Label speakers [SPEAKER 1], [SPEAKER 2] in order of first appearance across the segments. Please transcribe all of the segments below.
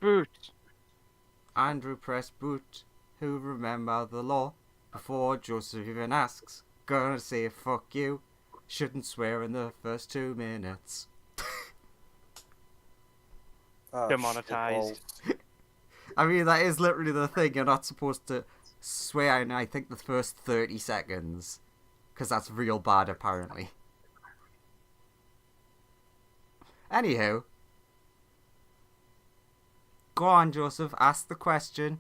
[SPEAKER 1] boot.
[SPEAKER 2] Andrew pressed boot. Who remember the law? Before Joseph even asks, gonna say fuck you. Shouldn't swear in the first 2 minutes.
[SPEAKER 1] Demonetized.
[SPEAKER 2] I mean, that is literally the thing. You're not supposed to swear in, I think, the first 30 seconds. Because that's real bad, apparently. Anywho. Go on, Joseph. Ask the question.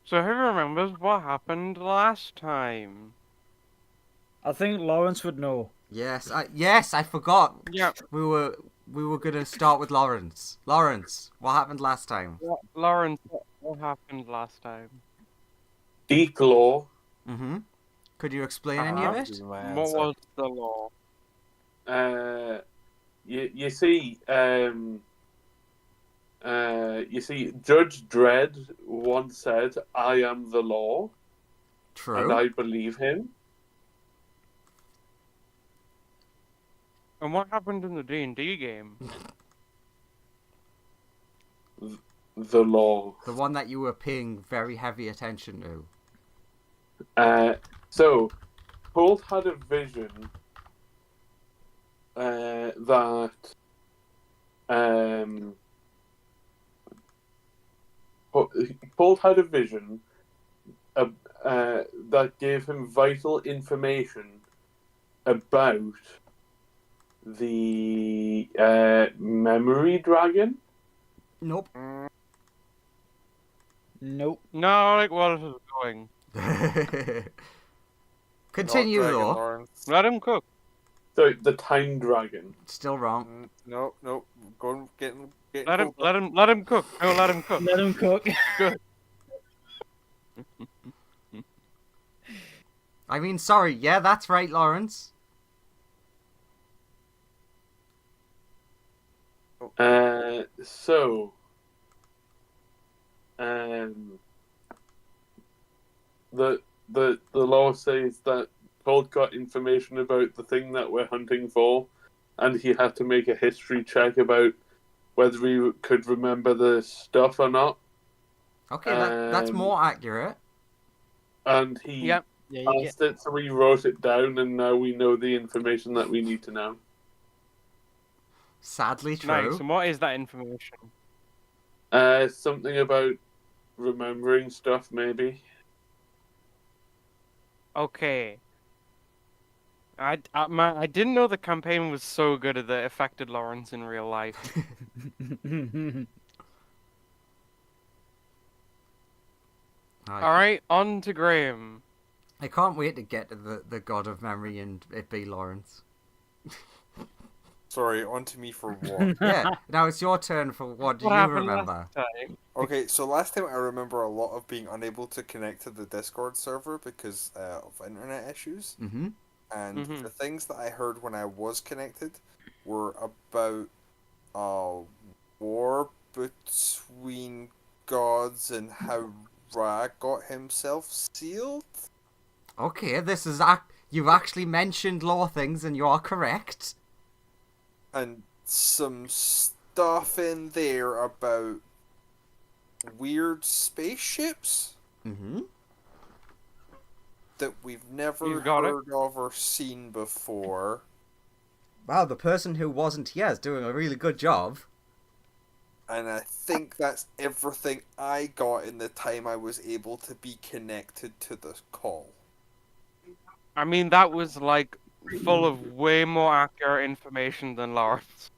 [SPEAKER 1] So who remembers what happened last time?
[SPEAKER 3] I think Lawrence would know.
[SPEAKER 2] Yes, I forgot.
[SPEAKER 1] Yeah.
[SPEAKER 2] We were gonna start with Lawrence. Lawrence, what happened last time?
[SPEAKER 1] Lawrence, what happened last time?
[SPEAKER 4] Deep law.
[SPEAKER 2] Mm-hmm. Could you explain any of it?
[SPEAKER 1] What was the law?
[SPEAKER 4] You see, Judge Dredd once said, "I am the law,"
[SPEAKER 2] True.
[SPEAKER 4] and I believe him.
[SPEAKER 1] And what happened in the D&D game?
[SPEAKER 4] The law.
[SPEAKER 2] The one that you were paying very heavy attention to.
[SPEAKER 4] So, Holt had a vision that Holt had a vision that gave him vital information about the memory dragon.
[SPEAKER 2] Nope.
[SPEAKER 3] Nope.
[SPEAKER 1] No, like what is it going?
[SPEAKER 2] Continue,
[SPEAKER 5] Not Dragon
[SPEAKER 2] though.
[SPEAKER 5] Lawrence.
[SPEAKER 1] Let him cook.
[SPEAKER 4] So the time dragon.
[SPEAKER 2] Still wrong.
[SPEAKER 5] No. Go and get
[SPEAKER 1] Let him
[SPEAKER 5] cooked.
[SPEAKER 1] let him cook. No, let him cook.
[SPEAKER 3] Let him cook.
[SPEAKER 1] Good.
[SPEAKER 2] I mean, sorry. Yeah, that's right, Lawrence.
[SPEAKER 4] So, the law says that Holt got information about the thing that we're hunting for, and he had to make a history check about whether he could remember the stuff or not.
[SPEAKER 2] Okay, that's more accurate.
[SPEAKER 4] And he
[SPEAKER 1] Yep.
[SPEAKER 3] Yeah, you get...
[SPEAKER 4] passed it, so he wrote it down, and now we know the information that we need to know.
[SPEAKER 2] Sadly true.
[SPEAKER 1] Nice. And what is that information?
[SPEAKER 4] Something about remembering stuff, maybe.
[SPEAKER 1] Okay. I didn't know the campaign was so good that it affected Lawrence in real life. All right, on to Graham.
[SPEAKER 2] I can't wait to get to the god of memory and it be Lawrence.
[SPEAKER 5] Sorry, on to me for what?
[SPEAKER 2] Yeah, now it's your turn for what do
[SPEAKER 1] What
[SPEAKER 2] you
[SPEAKER 1] happened
[SPEAKER 2] remember?
[SPEAKER 1] last time?
[SPEAKER 5] Okay, so last time I remember a lot of being unable to connect to the Discord server because of internet issues.
[SPEAKER 2] Mm-hmm.
[SPEAKER 5] And the things that I heard when I was connected were about war between gods and how Ra got himself sealed.
[SPEAKER 2] Okay, this is you've actually mentioned law things and you are correct.
[SPEAKER 5] And some stuff in there about weird spaceships
[SPEAKER 2] Mm-hmm.
[SPEAKER 5] that we've never
[SPEAKER 1] You got
[SPEAKER 5] heard of or seen before.
[SPEAKER 2] Wow, the person who wasn't here is doing a really good job.
[SPEAKER 5] And I think that's everything I got in the time I was able to be connected to the call.
[SPEAKER 1] I mean, that was like full of way more accurate information than Lawrence.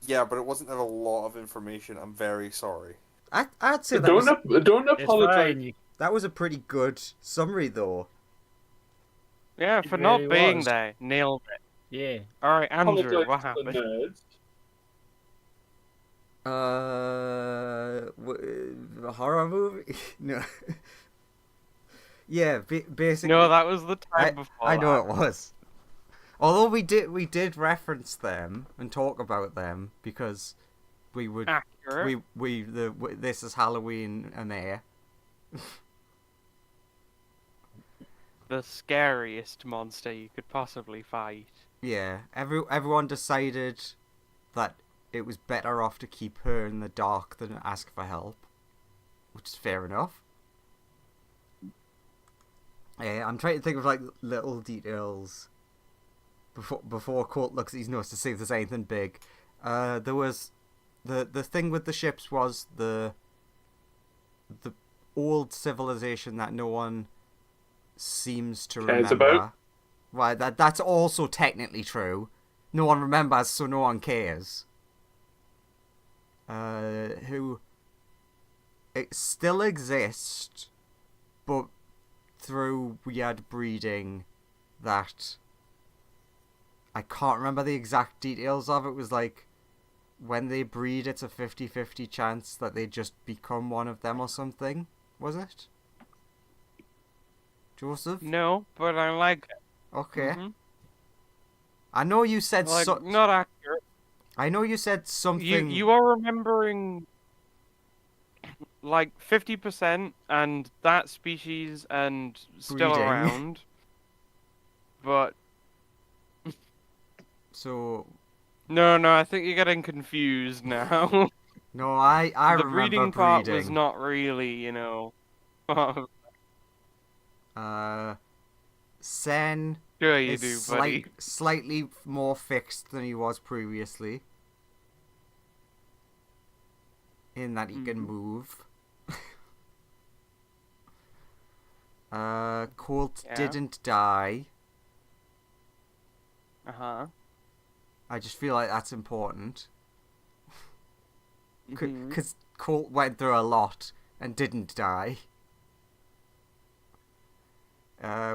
[SPEAKER 5] Yeah, but it wasn't a lot of information. I'm very sorry.
[SPEAKER 2] I'd say
[SPEAKER 4] Don't
[SPEAKER 3] It's
[SPEAKER 4] apologize.
[SPEAKER 3] fine.
[SPEAKER 2] that was a pretty good summary, though.
[SPEAKER 1] Yeah,
[SPEAKER 3] It
[SPEAKER 1] for not
[SPEAKER 3] really
[SPEAKER 1] being
[SPEAKER 3] was.
[SPEAKER 1] there, nailed it.
[SPEAKER 3] Yeah.
[SPEAKER 1] All right, Andrew,
[SPEAKER 4] Apologize
[SPEAKER 1] what
[SPEAKER 4] to the
[SPEAKER 1] happened?
[SPEAKER 4] nerds.
[SPEAKER 2] Horror movie? No. Yeah, basically.
[SPEAKER 1] No, that was the time before.
[SPEAKER 2] I know
[SPEAKER 1] that.
[SPEAKER 2] it was. Although we did reference them and talk about them because we would
[SPEAKER 1] Accurate.
[SPEAKER 2] this is Halloween and there.
[SPEAKER 1] The scariest monster you could possibly fight.
[SPEAKER 2] Yeah, everyone decided that it was better off to keep her in the dark than ask for help, which is fair enough. I'm trying to think of like little details before Colt looks at his notes to see if there's anything big. There was the thing with the ships was the old civilization that no one seems to
[SPEAKER 4] Cares
[SPEAKER 2] remember.
[SPEAKER 4] about?
[SPEAKER 2] Right, that's also technically true. No one remembers, so no one cares. Who it still exists, but through weird breeding that I can't remember the exact details of. It was like when they breed, it's a 50-50 chance that they just become one of them or something. Was it? Joseph?
[SPEAKER 1] No, but I like it.
[SPEAKER 2] Okay.
[SPEAKER 1] Mhm.
[SPEAKER 2] I know you said
[SPEAKER 1] Like, not accurate.
[SPEAKER 2] I know you said something.
[SPEAKER 1] You are remembering like 50% and that species and still
[SPEAKER 2] Breeding.
[SPEAKER 1] around. But
[SPEAKER 2] So
[SPEAKER 1] no, I think you're getting confused now.
[SPEAKER 2] no, I
[SPEAKER 1] The
[SPEAKER 2] remember
[SPEAKER 1] breeding part was
[SPEAKER 2] breeding.
[SPEAKER 1] not really, you know.
[SPEAKER 2] Sen
[SPEAKER 1] Sure you
[SPEAKER 2] is
[SPEAKER 1] do, buddy.
[SPEAKER 2] slightly more fixed than he was previously. In that he can
[SPEAKER 1] Mhm.
[SPEAKER 2] move. Colt
[SPEAKER 1] Yeah.
[SPEAKER 2] didn't die.
[SPEAKER 1] Uh-huh.
[SPEAKER 2] I just feel like that's important.
[SPEAKER 1] Mhm.
[SPEAKER 2] Because Colt went through a lot and didn't die.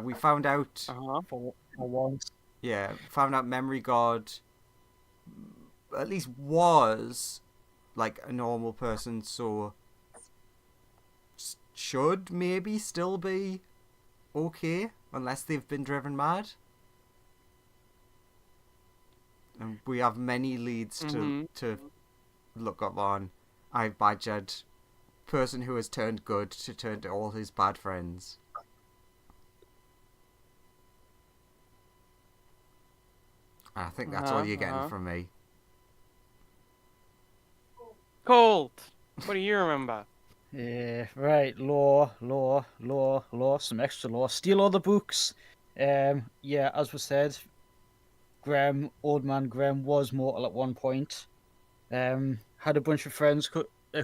[SPEAKER 2] We found out,
[SPEAKER 1] Uh-huh.
[SPEAKER 3] For once.
[SPEAKER 2] yeah, found out Memory God at least was like a normal person, so should maybe still be okay, unless they've been driven mad. And we have many leads
[SPEAKER 1] Mhm.
[SPEAKER 2] to look up on. I've badgered person who has turned good to turn to all his bad friends. I think that's all you're getting from me.
[SPEAKER 1] Colt! What do you remember?
[SPEAKER 3] Yeah, right. Law, some extra law. Steal all the books. Yeah, as was said, old man Graham was mortal at one point. Had a bunch of friends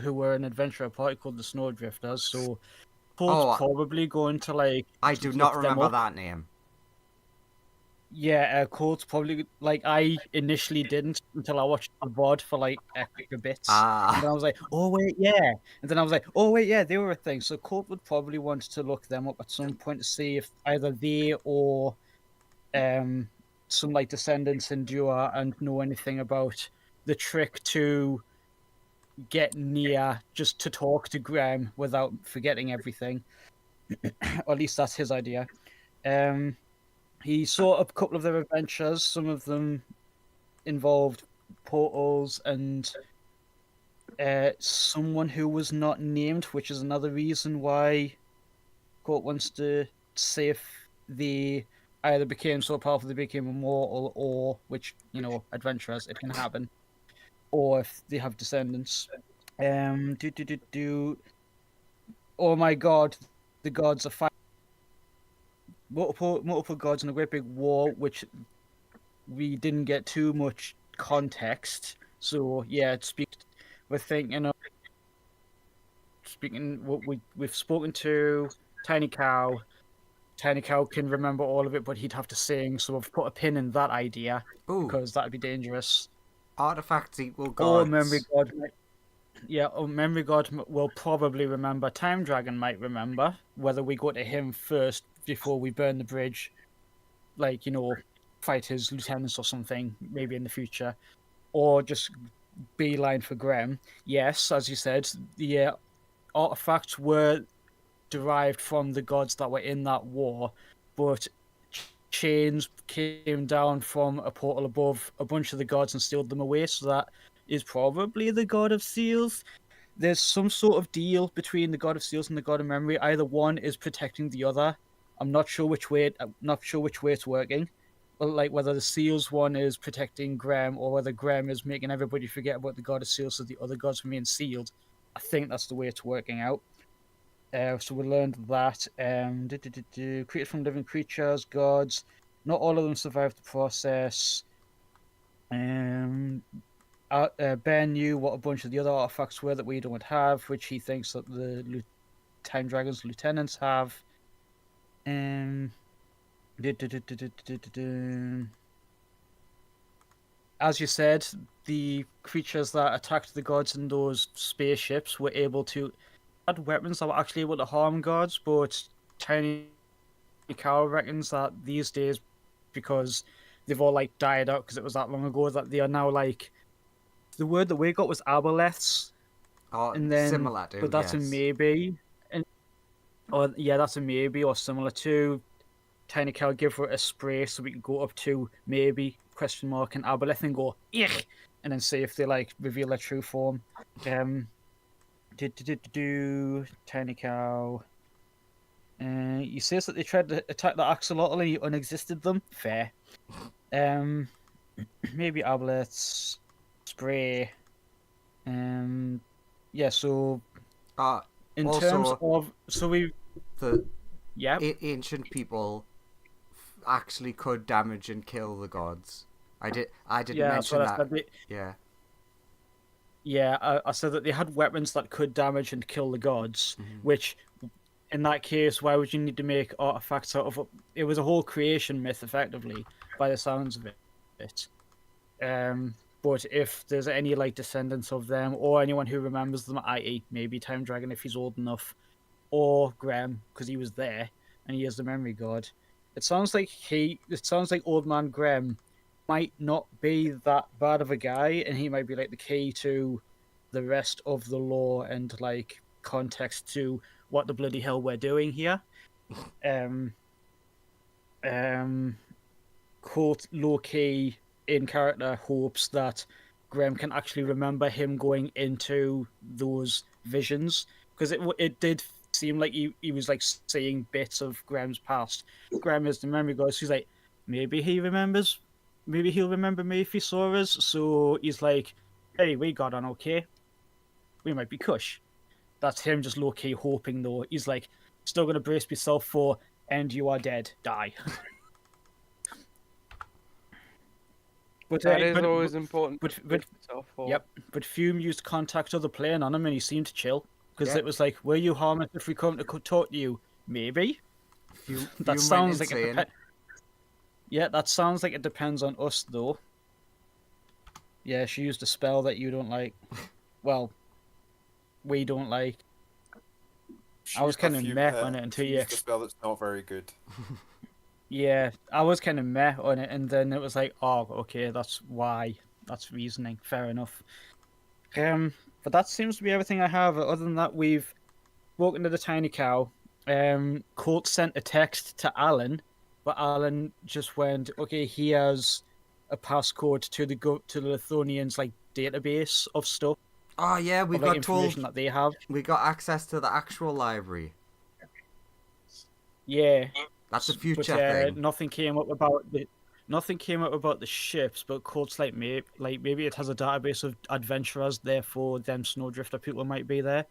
[SPEAKER 3] who were an adventure party called the Snowdrifters, so Colt's
[SPEAKER 2] Oh,
[SPEAKER 3] probably going to like
[SPEAKER 2] I do not
[SPEAKER 3] look them
[SPEAKER 2] remember
[SPEAKER 3] up.
[SPEAKER 2] that name.
[SPEAKER 3] Yeah, Colt's probably like I initially didn't until I watched the VOD for like extra bits. And then I was like, oh wait, yeah. And then I was like, oh wait, yeah, they were a thing. So Colt would probably want to look them up at some point to see if either they or some like descendants endure and know anything about the trick to get near just to talk to Graham without forgetting everything. Or at least that's his idea. Um he saw a couple of their adventures. Some of them involved portals and someone who was not named, which is another reason why Court wants to see if they either became so powerful they became immortal, or which adventurers it can happen, or if they have descendants. Do. Oh my God, the gods are fighting multiple gods in a great big war, which we didn't get too much context. So yeah, we're thinking of speaking. We've spoken to Tiny Cow. Tiny Cow can remember all of it, but he'd have to sing. So we've put a pin in that idea
[SPEAKER 2] Ooh,
[SPEAKER 3] because that'd be dangerous.
[SPEAKER 2] artifacts equal
[SPEAKER 3] Or Memory
[SPEAKER 2] gods.
[SPEAKER 3] God. Yeah, or Memory God will probably remember. Time Dragon might remember. Whether we go to him first before we burn the bridge, like fight his lieutenants or something, maybe in the future, or just beeline for Graham. Yes, as you said, the artifacts were derived from the gods that were in that war, but chains came down from a portal above a bunch of the gods and sealed them away. So that is probably the god of seals. There's some sort of deal between the god of seals and the god of memory. Either one is protecting the other. I'm not sure which way. I'm not sure which way it's working. like whether the seals one is protecting Graham or whether Graham is making everybody forget about the god of seals so the other gods remain sealed. I think that's the way it's working out. So we learned that created from living creatures, gods. Not all of them survived the process. Um, Ben knew what a bunch of the other artifacts were that we don't have, which he thinks that the Time Dragon's lieutenants have. Um, as you said, the creatures that attacked the gods in those spaceships were able to had weapons that were actually able to harm gods, but Tiny Cow reckons that these days, because they've all like died out because it was that long ago, that they are now like the word that we got was aboleths,
[SPEAKER 2] Or
[SPEAKER 3] and then
[SPEAKER 2] similar to,
[SPEAKER 3] but that's a
[SPEAKER 2] yes.
[SPEAKER 3] maybe, and or yeah, that's a maybe or similar to. Tiny Cow give her a spray so we can go up to maybe question mark and aboleth and go ich, and then see if they like reveal their true form. Tiny Cow. He says that they tried to attack the axolotl and he unexisted them. Fair. Um, maybe aboleths, spray. Yeah. So
[SPEAKER 2] Uh,
[SPEAKER 3] in terms
[SPEAKER 2] Also,
[SPEAKER 3] of we
[SPEAKER 2] the
[SPEAKER 3] yeah
[SPEAKER 2] ancient people actually could damage and kill the gods. I didn't
[SPEAKER 3] yeah. So
[SPEAKER 2] mention
[SPEAKER 3] that's
[SPEAKER 2] that.
[SPEAKER 3] that.
[SPEAKER 2] Yeah.
[SPEAKER 3] Yeah, I said that they had weapons that could damage and kill the gods,
[SPEAKER 2] Mhm.
[SPEAKER 3] which, in that case, why would you need to make artifacts out of it? It was a whole creation myth, effectively, by the sounds of it. But if there's any like descendants of them or anyone who remembers them, i.e., maybe Time Dragon if he's old enough, or Graham because he was there and he is the memory god. It sounds like Old Man Graham might not be that bad of a guy, and he might be like the key to the rest of the lore and like context to what the bloody hell we're doing here. Um, um, quote low key in character hopes that Graham can actually remember him going into those visions because it did seem like he was like seeing bits of Graham's past. Graham is the memory god, so he's like maybe he remembers, maybe he'll remember me if he saw us. So he's like, hey, we got on okay, we might be cush. That's him just low key hoping though. He's like, still gonna brace myself for, and you are dead, die. But
[SPEAKER 1] That is always important to
[SPEAKER 3] but
[SPEAKER 1] brace yourself for.
[SPEAKER 3] yep. But Fume used contact other plane on him, and he seemed chill because
[SPEAKER 2] Yeah.
[SPEAKER 3] it was like, "Will you harm us if we come to talk to you?" Maybe. That
[SPEAKER 2] Fume went
[SPEAKER 3] sounds like it
[SPEAKER 2] insane.
[SPEAKER 3] depends. Yeah, that sounds like it depends on us though. Yeah, she used a spell that you don't like. Well, we don't like. I was kind of meh on it until
[SPEAKER 5] She
[SPEAKER 3] you.
[SPEAKER 5] used a spell that's not very good.
[SPEAKER 3] Yeah, I was kind of meh on it, and then it was like, oh, okay, that's why. That's reasoning. Fair enough. But that seems to be everything I have. Other than that, we've spoken to the tiny cow. Colt sent a text to Alan, but Alan just went, okay, he has a passcode to to the Lithonians like database of stuff,
[SPEAKER 2] Oh yeah, we
[SPEAKER 3] of like
[SPEAKER 2] got
[SPEAKER 3] information
[SPEAKER 2] told
[SPEAKER 3] that they have.
[SPEAKER 2] we got access to the actual library.
[SPEAKER 3] Yeah,
[SPEAKER 2] That's a
[SPEAKER 3] but
[SPEAKER 2] future thing.
[SPEAKER 3] nothing came up about the ships. But Colt's like maybe it has a database of adventurers, therefore them Snowdrifter people might be there.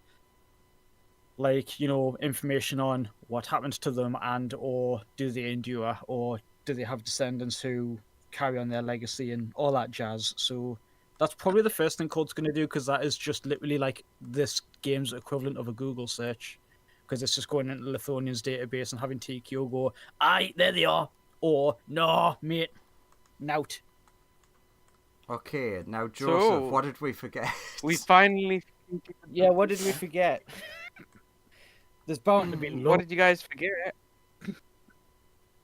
[SPEAKER 3] Like, information on what happened to them and or do they endure or do they have descendants who carry on their legacy and all that jazz. So that's probably the first thing Code's going to do because that is just literally like this game's equivalent of a Google search because it's just going into Lithonian's database and having TQ go, aye, there they are, or no, mate, nout.
[SPEAKER 2] Okay, now Joseph,
[SPEAKER 1] So
[SPEAKER 2] what did we forget?
[SPEAKER 1] we finally.
[SPEAKER 3] Yeah, what did we forget? There's bound to be
[SPEAKER 1] What did you guys forget?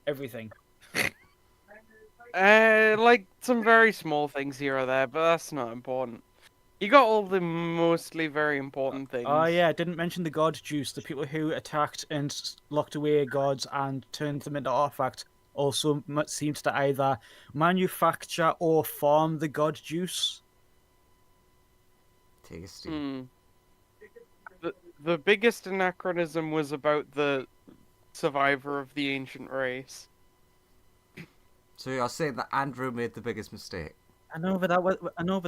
[SPEAKER 3] everything.
[SPEAKER 1] Like some very small things here or there, but that's not important. You got all the mostly very important things.
[SPEAKER 3] Oh yeah, I didn't mention the god juice. The people who attacked and locked away gods and turned them into artifacts also seemed to either manufacture or farm the god juice.
[SPEAKER 2] Tasty.
[SPEAKER 1] The biggest anachronism was about the survivor of the ancient race.
[SPEAKER 2] So you're saying that Andrew made the biggest mistake?
[SPEAKER 3] I know, but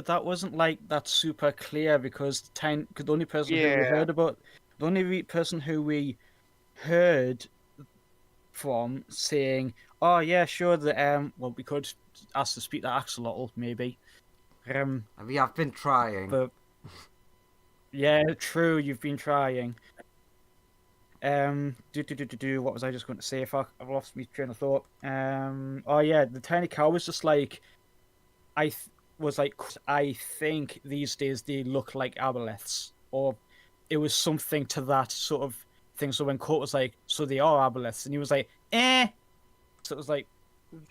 [SPEAKER 3] that wasn't like that super clear because cause the only person who we
[SPEAKER 1] Yeah.
[SPEAKER 3] heard about, the only person who we heard from saying, "Oh yeah, sure," well, we could ask to speak to Axolotl maybe.
[SPEAKER 2] I mean, I've been trying.
[SPEAKER 3] But yeah, true, you've been trying. What was I just going to say? Fuck, I've lost my train of thought. Oh yeah, the tiny cow was just like, was like, I think these days they look like aboleths, or it was something to that sort of thing. So when Court was like, so they are aboleths, and he was like, eh. So it was like,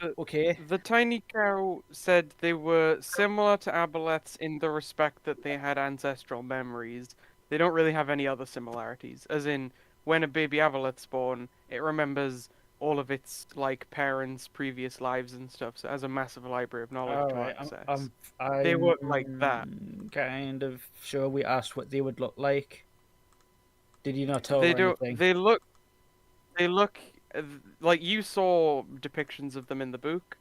[SPEAKER 1] The
[SPEAKER 3] okay,
[SPEAKER 1] the tiny cow said they were similar to aboleths in the respect that they had ancestral memories. They don't really have any other similarities. As in, when a baby aboleth's born, it remembers all of its like parents' previous lives and stuff. So it has a massive library of knowledge
[SPEAKER 3] all
[SPEAKER 1] to
[SPEAKER 3] right,
[SPEAKER 1] access. They
[SPEAKER 3] I'm
[SPEAKER 1] work like that.
[SPEAKER 3] kind of sure we asked what they would look like. Did you not tell
[SPEAKER 1] They
[SPEAKER 3] her
[SPEAKER 1] don't.
[SPEAKER 3] anything?
[SPEAKER 1] They look like you saw depictions of them in the book.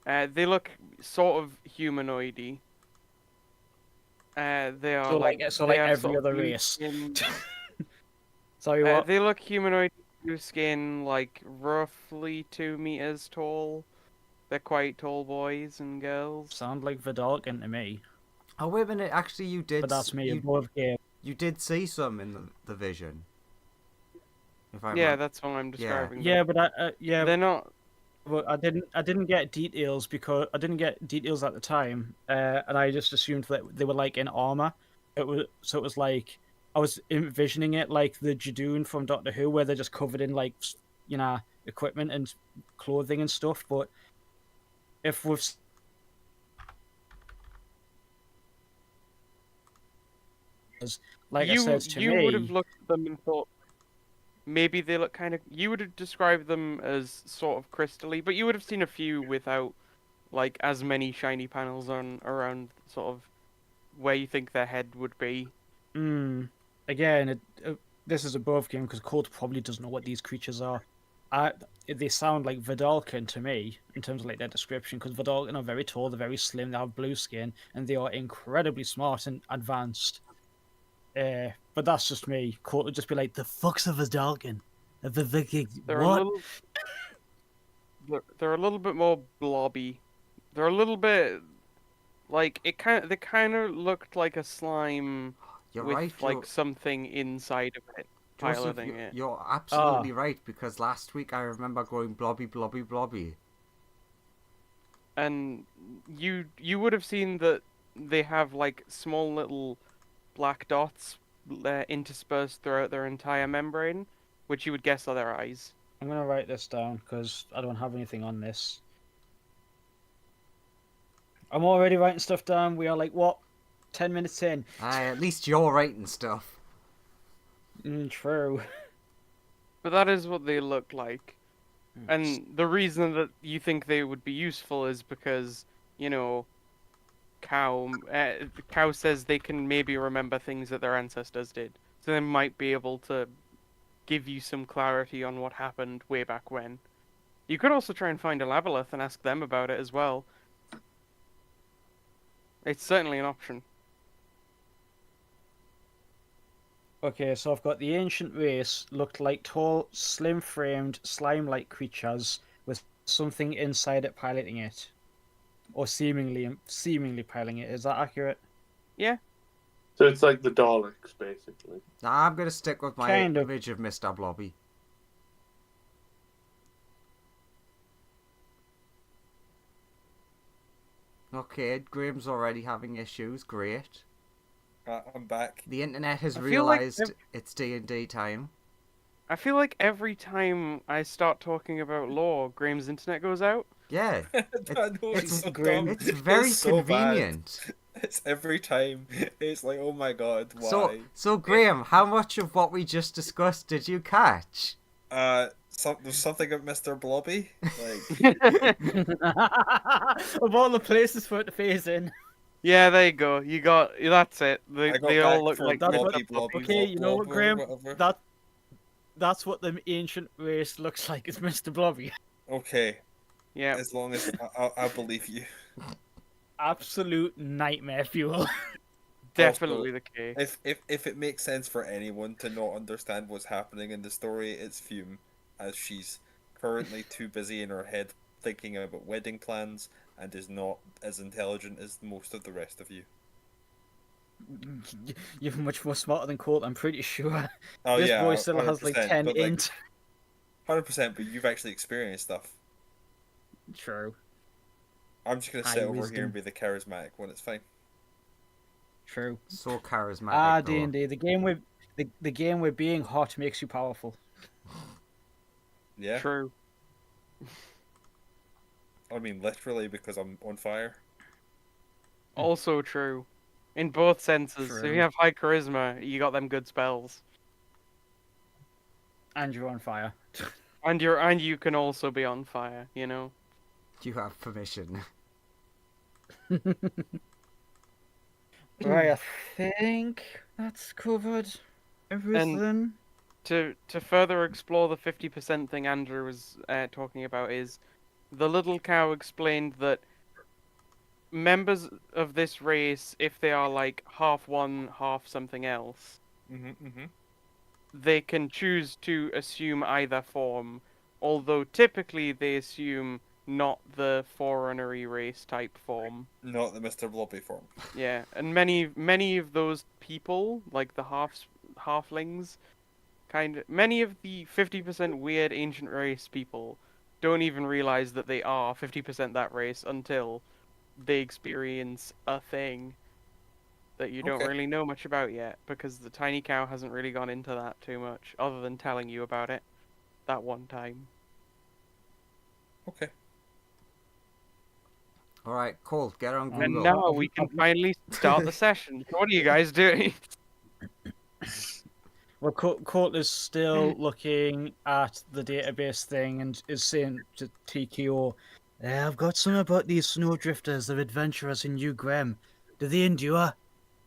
[SPEAKER 1] They look sort of humanoidy. They are like
[SPEAKER 3] So
[SPEAKER 1] they
[SPEAKER 3] like
[SPEAKER 1] have
[SPEAKER 3] every
[SPEAKER 1] sort of
[SPEAKER 3] other
[SPEAKER 1] blue
[SPEAKER 3] race.
[SPEAKER 1] skin.
[SPEAKER 3] Sorry, what?
[SPEAKER 1] They look humanoid, blue skin, like roughly 2 meters tall. They're quite tall boys and girls.
[SPEAKER 3] Sound like Vidalkin to me,
[SPEAKER 2] Oh wait a minute! Actually,
[SPEAKER 3] but that's me above game.
[SPEAKER 2] you did see some in the vision. If I
[SPEAKER 1] Yeah,
[SPEAKER 2] remember.
[SPEAKER 1] that's what I'm
[SPEAKER 2] Yeah.
[SPEAKER 1] describing
[SPEAKER 3] Yeah,
[SPEAKER 1] them.
[SPEAKER 3] but
[SPEAKER 1] They're not.
[SPEAKER 3] but I didn't get details because I didn't get details at the time, and I just assumed that they were like in armor. It was like I was envisioning it like the Jadoon from Doctor Who, where they're just covered in like you know equipment and clothing and stuff. But if we've like I said to
[SPEAKER 1] You would have
[SPEAKER 3] me,
[SPEAKER 1] looked at them and thought maybe they look kind of. You would have described them as sort of crystally, but you would have seen a few without like as many shiny panels on around sort of where you think their head would be.
[SPEAKER 3] mm, again, this is above game because Colt probably doesn't know what these creatures are. I, they sound like Vidalkin to me in terms of like their description because Vidalkin are very tall, they're very slim, they have blue skin, and they are incredibly smart and advanced. But that's just me. Colt would just be like, "The fuck's a Vidalkin?
[SPEAKER 1] They're a
[SPEAKER 3] What?"
[SPEAKER 1] little they're a little bit more blobby. They're a little bit like they kind of looked like a slime
[SPEAKER 2] You're
[SPEAKER 1] with
[SPEAKER 2] right,
[SPEAKER 1] like something inside of it
[SPEAKER 2] Joseph.
[SPEAKER 1] piloting it.
[SPEAKER 2] You're
[SPEAKER 3] Ah,
[SPEAKER 2] absolutely right because last week I remember going blobby, blobby, blobby.
[SPEAKER 1] And you would have seen that they have like small little black dots interspersed throughout their entire membrane, which you would guess are their eyes.
[SPEAKER 3] I'm gonna write this down because I don't have anything on this. I'm already writing stuff down. We are like what, 10 minutes in?
[SPEAKER 2] At least you're writing stuff.
[SPEAKER 3] True.
[SPEAKER 1] But that is what they look like.
[SPEAKER 3] Mm.
[SPEAKER 1] And the reason that you think they would be useful is because, you know, Cow says they can maybe remember things that their ancestors did. So they might be able to give you some clarity on what happened way back when. You could also try and find a Laboleth and ask them about it as well. It's certainly an option.
[SPEAKER 3] Okay, so I've got the ancient race looked like tall, slim-framed, slime-like creatures with something inside it piloting it, or seemingly piloting it. Is that accurate?
[SPEAKER 1] Yeah.
[SPEAKER 4] So it's like the Daleks, basically.
[SPEAKER 2] Nah, I'm gonna stick with my
[SPEAKER 3] Kind of.
[SPEAKER 2] image of Mr. Blobby. Okay, Graham's already having issues. Great.
[SPEAKER 5] I'm back.
[SPEAKER 2] The internet has
[SPEAKER 1] I feel like
[SPEAKER 2] realised it's D&D time.
[SPEAKER 1] I feel like every time I start talking about lore, Graham's internet goes out.
[SPEAKER 2] Yeah,
[SPEAKER 5] I know
[SPEAKER 2] it's
[SPEAKER 5] it's so
[SPEAKER 3] grim.
[SPEAKER 5] dumb.
[SPEAKER 2] it's very
[SPEAKER 5] so bad.
[SPEAKER 2] convenient.
[SPEAKER 5] It's every time. It's like, oh my god, why?
[SPEAKER 2] So Graham, how much of what we just discussed did you catch?
[SPEAKER 5] There's something of Mr. Blobby. Like,
[SPEAKER 3] Of all the places for it to phase in.
[SPEAKER 1] Yeah, there you go. You got that's it.
[SPEAKER 5] I got
[SPEAKER 1] They all
[SPEAKER 5] back
[SPEAKER 1] look
[SPEAKER 5] from
[SPEAKER 1] like
[SPEAKER 3] That's
[SPEAKER 1] Mr.
[SPEAKER 3] what-
[SPEAKER 5] Blobby, Blobby,
[SPEAKER 3] okay, you know what,
[SPEAKER 5] Blob,
[SPEAKER 3] Graham?
[SPEAKER 5] or whatever.
[SPEAKER 3] That's what the ancient race looks like. It's Mr. Blobby.
[SPEAKER 5] Okay,
[SPEAKER 1] Yeah,
[SPEAKER 5] As long as I believe you.
[SPEAKER 3] Absolute nightmare fuel.
[SPEAKER 1] definitely the case.
[SPEAKER 5] If it makes sense for anyone to not understand what's happening in the story, it's Fume, as she's currently too busy in her head thinking about wedding plans and is not as intelligent as most of the rest of you.
[SPEAKER 3] You're much more smarter than Colt, I'm pretty sure.
[SPEAKER 5] Oh
[SPEAKER 3] This boy
[SPEAKER 5] yeah,
[SPEAKER 3] still has like
[SPEAKER 5] 100%.
[SPEAKER 3] 10
[SPEAKER 5] But like
[SPEAKER 3] int.
[SPEAKER 5] 100%. But you've actually experienced stuff.
[SPEAKER 3] True.
[SPEAKER 5] I'm just gonna
[SPEAKER 3] High
[SPEAKER 5] sit over here
[SPEAKER 3] wisdom.
[SPEAKER 5] and be the charismatic one. It's fine.
[SPEAKER 3] True.
[SPEAKER 2] So charismatic.
[SPEAKER 3] Ah,
[SPEAKER 2] though.
[SPEAKER 3] D&D. The game where being hot makes you powerful.
[SPEAKER 5] Yeah.
[SPEAKER 1] True.
[SPEAKER 5] I mean, literally because I'm on fire.
[SPEAKER 1] Also true. In both senses. If
[SPEAKER 3] True.
[SPEAKER 1] you have high charisma, you got them good spells.
[SPEAKER 3] And you're on fire.
[SPEAKER 1] And you can also be on fire, you know?
[SPEAKER 2] You have permission.
[SPEAKER 3] Right, I think that's covered everything.
[SPEAKER 1] To further explore the 50% thing Andrew was talking about is the little cow explained that members of this race, if they are like half one, half something else,
[SPEAKER 5] Mm-hmm.
[SPEAKER 1] they can choose to assume either form, although typically they assume not the forerunnery race type form.
[SPEAKER 5] Not the Mr. Blobby form.
[SPEAKER 1] Yeah, and many of those people, like the halflings, many of the 50% weird ancient race people don't even realize that they are 50% that race until they experience a thing that you don't
[SPEAKER 5] Okay.
[SPEAKER 1] really know much about yet, because the tiny cow hasn't really gone into that too much, other than telling you about it that one time.
[SPEAKER 5] Okay.
[SPEAKER 2] All right, Cole, get on
[SPEAKER 1] And
[SPEAKER 2] Google.
[SPEAKER 1] now we can finally start the session. So what are you guys doing?
[SPEAKER 3] Well, Colt is still looking at the database thing and is saying to TKO, I've got some about these snowdrifters, the adventurers in New Grem. Do they endure?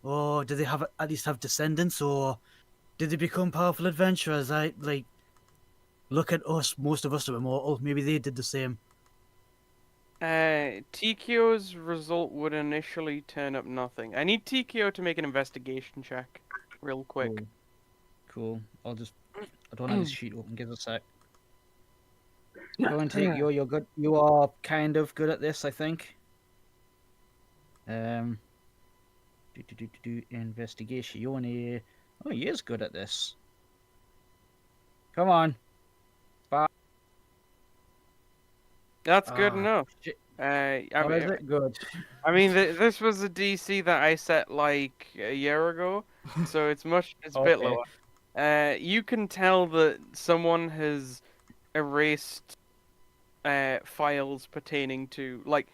[SPEAKER 3] Or do they have at least have descendants? Or did they become powerful adventurers? Look at us. Most of us are immortal. Maybe they did the same.
[SPEAKER 1] TKO's result would initially turn up nothing. I need TKO to make an investigation check, real quick.
[SPEAKER 3] Cool. I don't have this sheet open. Give us a sec. Go and take you're good. You are kind of good at this, I think. Investigation. Oh, he is good at this. Come on.
[SPEAKER 1] That's good enough.
[SPEAKER 3] Shit.
[SPEAKER 1] I
[SPEAKER 3] What
[SPEAKER 1] mean,
[SPEAKER 3] is it? Good.
[SPEAKER 1] this was a DC that I set like a year ago, so it's a bit
[SPEAKER 3] Okay.
[SPEAKER 1] lower. You can tell that someone has erased files pertaining to, like,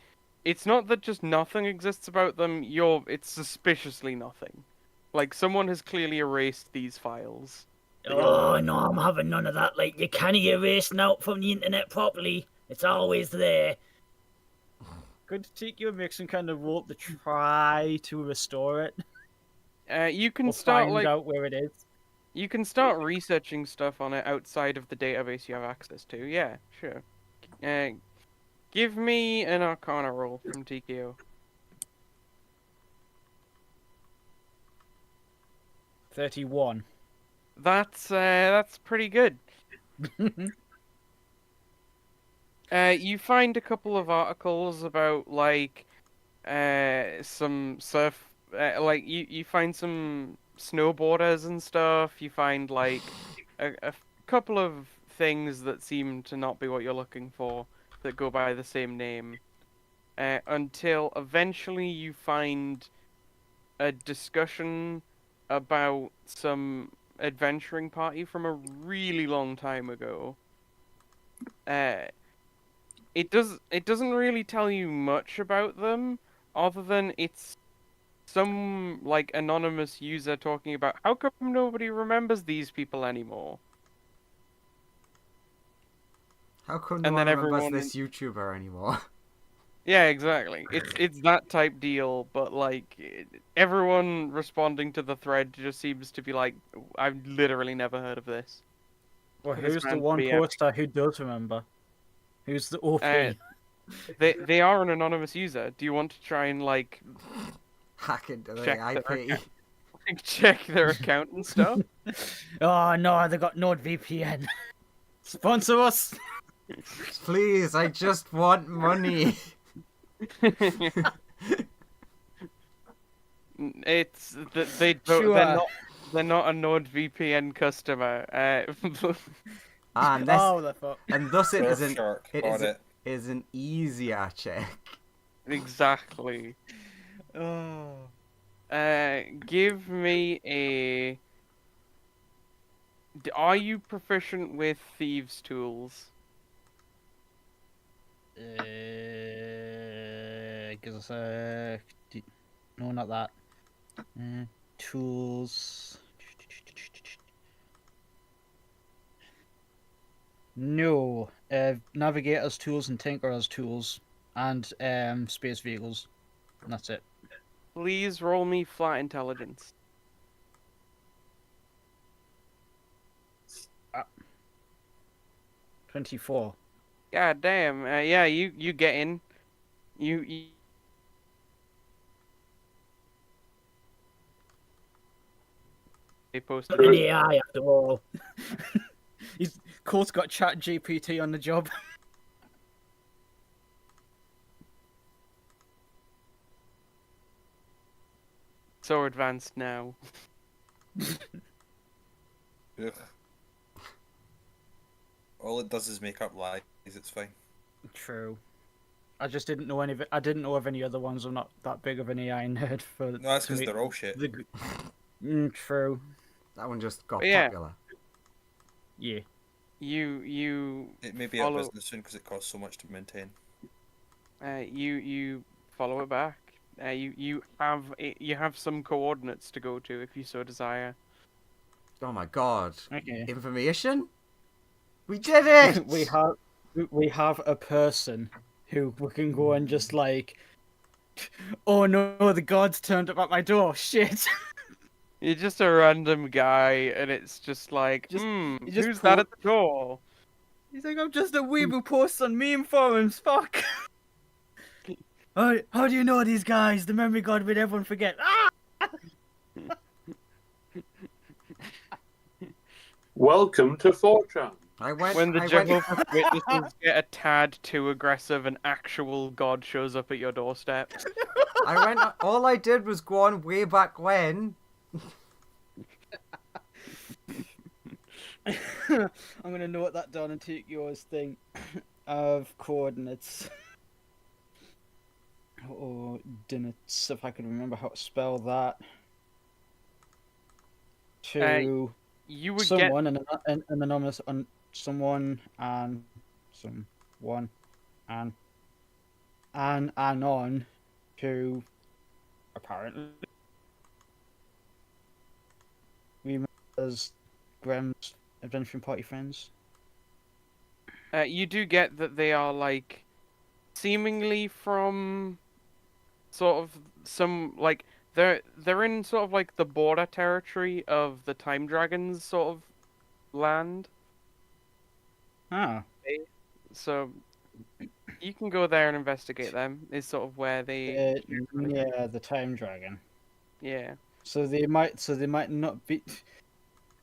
[SPEAKER 1] it's not that just nothing exists about them. It's suspiciously nothing. Like, someone has clearly erased these files.
[SPEAKER 3] Oh no, I'm having none of that. Like you can't erase out from the internet properly. It's always there. Good to take you and make some kind of roll to try to restore it.
[SPEAKER 1] You can
[SPEAKER 3] Or
[SPEAKER 1] start
[SPEAKER 3] find
[SPEAKER 1] like
[SPEAKER 3] out where it is.
[SPEAKER 1] you can start researching stuff on it outside of the database you have access to. Yeah, sure. Give me an Arcana roll from TKO.
[SPEAKER 3] 31.
[SPEAKER 1] That's pretty good. You find a couple of articles about like some surf, like you find some snowboarders and stuff. You find like a couple of things that seem to not be what you're looking for that go by the same name. Until eventually you find a discussion about some adventuring party from a really long time ago. It doesn't really tell you much about them, other than it's some like anonymous user talking about how come nobody remembers these people anymore.
[SPEAKER 2] How come no
[SPEAKER 1] And
[SPEAKER 2] one
[SPEAKER 1] then
[SPEAKER 2] remembers
[SPEAKER 1] everyone,
[SPEAKER 2] this YouTuber anymore?
[SPEAKER 1] yeah, exactly. It's that type deal, but like everyone responding to the thread just seems to be like, I've literally never heard of this.
[SPEAKER 3] Well,
[SPEAKER 1] This
[SPEAKER 3] who's the
[SPEAKER 1] man's
[SPEAKER 3] one
[SPEAKER 1] BM.
[SPEAKER 3] poster who does remember? Who's the OP?
[SPEAKER 1] They are an anonymous user. Do you want to try and like
[SPEAKER 2] Hack into the
[SPEAKER 1] check their
[SPEAKER 2] IP.
[SPEAKER 1] account, check their account and stuff?
[SPEAKER 3] Oh no, they got NordVPN. Sponsor us.
[SPEAKER 2] Please, I just want money.
[SPEAKER 1] It's they don't,
[SPEAKER 3] Sure.
[SPEAKER 1] they're not a NordVPN customer.
[SPEAKER 2] And this,
[SPEAKER 3] Oh, the fuck.
[SPEAKER 2] and thus it is
[SPEAKER 5] Surfshark, got it.
[SPEAKER 2] is an easier check.
[SPEAKER 1] Exactly.
[SPEAKER 3] Oh.
[SPEAKER 1] Give me a. Are you proficient with thieves' tools?
[SPEAKER 3] Gives us a. No, not that. Tools. No. Navigators tools and tinkerers tools and space vehicles. And that's it.
[SPEAKER 1] Please roll me flat intelligence.
[SPEAKER 3] 24.
[SPEAKER 1] God damn. Yeah, you get in. You they posted.
[SPEAKER 3] An AI after all. He's Court's got Chat GPT on the job.
[SPEAKER 1] So advanced now.
[SPEAKER 5] Ugh. All it does is make up lies. It's fine.
[SPEAKER 3] True. I just didn't know any of it. I didn't know of any other ones. I'm not that big of an AI nerd for.
[SPEAKER 5] No, that's
[SPEAKER 3] to
[SPEAKER 5] because
[SPEAKER 3] make
[SPEAKER 5] they're all shit.
[SPEAKER 3] True.
[SPEAKER 2] That one just got
[SPEAKER 1] Yeah.
[SPEAKER 2] popular.
[SPEAKER 3] Yeah.
[SPEAKER 1] You
[SPEAKER 5] It may be
[SPEAKER 1] follow-
[SPEAKER 5] a business soon because it costs so much to maintain.
[SPEAKER 1] you follow it back. You have some coordinates to go to if you so desire.
[SPEAKER 2] Oh my god.
[SPEAKER 3] Okay.
[SPEAKER 2] Information? We did it!
[SPEAKER 3] we have a person who we can go and just like. Oh no! The gods turned up at my door. Shit.
[SPEAKER 1] You're just a random guy, and it's just like,
[SPEAKER 3] Just- you just
[SPEAKER 1] who's that at the door?
[SPEAKER 3] He's like, I'm just a weeb who posts on meme forums. Fuck. How do you know these guys? The memory god made everyone forget. Ah!
[SPEAKER 4] Welcome to 4chan.
[SPEAKER 1] When the Jehovah's Witnesses get a tad too aggressive, an actual god shows up at your doorstep.
[SPEAKER 2] all I did was go on way back when.
[SPEAKER 3] I'm gonna note that down and take yours thing of coordinates. Coordinates, if I can remember how to spell that. To
[SPEAKER 1] You would
[SPEAKER 3] someone, an anonymous, someone, and someone, and anon, to apparently remembers Graham's Adventuring Party friends.
[SPEAKER 1] you do get that they are like seemingly from sort of some like they're in sort of like the border territory of the Time Dragons sort of land.
[SPEAKER 3] Ah,
[SPEAKER 1] So you can go there and investigate them. Is sort of where they
[SPEAKER 3] yeah, the Time Dragon.
[SPEAKER 1] yeah.
[SPEAKER 3] So they might not be.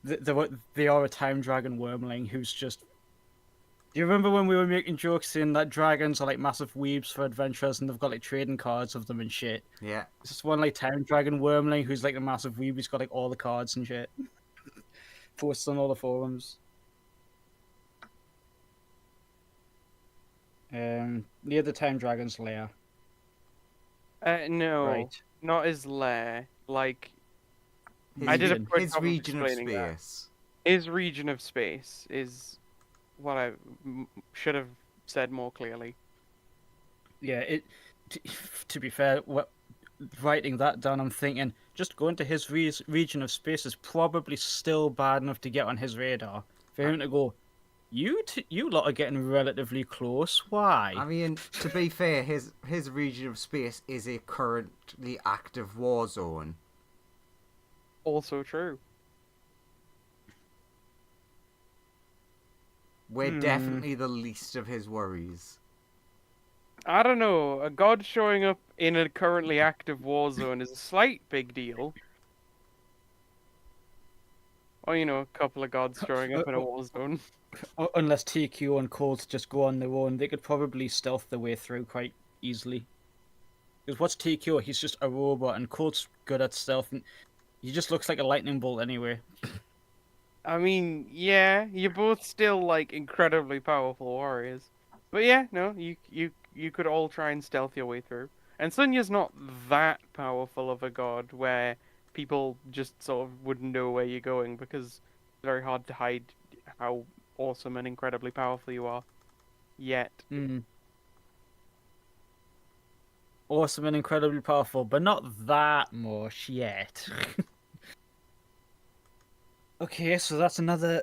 [SPEAKER 3] They are a Time Dragon wormling who's just. Do you remember when we were making jokes saying that dragons are like massive weebs for adventurers and they've got like trading cards of them and shit?
[SPEAKER 2] Yeah.
[SPEAKER 3] It's just one like Time Dragon wormling who's like a massive weeb who's got like all the cards and shit. Posts on all the forums. Near the Time Dragon's lair.
[SPEAKER 1] No,
[SPEAKER 3] Right.
[SPEAKER 1] not his lair. Like
[SPEAKER 2] His,
[SPEAKER 1] I did a
[SPEAKER 3] region.
[SPEAKER 1] quick
[SPEAKER 2] his
[SPEAKER 1] job of
[SPEAKER 2] region of
[SPEAKER 1] explaining that.
[SPEAKER 2] space.
[SPEAKER 1] His region of space is what I should have said more clearly.
[SPEAKER 3] Yeah, to be fair, writing that down, I'm thinking just going to his region of space is probably still bad enough to get on his radar. For him to go, you lot are getting relatively close. Why?
[SPEAKER 2] I mean, to be fair, his region of space is a currently active war zone.
[SPEAKER 1] Also true.
[SPEAKER 2] We're definitely the least of his worries.
[SPEAKER 1] I don't know. A god showing up in a currently active war zone is a slight big deal. Or, a couple of gods showing up in a war zone.
[SPEAKER 3] Unless TQ and Colt just go on their own, they could probably stealth their way through quite easily. Because what's TQ? He's just a robot, and Colt's good at stealth, and he just looks like a lightning bolt anyway.
[SPEAKER 1] I mean, yeah, you're both still like incredibly powerful warriors. But yeah, no, you could all try and stealth your way through. And Sunya's not that powerful of a god where people just sort of wouldn't know where you're going because it's very hard to hide how awesome and incredibly powerful you are. Yet.
[SPEAKER 3] Awesome and incredibly powerful, but not that much yet. Okay, so that's another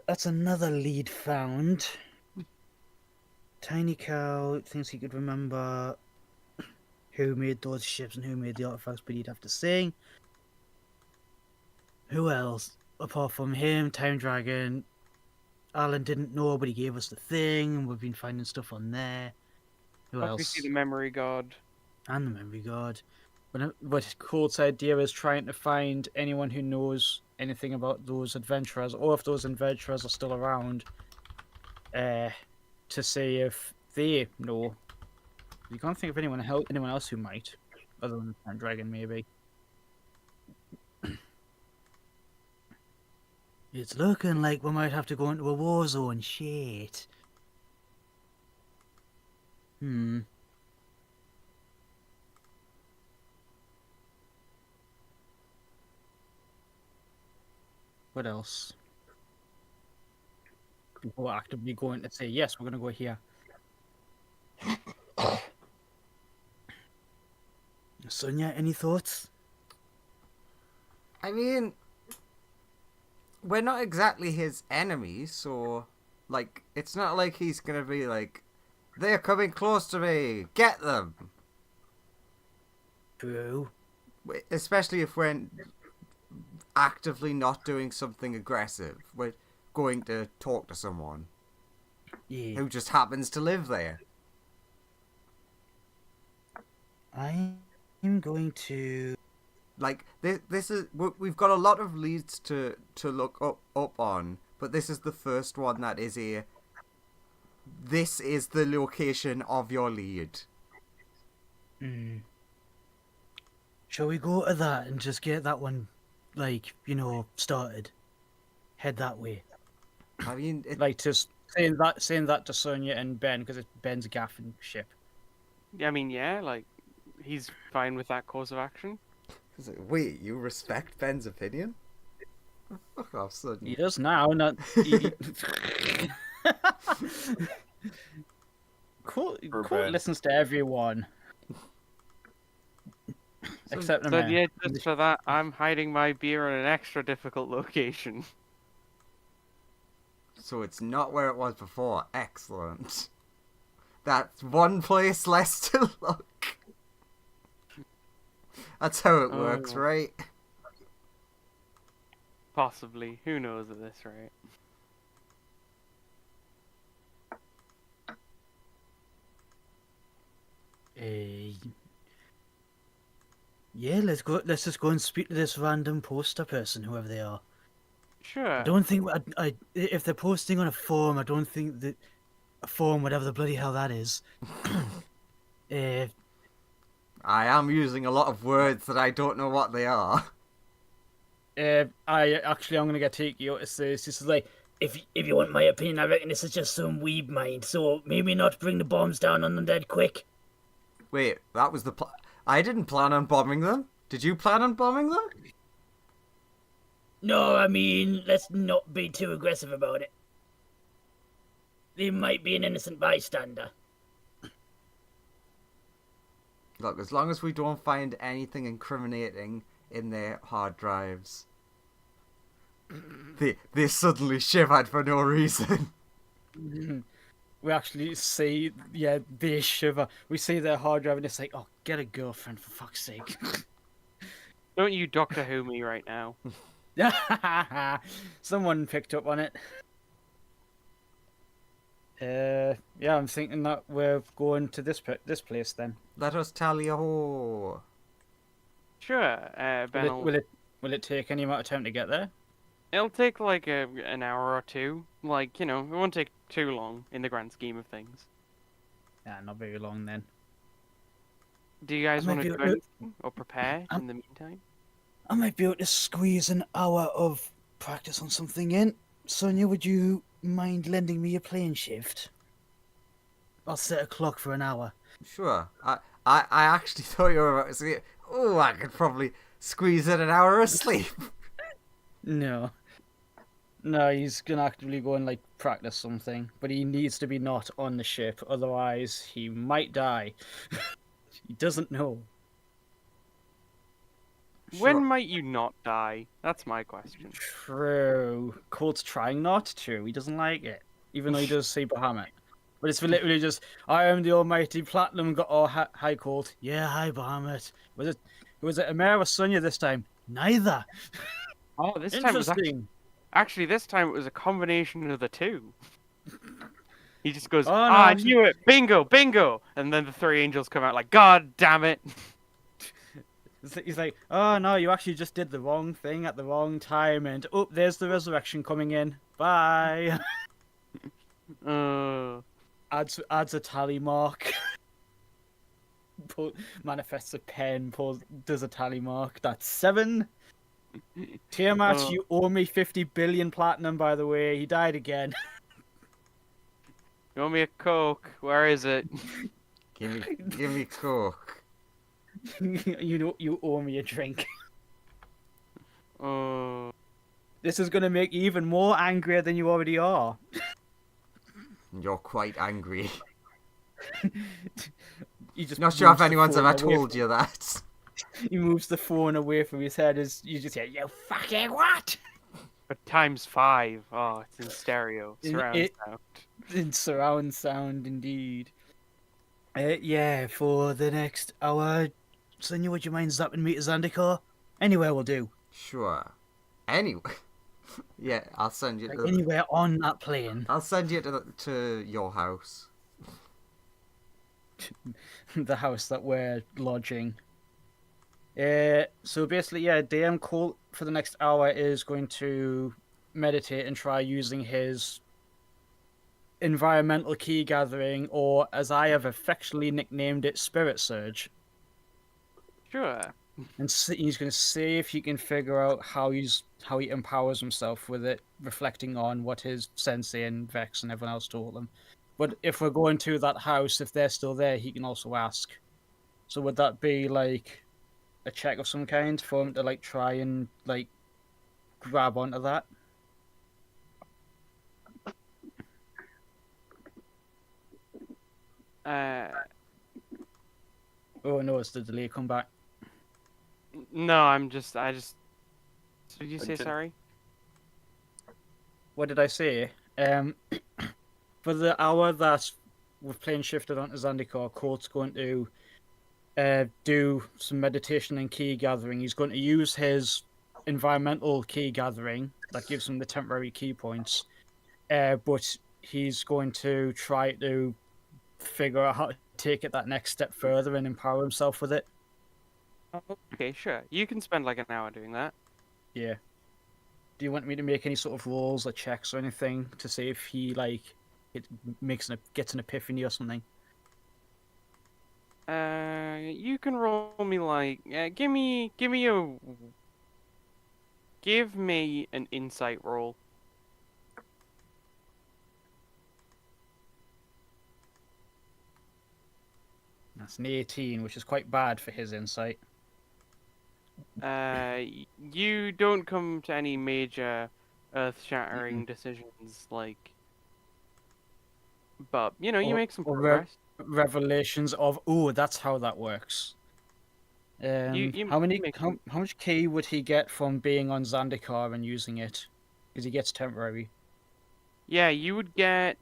[SPEAKER 3] lead found. Tiny Cow thinks he could remember who made those ships and who made the artifacts, but he'd have to sing. Who else? Apart from him, Time Dragon. Alan didn't know, but he gave us the thing, and we've been finding stuff on there. Who
[SPEAKER 1] Obviously
[SPEAKER 3] else?
[SPEAKER 1] the memory god.
[SPEAKER 3] And the memory god. But Colt's idea is trying to find anyone who knows anything about those adventurers, or if those adventurers are still around, to see if they know. You can't think of anyone else who might, other than Time Dragon, maybe. It's looking like we might have to go into a war zone. Shit. What else? People are actively going to say, yes, we're going to go here. Sonia, any thoughts?
[SPEAKER 2] I mean, we're not exactly his enemies, so, like, it's not like he's gonna be like, they're coming close to me, get them!
[SPEAKER 3] True.
[SPEAKER 2] Especially if we're actively not doing something aggressive. We're going to talk to someone who just happens to live there.
[SPEAKER 3] I'm going to...
[SPEAKER 2] Like, this is... We've got a lot of leads to look up on, but this is the first one that is a... This is the location of your lead.
[SPEAKER 3] Shall we go to that and just get that one, like, started? Head that way.
[SPEAKER 2] I mean...
[SPEAKER 3] Like, just saying that to Sonia and Ben, because it's Ben's gaffing ship.
[SPEAKER 1] I mean, yeah, like, he's fine with that course of action.
[SPEAKER 2] Wait, you respect Ben's opinion? Fuck off, Sonia.
[SPEAKER 3] He does now, not... Cool listens to everyone. Except
[SPEAKER 1] So yeah, just for that, I'm hiding my beer in an extra difficult location.
[SPEAKER 2] So it's not where it was before. Excellent. That's one place less to look. That's how it works, right?
[SPEAKER 1] Possibly. Who knows at this rate?
[SPEAKER 3] Yeah, let's go. Let's just go and speak to this random poster person, whoever they are.
[SPEAKER 1] Sure.
[SPEAKER 3] I don't think if they're posting on a forum, I don't think that a forum, whatever the bloody hell that is.
[SPEAKER 2] I am using a lot of words that I don't know what they are.
[SPEAKER 3] I'm gonna get Tiki to say this. This is like, if you want my opinion, I reckon this is just some weeb mind. So maybe not bring the bombs down on them dead quick.
[SPEAKER 2] Wait, that was the plan. I didn't plan on bombing them. Did you plan on bombing them?
[SPEAKER 3] No, I mean, let's not be too aggressive about it. They might be an innocent bystander.
[SPEAKER 2] Look, as long as we don't find anything incriminating in their hard drives. They suddenly shivered for no reason.
[SPEAKER 3] We actually see, they shiver. We see their hard drive and it's like, oh, get a girlfriend for fuck's sake.
[SPEAKER 1] Don't you Doctor Who me right now.
[SPEAKER 3] Someone picked up on it. Yeah, I'm thinking that we're going to this place then.
[SPEAKER 2] Let us tally ho.
[SPEAKER 1] Sure,
[SPEAKER 3] Will
[SPEAKER 1] Ben.
[SPEAKER 3] it will it will it take any amount of time to get there?
[SPEAKER 1] It'll take like an hour or two. Like, it won't take too long in the grand scheme of things.
[SPEAKER 3] Yeah, not very long then.
[SPEAKER 1] Do you guys
[SPEAKER 3] might
[SPEAKER 1] want to
[SPEAKER 3] be
[SPEAKER 1] do
[SPEAKER 3] able to-
[SPEAKER 1] anything or prepare
[SPEAKER 3] I'm-
[SPEAKER 1] in the meantime?
[SPEAKER 3] I might be able to squeeze an hour of practice on something in. Sonia, would you mind lending me a plane shift? I'll set a clock for an hour.
[SPEAKER 2] Sure. I actually thought you were about to say, oh, I could probably squeeze in an hour of sleep.
[SPEAKER 3] No. No, he's gonna actively go and practice something, but he needs to be not on the ship, otherwise he might die. He doesn't know.
[SPEAKER 1] When
[SPEAKER 2] Sure.
[SPEAKER 1] might you not die? That's my question.
[SPEAKER 3] True. Colt's trying not to. He doesn't like it, even though he does say Bahamut. But it's literally just, I am the almighty platinum god. Oh, hi, Colt. Yeah, hi, Bahamut. Was it Amara or Sonya this time? Neither.
[SPEAKER 1] Oh, this time was
[SPEAKER 3] Interesting.
[SPEAKER 1] actually this time it was a combination of the two. He just goes,
[SPEAKER 3] Oh, no,
[SPEAKER 1] I
[SPEAKER 3] actually-
[SPEAKER 1] knew it, bingo, bingo, and then the three angels come out like, God damn it.
[SPEAKER 3] He's like, oh no, you actually just did the wrong thing at the wrong time, and oh, there's the resurrection coming in. Bye. Adds a tally mark. Manifests a pen. Does a tally mark. That's 7. Tiamat,
[SPEAKER 1] Oh.
[SPEAKER 3] you owe me 50 billion platinum. By the way, he died again.
[SPEAKER 1] You want me a Coke? Where is it?
[SPEAKER 2] Give me Coke.
[SPEAKER 3] You owe me a drink.
[SPEAKER 1] Oh.
[SPEAKER 3] This is gonna make you even more angrier than you already are.
[SPEAKER 2] You're quite angry.
[SPEAKER 3] He just
[SPEAKER 2] Not sure if
[SPEAKER 3] moves the
[SPEAKER 2] anyone's
[SPEAKER 3] phone
[SPEAKER 2] ever
[SPEAKER 3] away
[SPEAKER 2] told you that.
[SPEAKER 3] He moves the phone away from his head as you just hear, you fucking what?
[SPEAKER 1] But times 5. Oh, it's in stereo. Surround sound.
[SPEAKER 3] In surround sound, indeed. Yeah, for the next hour, Sonia, would you mind zapping me to Zandikar? Anywhere will do.
[SPEAKER 2] Sure. Anyway. Yeah, I'll send you to
[SPEAKER 3] Anywhere on that plane.
[SPEAKER 2] I'll send you to your house.
[SPEAKER 3] The house that we're lodging. So basically, yeah, DM Colt for the next hour is going to meditate and try using his environmental key gathering, or as I have affectionately nicknamed it, Spirit Surge.
[SPEAKER 1] Sure.
[SPEAKER 3] And he's going to see if he can figure out how he empowers himself with it, reflecting on what his sensei and Vex and everyone else told him. But if we're going to that house, if they're still there, he can also ask. So would that be like a check of some kind for him to try and grab onto that? Oh no, it's the delay. Come back.
[SPEAKER 1] No, I just. Did you say
[SPEAKER 4] Okay.
[SPEAKER 1] sorry?
[SPEAKER 3] What did I say? For the hour that we're playing shifted onto Zandikar, Colt's going to do some meditation and key gathering. He's going to use his environmental key gathering that gives him the temporary key points, but he's going to try to figure out how to take it that next step further and empower himself with it.
[SPEAKER 1] Okay, sure. You can spend like an hour doing that.
[SPEAKER 3] Yeah. Do you want me to make any sort of rolls or checks or anything to see if he gets an epiphany or something?
[SPEAKER 1] You can roll me give me an insight roll.
[SPEAKER 3] That's an 18, which is quite bad for his insight.
[SPEAKER 1] You don't come to any major earth-shattering decisions, but you make some
[SPEAKER 3] or
[SPEAKER 1] progress.
[SPEAKER 3] Revelations of, oh, that's how that works.
[SPEAKER 1] You
[SPEAKER 3] how
[SPEAKER 1] make
[SPEAKER 3] how much key would he get from being on Zandikar and using it? Because he gets temporary.
[SPEAKER 1] Yeah, you would get.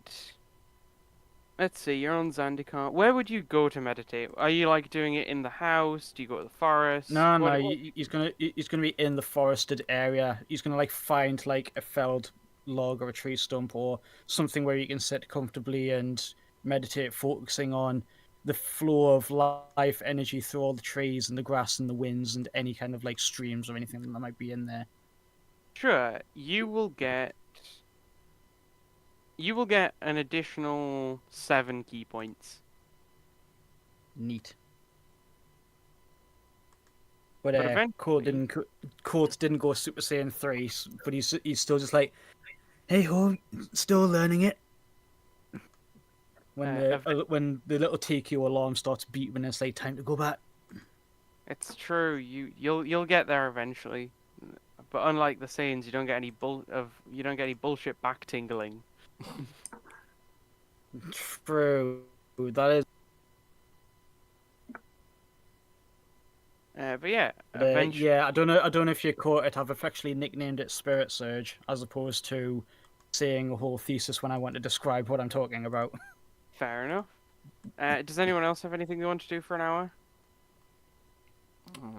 [SPEAKER 1] Let's see, you're on Zandikar. Where would you go to meditate? Are you doing it in the house? Do you go to the forest?
[SPEAKER 3] No, he's gonna be in the forested area. He's gonna find a felled log or a tree stump or something where you can sit comfortably and meditate, focusing on the flow of life energy through all the trees and the grass and the winds and any kind of like streams or anything that might be in there.
[SPEAKER 1] Sure, you will get an additional 7 key points.
[SPEAKER 3] Neat. But
[SPEAKER 1] But eventually,
[SPEAKER 3] Colt didn't go Super Saiyan 3, but he's still just like, hey ho, still learning it.
[SPEAKER 1] uh,
[SPEAKER 3] When the little TQ alarm starts beeping, and it's like time to go back.
[SPEAKER 1] it's true. You'll get there eventually. But unlike the Saiyans, you don't get any bullshit back tingling.
[SPEAKER 3] True, that is.
[SPEAKER 1] But yeah, eventually,
[SPEAKER 3] Yeah, I don't know if you caught it. I've officially nicknamed it Spirit Surge as opposed to saying a whole thesis when I want to describe what I'm talking about.
[SPEAKER 1] fair enough. Does anyone else have anything they want to do for an hour?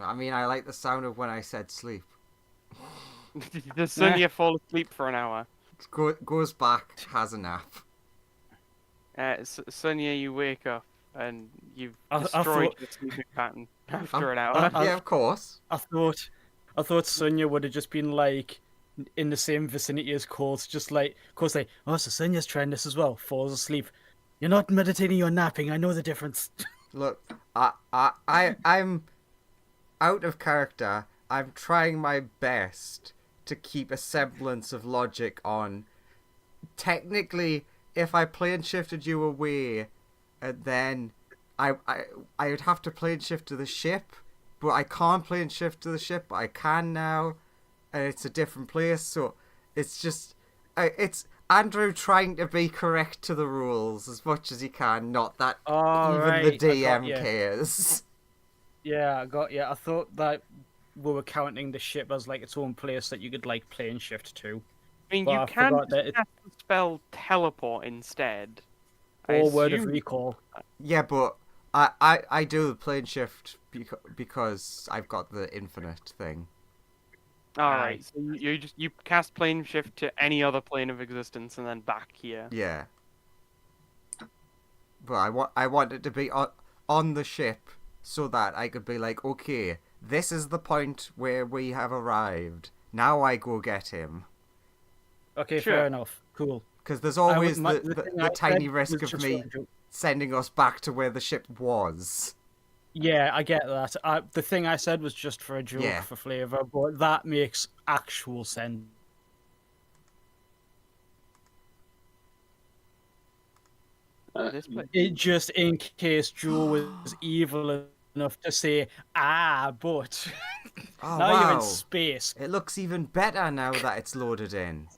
[SPEAKER 2] I mean, I like the sound of when I said sleep.
[SPEAKER 1] Does Sonia fall asleep for an hour?
[SPEAKER 2] Goes back, has a nap.
[SPEAKER 1] Sonia, you wake up and you've
[SPEAKER 3] I
[SPEAKER 1] destroyed
[SPEAKER 3] thought-
[SPEAKER 1] your sleeping pattern after an hour.
[SPEAKER 2] Yeah, of course.
[SPEAKER 3] I thought Sonya would have just been like in the same vicinity as Colt, just like Colt's like, oh, so Sonya's trying this as well. Falls asleep. You're not meditating, you're napping. I know the difference.
[SPEAKER 2] Look, I'm out of character. I'm trying my best to keep a semblance of logic on. Technically, if I plane shifted you away, then I would have to plane shift to the ship, but I can't plane shift to the ship. But I can now, and it's a different place. So it's just it's Andrew trying to be correct to the rules as much as he can. Not that
[SPEAKER 3] Oh,
[SPEAKER 2] even
[SPEAKER 3] right,
[SPEAKER 2] the
[SPEAKER 3] I got
[SPEAKER 2] DM
[SPEAKER 3] ya.
[SPEAKER 2] cares.
[SPEAKER 3] Yeah, I got you. I thought that we were counting the ship as like its own place that you could like plane shift to.
[SPEAKER 1] I mean,
[SPEAKER 3] But
[SPEAKER 1] you
[SPEAKER 3] I
[SPEAKER 1] can
[SPEAKER 3] forgot
[SPEAKER 1] just
[SPEAKER 3] that
[SPEAKER 1] cast the spell teleport instead. I
[SPEAKER 3] or word of
[SPEAKER 1] assume-
[SPEAKER 3] recall.
[SPEAKER 2] Yeah, but I do the plane shift because I've got the infinite thing.
[SPEAKER 1] All right, so you cast plane shift to any other plane of existence and then back here.
[SPEAKER 2] Yeah. But I want it to be on the ship so that I could be like, okay, this is the point where we have arrived. Now I go get him.
[SPEAKER 3] Okay,
[SPEAKER 1] Sure.
[SPEAKER 3] fair enough. Cool.
[SPEAKER 2] Because there's always
[SPEAKER 3] my-
[SPEAKER 2] the
[SPEAKER 3] thing I
[SPEAKER 2] tiny
[SPEAKER 3] said
[SPEAKER 2] risk
[SPEAKER 3] was
[SPEAKER 2] of
[SPEAKER 3] just
[SPEAKER 2] me
[SPEAKER 3] for a joke.
[SPEAKER 2] sending us back to where the ship was.
[SPEAKER 3] Yeah, I get that. The thing I said was just for a joke,
[SPEAKER 2] Yeah.
[SPEAKER 3] for flavor, but that makes actual sense.
[SPEAKER 1] This place.
[SPEAKER 3] It just in case Joe was evil enough to say, but
[SPEAKER 2] Oh,
[SPEAKER 3] now you're in
[SPEAKER 2] wow.
[SPEAKER 3] space.
[SPEAKER 2] It looks even better now that it's loaded in.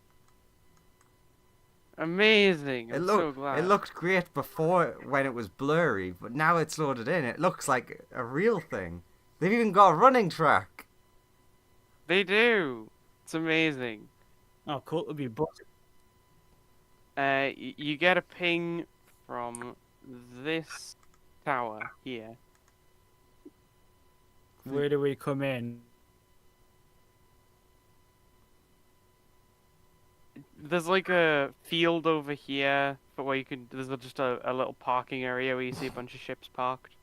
[SPEAKER 1] Amazing! I'm so glad.
[SPEAKER 2] It looked great before when it was blurry, but now it's loaded in. It looks like a real thing. They've even got a running track.
[SPEAKER 1] They do. It's amazing.
[SPEAKER 3] Oh, cool. It'll be
[SPEAKER 1] You get a ping from this tower here.
[SPEAKER 3] Where do we come in?
[SPEAKER 1] There's like a field over here for where you can. There's just a little parking area where you see a bunch of ships parked.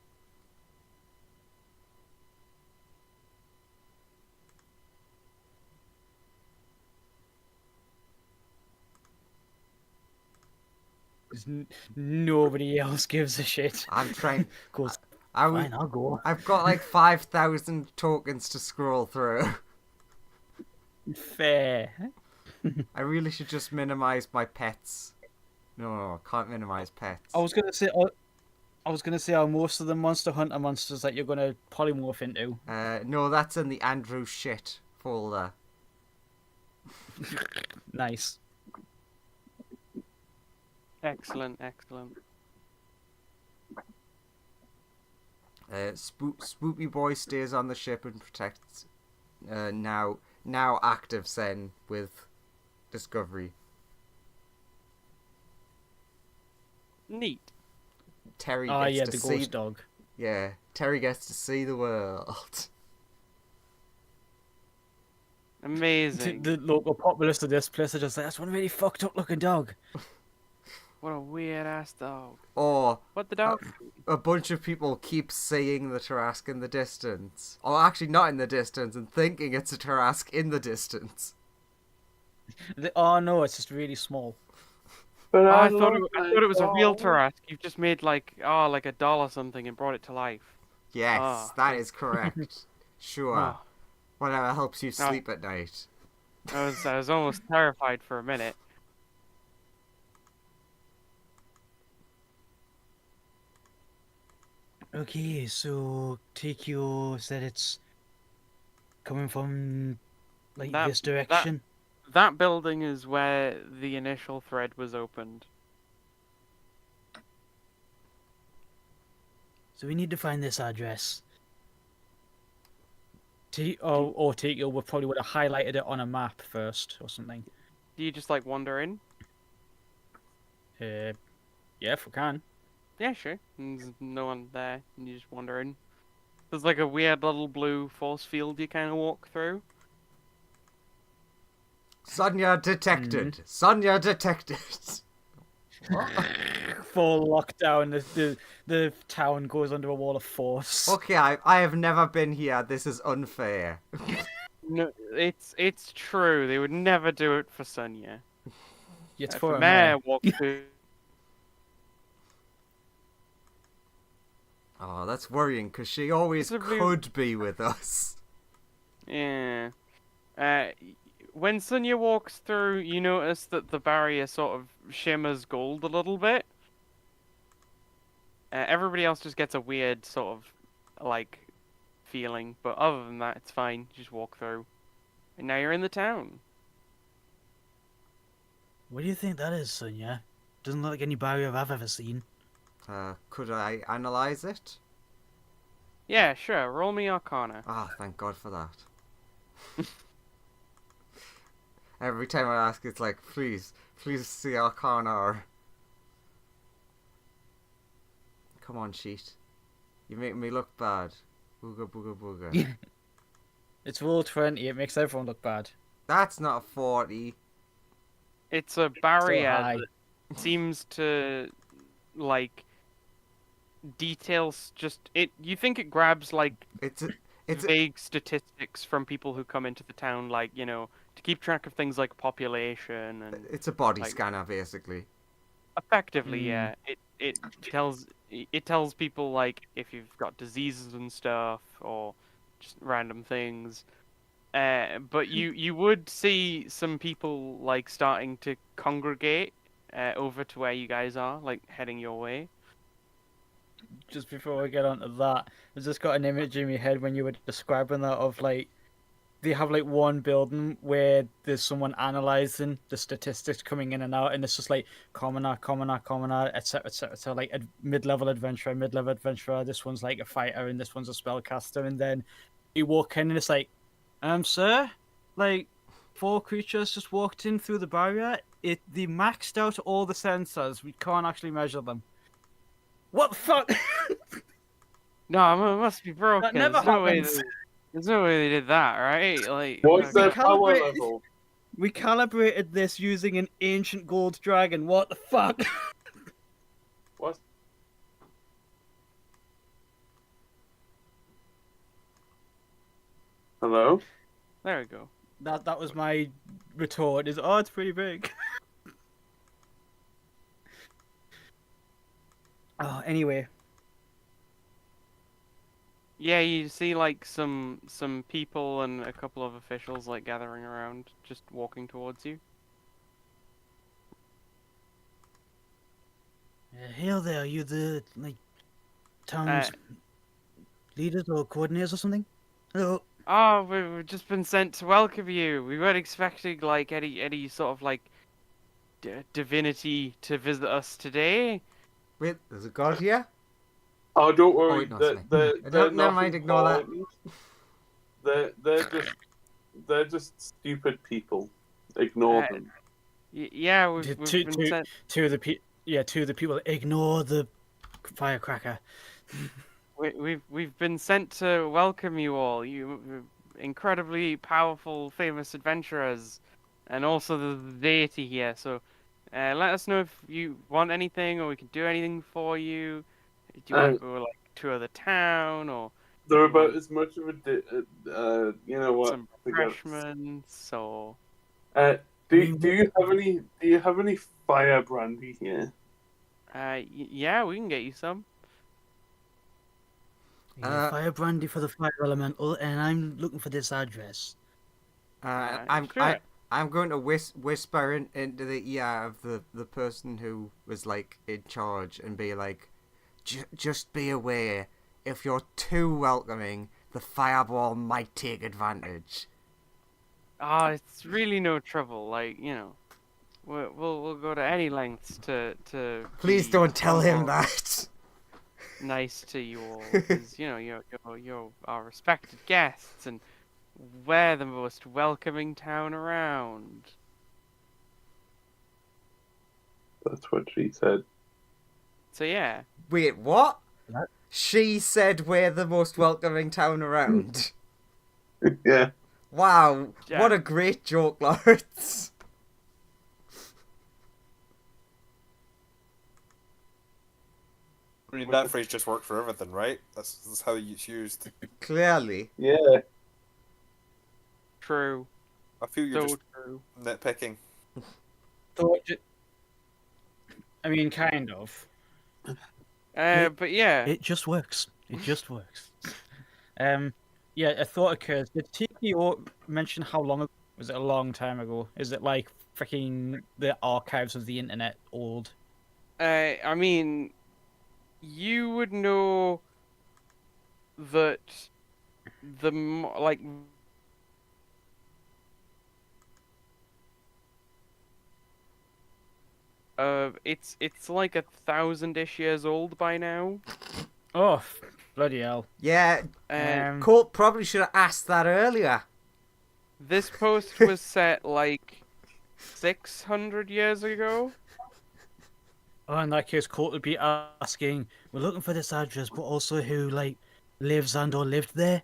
[SPEAKER 3] Nobody else gives a shit.
[SPEAKER 2] I'm trying.
[SPEAKER 3] Goes,
[SPEAKER 2] Fine,
[SPEAKER 3] I'll go.
[SPEAKER 2] I've got like 5,000 tokens to scroll through.
[SPEAKER 3] Fair.
[SPEAKER 2] I really should just minimize my pets. No, can't minimize pets.
[SPEAKER 3] I was gonna say, are most of the Monster Hunter monsters that you're gonna polymorph into?
[SPEAKER 2] No, that's in the Andrew shit folder.
[SPEAKER 3] Nice.
[SPEAKER 1] Excellent, excellent.
[SPEAKER 2] Spoopy Boy stays on the ship and protects. Now active Sen with Discovery.
[SPEAKER 1] Neat.
[SPEAKER 2] Terry
[SPEAKER 3] Oh
[SPEAKER 2] gets
[SPEAKER 3] yeah,
[SPEAKER 2] to
[SPEAKER 3] the
[SPEAKER 2] see.
[SPEAKER 3] ghost dog.
[SPEAKER 2] Yeah, Terry gets to see the world.
[SPEAKER 1] Amazing.
[SPEAKER 3] The local populace of this place are just like, that's one really fucked up looking dog.
[SPEAKER 1] What a weird ass dog.
[SPEAKER 2] Or
[SPEAKER 1] What the
[SPEAKER 2] a,
[SPEAKER 1] dog?
[SPEAKER 2] a bunch of people keep seeing the Tarrasque in the distance. Or actually not in the distance and thinking it's a Tarrasque in the distance.
[SPEAKER 3] Oh no, it's just really small.
[SPEAKER 4] But
[SPEAKER 1] Oh,
[SPEAKER 4] I
[SPEAKER 1] I thought
[SPEAKER 4] love
[SPEAKER 1] I
[SPEAKER 4] my
[SPEAKER 1] thought it was a real
[SPEAKER 4] dog.
[SPEAKER 1] Tarrasque. You've just made like a doll or something and brought it to life.
[SPEAKER 2] Yes,
[SPEAKER 1] Oh,
[SPEAKER 2] that
[SPEAKER 1] thank-
[SPEAKER 2] is correct. Sure.
[SPEAKER 1] Oh,
[SPEAKER 2] Whatever helps you
[SPEAKER 1] no.
[SPEAKER 2] sleep at night.
[SPEAKER 1] I was almost terrified for a minute.
[SPEAKER 3] Okay, so Tikio said it's coming from like
[SPEAKER 1] That
[SPEAKER 3] this
[SPEAKER 1] that
[SPEAKER 3] direction.
[SPEAKER 1] that building is where the initial thread was opened.
[SPEAKER 3] So we need to find this address. Or Tikio would probably would have highlighted it on a map first or something.
[SPEAKER 1] Do you just like wander in?
[SPEAKER 3] Yeah, if we can.
[SPEAKER 1] Yeah, sure. There's no one there, and you just wander in. There's like a weird little blue force field you kind of walk through.
[SPEAKER 2] Sonia detected. Sonia detected.
[SPEAKER 3] Full lockdown. The town goes under a wall of force.
[SPEAKER 2] Okay, I have never been here. This is unfair.
[SPEAKER 1] No, it's true. They would never do it for Sonia.
[SPEAKER 3] It's
[SPEAKER 1] If
[SPEAKER 3] for
[SPEAKER 1] a
[SPEAKER 3] a
[SPEAKER 1] mayor
[SPEAKER 3] mayor.
[SPEAKER 1] walked through.
[SPEAKER 2] Oh, that's worrying because she always
[SPEAKER 1] It's a blue-
[SPEAKER 2] could be with us.
[SPEAKER 1] Yeah. When Sonia walks through, you notice that the barrier sort of shimmers gold a little bit. Everybody else just gets a weird sort of like feeling, but other than that, it's fine. You just walk through, and now you're in the town.
[SPEAKER 3] What do you think that is, Sonia? Doesn't look like any barrier I've ever seen.
[SPEAKER 2] Could I analyze it?
[SPEAKER 1] Yeah, sure. Roll me Arcana.
[SPEAKER 2] Ah, thank God for that. Every time I ask, it's like, please see Arcana or... Come on, sheet. You make me look bad. Booga booga booga.
[SPEAKER 3] It's roll 20. It makes everyone look bad.
[SPEAKER 2] That's not a 40.
[SPEAKER 1] It's a
[SPEAKER 3] So
[SPEAKER 1] barrier
[SPEAKER 3] high.
[SPEAKER 1] that seems to like details just it. You think it grabs like
[SPEAKER 2] It's a,
[SPEAKER 1] vague statistics from people who come into the town, like to keep track of things like population and
[SPEAKER 2] it's a body
[SPEAKER 1] like-
[SPEAKER 2] scanner, basically.
[SPEAKER 1] effectively,
[SPEAKER 3] Mm.
[SPEAKER 1] yeah. It tells people like if you've got diseases and stuff or just random things. But you would see some people like starting to congregate over to where you guys are, like heading your way.
[SPEAKER 3] Just before I get onto that, I just got an image in my head when you were describing that of like they have like one building where there's someone analyzing the statistics coming in and out, and it's just like commoner, etc., etc. So like mid-level adventurer. This one's like a fighter, and this one's a spellcaster, and then you walk in and it's like, sir, like 4 creatures just walked in through the barrier. They maxed out all the sensors. We can't actually measure them. What the fuck?
[SPEAKER 1] No, it must be broken.
[SPEAKER 3] never happens.
[SPEAKER 1] There's no way they did that, right? Like,
[SPEAKER 4] What's
[SPEAKER 1] okay.
[SPEAKER 4] their power
[SPEAKER 3] Calibrate-
[SPEAKER 4] level?
[SPEAKER 3] We calibrated this using an ancient gold dragon. What the fuck?
[SPEAKER 4] What? Hello?
[SPEAKER 1] There we go.
[SPEAKER 3] That was my retort. Is it's pretty big. Anyway.
[SPEAKER 1] Yeah, you see like some people and a couple of officials like gathering around, just walking towards you.
[SPEAKER 3] Hail there, are you the like town's leaders or coordinators or something? Hello.
[SPEAKER 1] Oh, we've just been sent to welcome you. We weren't expecting like any sort of like divinity to visit us today.
[SPEAKER 2] Wait, there's a god here?
[SPEAKER 4] Oh, don't worry.
[SPEAKER 2] wait, no, sorry.
[SPEAKER 4] They're
[SPEAKER 2] Never
[SPEAKER 4] not
[SPEAKER 2] mind, ignore that.
[SPEAKER 4] important. They're just stupid people. Ignore
[SPEAKER 1] Uh,
[SPEAKER 4] them.
[SPEAKER 1] Yeah, we've been sent.
[SPEAKER 3] Two of the people ignore the firecracker.
[SPEAKER 1] We've been sent to welcome you all. incredibly powerful, famous adventurers, and also the deity here. So, let us know if you want anything, or we can do anything for you. Do you want
[SPEAKER 4] Uh,
[SPEAKER 1] to go like tour the town, or
[SPEAKER 4] they're
[SPEAKER 1] you
[SPEAKER 4] about
[SPEAKER 1] want
[SPEAKER 4] as much of a you know what?
[SPEAKER 1] some
[SPEAKER 4] Forget.
[SPEAKER 1] refreshments, or
[SPEAKER 4] Uh,
[SPEAKER 3] I mean,
[SPEAKER 4] do you have any fire brandy here?
[SPEAKER 1] yeah, we can get you some.
[SPEAKER 3] yeah, fire brandy for the fire elemental, and I'm looking for this address.
[SPEAKER 1] Sure.
[SPEAKER 2] I'm going to whisper into the ear of the person who was like in charge and be like, just be aware, if you're too welcoming, the fireball might take advantage.
[SPEAKER 1] It's really no trouble. Like, we'll go to any lengths to
[SPEAKER 2] Please
[SPEAKER 1] be
[SPEAKER 2] don't tell him
[SPEAKER 1] humble,
[SPEAKER 2] that.
[SPEAKER 1] nice to you all, because you're our respected guests, and we're the most welcoming town around.
[SPEAKER 4] That's what she said.
[SPEAKER 1] So yeah,
[SPEAKER 2] Wait, what?
[SPEAKER 3] What?
[SPEAKER 2] She said we're the most welcoming town around.
[SPEAKER 4] Yeah.
[SPEAKER 2] Wow,
[SPEAKER 1] Yeah.
[SPEAKER 2] what a great joke, Lawrence.
[SPEAKER 5] I mean, that phrase just worked for everything, right? That's how it's used.
[SPEAKER 2] Clearly.
[SPEAKER 4] Yeah.
[SPEAKER 1] true,
[SPEAKER 5] I feel you're
[SPEAKER 1] so
[SPEAKER 5] just
[SPEAKER 1] true.
[SPEAKER 5] nitpicking.
[SPEAKER 3] So, I mean, kind of.
[SPEAKER 1] But yeah,
[SPEAKER 3] It just works. It just works. Yeah, a thought occurs. Did TPO mention how long ago? Was it a long time ago? Is it like freaking the archives of the internet old?
[SPEAKER 1] I mean, you would know that like it's like 1,000-ish years old by now.
[SPEAKER 3] Oh, bloody hell.
[SPEAKER 2] Yeah,
[SPEAKER 1] And
[SPEAKER 2] Colt probably should have asked that earlier.
[SPEAKER 1] this post was set like 600 years ago.
[SPEAKER 3] Oh, in that case, Colt would be asking, "We're looking for this address, but also who like lives and or lived there."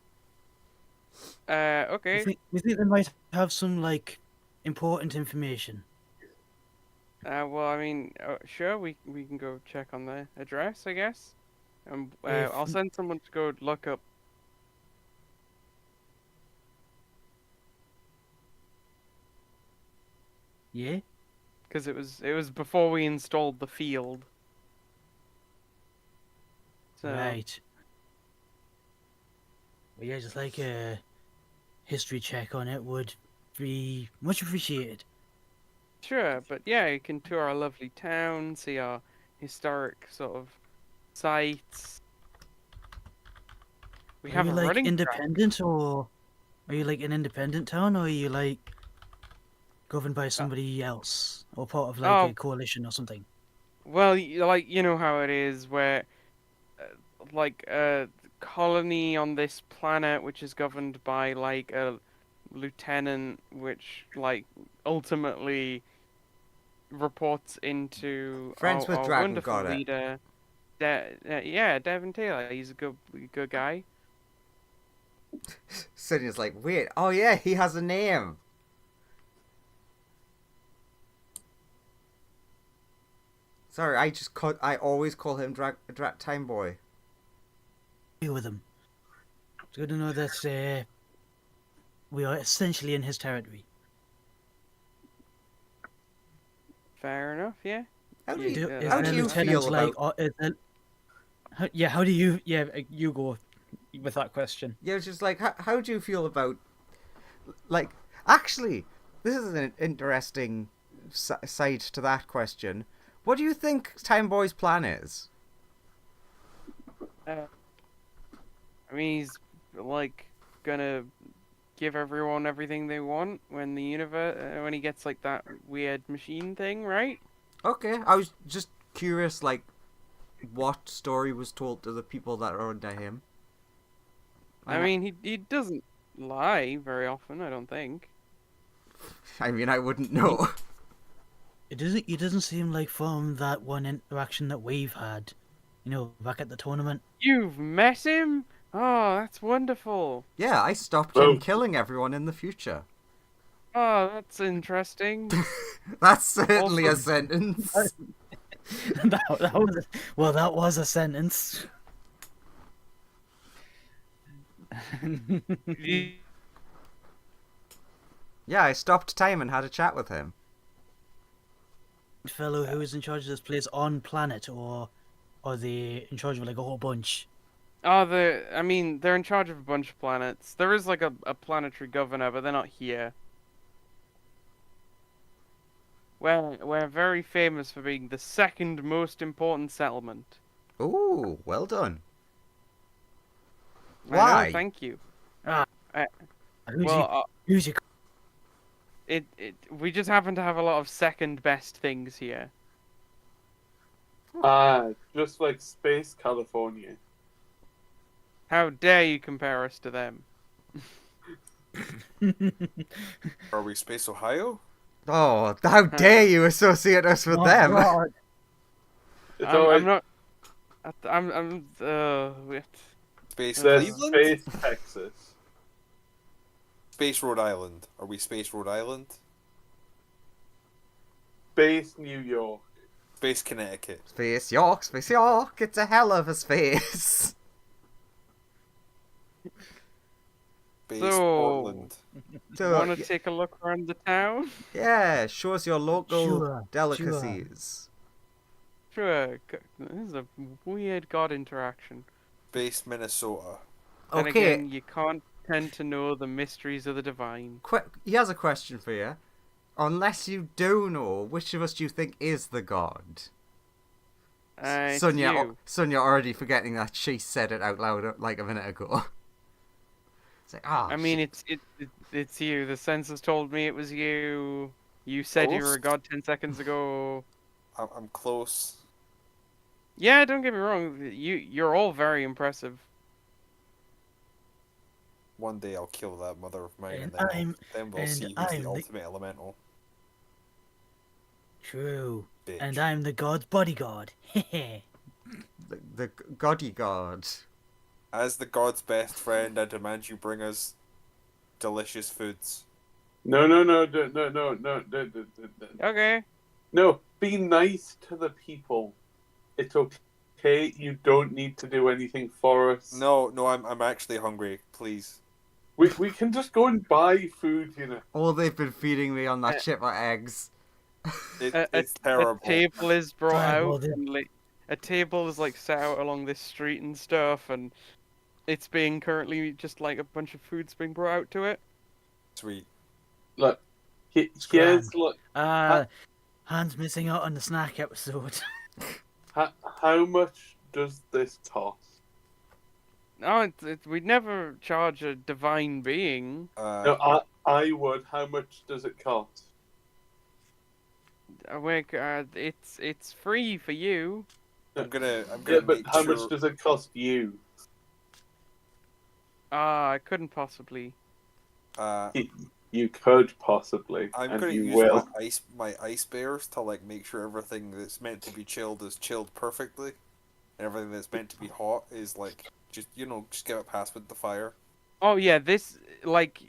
[SPEAKER 1] Okay.
[SPEAKER 3] We think they might have some like important information.
[SPEAKER 1] Well, I mean, sure, we can go check on the address, I guess.
[SPEAKER 3] If
[SPEAKER 1] I'll send someone to go look up.
[SPEAKER 3] yeah,
[SPEAKER 1] Because it was before we installed the field. So
[SPEAKER 3] right. Well, yeah, just like a history check on it would be much appreciated.
[SPEAKER 1] sure, but yeah, you can tour our lovely town, see our historic sort of sites. We
[SPEAKER 3] Are
[SPEAKER 1] have
[SPEAKER 3] you
[SPEAKER 1] a
[SPEAKER 3] like
[SPEAKER 1] running track.
[SPEAKER 3] independent, or are you like an independent town, or are you like governed by somebody else, or part of like
[SPEAKER 1] Oh,
[SPEAKER 3] a coalition or something?
[SPEAKER 1] well, like you know how it is, where like a colony on this planet, which is governed by like a lieutenant, which like ultimately reports into
[SPEAKER 2] Friends with
[SPEAKER 1] our
[SPEAKER 2] Dragon,
[SPEAKER 1] wonderful
[SPEAKER 2] got it.
[SPEAKER 1] leader. Yeah, Devin Taylor. He's a good guy.
[SPEAKER 2] Sydney's like, wait, oh yeah, he has a name. Sorry, I always call him Time Boy.
[SPEAKER 3] With him. It's good to know that we are essentially in his territory.
[SPEAKER 1] Fair enough. Yeah.
[SPEAKER 2] How do
[SPEAKER 1] Yeah,
[SPEAKER 2] you,
[SPEAKER 3] Is
[SPEAKER 2] how
[SPEAKER 3] the
[SPEAKER 2] do you
[SPEAKER 3] lieutenant
[SPEAKER 2] feel
[SPEAKER 3] like?
[SPEAKER 2] about?
[SPEAKER 3] How do you? Yeah, you go with that question.
[SPEAKER 2] Yeah, it's just like how do you feel about? Like, actually, this is an interesting side to that question. What do you think Time Boy's plan is?
[SPEAKER 1] I mean, he's like gonna give everyone everything they want when the universe when he gets like that weird machine thing, right?
[SPEAKER 2] Okay, I was just curious, like, what story was told to the people that are under him.
[SPEAKER 1] I mean, he doesn't lie very often, I don't think.
[SPEAKER 2] I mean, I wouldn't know.
[SPEAKER 3] It doesn't seem like from that one interaction that we've had, back at the tournament.
[SPEAKER 1] You've met him? Oh, that's wonderful.
[SPEAKER 2] Yeah, I stopped
[SPEAKER 4] Well,
[SPEAKER 2] him killing everyone in the future.
[SPEAKER 1] Oh, that's interesting.
[SPEAKER 2] That's certainly
[SPEAKER 1] Also-
[SPEAKER 2] a sentence.
[SPEAKER 3] that was a sentence.
[SPEAKER 1] You-
[SPEAKER 2] Yeah, I stopped time and had a chat with him.
[SPEAKER 3] Fellow who is in charge of this place on planet, or are they in charge of like a whole bunch?
[SPEAKER 1] Oh, I mean, they're in charge of a bunch of planets. There is like a planetary governor, but they're not here. We're very famous for being the second most important settlement.
[SPEAKER 2] Ooh, well done.
[SPEAKER 1] I know,
[SPEAKER 2] Why?
[SPEAKER 1] thank you.
[SPEAKER 3] Ah,
[SPEAKER 1] Uh,
[SPEAKER 3] who's
[SPEAKER 1] well,
[SPEAKER 3] who's your
[SPEAKER 1] we just happen to have a lot of second best things here.
[SPEAKER 4] just like Space California.
[SPEAKER 1] How dare you compare us to them?
[SPEAKER 5] Are we Space Ohio?
[SPEAKER 2] Oh, how dare you associate us with
[SPEAKER 3] Oh,
[SPEAKER 2] them?
[SPEAKER 3] God.
[SPEAKER 4] It's
[SPEAKER 1] I'm
[SPEAKER 4] always
[SPEAKER 1] not. Wait.
[SPEAKER 5] Space
[SPEAKER 4] there's
[SPEAKER 5] Cleveland?
[SPEAKER 4] Space Texas.
[SPEAKER 5] Space Rhode Island. Are we Space Rhode Island?
[SPEAKER 4] Space New York.
[SPEAKER 5] Space Connecticut.
[SPEAKER 2] Space York, it's a hell of a space.
[SPEAKER 5] Space
[SPEAKER 1] So-
[SPEAKER 5] Portland.
[SPEAKER 2] So,
[SPEAKER 1] Want to take a look around the town?
[SPEAKER 2] yeah, shows your local
[SPEAKER 3] Sure,
[SPEAKER 2] delicacies.
[SPEAKER 1] Sure. This is a weird god interaction.
[SPEAKER 5] Space Minnesota.
[SPEAKER 1] Then
[SPEAKER 2] Okay,
[SPEAKER 1] again, you can't tend to know the mysteries of the divine.
[SPEAKER 2] he has a question for you. Unless you do know, which of us do you think is the god?
[SPEAKER 1] It's
[SPEAKER 2] Sonia,
[SPEAKER 1] you.
[SPEAKER 2] already forgetting that she said it out loud like a minute ago. It's like, oh,
[SPEAKER 1] I mean, it's you. The census told me it was you. You said you were a god 10 seconds ago.
[SPEAKER 5] I'm close.
[SPEAKER 1] Yeah, don't get me wrong. You're all very impressive.
[SPEAKER 5] One day I'll kill that mother of mine,
[SPEAKER 3] And
[SPEAKER 5] then we'll
[SPEAKER 3] and
[SPEAKER 5] see who's
[SPEAKER 3] I'm
[SPEAKER 5] the
[SPEAKER 3] the-
[SPEAKER 5] ultimate elemental.
[SPEAKER 3] True.
[SPEAKER 5] Bitch.
[SPEAKER 3] And I'm the god's bodyguard.
[SPEAKER 2] the goddy god.
[SPEAKER 5] As the god's best friend, I demand you bring us delicious foods.
[SPEAKER 4] No, no, no, no, no, no, no, no, no,
[SPEAKER 1] Okay.
[SPEAKER 4] no. Be nice to the people. It's okay. You don't need to do anything for us.
[SPEAKER 5] No, I'm actually hungry. Please.
[SPEAKER 4] We can just go and buy food, you know.
[SPEAKER 2] All they've been feeding me on that shit are eggs.
[SPEAKER 5] It's terrible.
[SPEAKER 1] A table is brought
[SPEAKER 3] Right, well,
[SPEAKER 1] out,
[SPEAKER 3] then-
[SPEAKER 1] and like a table is like set out along this street and stuff, and it's being currently just like a bunch of food's being brought out to it.
[SPEAKER 5] Sweet.
[SPEAKER 4] Look, here's
[SPEAKER 3] grand.
[SPEAKER 4] look.
[SPEAKER 3] Han's missing out on the snack episode.
[SPEAKER 4] How much does this cost?
[SPEAKER 1] No, we'd never charge a divine being.
[SPEAKER 4] No, I would. How much does it cost?
[SPEAKER 1] It's free for you.
[SPEAKER 5] I'm gonna
[SPEAKER 4] Yeah, but
[SPEAKER 5] make
[SPEAKER 4] how
[SPEAKER 5] sure.
[SPEAKER 4] much does it cost you?
[SPEAKER 1] I couldn't possibly.
[SPEAKER 4] You could possibly,
[SPEAKER 5] I'm
[SPEAKER 4] and
[SPEAKER 5] gonna
[SPEAKER 4] you
[SPEAKER 5] use
[SPEAKER 4] will.
[SPEAKER 5] my ice bears to like make sure everything that's meant to be chilled is chilled perfectly, and everything that's meant to be hot is like just get it past with the fire.
[SPEAKER 1] Oh yeah, this like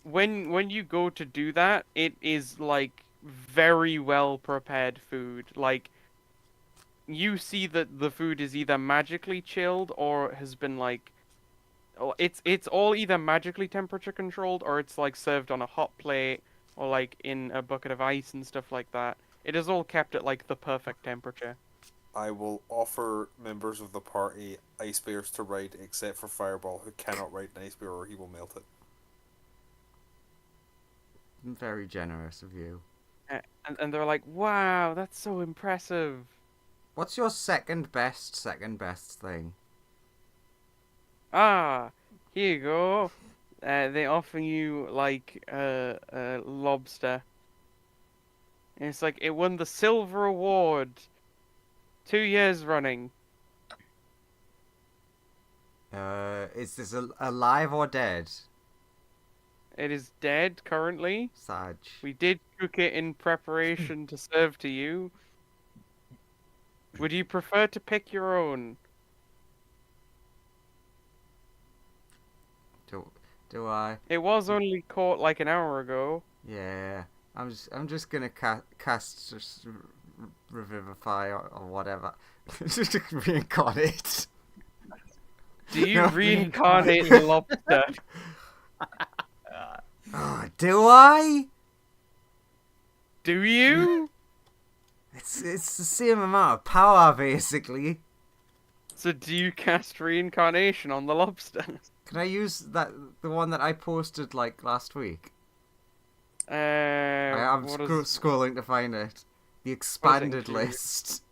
[SPEAKER 1] when you go to do that, it is like very well prepared food. Like you see that the food is either magically chilled or has been like it's all either magically temperature controlled or it's like served on a hot plate or like in a bucket of ice and stuff like that. It is all kept at like the perfect temperature.
[SPEAKER 5] I will offer members of the party ice bears to ride, except for Fireball, who cannot ride an ice bear or he will melt it.
[SPEAKER 2] Very generous of you.
[SPEAKER 1] And they're like, "Wow, that's so impressive."
[SPEAKER 2] What's your second best thing?
[SPEAKER 1] Ah, here you go. They offer you like a lobster. And it's like it won the silver award 2 years running.
[SPEAKER 2] Is this alive or dead?
[SPEAKER 1] It is dead currently.
[SPEAKER 2] Sag.
[SPEAKER 1] We did cook it in preparation to serve to you. Would you prefer to pick your own?
[SPEAKER 2] Do I?
[SPEAKER 1] It was only caught like an hour ago.
[SPEAKER 2] Yeah. I'm just gonna cast revivify or whatever. Just reincarnate.
[SPEAKER 1] Do you
[SPEAKER 2] No.
[SPEAKER 1] reincarnate the lobster?
[SPEAKER 2] Oh, do I?
[SPEAKER 1] Do you?
[SPEAKER 2] It's the same amount of power, basically.
[SPEAKER 1] So do you cast reincarnation on the lobster?
[SPEAKER 2] Can I use the one that I posted like last week? I'm
[SPEAKER 1] What is...
[SPEAKER 2] scrolling to find it. The
[SPEAKER 1] What does it
[SPEAKER 2] expanded
[SPEAKER 1] include?
[SPEAKER 2] list.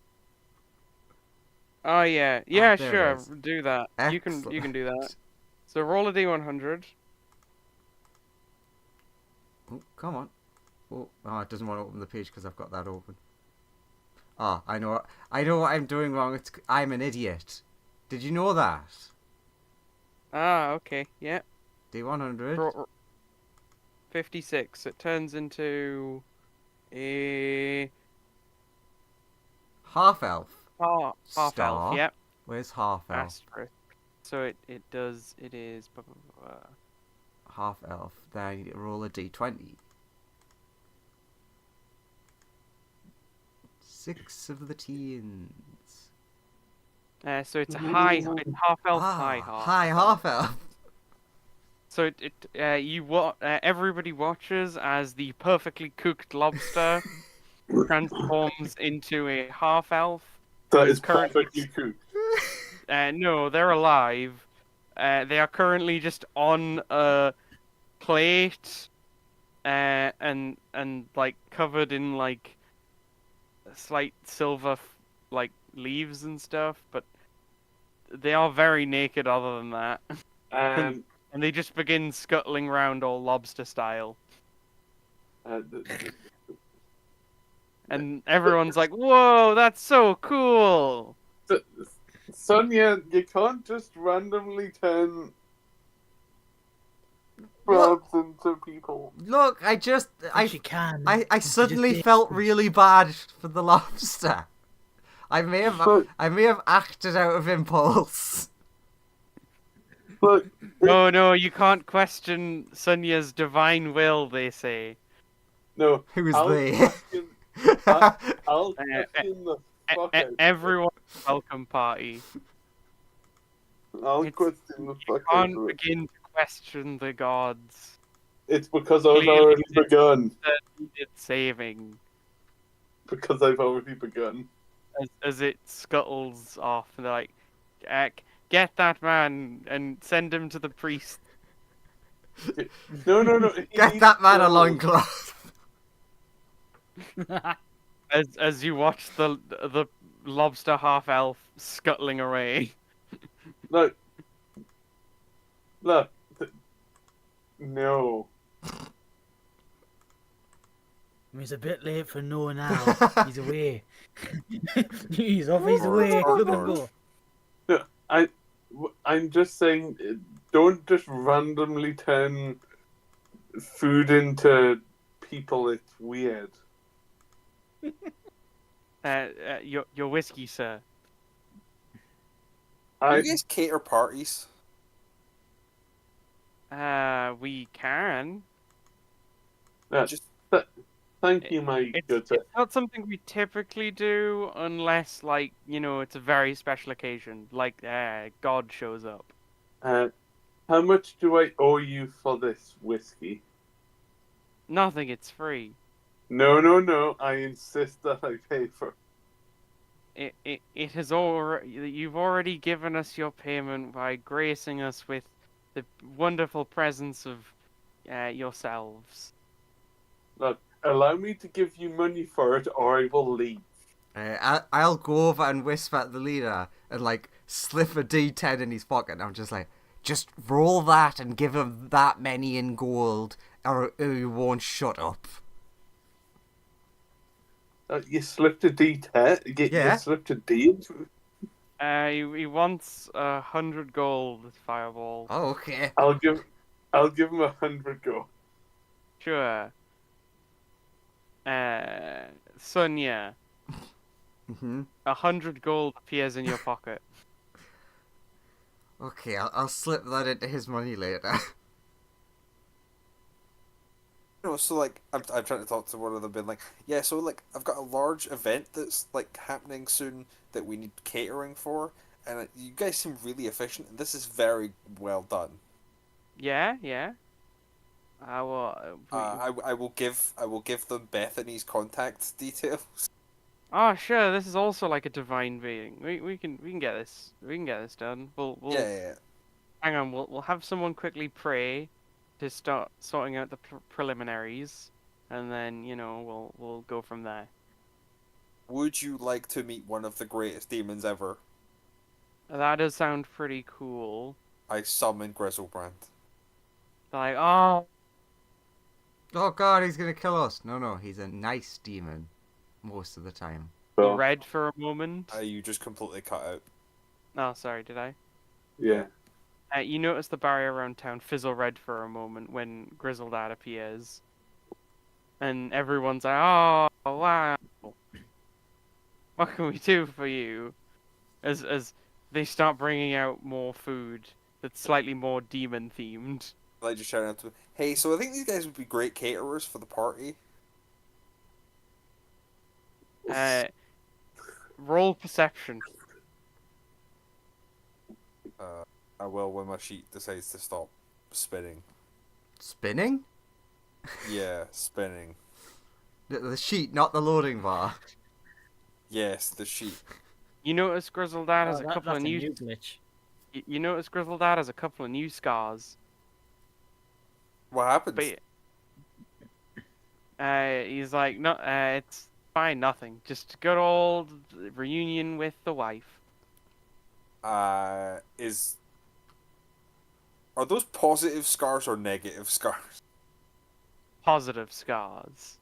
[SPEAKER 1] Oh yeah,
[SPEAKER 2] There it
[SPEAKER 1] sure,
[SPEAKER 2] is.
[SPEAKER 1] do that. You can do that.
[SPEAKER 2] Excellent.
[SPEAKER 1] So roll a d100.
[SPEAKER 2] Oh, come on. Oh, it doesn't want to open the page because I've got that open. Ah, I know what I'm doing wrong. I'm an idiot. Did you know that?
[SPEAKER 1] Ah, okay, yeah.
[SPEAKER 2] D100.
[SPEAKER 1] 56. It turns into a
[SPEAKER 2] Half elf.
[SPEAKER 1] half elf.
[SPEAKER 2] Star.
[SPEAKER 1] Yep.
[SPEAKER 2] Where's half elf?
[SPEAKER 1] Asterisk. So it is.
[SPEAKER 2] Half elf. Then I need to roll a d20. 6 of the teens.
[SPEAKER 1] So it's a high. It's half elf, high half.
[SPEAKER 2] High half elf.
[SPEAKER 1] So everybody watches as the perfectly cooked lobster transforms into a half elf.
[SPEAKER 4] That is
[SPEAKER 1] currently-
[SPEAKER 4] perfectly cooked.
[SPEAKER 1] No, they're alive. They are currently just on a plate, and like covered in like slight silver like leaves and stuff, but they are very naked other than that.
[SPEAKER 4] Um,
[SPEAKER 1] And they just begin scuttling round all lobster style. And everyone's like, "Whoa, that's so cool!"
[SPEAKER 4] Sonia, you can't just randomly turn crabs into people.
[SPEAKER 2] Look,
[SPEAKER 3] She can.
[SPEAKER 2] I suddenly felt really bad for the lobster. I may have acted out of impulse.
[SPEAKER 4] But
[SPEAKER 1] Oh no, you can't question Sonia's divine will, they say.
[SPEAKER 4] no,
[SPEAKER 2] Who is
[SPEAKER 4] I'll
[SPEAKER 2] they?
[SPEAKER 4] question- I'll question the fuck out.
[SPEAKER 1] Everyone's welcome party.
[SPEAKER 4] I'll
[SPEAKER 1] it's-
[SPEAKER 4] question the
[SPEAKER 1] You
[SPEAKER 4] fuck out
[SPEAKER 1] can't
[SPEAKER 4] of it.
[SPEAKER 1] begin to question the gods.
[SPEAKER 4] It's because I've
[SPEAKER 1] Clearly
[SPEAKER 4] already
[SPEAKER 1] they-
[SPEAKER 4] begun.
[SPEAKER 1] That needed saving
[SPEAKER 4] Because I've already begun.
[SPEAKER 1] as it scuttles off. And they're like, get that man and send him to the priest.
[SPEAKER 4] No. he
[SPEAKER 2] Get
[SPEAKER 4] needs
[SPEAKER 2] that man a
[SPEAKER 4] gold.
[SPEAKER 2] loincloth.
[SPEAKER 1] As you watch the lobster half elf scuttling away.
[SPEAKER 4] Look. No.
[SPEAKER 3] He's a bit late for no now. He's away. He's off his way. Look at him go.
[SPEAKER 4] I'm just saying, don't just randomly turn food into people. It's weird.
[SPEAKER 1] Your whiskey, sir.
[SPEAKER 5] Do
[SPEAKER 4] I
[SPEAKER 5] you guys cater parties?
[SPEAKER 1] We can.
[SPEAKER 5] Just
[SPEAKER 4] thank you, my good sir.
[SPEAKER 1] It's not something we typically do unless, like, it's a very special occasion, like God shows up.
[SPEAKER 4] How much do I owe you for this whiskey?
[SPEAKER 1] Nothing, it's free.
[SPEAKER 4] No. I insist that I pay for.
[SPEAKER 1] It has already. You've already given us your payment by gracing us with the wonderful presence of yourselves.
[SPEAKER 4] Look, allow me to give you money for it, or I will leave.
[SPEAKER 2] I'll go over and whisper at the leader and like slip a d10 in his pocket. And I'm just like, just roll that and give him that many in gold, or he won't shut up.
[SPEAKER 4] You slipped a D10.
[SPEAKER 2] Yeah.
[SPEAKER 4] You slipped a D.
[SPEAKER 1] He wants 100 gold, Fireball.
[SPEAKER 2] Oh, okay.
[SPEAKER 4] I'll give him 100 gold.
[SPEAKER 1] Sure. Sonia,
[SPEAKER 2] Mm-hmm.
[SPEAKER 1] 100 gold appears in your pocket.
[SPEAKER 2] Okay, I'll slip that into his money later.
[SPEAKER 5] No, so like I'm trying to talk to one of them, being like, yeah, so like I've got a large event that's like happening soon that we need catering for, and you guys seem really efficient, and this is very well done.
[SPEAKER 1] Yeah, yeah. Well,
[SPEAKER 5] I will give them Bethany's contact details.
[SPEAKER 1] oh, sure. This is also like a divine being. We can get this. We can get this done. We'll
[SPEAKER 5] Yeah, yeah, yeah.
[SPEAKER 1] hang on. We'll have someone quickly pray to start sorting out the preliminaries, and then we'll go from there.
[SPEAKER 5] Would you like to meet one of the greatest demons ever?
[SPEAKER 1] That does sound pretty cool.
[SPEAKER 5] I summon Grizzlebrand.
[SPEAKER 1] Like, oh,
[SPEAKER 2] Oh god, he's gonna kill us. No, he's a nice demon. Most of the time.
[SPEAKER 4] So,
[SPEAKER 1] red for a moment.
[SPEAKER 5] You just completely cut out.
[SPEAKER 1] Oh, sorry, did I?
[SPEAKER 4] yeah.
[SPEAKER 1] You notice the barrier around town fizzle red for a moment when Grizzledad appears, and everyone's like, "Oh, wow, what can we do for you?" As they start bringing out more food that's slightly more demon themed.
[SPEAKER 5] Like just shouting out to him, hey, so I think these guys would be great caterers for the party.
[SPEAKER 1] Uh, roll perception.
[SPEAKER 5] I will when my sheet decides to stop spinning.
[SPEAKER 2] Spinning?
[SPEAKER 5] Yeah, spinning.
[SPEAKER 2] The sheet, not the loading bar.
[SPEAKER 5] Yes, the sheet.
[SPEAKER 1] You notice Grizzledad has
[SPEAKER 3] Oh,
[SPEAKER 1] a couple
[SPEAKER 3] that's
[SPEAKER 1] of
[SPEAKER 3] a
[SPEAKER 1] new.
[SPEAKER 3] new glitch.
[SPEAKER 1] You notice Grizzledad has a couple of new scars,
[SPEAKER 5] What happens?
[SPEAKER 1] but he's like, no, it's fine, nothing. Just good old reunion with the wife.
[SPEAKER 5] Is are those positive scars or negative scars?
[SPEAKER 1] Positive scars.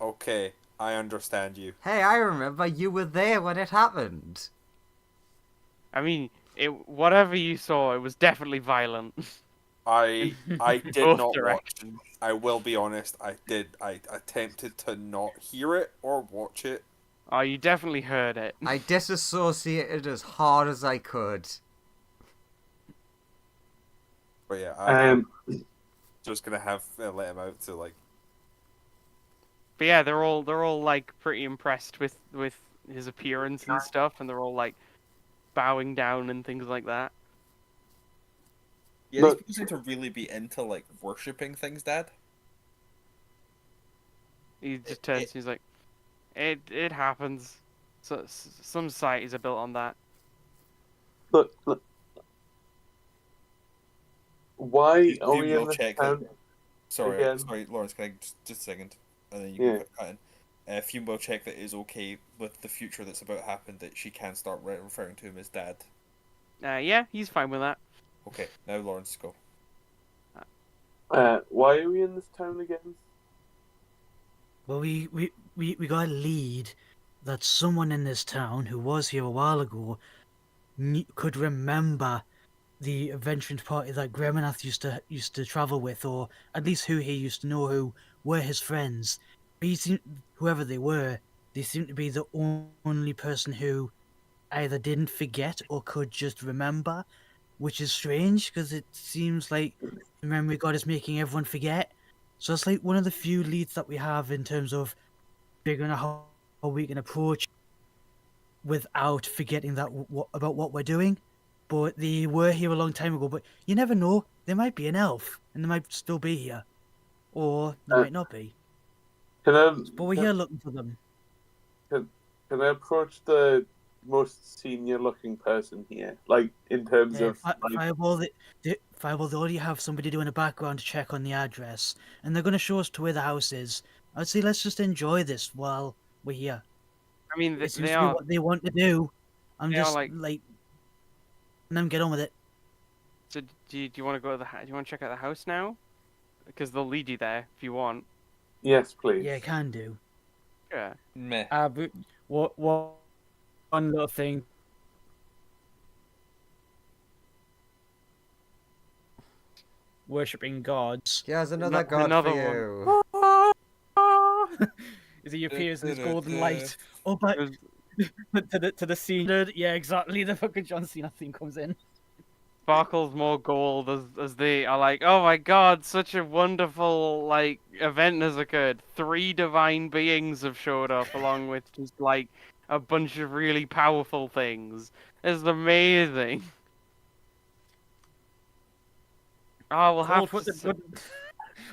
[SPEAKER 5] Okay, I understand you.
[SPEAKER 2] Hey, I remember you were there when it happened.
[SPEAKER 1] I mean, whatever you saw, it was definitely violent.
[SPEAKER 5] I did
[SPEAKER 1] Both
[SPEAKER 5] not watch.
[SPEAKER 1] directions.
[SPEAKER 5] I will be honest. I attempted to not hear it or watch it.
[SPEAKER 1] Oh, you definitely heard it.
[SPEAKER 2] I disassociated as hard as I could.
[SPEAKER 5] But yeah, I'm
[SPEAKER 4] Um,
[SPEAKER 5] just gonna have let him out to like.
[SPEAKER 1] But yeah, they're all like pretty impressed with his appearance and stuff, and they're all like bowing down and things like that.
[SPEAKER 5] Yeah,
[SPEAKER 4] But-
[SPEAKER 5] these people seem to really be into like worshipping things, Dad.
[SPEAKER 1] He just turns and he's like, "It happens. So some societies are built on that."
[SPEAKER 4] look, why are we in
[SPEAKER 5] We'll
[SPEAKER 4] this
[SPEAKER 5] check
[SPEAKER 4] town?
[SPEAKER 5] Sorry,
[SPEAKER 4] Again.
[SPEAKER 5] sorry, Lawrence. Can I just a second, and then you
[SPEAKER 4] Yeah.
[SPEAKER 5] can cut in. Fume will check that it is okay with the future that's about to happen. That she can start referring to him as Dad.
[SPEAKER 1] Yeah, he's fine with that.
[SPEAKER 5] Okay, now Lawrence, go.
[SPEAKER 4] Why are we in this town again?
[SPEAKER 3] Well, we got a lead that someone in this town who was here a while ago could remember the adventurous party that Gremanath used to travel with, or at least who he used to know who were his friends. Whoever they seem to be the only person who either didn't forget or could just remember, which is strange because it seems like the memory god is making everyone forget. So it's like one of the few leads that we have in terms of figuring out how we can approach without forgetting that about what we're doing. But they were here a long time ago. But you never know; they might be an elf, and they might still be here, or they
[SPEAKER 4] Uh,
[SPEAKER 3] might not be.
[SPEAKER 4] Can I
[SPEAKER 3] But we're here looking for them.
[SPEAKER 4] can I approach the most senior looking person here? Like in terms of like,
[SPEAKER 3] Fireball, they already have somebody doing a background check on the address, and they're going to show us to where the house is. I'd say let's just enjoy this while we're here.
[SPEAKER 1] I mean,
[SPEAKER 3] It seems
[SPEAKER 1] they
[SPEAKER 3] to be
[SPEAKER 1] are
[SPEAKER 3] what they want to do. I'm
[SPEAKER 1] they are
[SPEAKER 3] just
[SPEAKER 1] like.
[SPEAKER 3] like, let them get on with it.
[SPEAKER 1] So do you want to go to do you want to check out the house now? Because they'll lead you there if you want.
[SPEAKER 4] yes, please.
[SPEAKER 3] Yeah, can do.
[SPEAKER 1] Sure.
[SPEAKER 5] Meh.
[SPEAKER 3] But what one little thing. Worshipping gods.
[SPEAKER 2] Here's another
[SPEAKER 1] No-
[SPEAKER 2] god
[SPEAKER 1] another
[SPEAKER 2] for
[SPEAKER 1] one.
[SPEAKER 2] you.
[SPEAKER 3] As he appears in his golden light. Oh, but
[SPEAKER 1] There's-
[SPEAKER 3] to the scene. Yeah, exactly. The fucking John Cena theme comes in.
[SPEAKER 1] sparkles more gold as they are like, oh my god, such a wonderful like event has occurred. 3 divine beings have showed up along with just like a bunch of really powerful things. It's amazing. Oh, we'll
[SPEAKER 3] Colt,
[SPEAKER 1] have to.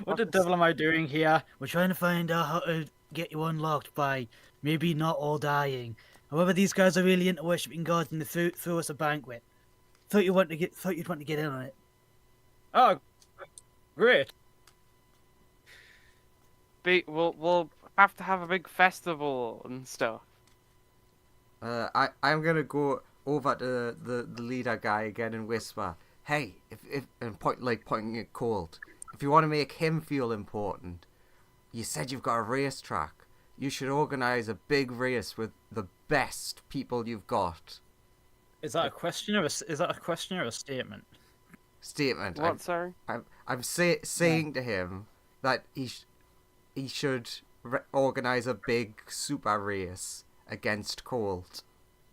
[SPEAKER 3] what the devil am I doing here? We're trying to find out how to get you unlocked by maybe not all dying. However, these guys are really into worshipping gods and they threw us a banquet. Thought you'd want to get in on it. Oh, great.
[SPEAKER 1] We'll have to have a big festival and stuff.
[SPEAKER 2] I'm gonna go over to the leader guy again and whisper, "Hey, if and pointing at Colt, if you want to make him feel important, you said you've got a racetrack. You should organize a big race with the best people you've got."
[SPEAKER 3] Is that a question or a statement?
[SPEAKER 2] Statement.
[SPEAKER 1] What, sorry?
[SPEAKER 2] I'm saying to him that he should organize a big super race against Colt,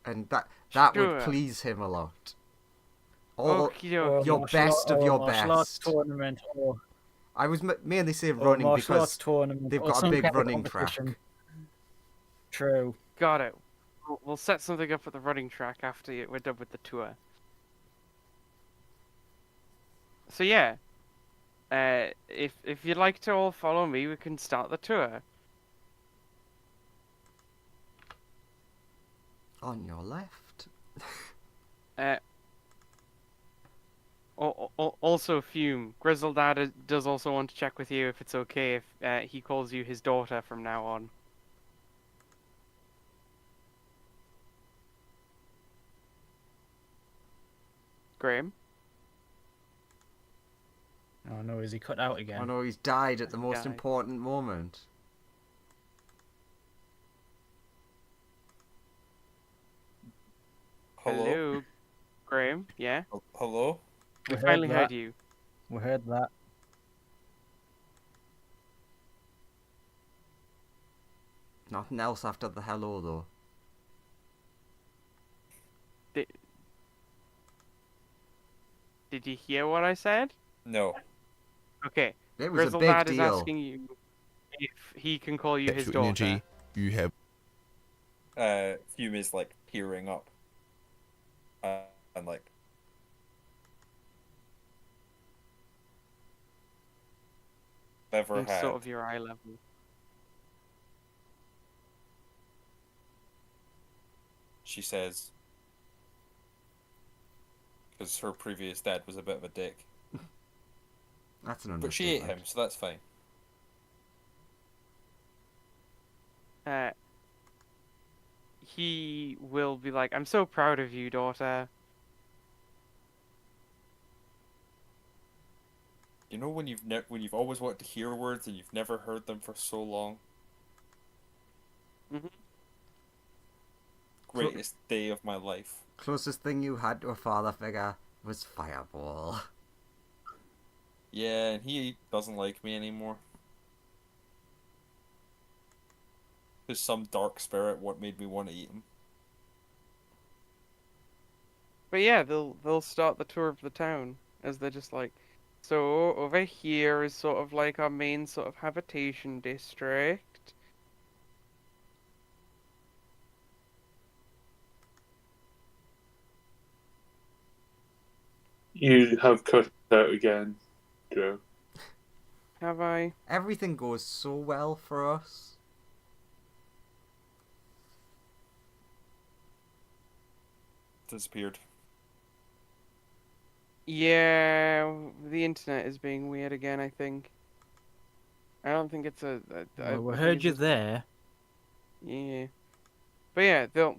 [SPEAKER 2] and that would
[SPEAKER 1] Sure.
[SPEAKER 2] please him a lot. All
[SPEAKER 1] Okie
[SPEAKER 3] Or
[SPEAKER 1] dokie.
[SPEAKER 2] your best of your
[SPEAKER 3] martial arts
[SPEAKER 2] best.
[SPEAKER 3] tournament,
[SPEAKER 2] I was mainly saying
[SPEAKER 3] or
[SPEAKER 2] running
[SPEAKER 3] martial arts
[SPEAKER 2] because
[SPEAKER 3] tournament,
[SPEAKER 2] they've
[SPEAKER 3] or
[SPEAKER 2] got a
[SPEAKER 3] some
[SPEAKER 2] big
[SPEAKER 3] kind of
[SPEAKER 2] running
[SPEAKER 3] competition.
[SPEAKER 2] track.
[SPEAKER 3] True.
[SPEAKER 1] Got it. We'll set something up at the running track after we're done with the tour. So yeah, if you'd like to all follow me, we can start the tour.
[SPEAKER 2] On your left.
[SPEAKER 1] Uh, Also, Fume, Grizzledad does also want to check with you if it's okay if he calls you his daughter from now on. Graham?
[SPEAKER 3] Oh no, is he cut out again?
[SPEAKER 2] Oh no, he's died at the most
[SPEAKER 1] Died.
[SPEAKER 2] important moment.
[SPEAKER 5] Hello?
[SPEAKER 1] Graham? Yeah?
[SPEAKER 5] Hello?
[SPEAKER 1] We
[SPEAKER 3] We
[SPEAKER 1] finally
[SPEAKER 3] heard
[SPEAKER 1] heard
[SPEAKER 3] that.
[SPEAKER 1] you.
[SPEAKER 3] We heard that.
[SPEAKER 2] Nothing else after the hello though.
[SPEAKER 1] Did you hear what I said?
[SPEAKER 5] No.
[SPEAKER 1] Okay.
[SPEAKER 2] It was a big
[SPEAKER 1] Grizzledad is
[SPEAKER 2] deal.
[SPEAKER 1] asking you if he can call you his
[SPEAKER 6] Sexual
[SPEAKER 1] daughter.
[SPEAKER 6] energy. You have
[SPEAKER 5] Fume is like tearing up. And like. Never
[SPEAKER 1] And
[SPEAKER 5] had.
[SPEAKER 1] sort of your eye level.
[SPEAKER 5] She says. Because her previous dad was a bit of a dick.
[SPEAKER 2] That's an
[SPEAKER 5] But she ate
[SPEAKER 2] understatement.
[SPEAKER 5] him, so that's fine.
[SPEAKER 1] He will be like, I'm so proud of you, daughter.
[SPEAKER 5] You know when you've always wanted to hear words and you've never heard them for so long?
[SPEAKER 1] Mhm.
[SPEAKER 5] Greatest day of my life.
[SPEAKER 2] Closest thing you had to a father figure was Fireball.
[SPEAKER 5] Yeah, and he doesn't like me anymore. There's some dark spirit what made me want to eat him.
[SPEAKER 1] But yeah, they'll start the tour of the town as they're just like, so over here is sort of like our main sort of habitation district.
[SPEAKER 4] You have cut out again, Joe.
[SPEAKER 1] Have I?
[SPEAKER 2] Everything goes so well for us.
[SPEAKER 5] Disappeared.
[SPEAKER 1] Yeah, the internet is being weird again, I think. I don't think it's I
[SPEAKER 3] Well, we
[SPEAKER 1] think
[SPEAKER 3] heard
[SPEAKER 1] it's
[SPEAKER 3] you
[SPEAKER 1] just-
[SPEAKER 3] there.
[SPEAKER 1] Yeah. But yeah, they'll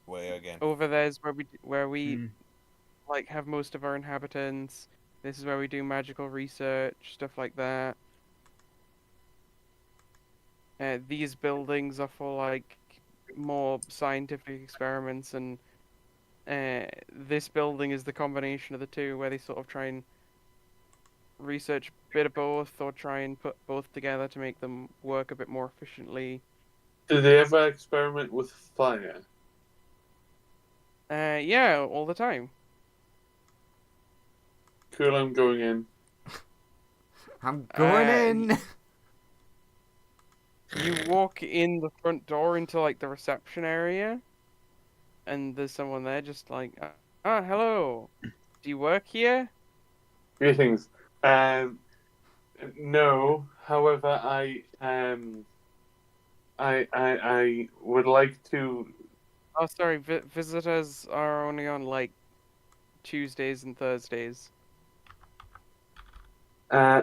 [SPEAKER 5] Way again.
[SPEAKER 1] over there is where we
[SPEAKER 3] Hmm.
[SPEAKER 1] like have most of our inhabitants. This is where we do magical research, stuff like that. These buildings are for like more scientific experiments, and this building is the combination of the two, where they sort of try and research a bit of both, or try and put both together to make them work a bit more efficiently.
[SPEAKER 4] Did they ever experiment with fire?
[SPEAKER 1] Yeah, all the time.
[SPEAKER 4] Cool, I'm going in.
[SPEAKER 2] I'm going
[SPEAKER 1] Y-
[SPEAKER 2] in.
[SPEAKER 1] You walk in the front door into like the reception area, and there's someone there just like, hello. Do you work here?
[SPEAKER 4] Greetings. No. However, I would like to.
[SPEAKER 1] Oh, sorry, visitors are only on like Tuesdays and Thursdays.
[SPEAKER 4] Uh,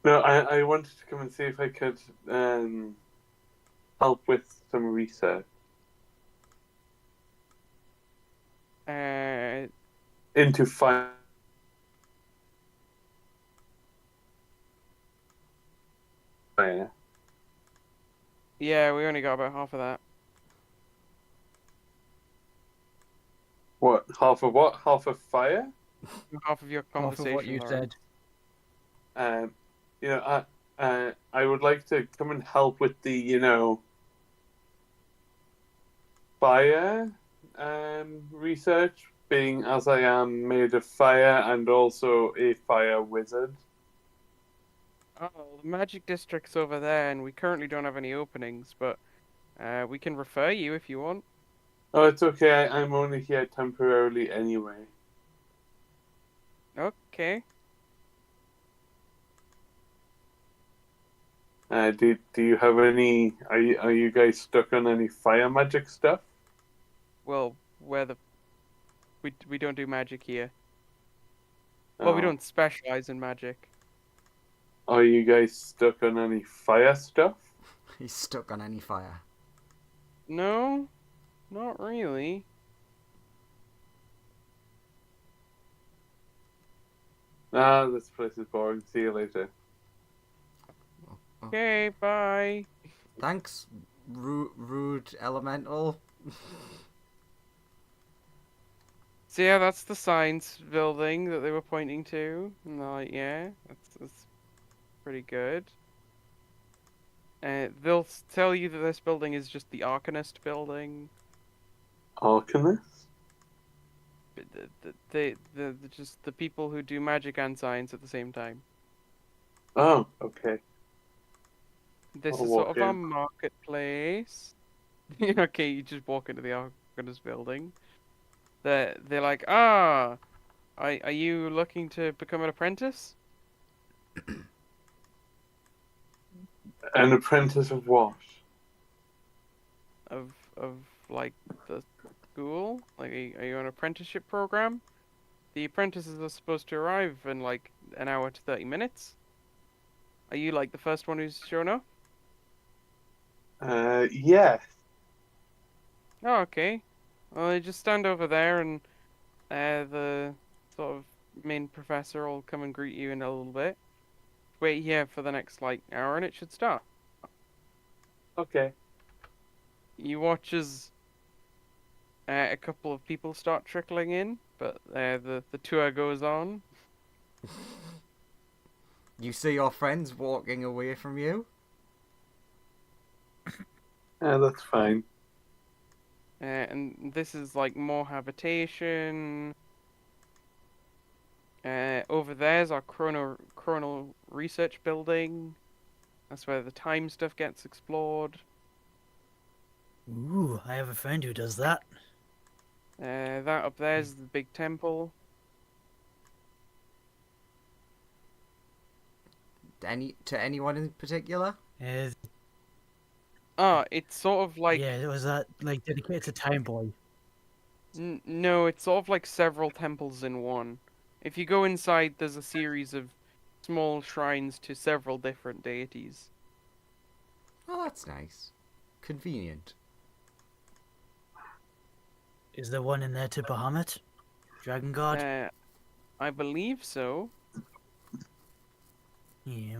[SPEAKER 4] no, I wanted to come and see if I could help with some research
[SPEAKER 1] Uh,
[SPEAKER 4] into fire.
[SPEAKER 1] yeah, we only got about half of that.
[SPEAKER 4] What? Half of what? Half of fire?
[SPEAKER 1] Half of your
[SPEAKER 3] Half of what
[SPEAKER 1] conversation,
[SPEAKER 3] you
[SPEAKER 1] Lawrence.
[SPEAKER 3] said.
[SPEAKER 4] Um, I would like to come and help with the, fire research, being as I am made of fire and also a fire wizard.
[SPEAKER 1] Oh, the magic district's over there, and we currently don't have any openings, but we can refer you if you want.
[SPEAKER 4] Oh, it's okay. I'm only here temporarily anyway.
[SPEAKER 1] Okay.
[SPEAKER 4] Do you have any? Are you guys stuck on any fire magic stuff?
[SPEAKER 1] Well, we don't do magic here. Well, we
[SPEAKER 4] Oh,
[SPEAKER 1] don't specialize in magic.
[SPEAKER 4] are you guys stuck on any fire stuff?
[SPEAKER 2] He's stuck on any fire.
[SPEAKER 1] No, not really.
[SPEAKER 4] Ah, this place is boring. See you later.
[SPEAKER 1] Okay, bye.
[SPEAKER 2] Thanks, rude elemental.
[SPEAKER 1] So yeah, that's the science building that they were pointing to. And they're like, yeah, that's pretty good. They'll tell you that this building is just the Arcanist building.
[SPEAKER 4] Alchemist?
[SPEAKER 1] But just the people who do magic and science at the same time.
[SPEAKER 4] Oh, okay.
[SPEAKER 1] This
[SPEAKER 4] I'll
[SPEAKER 1] is sort
[SPEAKER 4] walk
[SPEAKER 1] of our
[SPEAKER 4] in.
[SPEAKER 1] marketplace. Okay, you just walk into the Arcanist building. They're like, are you looking to become an apprentice?
[SPEAKER 4] An apprentice of what?
[SPEAKER 1] Of like the school? Like, are you on an apprenticeship program? The apprentices are supposed to arrive in like an hour to 30 minutes. Are you like the first one who's shown up?
[SPEAKER 4] Yes.
[SPEAKER 1] Oh, okay. Well, you just stand over there, and the sort of main professor will come and greet you in a little bit. Wait here for the next like hour, and it should start.
[SPEAKER 4] Okay.
[SPEAKER 1] You watch as a couple of people start trickling in, but the tour goes on.
[SPEAKER 2] You see your friends walking away from you.
[SPEAKER 4] Yeah, that's fine.
[SPEAKER 1] And this is like more habitation. Over there's our chronal research building. That's where the time stuff gets explored.
[SPEAKER 3] Ooh, I have a friend who does that.
[SPEAKER 1] That up there's the big temple.
[SPEAKER 2] To anyone in particular?
[SPEAKER 3] Uh,
[SPEAKER 1] Oh, it's sort of like
[SPEAKER 3] yeah, was that like dedicated to Time Boy?
[SPEAKER 1] no, it's sort of like several temples in one. If you go inside, there's a series of small shrines to several different deities.
[SPEAKER 2] Oh, that's nice. Convenient.
[SPEAKER 3] Is there one in there to Bahamut? Dragon God?
[SPEAKER 1] I believe so.
[SPEAKER 3] Yeah.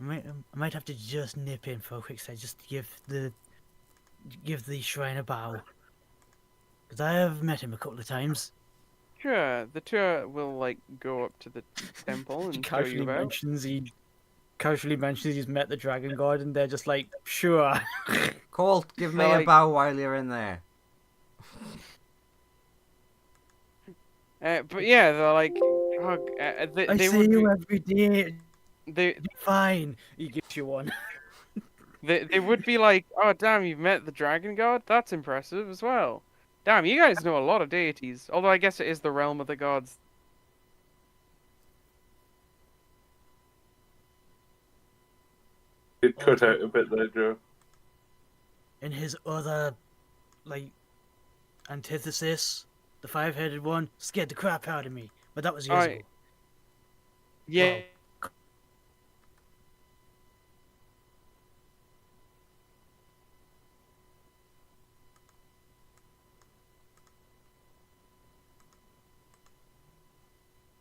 [SPEAKER 3] I might have to just nip in for a quick sec, just to give the shrine a bow. Because I have met him a couple of times.
[SPEAKER 1] Sure, the tour will like go up to the temple
[SPEAKER 3] He
[SPEAKER 1] and show you about.
[SPEAKER 3] casually mentions he's met the Dragon God, and they're just like, sure.
[SPEAKER 2] Colt, give me
[SPEAKER 1] They're
[SPEAKER 2] a
[SPEAKER 1] like,
[SPEAKER 2] bow while you're in there.
[SPEAKER 1] But yeah, they're like, oh,
[SPEAKER 3] I
[SPEAKER 1] they
[SPEAKER 3] see
[SPEAKER 1] would be,
[SPEAKER 3] you every day.
[SPEAKER 1] they,
[SPEAKER 3] Be fine. He gives you one.
[SPEAKER 1] they would be like, oh damn, you've met the dragon god. That's impressive as well. Damn, you guys know a lot of deities. Although I guess it is the realm of the gods.
[SPEAKER 4] It cut
[SPEAKER 3] Also,
[SPEAKER 4] out a bit there, Joe.
[SPEAKER 3] in his other, like, antithesis, the five-headed one scared the crap out of me. But that was years
[SPEAKER 1] I
[SPEAKER 3] ago.
[SPEAKER 1] yeah.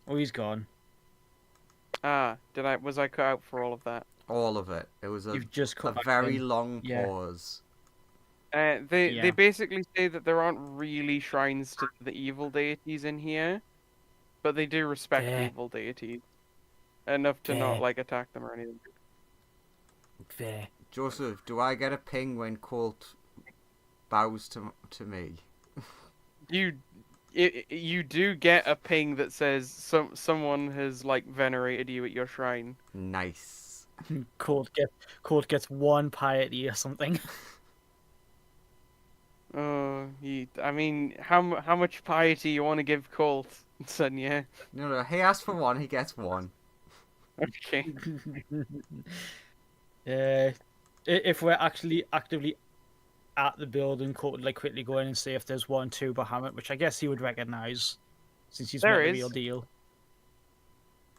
[SPEAKER 3] Well, oh, he's gone.
[SPEAKER 1] Was I cut out for all of that?
[SPEAKER 2] All of it. It was
[SPEAKER 3] You've just
[SPEAKER 2] a
[SPEAKER 3] cut back
[SPEAKER 2] very
[SPEAKER 3] in.
[SPEAKER 2] long
[SPEAKER 3] Yeah.
[SPEAKER 2] pause.
[SPEAKER 1] They
[SPEAKER 3] Yeah.
[SPEAKER 1] basically say that there aren't really shrines to the evil deities in here, but they do respect the
[SPEAKER 3] Fair.
[SPEAKER 1] evil deities enough to not
[SPEAKER 3] Fair.
[SPEAKER 1] like attack them or anything.
[SPEAKER 3] Fair.
[SPEAKER 2] Joseph, do I get a ping when Colt bows to me?
[SPEAKER 1] You do get a ping that says someone has like venerated you at your shrine.
[SPEAKER 2] Nice.
[SPEAKER 3] Colt gets one piety or something.
[SPEAKER 1] I mean, how much piety you want to give Colt, son? Yeah.
[SPEAKER 2] No, he asks for one, he gets one.
[SPEAKER 1] Okay.
[SPEAKER 3] If we're actually actively at the building, Colt would like quickly go in and see if there's 1-2 Bahamut, which I guess he would recognize since he's
[SPEAKER 1] There
[SPEAKER 3] met the
[SPEAKER 1] is.
[SPEAKER 3] real deal.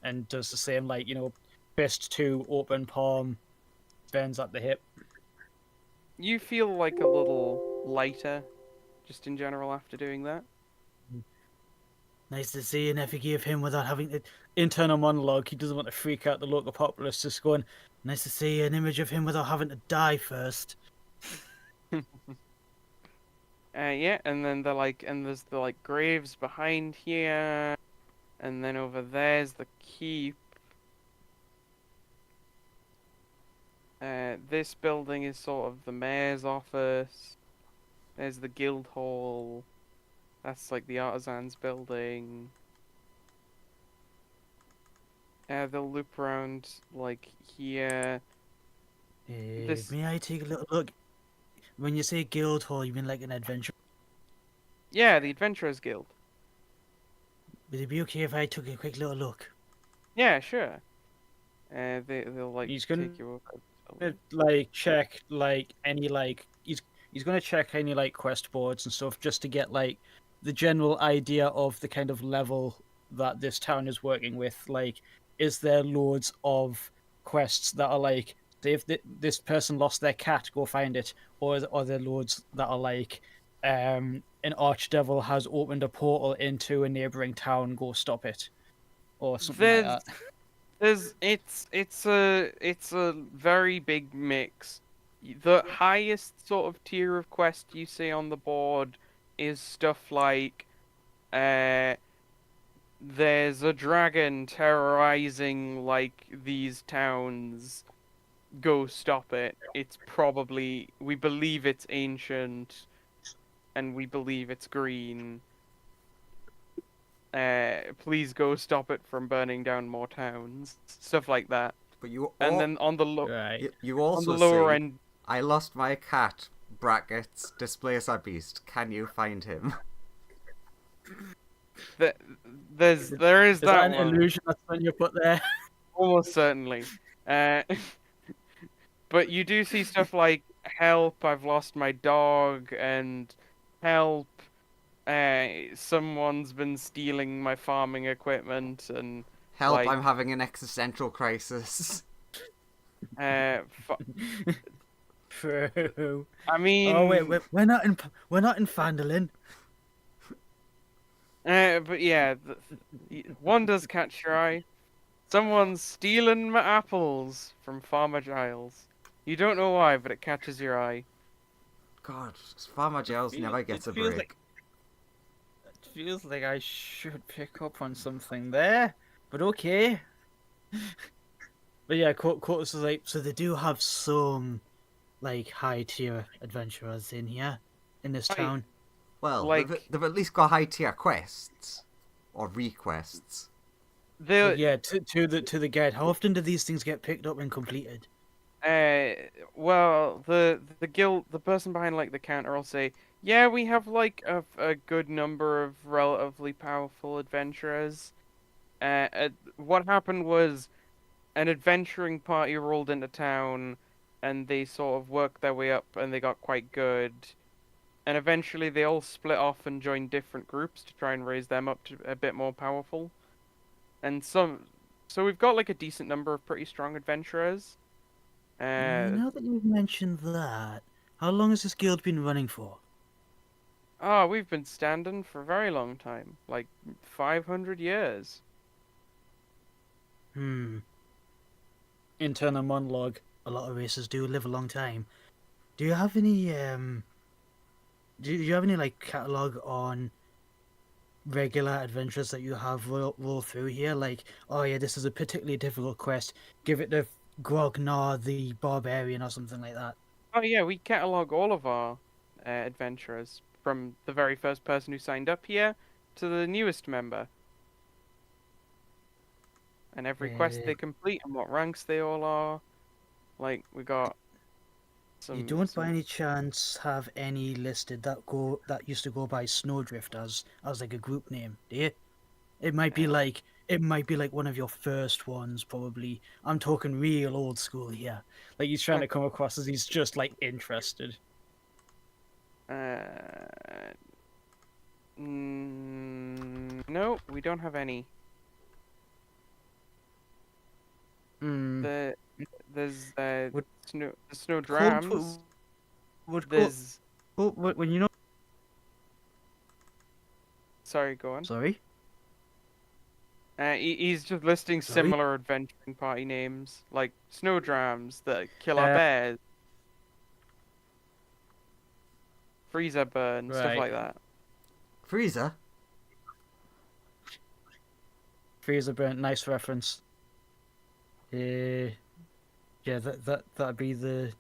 [SPEAKER 3] And does the same, like, fist to open palm, bends at the hip.
[SPEAKER 1] You feel like a little lighter, just in general after doing that.
[SPEAKER 3] Nice to see you, and forgive him without having the internal monologue. He doesn't want to freak out the local populace, just going, nice to see an image of him without having to die first.
[SPEAKER 1] Yeah, and then there's the like graves behind here, and then over there's the keep. This building is sort of the mayor's office. There's the guild hall. That's like the artisans building. They'll loop around like here. This-
[SPEAKER 3] May I take a little look? When you say guild hall, you mean like an adventure?
[SPEAKER 1] Yeah, the Adventurers Guild.
[SPEAKER 3] Would it be okay if I took a quick little look?
[SPEAKER 1] Yeah, sure. They'll like
[SPEAKER 3] He's gonna-
[SPEAKER 1] take you over.
[SPEAKER 3] Like check like any like he's gonna check any like quest boards and stuff just to get like the general idea of the kind of level that this town is working with. Like, is there loads of quests that are like, say if this person lost their cat, go find it, or are there loads that are like, an archdevil has opened a portal into a neighboring town, go stop it, or something like that.
[SPEAKER 1] It's a very big mix. The highest sort of tier of quest you see on the board is stuff like there's a dragon terrorizing like these towns. Go stop it. We believe it's ancient and we believe it's green. Please go stop it from burning down more towns. Stuff like that.
[SPEAKER 2] But you
[SPEAKER 1] And then on the
[SPEAKER 3] Right.
[SPEAKER 2] you
[SPEAKER 1] on the
[SPEAKER 2] also
[SPEAKER 1] lower
[SPEAKER 2] see,
[SPEAKER 1] end,
[SPEAKER 2] I lost my cat, brackets, displace a beast. Can you find him?
[SPEAKER 1] there is
[SPEAKER 3] Is
[SPEAKER 1] that
[SPEAKER 3] that an
[SPEAKER 1] one.
[SPEAKER 3] illusion that's when you put there?
[SPEAKER 1] Almost certainly. Uh, but you do see stuff like help, I've lost my dog, and help, someone's been stealing my farming equipment, and
[SPEAKER 2] Help,
[SPEAKER 1] like,
[SPEAKER 2] I'm having an existential crisis.
[SPEAKER 1] uh,
[SPEAKER 3] True.
[SPEAKER 1] I mean,
[SPEAKER 3] Oh wait, we're not in Fandolin.
[SPEAKER 1] But yeah, one does catch your eye. Someone's stealing my apples from Farmer Giles. You don't know why, but it catches your eye.
[SPEAKER 2] God, Farmer Giles never gets a break.
[SPEAKER 3] It feels like I should pick up on something there, but okay. But yeah, Cortus is like, so they do have some, like, high tier adventurers in here, in this
[SPEAKER 1] Right.
[SPEAKER 3] town.
[SPEAKER 2] Well,
[SPEAKER 1] like-
[SPEAKER 2] they've at least got high tier quests. or requests.
[SPEAKER 3] Well,
[SPEAKER 1] The
[SPEAKER 3] yeah, to the guide. How often do these things get picked up and completed?
[SPEAKER 1] well, the guild, the person behind like the counter will say, yeah, we have like a good number of relatively powerful adventurers. What happened was an adventuring party rolled into town, and they sort of worked their way up, and they got quite good. And eventually, they all split off and joined different groups to try and raise them up to a bit more powerful. And so we've got like a decent number of pretty strong adventurers.
[SPEAKER 3] Now that you've mentioned that, how long has this guild been running for?
[SPEAKER 1] We've been standing for a very long time, like 500 years.
[SPEAKER 3] Hmm. Internal monologue. A lot of races do live a long time. Do you have any Do you have any like catalog on regular adventures that you have roll through here? Like, oh yeah, this is a particularly difficult quest. Give it to Grognar the Barbarian or something like that.
[SPEAKER 1] Oh yeah, we catalog all of our adventurers from the very first person who signed up here to the newest member, and every quest
[SPEAKER 3] Uh,
[SPEAKER 1] they complete and what ranks they all are. Like we got
[SPEAKER 3] you
[SPEAKER 1] some
[SPEAKER 3] don't by
[SPEAKER 1] some.
[SPEAKER 3] any chance have any listed that used to go by Snowdrift as like a group name, do you? It might be
[SPEAKER 1] Uh,
[SPEAKER 3] like it might be like one of your first ones, probably. I'm talking real old school here. Like he's trying to come across as he's just like interested.
[SPEAKER 1] uh, no, we don't have any.
[SPEAKER 3] Hmm.
[SPEAKER 1] The there's
[SPEAKER 3] Would
[SPEAKER 1] the snow
[SPEAKER 3] Colt
[SPEAKER 1] drams.
[SPEAKER 3] would Colt,
[SPEAKER 1] There's
[SPEAKER 3] Colt when you know?
[SPEAKER 1] sorry, go on.
[SPEAKER 3] Sorry,
[SPEAKER 1] He's just listing
[SPEAKER 3] sorry.
[SPEAKER 1] similar adventuring party names like Snowdrams, the Killer
[SPEAKER 3] Uh,
[SPEAKER 1] Bears, Freezer Burn, stuff
[SPEAKER 3] right.
[SPEAKER 1] like that.
[SPEAKER 2] Freezer?
[SPEAKER 3] Freezer burnt. Nice reference. Yeah, that'd be the.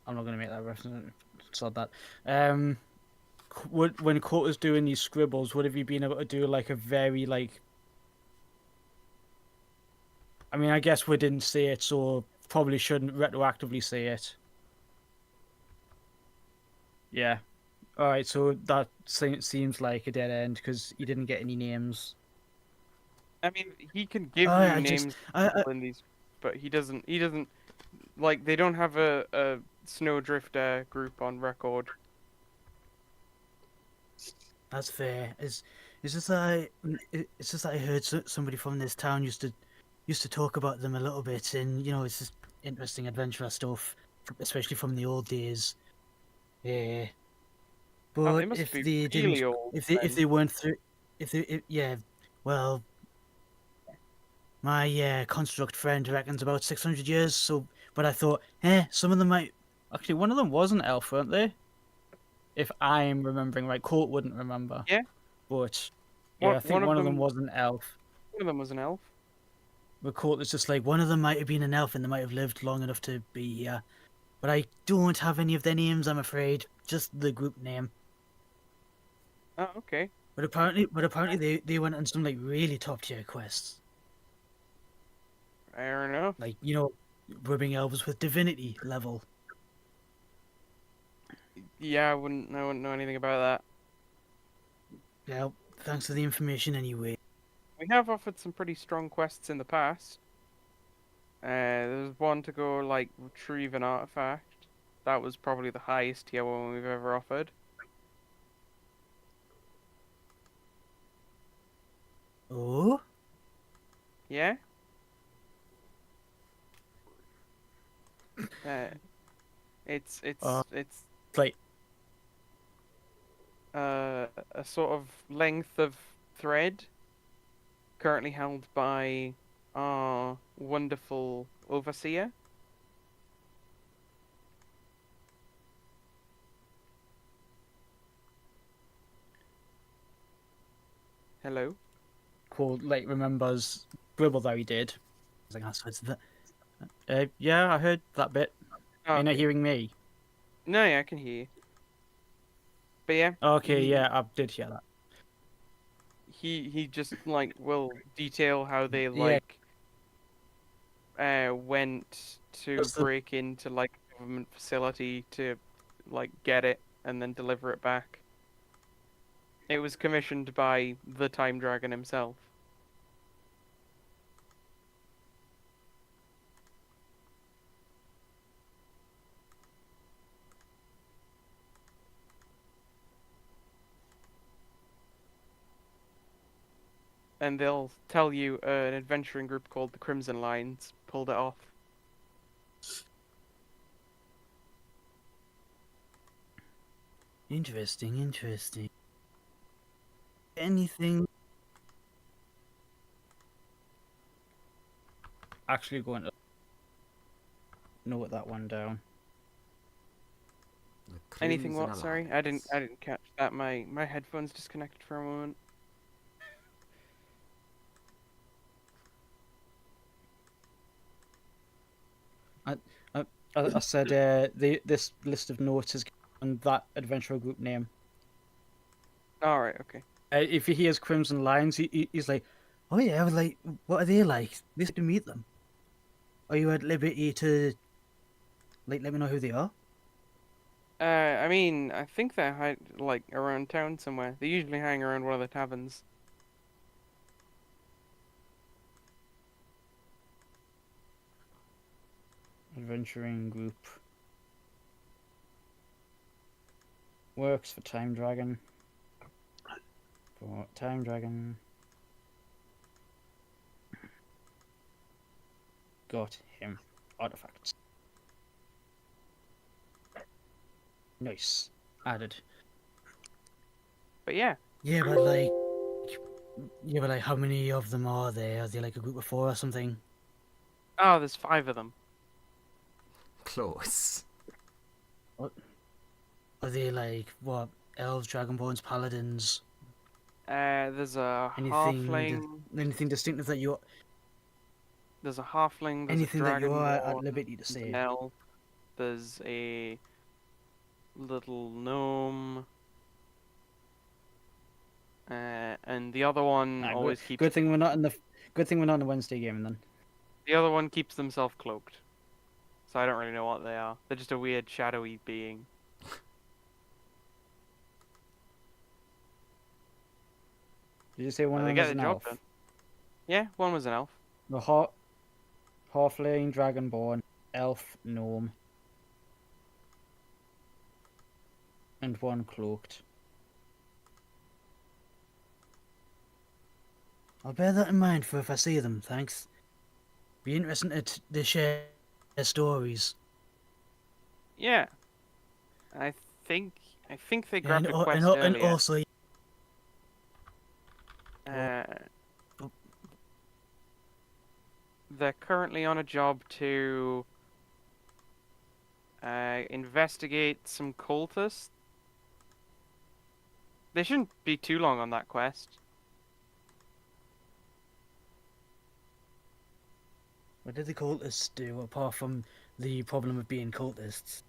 [SPEAKER 3] I'm not gonna make that reference. Sod that. Um, when Colt was doing these scribbles, would have you been able to do like a very like? I mean, I guess we didn't see it, so probably shouldn't retroactively see it. Yeah. All right. So that seems like a dead end because you didn't get any names.
[SPEAKER 1] I mean, he can give
[SPEAKER 3] Oh,
[SPEAKER 1] you
[SPEAKER 3] I just
[SPEAKER 1] names of
[SPEAKER 3] I
[SPEAKER 1] people in these, but he doesn't. He doesn't like they don't have a Snowdrifter group on record.
[SPEAKER 3] That's fair. It's just that it's just that I heard somebody from this town used to talk about them a little bit, and you know it's just interesting adventure stuff, especially from the old days. Yeah,
[SPEAKER 1] Oh, they
[SPEAKER 3] but
[SPEAKER 1] must
[SPEAKER 3] if
[SPEAKER 1] be
[SPEAKER 3] they
[SPEAKER 1] really
[SPEAKER 3] didn't,
[SPEAKER 1] old
[SPEAKER 3] if
[SPEAKER 1] then.
[SPEAKER 3] they weren't through, yeah, well, my construct friend reckons about 600 years. So, but I thought, some of them might actually. One of them was an elf, weren't they? If I'm remembering right, Colt wouldn't remember,
[SPEAKER 1] Yeah,
[SPEAKER 3] but
[SPEAKER 1] one
[SPEAKER 3] yeah, I think
[SPEAKER 1] one of
[SPEAKER 3] one of them
[SPEAKER 1] them
[SPEAKER 3] was an elf.
[SPEAKER 1] one of them was an elf.
[SPEAKER 3] But Colt is just like one of them might have been an elf and they might have lived long enough to be here. But I don't have any of their names, I'm afraid. Just the group name.
[SPEAKER 1] Oh, okay.
[SPEAKER 3] But apparently they went on some like really top tier quests.
[SPEAKER 1] Fair enough.
[SPEAKER 3] Like, you know, rubbing elves with divinity level.
[SPEAKER 1] Yeah, I wouldn't know anything about that.
[SPEAKER 3] Yeah, thanks for the information anyway.
[SPEAKER 1] We have offered some pretty strong quests in the past. There's one to go like retrieve an artifact. That was probably the highest tier one we've ever offered.
[SPEAKER 3] Oh?
[SPEAKER 1] Yeah. Uh, it's
[SPEAKER 3] Uh
[SPEAKER 1] it's it's
[SPEAKER 3] like
[SPEAKER 1] a sort of length of thread currently held by our wonderful overseer. Hello.
[SPEAKER 3] Colt like remembers Gribble that he did. I was like, that's that. Yeah, I heard that bit.
[SPEAKER 1] Oh,
[SPEAKER 3] Are you not
[SPEAKER 1] okay.
[SPEAKER 3] hearing me?
[SPEAKER 1] No, yeah, I can hear you. But yeah,
[SPEAKER 3] Okay, yeah, I did hear that.
[SPEAKER 1] he just like will detail how they
[SPEAKER 3] Yeah.
[SPEAKER 1] went to
[SPEAKER 3] That's the
[SPEAKER 1] break into like a government facility to like get it and then deliver it back. It was commissioned by the Time Dragon himself. And they'll tell you an adventuring group called the Crimson Lines pulled it off.
[SPEAKER 3] interesting. Anything? Actually, going to note that one down.
[SPEAKER 2] The
[SPEAKER 1] Anything
[SPEAKER 2] Crimson
[SPEAKER 1] what? Sorry,
[SPEAKER 2] Alliance.
[SPEAKER 1] I didn't catch that. My headphones disconnected for a moment.
[SPEAKER 3] I said this list of notes is on that adventurer group name.
[SPEAKER 1] All right, okay.
[SPEAKER 3] If he hears Crimson Lions, he's like, "Oh yeah, like what are they like? This to meet them. Are you at liberty to like let me know who they are?"
[SPEAKER 1] I mean, I think they're like around town somewhere. They usually hang around one of the taverns.
[SPEAKER 3] Adventuring group works for Time Dragon. For Time Dragon. Got him artifacts. Nice. Added.
[SPEAKER 1] But yeah,
[SPEAKER 3] Yeah, but like, how many of them are there? Are they like a group of 4 or something?
[SPEAKER 1] oh, there's 5 of them.
[SPEAKER 2] Close.
[SPEAKER 3] Are they like what? Elves, dragonborns, paladins?
[SPEAKER 1] There's a
[SPEAKER 3] Anything?
[SPEAKER 1] halfling.
[SPEAKER 3] Anything distinctive that you?
[SPEAKER 1] There's a halfling. There's
[SPEAKER 3] Anything
[SPEAKER 1] a
[SPEAKER 3] that you are at
[SPEAKER 1] dragonborn.
[SPEAKER 3] liberty to
[SPEAKER 1] There's
[SPEAKER 3] say?
[SPEAKER 1] an elf. There's a little gnome. And the other one
[SPEAKER 3] Nah,
[SPEAKER 1] always keeps.
[SPEAKER 3] good thing we're not in the. Good thing we're not in the Wednesday game then.
[SPEAKER 1] The other one keeps themselves cloaked. So I don't really know what they are. They're just a weird shadowy being.
[SPEAKER 3] Did you say one
[SPEAKER 1] But
[SPEAKER 3] of
[SPEAKER 1] they
[SPEAKER 3] them
[SPEAKER 1] get
[SPEAKER 3] was
[SPEAKER 1] the
[SPEAKER 3] an
[SPEAKER 1] job
[SPEAKER 3] elf?
[SPEAKER 1] done. Yeah, one was an elf.
[SPEAKER 3] The halfling, dragonborn, elf, gnome, and one cloaked. I'll bear that in mind for if I see them. Thanks. Be interesting to share their stories.
[SPEAKER 1] Yeah. I think they
[SPEAKER 3] And
[SPEAKER 1] grabbed a
[SPEAKER 3] al- and
[SPEAKER 1] quest
[SPEAKER 3] al- and
[SPEAKER 1] earlier.
[SPEAKER 3] also,
[SPEAKER 1] Uh,
[SPEAKER 3] oh.
[SPEAKER 1] they're currently on a job to investigate some cultists. They shouldn't be too long on that quest.
[SPEAKER 3] what did the cultists do apart from the problem of being cultists?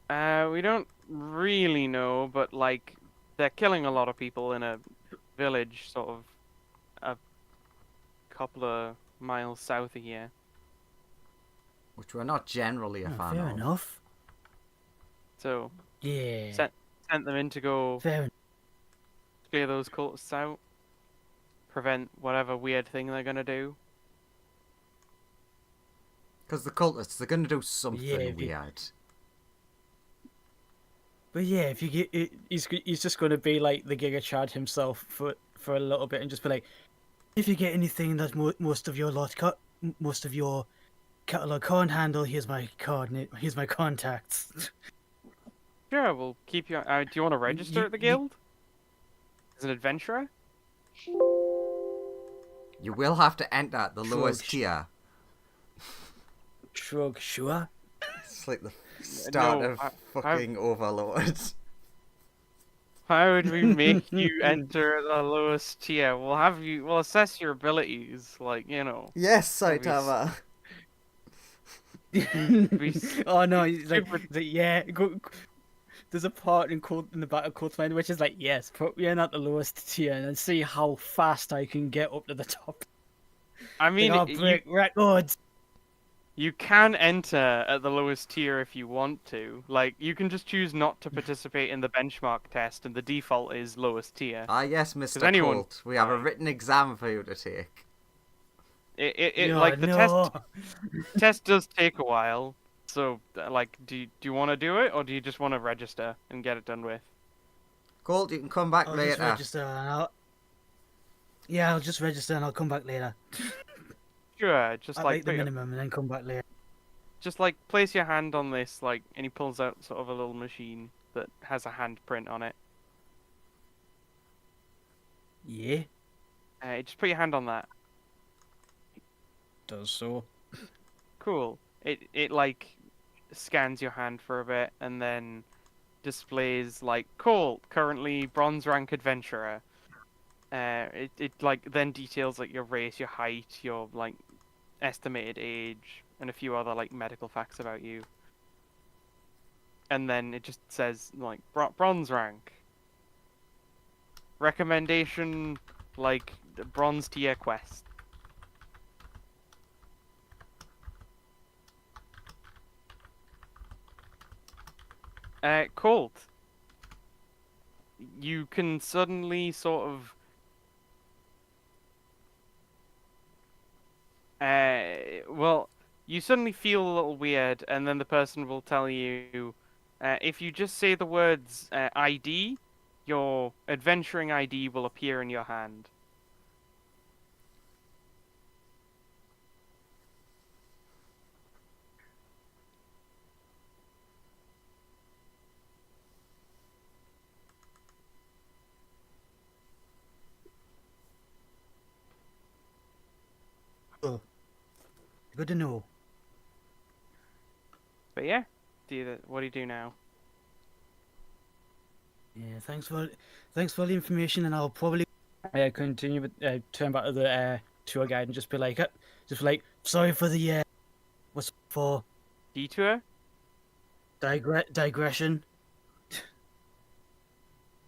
[SPEAKER 1] We don't really know, but like they're killing a lot of people in a village sort of a couple of miles south of here.
[SPEAKER 2] Which we're not generally a
[SPEAKER 3] Oh,
[SPEAKER 2] fan
[SPEAKER 3] fair
[SPEAKER 2] of.
[SPEAKER 3] enough.
[SPEAKER 1] So
[SPEAKER 3] Yeah.
[SPEAKER 1] sent them in to go
[SPEAKER 3] Fair enough.
[SPEAKER 1] clear those cultists out, prevent whatever weird thing they're gonna do.
[SPEAKER 2] Because the cultists, they're going to do something
[SPEAKER 3] Yeah,
[SPEAKER 2] weird.
[SPEAKER 3] But yeah, if you get it, he's just going to be like the Giga Chad himself for a little bit and just be like, if you get anything that most of your most of your catalog can't handle, here's my here's my contacts.
[SPEAKER 1] Sure, we'll keep you. Do you want to register at the guild as an adventurer?
[SPEAKER 2] You will have to enter the lowest
[SPEAKER 3] Shrug.
[SPEAKER 2] tier.
[SPEAKER 3] Shrug, sure.
[SPEAKER 2] It's like the start
[SPEAKER 1] No,
[SPEAKER 2] of fucking Overlord.
[SPEAKER 1] How would we make you enter the lowest tier? We'll assess your abilities, like, you know.
[SPEAKER 2] Yes,
[SPEAKER 1] Saitama.
[SPEAKER 2] Saitama.
[SPEAKER 1] Be
[SPEAKER 3] Oh no, he's like,
[SPEAKER 1] super-
[SPEAKER 3] yeah, go, there's a part in the Battle Court Mine which is like, yes, put me in at the lowest tier and then see how fast I can get up to the top.
[SPEAKER 1] I
[SPEAKER 3] Like,
[SPEAKER 1] mean,
[SPEAKER 3] I'll break records.
[SPEAKER 1] you can enter at the lowest tier if you want to. Like, you can just choose not to participate in the benchmark test, and the default is lowest tier.
[SPEAKER 2] Ah, yes,
[SPEAKER 1] Because
[SPEAKER 2] Mr.
[SPEAKER 1] anyone,
[SPEAKER 2] Colt. We have a written exam for you to take.
[SPEAKER 1] it
[SPEAKER 3] Yeah,
[SPEAKER 1] like the
[SPEAKER 3] no.
[SPEAKER 1] test does take a while. So, like, do you want to do it, or do you just want to register and get it done with?
[SPEAKER 2] Colt, you can come back
[SPEAKER 3] I'll just
[SPEAKER 2] later.
[SPEAKER 3] register and I'll just register and I'll come back later.
[SPEAKER 1] Sure, just
[SPEAKER 3] At
[SPEAKER 1] like
[SPEAKER 3] like the minimum and then come back later.
[SPEAKER 1] just like place your hand on this, like, and he pulls out sort of a little machine that has a handprint on it.
[SPEAKER 3] Yeah,
[SPEAKER 1] Just put your hand on that.
[SPEAKER 3] does so.
[SPEAKER 1] Cool. It like scans your hand for a bit and then displays like Colt, currently bronze rank adventurer. It like then details like your race, your height, your like estimated age, and a few other like medical facts about you. And then it just says like bronze rank. Recommendation like bronze tier quest. Colt. You can suddenly sort of well, you suddenly feel a little weird, and then the person will tell you, if you just say the words ID, your adventuring ID will appear in your hand.
[SPEAKER 3] Oh, good to know.
[SPEAKER 1] But yeah, what do you do now?
[SPEAKER 3] Yeah, thanks for the information, and I'll probably continue with turn back to the tour guide and just be like, sorry for the what's it for
[SPEAKER 1] Detour?
[SPEAKER 3] digression.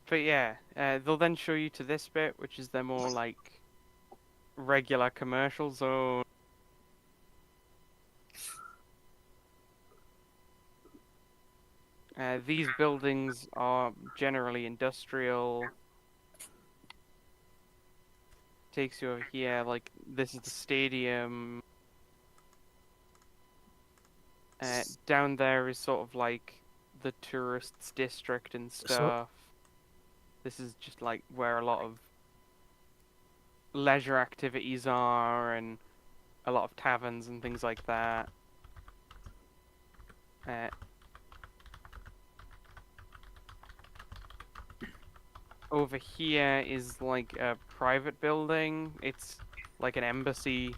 [SPEAKER 1] But yeah, they'll then show you to this bit, which is the more like regular commercial zone. These buildings are generally industrial. Takes you over here, like this is the stadium. Down there is sort of like the tourists district and
[SPEAKER 3] So
[SPEAKER 1] stuff. This is just like where a lot of leisure activities are and a lot of taverns and things like that. Uh, Over here is like a private building. It's like an embassy.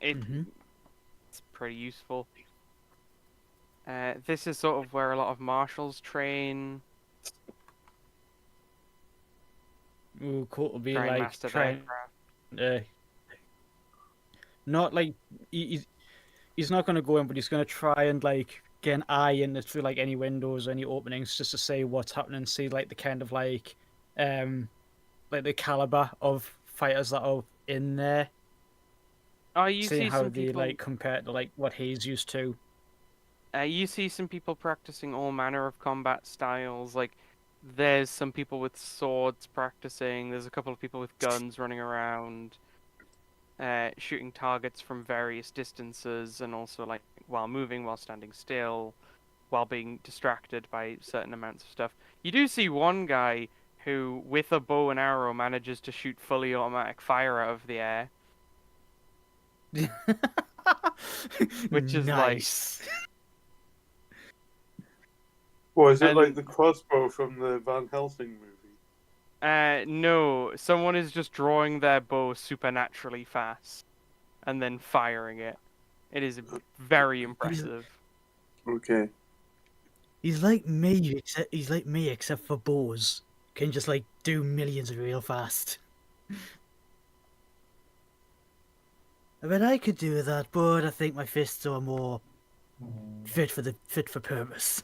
[SPEAKER 1] It's pretty useful. This is sort of where a lot of marshals train.
[SPEAKER 3] ooh, cool. Will be
[SPEAKER 1] Try and
[SPEAKER 3] like
[SPEAKER 1] master their
[SPEAKER 3] trying
[SPEAKER 1] craft.
[SPEAKER 3] not like he's not gonna go in, but he's gonna try and like get an eye in through like any windows, any openings, just to see what's happening, see like the kind of like the caliber of fighters that are in there,
[SPEAKER 1] Oh, you
[SPEAKER 3] seeing
[SPEAKER 1] see
[SPEAKER 3] how
[SPEAKER 1] some
[SPEAKER 3] they
[SPEAKER 1] people.
[SPEAKER 3] like compare to like what he's used to.
[SPEAKER 1] You see some people practicing all manner of combat styles. Like, there's some people with swords practicing. There's a couple of people with guns running around, shooting targets from various distances, and also like while moving, while standing still, while being distracted by certain amounts of stuff. You do see one guy who, with a bow and arrow, manages to shoot fully automatic fire out of the air, which is like.
[SPEAKER 3] Nice.
[SPEAKER 4] Or is it like
[SPEAKER 1] And
[SPEAKER 4] the crossbow from the Van Helsing movie?
[SPEAKER 1] No, someone is just drawing their bow supernaturally fast and then firing it. It is very impressive.
[SPEAKER 4] Okay.
[SPEAKER 3] He's like me, except for bows. Can just like do millions real fast. I mean, I could do that, but I think my fists are more Fit for purpose.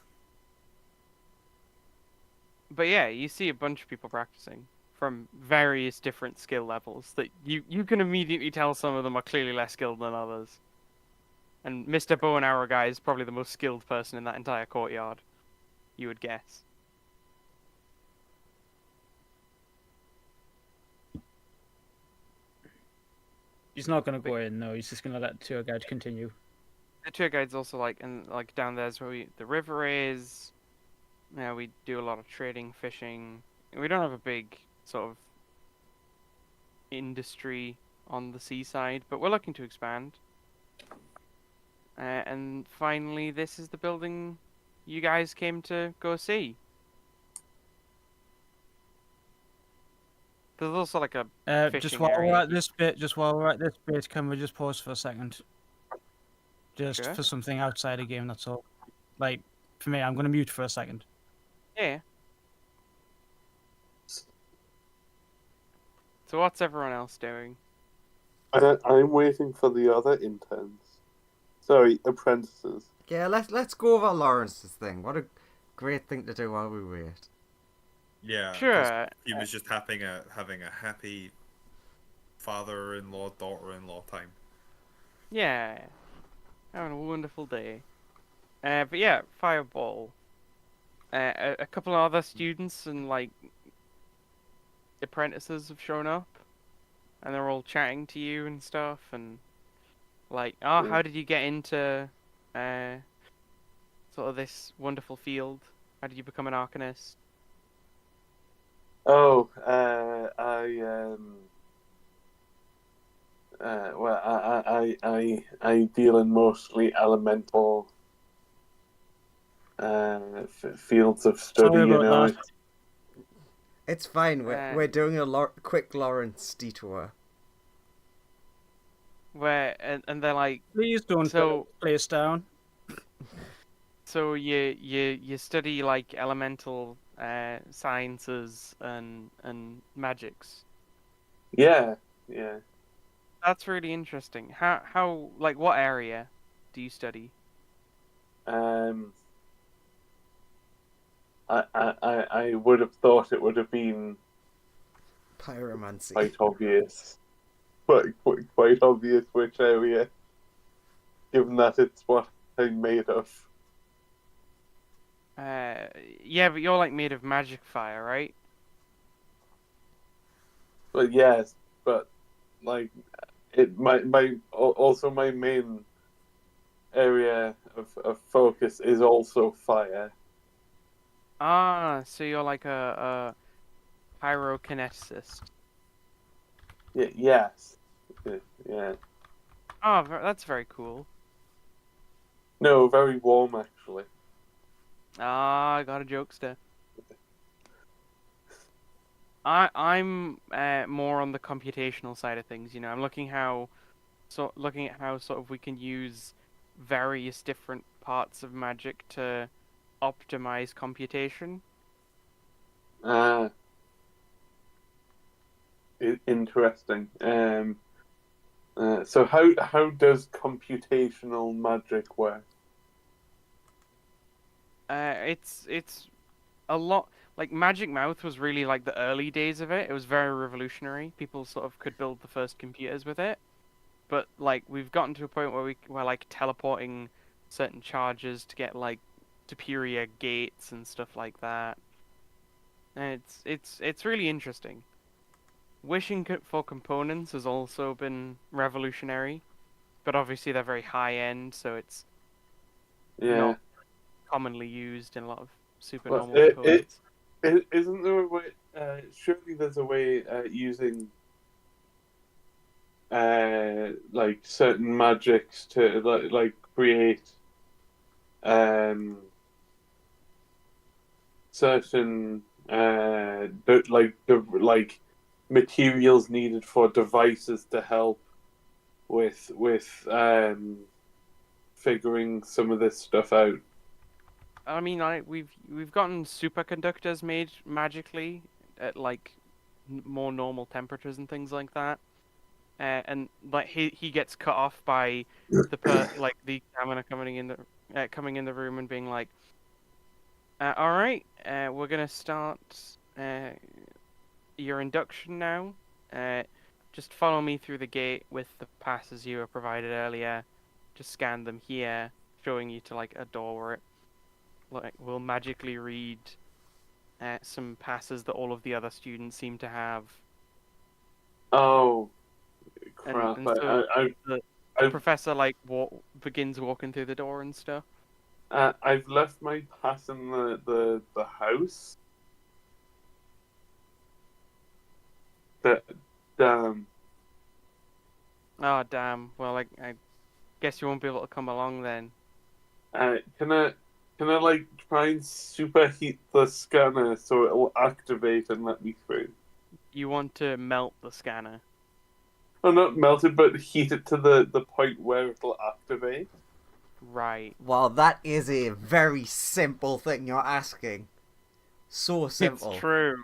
[SPEAKER 1] But yeah, you see a bunch of people practicing from various different skill levels that you can immediately tell some of them are clearly less skilled than others. And Mr. Bow and Arrow guy is probably the most skilled person in that entire courtyard, you would guess.
[SPEAKER 3] He's not gonna go in. No, he's just gonna let the tour guide continue.
[SPEAKER 1] The tour guide's also like, and like down there's where the river is. Yeah, we do a lot of trading, fishing. We don't have a big sort of industry on the seaside, but we're looking to expand. And finally, this is the building you guys came to go see. There's also like a
[SPEAKER 3] Just
[SPEAKER 1] fishing
[SPEAKER 3] while we're
[SPEAKER 1] area.
[SPEAKER 3] at this bit, can we just pause for a second? Just
[SPEAKER 1] Sure.
[SPEAKER 3] for something outside the game, that's all. Like, for me, I'm gonna mute for a second.
[SPEAKER 1] Yeah. So what's everyone else doing?
[SPEAKER 4] I'm waiting for the other interns. Sorry, apprentices.
[SPEAKER 2] Yeah, let's go over Lawrence's thing. What a great thing to do while we wait.
[SPEAKER 5] Yeah, because
[SPEAKER 1] Sure.
[SPEAKER 5] he was just having a happy father-in-law, daughter-in-law time.
[SPEAKER 1] Yeah. Having a wonderful day. But yeah, Fireball. A couple of other students and like apprentices have shown up, and they're all chatting to you and stuff, and like, oh,
[SPEAKER 4] Yeah.
[SPEAKER 1] how did you get into uh sort of this wonderful field? How did you become an arcanist?
[SPEAKER 4] Oh, well, I deal in mostly elemental fields of study.
[SPEAKER 3] Sorry
[SPEAKER 4] You
[SPEAKER 3] about
[SPEAKER 4] know,
[SPEAKER 3] that.
[SPEAKER 2] It's fine. We're
[SPEAKER 1] Uh,
[SPEAKER 2] we're doing a quick Lawrence detour.
[SPEAKER 1] where and they're like,
[SPEAKER 3] Please don't
[SPEAKER 1] so
[SPEAKER 3] place down.
[SPEAKER 1] so you study like elemental sciences and magics.
[SPEAKER 4] yeah, yeah.
[SPEAKER 1] That's really interesting. How like what area do you study?
[SPEAKER 4] Um, I would have thought it would have been
[SPEAKER 2] Pyromancy.
[SPEAKER 4] quite obvious, quite obvious which area, given that it's what I'm made of.
[SPEAKER 1] Yeah, but you're like made of magic fire, right?
[SPEAKER 4] But yes, but like also my main area of focus is also fire.
[SPEAKER 1] Ah, so you're like a pyrokineticist.
[SPEAKER 4] Yes. Yeah.
[SPEAKER 1] Oh, that's very cool.
[SPEAKER 4] No, very warm actually.
[SPEAKER 1] Ah, I got a jokester. I'm more on the computational side of things. You know, I'm looking at how sort of we can use various different parts of magic to optimize computation.
[SPEAKER 4] Ah, interesting. So how does computational magic work?
[SPEAKER 1] It's a lot like Magic Mouth was really like the early days of it. It was very revolutionary. People sort of could build the first computers with it. But like we've gotten to a point where we're like teleporting certain charges to get like superior gates and stuff like that. And it's really interesting. Wishing for components has also been revolutionary, but obviously they're very high end, so it's
[SPEAKER 4] Yeah.
[SPEAKER 1] not commonly used in a lot of super
[SPEAKER 4] Well,
[SPEAKER 1] normal components.
[SPEAKER 4] isn't there a way? Surely there's a way using like certain magics to like create um certain like materials needed for devices to help with figuring some of this stuff out.
[SPEAKER 1] I mean, we've gotten superconductors made magically at like more normal temperatures and things like that. And like he gets cut off by the like the examiner coming in coming in the room and being like, "All right, we're gonna start your induction now. Just follow me through the gate with the passes you were provided earlier. Just scan them here, showing you to like a door where it will magically read some passes that all of the other students seem to have.
[SPEAKER 4] Oh,
[SPEAKER 1] And
[SPEAKER 4] crap.
[SPEAKER 1] and so the
[SPEAKER 4] I've,
[SPEAKER 1] professor like begins walking through the door and stuff.
[SPEAKER 4] I've left my pass in the house. Damn.
[SPEAKER 1] Oh damn. Well, I guess you won't be able to come along then.
[SPEAKER 4] Can I like try and superheat the scanner so it will activate and let me through?
[SPEAKER 1] You want to melt the scanner.
[SPEAKER 4] Oh, not melted, but heat it to the point where it'll activate.
[SPEAKER 1] Right.
[SPEAKER 2] Well, that is a very simple thing you're asking. So simple.
[SPEAKER 1] It's true.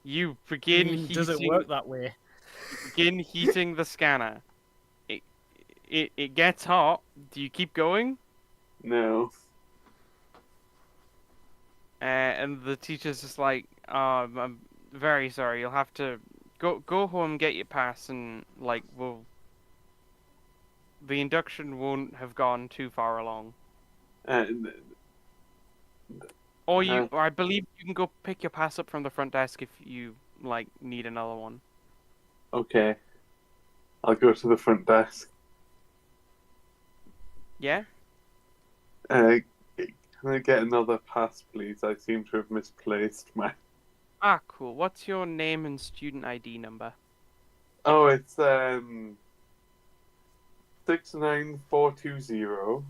[SPEAKER 1] You
[SPEAKER 3] I
[SPEAKER 1] begin
[SPEAKER 3] mean, does it
[SPEAKER 1] heating
[SPEAKER 3] work that way?
[SPEAKER 1] the scanner. It gets hot. Do you keep going?
[SPEAKER 4] No.
[SPEAKER 1] And the teacher's just like, I'm very sorry. You'll have to go home, get your pass, and like the induction won't have gone too far along.
[SPEAKER 4] Uh,
[SPEAKER 1] Or I believe you can go pick your pass up from the front desk if you like need another one.
[SPEAKER 4] okay. I'll go to the front desk.
[SPEAKER 1] Yeah.
[SPEAKER 4] Can I get another pass, please? I seem to have misplaced my.
[SPEAKER 1] Ah, cool. What's your name and student ID number?
[SPEAKER 4] Oh, it's 69420,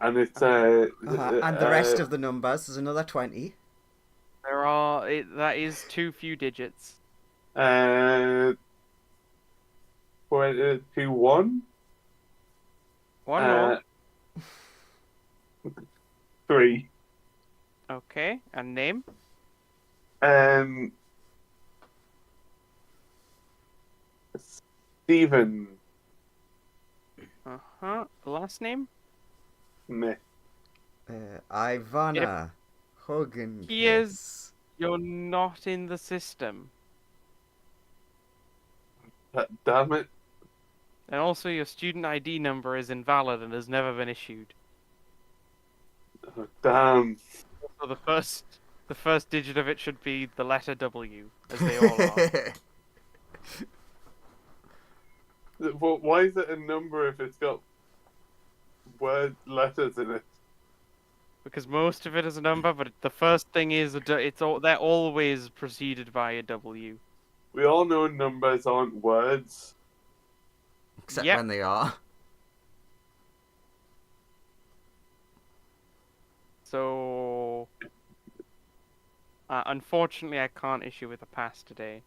[SPEAKER 4] and it's
[SPEAKER 2] And the rest of the numbers, there's another 20.
[SPEAKER 1] That is too few digits.
[SPEAKER 4] 21.
[SPEAKER 1] One more.
[SPEAKER 4] 3.
[SPEAKER 1] Okay, and name?
[SPEAKER 4] Stephen.
[SPEAKER 1] Uh-huh. Last name?
[SPEAKER 4] Meh.
[SPEAKER 2] Ivana. Hogan.
[SPEAKER 1] He is- You're not in the system.
[SPEAKER 4] Damn it.
[SPEAKER 1] And also your student ID number is invalid and has never been issued.
[SPEAKER 4] Oh, damn.
[SPEAKER 1] So the first digit of it should be the letter W, as they all are.
[SPEAKER 4] Well, why is it a number if it's got letters in it?
[SPEAKER 1] Because most of it is a number, but the first thing is they're always preceded by a W.
[SPEAKER 4] We all know numbers aren't words.
[SPEAKER 2] Except
[SPEAKER 1] Yep.
[SPEAKER 2] when they are.
[SPEAKER 1] So, unfortunately, I can't issue with a pass today.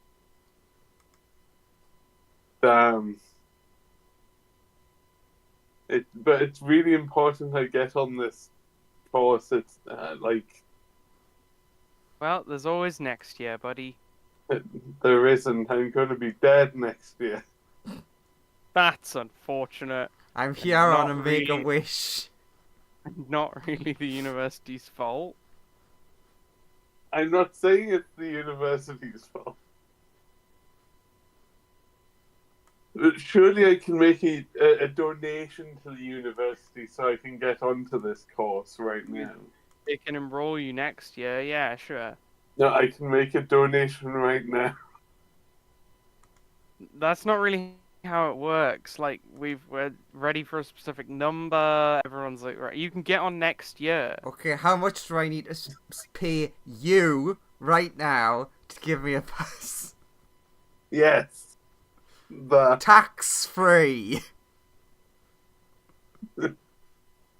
[SPEAKER 4] Damn. But it's really important I get on this course. It's
[SPEAKER 1] Well, there's always next year, buddy.
[SPEAKER 4] there isn't. I'm going to be dead next year.
[SPEAKER 1] That's unfortunate.
[SPEAKER 2] I'm here
[SPEAKER 1] Not
[SPEAKER 2] on a Make a
[SPEAKER 1] really.
[SPEAKER 2] Wish.
[SPEAKER 1] Not really the university's fault.
[SPEAKER 4] I'm not saying it's the university's fault. Surely I can make a donation to the university so I can get onto this course right now.
[SPEAKER 1] They can enroll you next year. Yeah, sure.
[SPEAKER 4] No, I can make a donation right now.
[SPEAKER 1] That's not really how it works. Like we're ready for a specific number. Everyone's like, right, you can get on next year.
[SPEAKER 2] Okay, how much do I need to pay you right now to give me a pass?
[SPEAKER 4] Yes.
[SPEAKER 2] Tax free.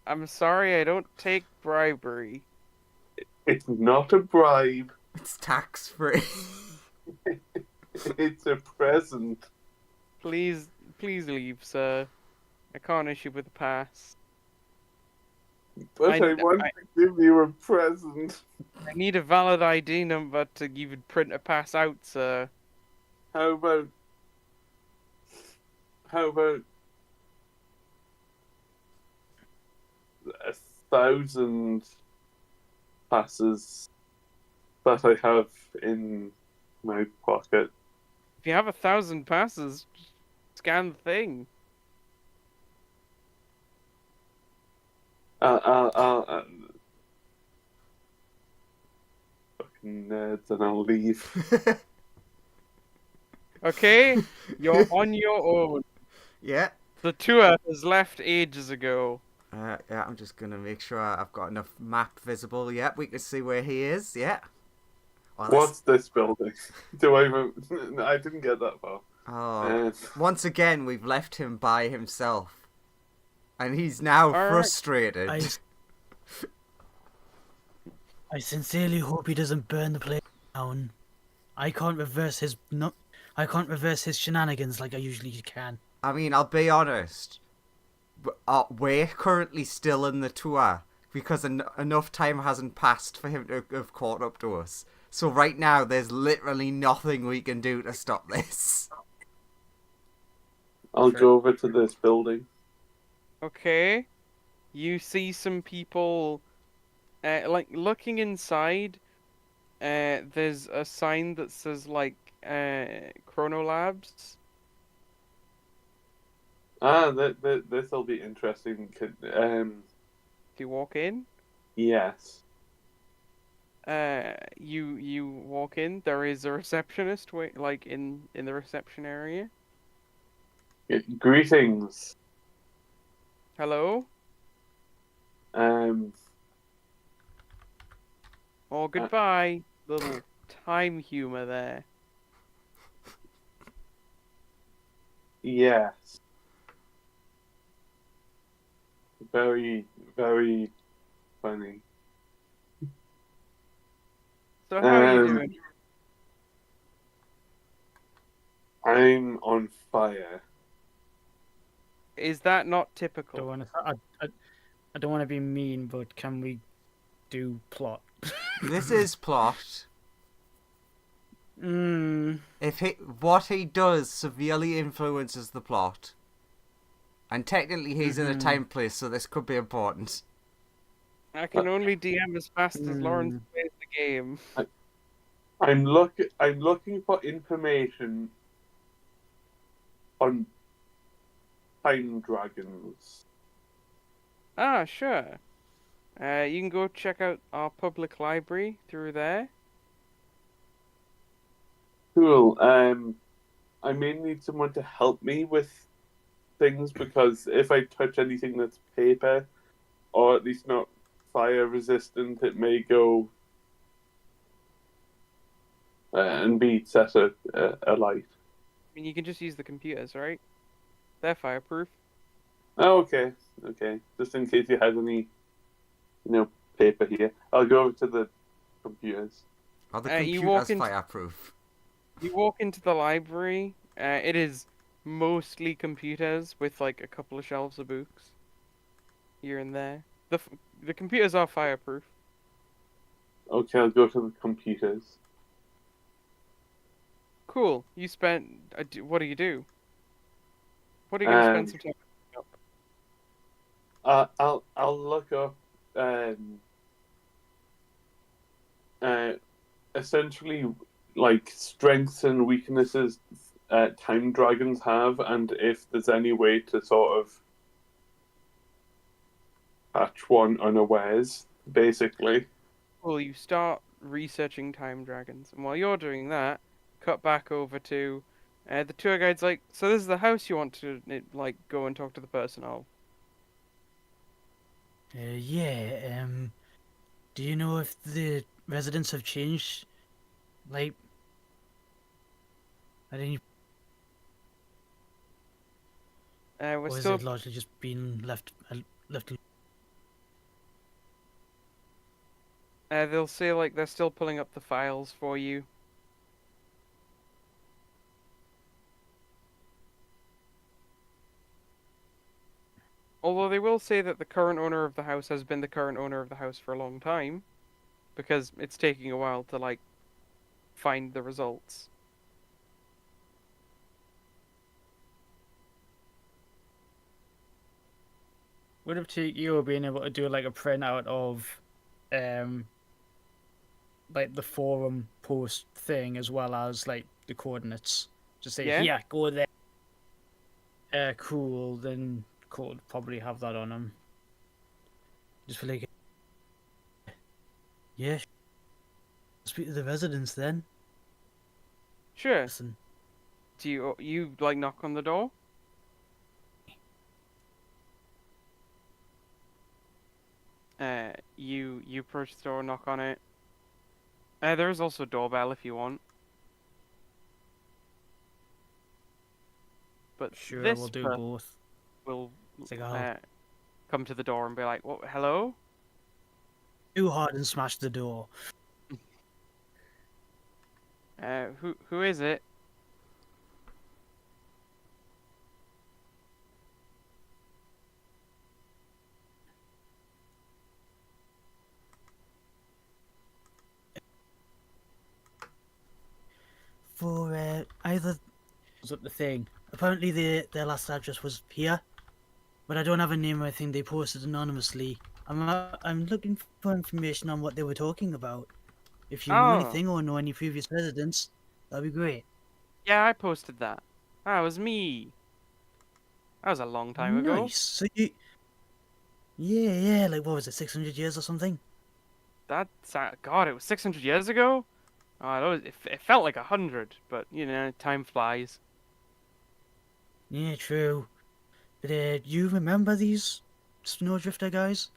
[SPEAKER 1] I'm sorry, I don't take bribery.
[SPEAKER 4] It's not a bribe.
[SPEAKER 2] It's tax free.
[SPEAKER 4] It's a present.
[SPEAKER 1] Please leave, sir. I can't issue with a pass.
[SPEAKER 4] But I want to give you a present.
[SPEAKER 1] I need a valid ID number to even print a pass out, sir.
[SPEAKER 4] How about a 1,000 passes that I have in my pocket.
[SPEAKER 1] If you have 1,000 passes, just scan the thing.
[SPEAKER 4] I'll fucking nerds, and I'll leave.
[SPEAKER 1] Okay, you're on your own.
[SPEAKER 2] Yeah.
[SPEAKER 1] The tour has left ages ago.
[SPEAKER 2] Yeah, I'm just gonna make sure I've got enough map visible. Yeah, we can see where he is. Yeah. Oh,
[SPEAKER 4] What's this building? Do I even? I didn't get that far.
[SPEAKER 2] Oh, once again, we've left him by himself, and he's now
[SPEAKER 1] All right.
[SPEAKER 2] frustrated.
[SPEAKER 3] I sincerely hope he doesn't burn the place down. I can't reverse his shenanigans like I usually can.
[SPEAKER 2] I mean, I'll be honest. We're currently still in the tour because enough time hasn't passed for him to have caught up to us. So right now, there's literally nothing we can do to stop this.
[SPEAKER 4] I'll go over to this building.
[SPEAKER 1] Okay. You see some people, like, looking inside. There's a sign that says, like, Chrono Labs.
[SPEAKER 4] This'll be interesting.
[SPEAKER 1] Do you walk in?
[SPEAKER 4] Yes.
[SPEAKER 1] You walk in. There is a receptionist, like, in the reception area.
[SPEAKER 4] Greetings.
[SPEAKER 1] Hello?
[SPEAKER 4] Um,
[SPEAKER 1] Oh, goodbye. Little time humor there.
[SPEAKER 4] yes. Very, very funny.
[SPEAKER 1] So how are you
[SPEAKER 4] Um,
[SPEAKER 1] doing?
[SPEAKER 4] I'm on fire.
[SPEAKER 1] Is that not
[SPEAKER 3] Don't
[SPEAKER 1] typical?
[SPEAKER 3] want to. I don't want to be mean, but can we do plot?
[SPEAKER 2] This is plot.
[SPEAKER 3] If
[SPEAKER 2] What he does severely influences the plot, and technically he's in a time place, so this could be important.
[SPEAKER 1] I can only DM as fast as Lawrence plays the game.
[SPEAKER 4] I'm looking for information on time dragons.
[SPEAKER 1] Ah, sure. You can go check out our public library through there.
[SPEAKER 4] Cool. I may need someone to help me with things because if I touch anything that's paper, or at least not fire resistant, it may go and be set alight.
[SPEAKER 1] I mean, you can just use the computers, right? They're fireproof.
[SPEAKER 4] Oh, okay. Just in case you had any, paper here, I'll go over to the computers.
[SPEAKER 2] Are the
[SPEAKER 1] You
[SPEAKER 2] computers
[SPEAKER 1] walk into-
[SPEAKER 2] fireproof?
[SPEAKER 1] You walk into the library. It is mostly computers with like a couple of shelves of books here and there. The computers are fireproof.
[SPEAKER 4] Okay, I'll go to the computers.
[SPEAKER 1] Cool. You spent. What do you do? What are you gonna spend some time up?
[SPEAKER 4] I'll look up essentially like strengths and weaknesses time dragons have, and if there's any way to sort of catch one unawares, basically.
[SPEAKER 1] Well, you start researching time dragons, and while you're doing that, cut back over to the tour guide's like, so this is the house you want to like go and talk to the person of.
[SPEAKER 3] yeah. Do you know if the residents have changed? Like, at any,
[SPEAKER 1] We're
[SPEAKER 3] or is
[SPEAKER 1] still
[SPEAKER 3] it largely just been left?
[SPEAKER 1] they'll say like they're still pulling up the files for you. Although they will say that the current owner of the house has been the current owner of the house for a long time, because it's taking a while to like find the results.
[SPEAKER 3] Would have taken you being able to do like a printout of, um, like the forum post thing as well as like the coordinates. Just say,
[SPEAKER 1] Yeah,
[SPEAKER 3] yeah, go there. Cool. Then cool would probably have that on him. Just for like, yeah, speak to the residents then.
[SPEAKER 1] sure.
[SPEAKER 3] Listen,
[SPEAKER 1] Do you like knock on the door? You approach the door, knock on it. There is also a doorbell if you want, but
[SPEAKER 3] sure, we'll
[SPEAKER 1] this
[SPEAKER 3] do
[SPEAKER 1] person
[SPEAKER 3] both.
[SPEAKER 1] will
[SPEAKER 3] It's like, I'll
[SPEAKER 1] uh come to the door and be like, "What? Hello?
[SPEAKER 3] too hard and smash the door.
[SPEAKER 1] Who is it?"
[SPEAKER 3] For either was up the thing. Apparently, their last address was here, but I don't have a name or anything. They posted anonymously. I'm looking for information on what they were talking about. If you know
[SPEAKER 1] Oh,
[SPEAKER 3] anything or know any previous residents, that'd be great.
[SPEAKER 1] yeah, I posted that. That was me. That was a long time ago.
[SPEAKER 3] Nice. So you, yeah, like what was it, 600 years or something?
[SPEAKER 1] That's God, it was 600 years ago. It felt like 100, but time flies.
[SPEAKER 3] Yeah, true. But you remember these snowdrifter guys?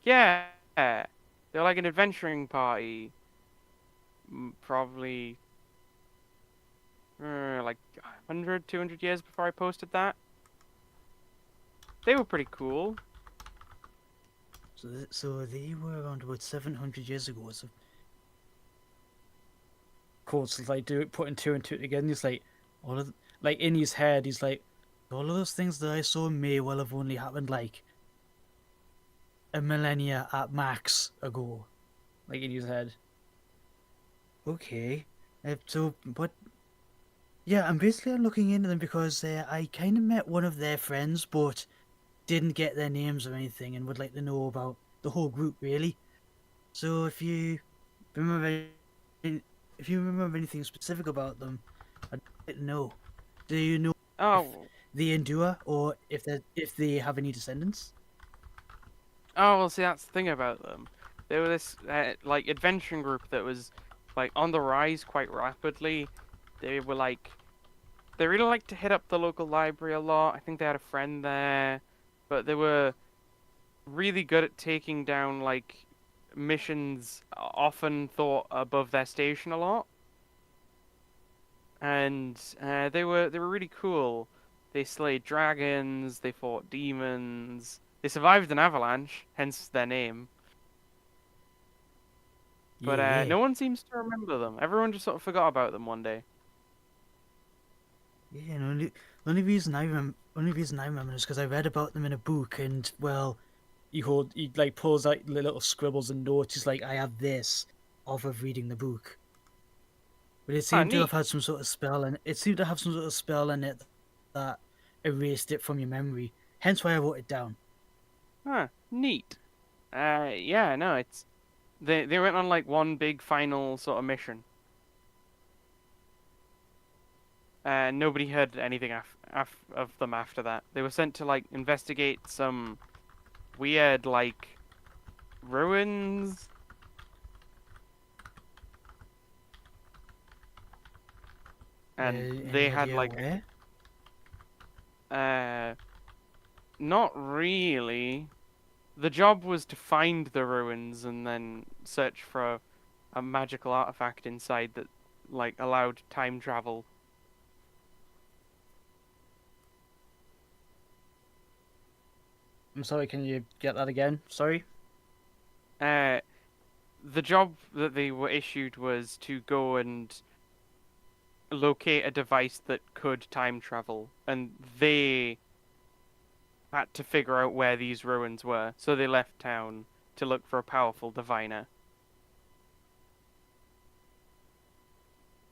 [SPEAKER 1] Yeah, they're like an adventuring party. Probably like 100, 200 years before I posted that. They were pretty cool.
[SPEAKER 3] So they were around about 700 years ago. So cool. So like, putting two and two together. And he's like, all of like in his head, he's like, all of those things that I saw may well have only happened like a millennia at max ago. Like in his head. Okay. So, but yeah, I'm basically looking into them because I kind of met one of their friends, but didn't get their names or anything, and would like to know about the whole group really. So remember, if you remember anything specific about them, I'd like to know. Do you know if
[SPEAKER 1] Oh,
[SPEAKER 3] they endure or if they have any descendants?
[SPEAKER 1] oh, well, see, that's the thing about them. They were this like adventuring group that was like on the rise quite rapidly. They were like they really liked to hit up the local library a lot. I think they had a friend there, but they were really good at taking down like missions often thought above their station a lot, and they were really cool. They slayed dragons, they fought demons, they survived an avalanche, hence their name. But
[SPEAKER 3] Yeah,
[SPEAKER 1] no one seems to remember them. Everyone just sort of forgot about them one day.
[SPEAKER 3] yeah. And only reason I remember is because I read about them in a book, and well, he like pulls out the little scribbles and notes. He's like, I have this off of reading the book. But it
[SPEAKER 1] Ah,
[SPEAKER 3] seemed to have
[SPEAKER 1] neat.
[SPEAKER 3] had some sort of spell, and it seemed to have some sort of spell in it that erased it from your memory. Hence why I wrote it down.
[SPEAKER 1] Huh, neat. Yeah, no, it's they went on like one big final sort of mission. Nobody heard anything of them after that. They were sent to like investigate some weird like ruins, and they
[SPEAKER 3] Any
[SPEAKER 1] had
[SPEAKER 3] idea
[SPEAKER 1] like
[SPEAKER 3] where?
[SPEAKER 1] not really. The job was to find the ruins and then search for a magical artifact inside that like allowed time travel.
[SPEAKER 3] I'm sorry, can you get that again? Sorry?
[SPEAKER 1] Uh, the job that they were issued was to go and locate a device that could time travel, and they had to figure out where these ruins were. So they left town to look for a powerful diviner.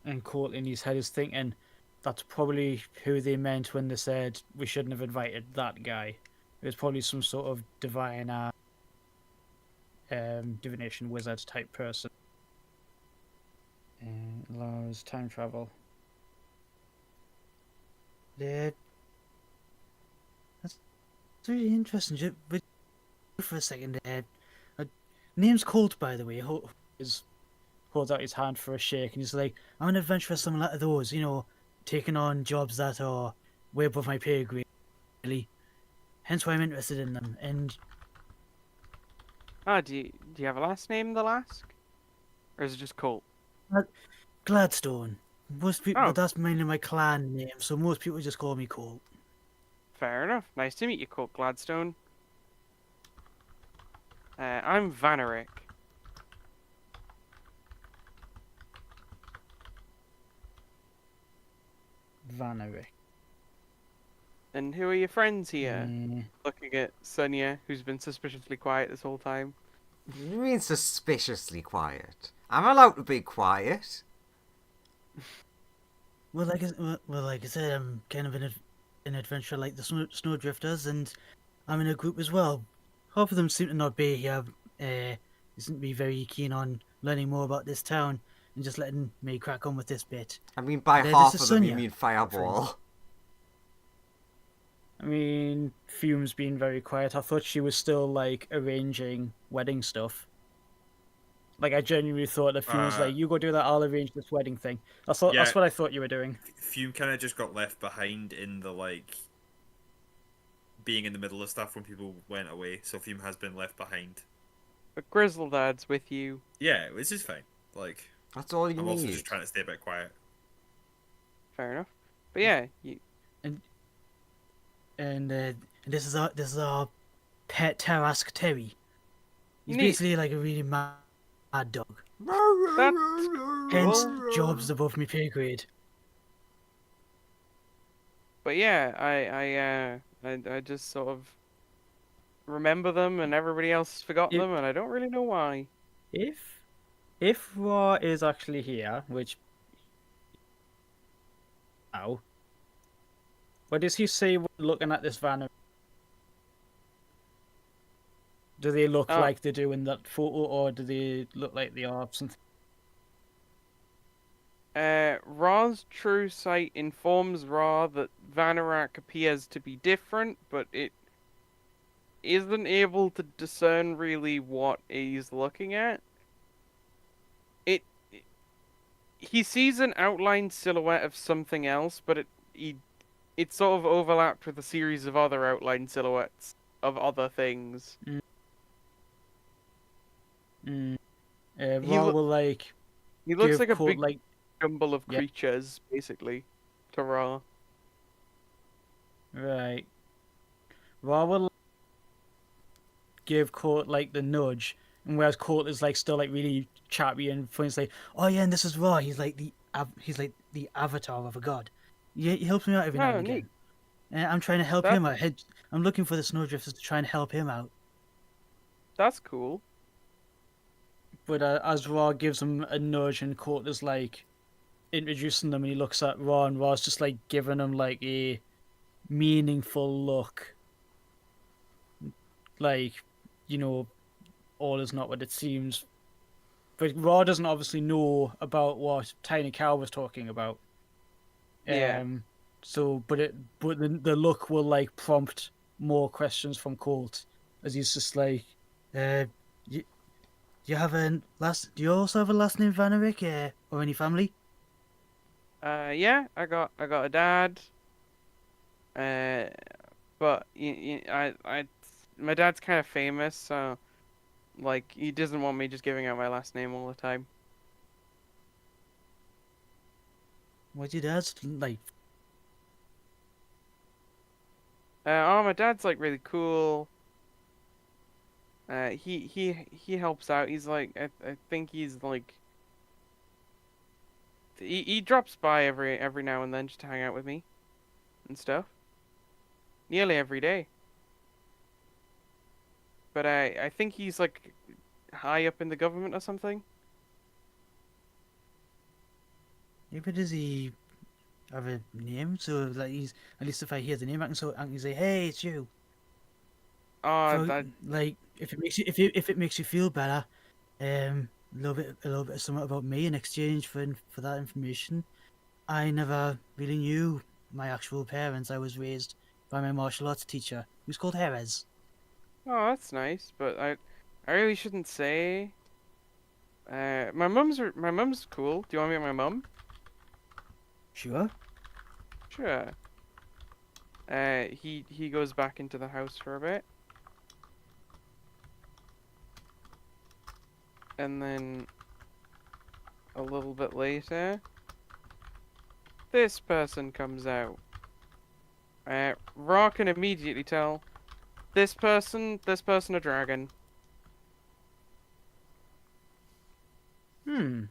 [SPEAKER 3] And Colt in his head is thinking, that's probably who they meant when they said we shouldn't have invited that guy. It was probably some sort of divine, divination wizard type person. Allows time travel. Yeah, that's really interesting. But for a second, name's Colt, by the way. Is holds out his hand for a shake, and he's like, "I'm an adventurer, similar to those. Taking on jobs that are way above my pay grade. Really, hence why I'm interested in them." And
[SPEAKER 1] Ah, do you have a last name, the Lask? Or is it just Colt?
[SPEAKER 3] Gladstone. Most people,
[SPEAKER 1] Oh,
[SPEAKER 3] that's mainly my clan name, so most people just call me Colt.
[SPEAKER 1] fair enough. Nice to meet you, Colt Gladstone. I'm Vanerick.
[SPEAKER 3] Vanerick.
[SPEAKER 1] And who are your friends here?
[SPEAKER 3] Eh,
[SPEAKER 1] Looking at Sonia, who's been suspiciously quiet this whole time.
[SPEAKER 2] You mean suspiciously quiet? I'm allowed to be quiet.
[SPEAKER 3] like I said, I'm kind of an adventurer like the Snowdrifters, and I'm in a group as well. Half of them seem to not be here. Seem to be very keen on learning more about this town and just letting me crack on with this bit.
[SPEAKER 2] I mean, by
[SPEAKER 3] This
[SPEAKER 2] half
[SPEAKER 3] is
[SPEAKER 2] of them, you
[SPEAKER 3] Sonia,
[SPEAKER 2] mean
[SPEAKER 3] friend.
[SPEAKER 2] Fireball.
[SPEAKER 3] I mean, Fume's been very quiet. I thought she was still like arranging wedding stuff. Like I genuinely thought that Fume was like, "You go do that. I'll arrange this wedding thing."
[SPEAKER 5] Yeah,
[SPEAKER 3] That's what I thought you were doing.
[SPEAKER 5] Fume kind of just got left behind in the being in the middle of stuff when people went away. So Fume has been left behind.
[SPEAKER 1] But Grizzledad's with you.
[SPEAKER 5] Yeah, which is fine. Like,
[SPEAKER 2] That's all you
[SPEAKER 5] I'm
[SPEAKER 2] need.
[SPEAKER 5] also just trying to stay a bit quiet.
[SPEAKER 1] Fair enough. But yeah,
[SPEAKER 3] And this is our pet Tarask Terry. He's
[SPEAKER 1] Neat.
[SPEAKER 3] basically like a really mad dog. Hence, jobs above me pay grade.
[SPEAKER 1] but yeah, I just sort of remember them, and everybody else has forgotten
[SPEAKER 3] If
[SPEAKER 1] them, and I don't really know why.
[SPEAKER 3] if if Raw is actually here, which now, what does he say when looking at this van? Do they look
[SPEAKER 1] Oh,
[SPEAKER 3] like they do in that photo, or do they look like they are something?
[SPEAKER 1] Ra's true sight informs Ra that Vanarak appears to be different, but it isn't able to discern really what he's looking at. It he sees an outlined silhouette of something else, but it sort of overlapped with a series of other outlined silhouettes of other things.
[SPEAKER 3] Mm.
[SPEAKER 1] He
[SPEAKER 3] Raw
[SPEAKER 1] lo-
[SPEAKER 3] will like
[SPEAKER 1] he looks
[SPEAKER 3] give
[SPEAKER 1] like a
[SPEAKER 3] quote
[SPEAKER 1] big
[SPEAKER 3] like
[SPEAKER 1] jumble of
[SPEAKER 3] yeah,
[SPEAKER 1] creatures, basically, to Ra.
[SPEAKER 3] right. Raw will give Court like the nudge, and whereas Court is like still like really chatty and funny, it's like, oh yeah, and this is Raw. He's like the avatar of a god. Yeah, he helps me out every now
[SPEAKER 1] Oh,
[SPEAKER 3] and
[SPEAKER 1] neat.
[SPEAKER 3] again. And I'm trying to help
[SPEAKER 1] That
[SPEAKER 3] him out. I'm looking for the Snowdrifters to try and help him out.
[SPEAKER 1] that's cool.
[SPEAKER 3] But as Raw gives him a nudge, and Court is like introducing them, and he looks at Raw, and Raw's just like giving him like a meaningful look, like, you know, all is not what it seems. But Raw doesn't obviously know about what Tiny Cow was talking about.
[SPEAKER 1] Yeah.
[SPEAKER 3] So, but the look will like prompt more questions from Colt, as he's just like, you, do you have a last? Do you also have a last name Vanerick, or any family?
[SPEAKER 1] Yeah, I got a dad. Uh, but my dad's kind of famous, so like he doesn't want me just giving out my last name all the time.
[SPEAKER 3] What's your dad's like?
[SPEAKER 1] Oh, my dad's like really cool. He helps out. He's like I think he's like he drops by every now and then just to hang out with me and stuff. Nearly every day. But I think he's like high up in the government or something.
[SPEAKER 3] Maybe does he have a name? So like he's at least if I hear the name, I can say, hey, it's you. For,
[SPEAKER 1] that
[SPEAKER 3] like, if it makes you feel better, a little bit of something about me in exchange for that information. I never really knew my actual parents. I was raised by my martial arts teacher, who's called Jerez.
[SPEAKER 1] that's nice, but I really shouldn't say. My mum's cool. Do you want to meet my mum?
[SPEAKER 3] Sure.
[SPEAKER 1] Sure. He goes back into the house for a bit, and then a little bit later, this person comes out. Ra can immediately tell this person a dragon.
[SPEAKER 3] Hmm.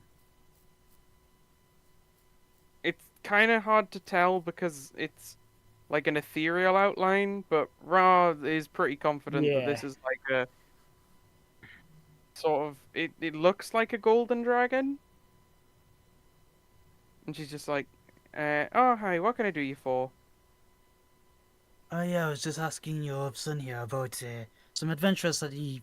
[SPEAKER 1] It's kind of hard to tell because it's like an ethereal outline, but Ra is pretty confident that this
[SPEAKER 3] Yeah.
[SPEAKER 1] is like a sort of it looks like a golden dragon. And she's just like, oh hi, what can I do you for?
[SPEAKER 3] Oh yeah, I was just asking your son here about some adventures that he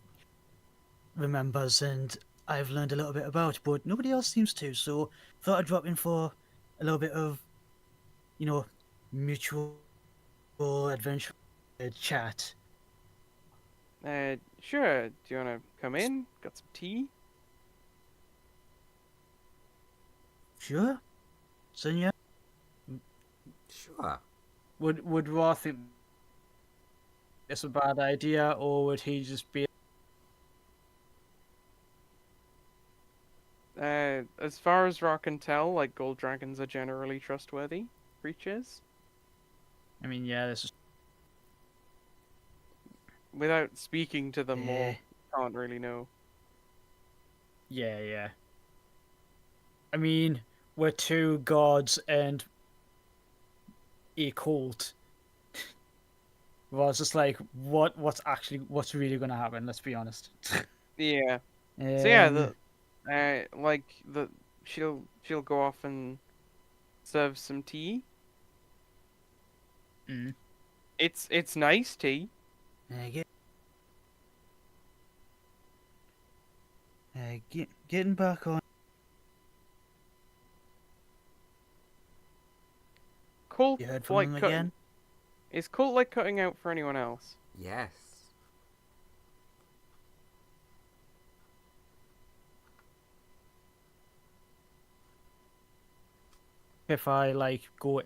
[SPEAKER 3] remembers, and I've learned a little bit about, but nobody else seems to. So thought I'd drop in for a little bit of, you know, mutual adventure chat.
[SPEAKER 1] Sure, do you wanna come in? Got some tea?
[SPEAKER 3] Sure, son. Yeah.
[SPEAKER 2] Sure.
[SPEAKER 3] Would Ra think it's a bad idea, or would he just be?
[SPEAKER 1] As far as Ra can tell, like gold dragons are generally trustworthy creatures.
[SPEAKER 3] I mean, yeah, this is.
[SPEAKER 1] Without speaking to them
[SPEAKER 3] Eh,
[SPEAKER 1] more, can't really know.
[SPEAKER 3] yeah, yeah. I mean, we're two gods and a cult. Well, it's just like what's really gonna happen? Let's be honest.
[SPEAKER 1] Yeah. So yeah,
[SPEAKER 3] um,
[SPEAKER 1] like the she'll go off and serve some tea.
[SPEAKER 3] mm,
[SPEAKER 1] It's nice tea.
[SPEAKER 3] get, getting back on
[SPEAKER 1] Colt
[SPEAKER 3] you heard from
[SPEAKER 1] like
[SPEAKER 3] them
[SPEAKER 1] cutting
[SPEAKER 3] again.
[SPEAKER 1] is Colt like cutting out for anyone else?
[SPEAKER 2] Yes.
[SPEAKER 3] If I like go,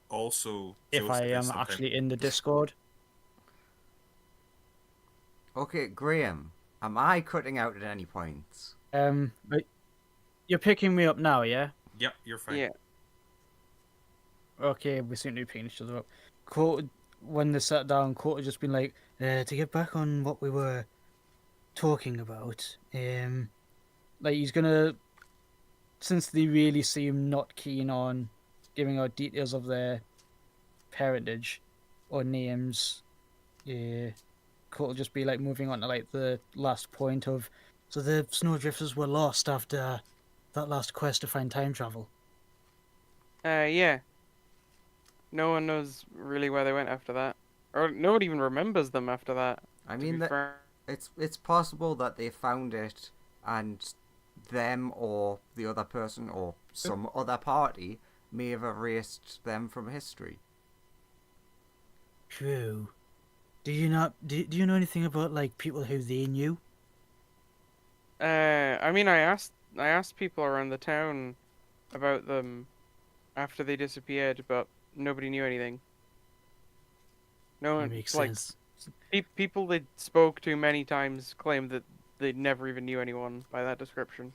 [SPEAKER 5] Also,
[SPEAKER 3] if I
[SPEAKER 5] Joseph is
[SPEAKER 3] am
[SPEAKER 5] sometimes
[SPEAKER 3] actually in the Discord.
[SPEAKER 2] Okay, Graham, am I cutting out at any points?
[SPEAKER 3] But you're picking me up now, yeah?
[SPEAKER 5] Yep, you're fine.
[SPEAKER 1] Yeah.
[SPEAKER 3] Okay, we seem to be picking each other up. Quote when they sat down, Quote had just been like, to get back on what we were talking about. Like he's gonna, since they really seem not keen on giving out details of their parentage or names. Court will just be like moving on to like the last point of. So the snowdrifters were lost after that last quest to find time travel.
[SPEAKER 1] Yeah. No one knows really where they went after that, or no one even remembers them after that.
[SPEAKER 2] I
[SPEAKER 1] To be
[SPEAKER 2] mean that
[SPEAKER 1] fair.
[SPEAKER 2] it's possible that they found it and them or the other person or some other party may have erased them from history.
[SPEAKER 3] True. Do you not? Do you know anything about like people who they knew?
[SPEAKER 1] I mean, I asked people around the town about them after they disappeared, but nobody knew anything. No
[SPEAKER 3] It
[SPEAKER 1] one,
[SPEAKER 3] makes
[SPEAKER 1] like,
[SPEAKER 3] sense.
[SPEAKER 1] people they spoke to many times claimed that they never even knew anyone by that description.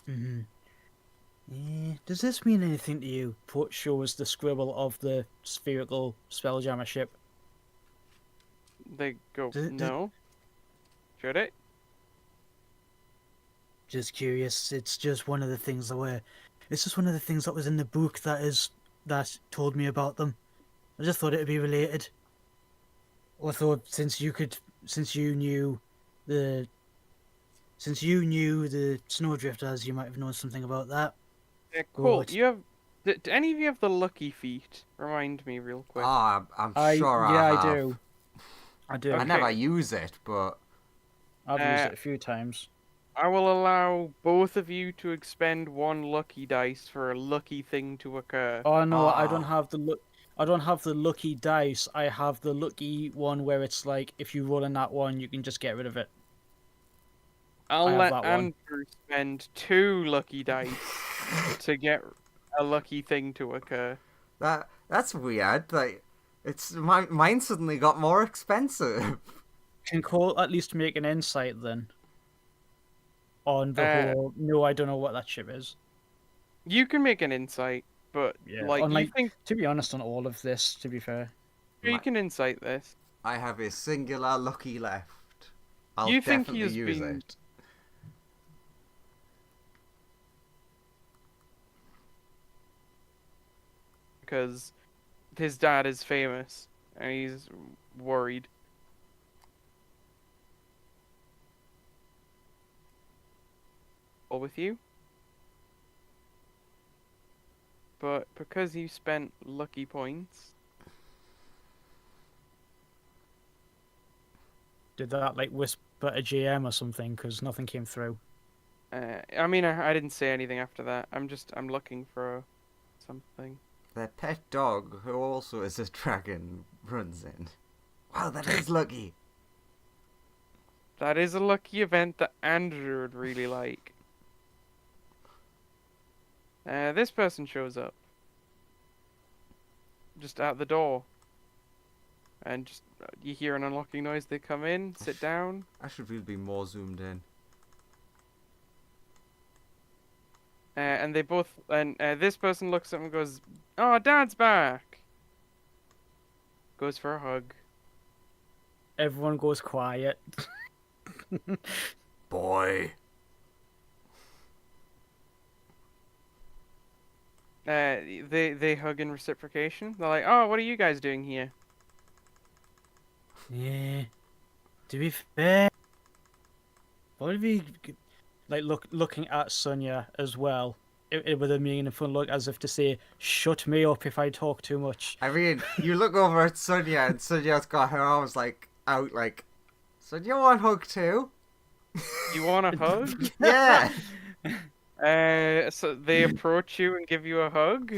[SPEAKER 3] Mm-hmm. Does this mean anything to you? Put shows the scribble of the spherical Spelljammer ship.
[SPEAKER 1] They go,
[SPEAKER 3] Does,
[SPEAKER 1] no, should it?
[SPEAKER 3] just curious. It's just one of the things that were. It's just one of the things that was in the book that told me about them. I just thought it'd be related. Or I thought since you knew the since you knew the snowdrifters, you might have known something about that.
[SPEAKER 1] Yeah, cool.
[SPEAKER 3] But
[SPEAKER 1] Do any of you have the lucky feet? Remind me real quick.
[SPEAKER 2] I'm sure
[SPEAKER 3] Yeah,
[SPEAKER 2] I
[SPEAKER 3] I
[SPEAKER 2] have.
[SPEAKER 3] do. I do.
[SPEAKER 2] I never
[SPEAKER 1] Okay.
[SPEAKER 2] use it, but
[SPEAKER 3] I've used
[SPEAKER 1] Uh,
[SPEAKER 3] it a few times.
[SPEAKER 1] I will allow both of you to expend one lucky dice for a lucky thing to occur.
[SPEAKER 3] Oh no, I don't
[SPEAKER 2] oh,
[SPEAKER 3] have the look. I don't have the lucky dice. I have the lucky one where it's like if you roll in that one, you can just get rid of it. I
[SPEAKER 1] I'll
[SPEAKER 3] have
[SPEAKER 1] let
[SPEAKER 3] that one.
[SPEAKER 1] Andrew spend 2 lucky dice to get a lucky thing to occur.
[SPEAKER 2] that's weird. Like, mine suddenly got more expensive.
[SPEAKER 3] Can Cole at least make an insight then on the
[SPEAKER 1] Uh,
[SPEAKER 3] whole? No, I don't know what that ship is.
[SPEAKER 1] you can make an insight, but
[SPEAKER 3] Yeah,
[SPEAKER 1] like
[SPEAKER 3] on
[SPEAKER 1] you
[SPEAKER 3] like
[SPEAKER 1] think
[SPEAKER 3] to be honest, on all of this, to be fair.
[SPEAKER 1] you
[SPEAKER 2] My,
[SPEAKER 1] can insight this.
[SPEAKER 2] I have a singular lucky left. I'll
[SPEAKER 1] You think he
[SPEAKER 2] definitely
[SPEAKER 1] has
[SPEAKER 2] use
[SPEAKER 1] been
[SPEAKER 2] it.
[SPEAKER 1] because his dad is famous and he's worried. Or with you. But because you spent lucky points,
[SPEAKER 3] Did that like whisper a GM or something? Because nothing came through.
[SPEAKER 1] I mean, I didn't say anything after that. I'm looking for something.
[SPEAKER 2] Their pet dog, who also is a dragon, runs in. Wow, that is lucky.
[SPEAKER 1] That is a lucky event that Andrew would really like. This person shows up. Just out the door. And just, you hear an unlocking noise, they come in, sit down.
[SPEAKER 2] I should really be more zoomed in.
[SPEAKER 1] And they both, and this person looks up and goes, "Oh, Dad's back!" Goes for a hug.
[SPEAKER 3] Everyone goes quiet.
[SPEAKER 2] Boy.
[SPEAKER 1] They hug in reciprocation. They're like, "Oh, what are you guys doing here?"
[SPEAKER 3] Yeah. To be fair, probably like looking at Sonia as well, with a meaningful look, as if to say, "Shut me up if I talk too much."
[SPEAKER 2] I mean, you look over at Sonia, and Sonia's got her arms like out, like, so do you want a hug too?
[SPEAKER 1] You want a hug?
[SPEAKER 2] Yeah.
[SPEAKER 1] So they approach you and give you a hug.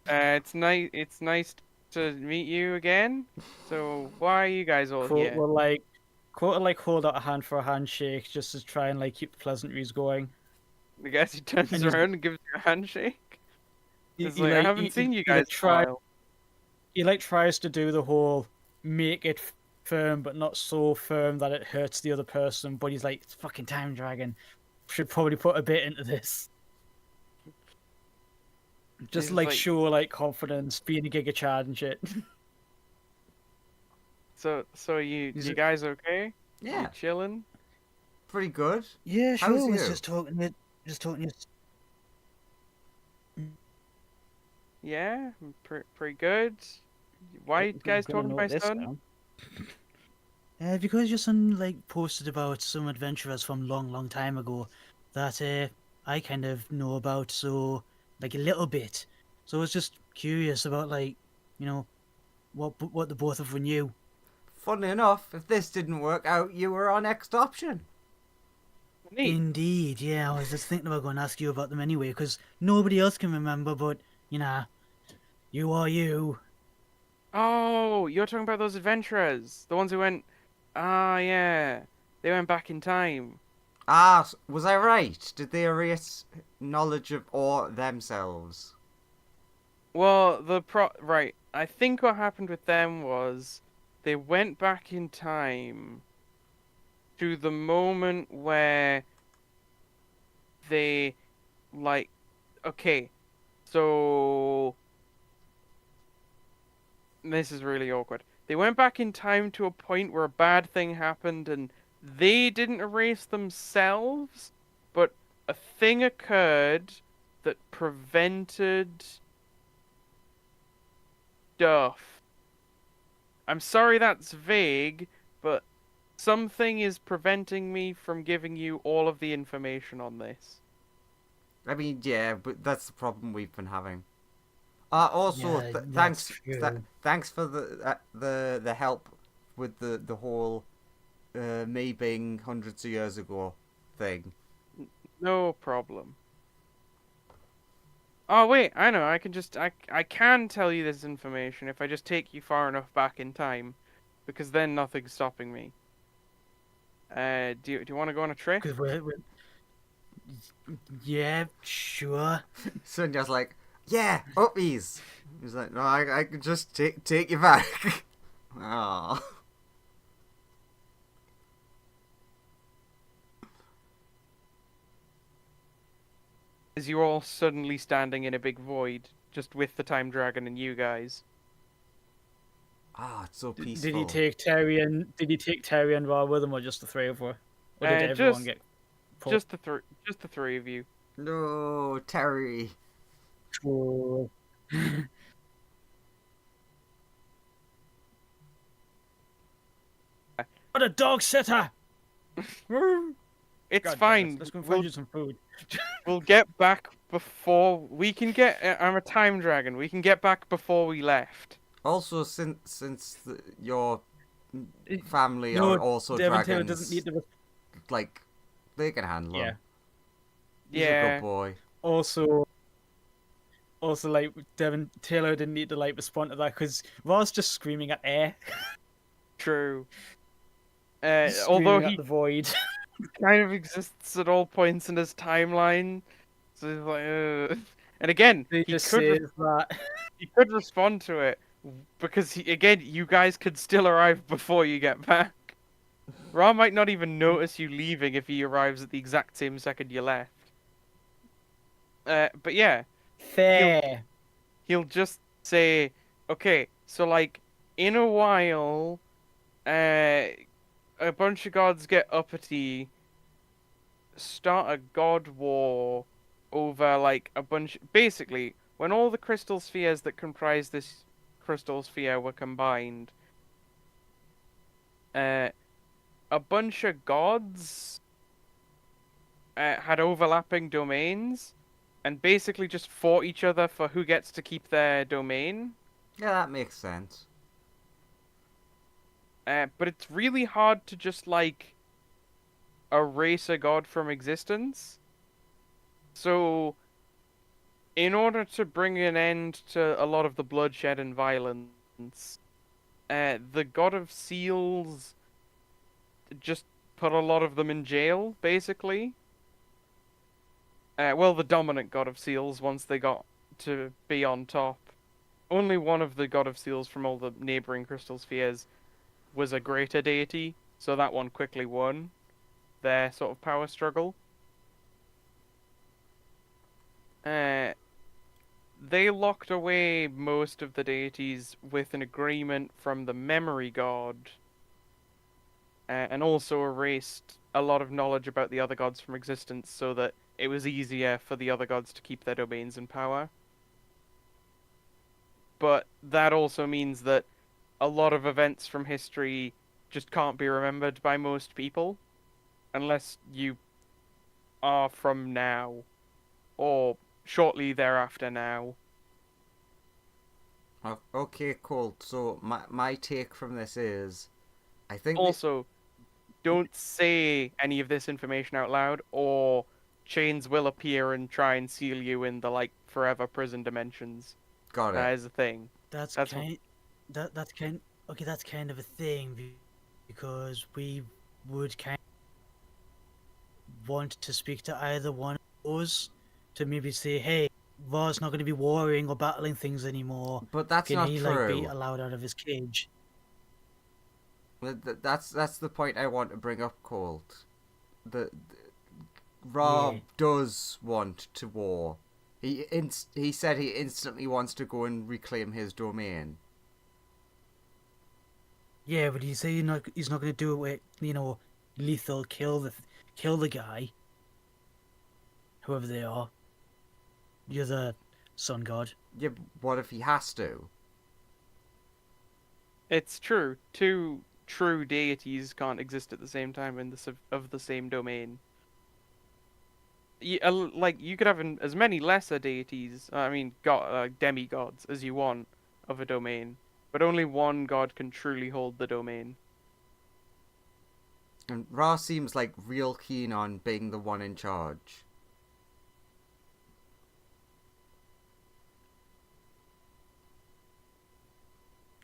[SPEAKER 1] It's nice. It's nice to meet you again. So why are you guys all
[SPEAKER 3] Quote
[SPEAKER 1] here?
[SPEAKER 3] will like, quote will like hold out a hand for a handshake just to try and like keep the pleasantries going.
[SPEAKER 1] I guess he turns
[SPEAKER 3] And he's-
[SPEAKER 1] around and gives you a handshake.
[SPEAKER 3] He,
[SPEAKER 1] It's
[SPEAKER 3] he
[SPEAKER 1] like I
[SPEAKER 3] like
[SPEAKER 1] haven't seen you
[SPEAKER 3] he, like,
[SPEAKER 1] guys in a while.
[SPEAKER 3] he like tries to do the whole make it firm but not so firm that it hurts the other person, but he's like, it's fucking time dragon, should probably put a bit into this, just
[SPEAKER 1] He's
[SPEAKER 3] like
[SPEAKER 1] like,
[SPEAKER 3] show like confidence, being a giga chad and shit.
[SPEAKER 1] so you
[SPEAKER 3] Is
[SPEAKER 1] you
[SPEAKER 3] it-
[SPEAKER 1] guys okay?
[SPEAKER 2] Yeah,
[SPEAKER 1] You chilling?
[SPEAKER 2] pretty good.
[SPEAKER 3] Yeah,
[SPEAKER 2] How's
[SPEAKER 3] sure. Was
[SPEAKER 2] you?
[SPEAKER 3] just talking to.
[SPEAKER 1] Yeah, pretty good. Why you guys
[SPEAKER 3] Gonna
[SPEAKER 1] talking to
[SPEAKER 3] note
[SPEAKER 1] my
[SPEAKER 3] this
[SPEAKER 1] son?
[SPEAKER 3] down. Because your son like posted about some adventurers from long time ago that I kind of know about, so like a little bit. So I was just curious about like, you know, what the both of you knew.
[SPEAKER 2] Funny enough, if this didn't work out, you were our next option.
[SPEAKER 1] Neat.
[SPEAKER 3] Indeed, yeah. I was just thinking about going to ask you about them anyway, because nobody else can remember, but you know, you are you.
[SPEAKER 1] Oh, you're talking about those adventurers, the ones who went. Ah, yeah, they went back in time.
[SPEAKER 2] Ah, was I right? Did they erase knowledge of or themselves?
[SPEAKER 1] Well, right. I think what happened with them was they went back in time to the moment where they like okay, so this is really awkward. They went back in time to a point where a bad thing happened and they didn't erase themselves, but a thing occurred that prevented stuff. I'm sorry that's vague, but something is preventing me from giving you all of the information on this.
[SPEAKER 2] I mean, yeah, but that's the problem we've been having. Also,
[SPEAKER 3] Yeah, that's true.
[SPEAKER 2] thanks for the help with the whole me being hundreds of years ago thing.
[SPEAKER 1] No problem. Oh wait, I know. I can tell you this information if I just take you far enough back in time, because then nothing's stopping me. Do you want to go on a trip?
[SPEAKER 3] Because yeah, sure.
[SPEAKER 2] Sunja's like, yeah, uppies. He's like, no, I can just take you back. Oh.
[SPEAKER 1] Is you all suddenly standing in a big void, just with the time dragon and you guys?
[SPEAKER 2] Ah, it's so
[SPEAKER 3] Did he
[SPEAKER 2] peaceful.
[SPEAKER 3] take Terry and Ra with him, or just the three of her, or did everyone
[SPEAKER 1] Just
[SPEAKER 3] get pulled?
[SPEAKER 1] just the three of you.
[SPEAKER 2] No, Terry.
[SPEAKER 3] Oh. What a dog sitter!
[SPEAKER 1] It's
[SPEAKER 3] God damn it,
[SPEAKER 1] fine.
[SPEAKER 3] let's go find you some food.
[SPEAKER 1] We'll get back before we can get. I'm a time dragon. We can get back before we left.
[SPEAKER 2] Also, since your family
[SPEAKER 3] No,
[SPEAKER 2] are also
[SPEAKER 3] Devon Taylor doesn't need
[SPEAKER 2] dragons,
[SPEAKER 3] to.
[SPEAKER 2] like they can handle
[SPEAKER 3] Yeah.
[SPEAKER 2] him. He's a good
[SPEAKER 1] Yeah,
[SPEAKER 2] boy.
[SPEAKER 3] Also, like Devon Taylor didn't need to like respond to that because Ra's just screaming at air,
[SPEAKER 1] true. Although
[SPEAKER 3] screaming at
[SPEAKER 1] he
[SPEAKER 3] the void.
[SPEAKER 1] kind of exists at all points in his timeline, so he's like, and again,
[SPEAKER 3] He
[SPEAKER 1] he
[SPEAKER 3] just
[SPEAKER 1] could
[SPEAKER 3] says that.
[SPEAKER 1] he could respond to it because again, you guys could still arrive before you get back. Ra might not even notice you leaving if he arrives at the exact same second you left. But yeah, he'll
[SPEAKER 3] Fair.
[SPEAKER 1] he'll just say, okay, so like in a while, a bunch of gods get uppity, start a god war over like a bunch. Basically, when all the crystal spheres that comprise this crystal sphere were combined, uh, a bunch of gods had overlapping domains and basically just fought each other for who gets to keep their domain.
[SPEAKER 2] Yeah, that makes sense.
[SPEAKER 1] But it's really hard to just like erase a god from existence. So, in order to bring an end to a lot of the bloodshed and violence, the god of seals just put a lot of them in jail, basically. Well, the dominant god of seals, once they got to be on top. Only one of the god of seals from all the neighboring crystal spheres was a greater deity, so that one quickly won their sort of power struggle. Uh, they locked away most of the deities with an agreement from the memory god, and also erased a lot of knowledge about the other gods from existence so that it was easier for the other gods to keep their domains and power. But that also means that a lot of events from history just can't be remembered by most people unless you are from now or shortly thereafter now.
[SPEAKER 2] Okay, cool. So my take from this is, I think that
[SPEAKER 1] Also, don't say any of this information out loud or chains will appear and try and seal you in the like forever prison dimensions.
[SPEAKER 2] got it.
[SPEAKER 1] That is a thing.
[SPEAKER 3] That's
[SPEAKER 1] That's what
[SPEAKER 3] kind. That's kind. Okay, that's kind of a thing because we would kind of want to speak to either one of those to maybe say, hey, Ra's not going to be warring or battling things anymore.
[SPEAKER 2] But that's
[SPEAKER 3] Can
[SPEAKER 2] not
[SPEAKER 3] he like be
[SPEAKER 2] true.
[SPEAKER 3] allowed out of his cage?
[SPEAKER 2] That's the point I want to bring up, Colt. The
[SPEAKER 3] Yeah.
[SPEAKER 2] Rob does want to war. He said he instantly wants to go and reclaim his domain.
[SPEAKER 3] Yeah, but he's saying he's not going to do it with lethal kill the guy, whoever they are. You're the sun god.
[SPEAKER 2] Yeah, but what if he has to?
[SPEAKER 1] it's true. Two true deities can't exist at the same time in of the same domain. like you could have as many lesser deities, I mean, demigods as you want of a domain, but only one god can truly hold the domain.
[SPEAKER 2] And Ra seems like real keen on being the one in charge.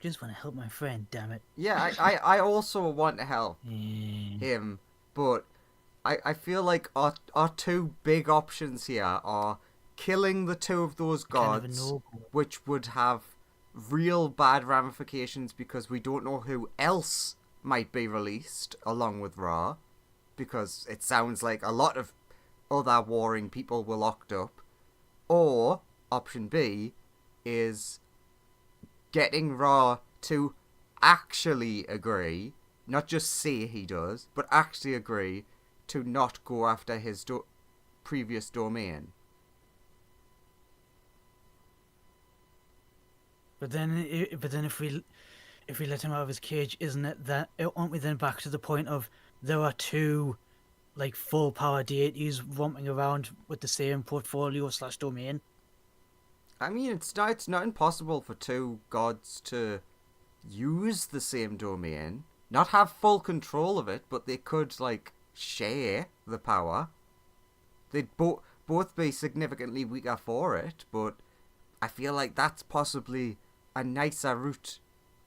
[SPEAKER 3] Just want to help my friend, damn it.
[SPEAKER 2] Yeah, I also want to help
[SPEAKER 3] Yeah.
[SPEAKER 2] him, but I feel like our two big options here are killing the two of those
[SPEAKER 3] Kind of a
[SPEAKER 2] gods,
[SPEAKER 3] noble.
[SPEAKER 2] which would have real bad ramifications because we don't know who else might be released along with Ra, because it sounds like a lot of other warring people were locked up. Or option B is getting Ra to actually agree, not just say he does, but actually agree to not go after his previous domain.
[SPEAKER 3] But then if we let him out of his cage, isn't it that aren't we then back to the point of there are two like full power deities romping around with the same portfolio / domain?
[SPEAKER 2] I mean, it's not impossible for two gods to use the same domain, not have full control of it, but they could like share the power. They'd both be significantly weaker for it, but I feel like that's possibly a nicer route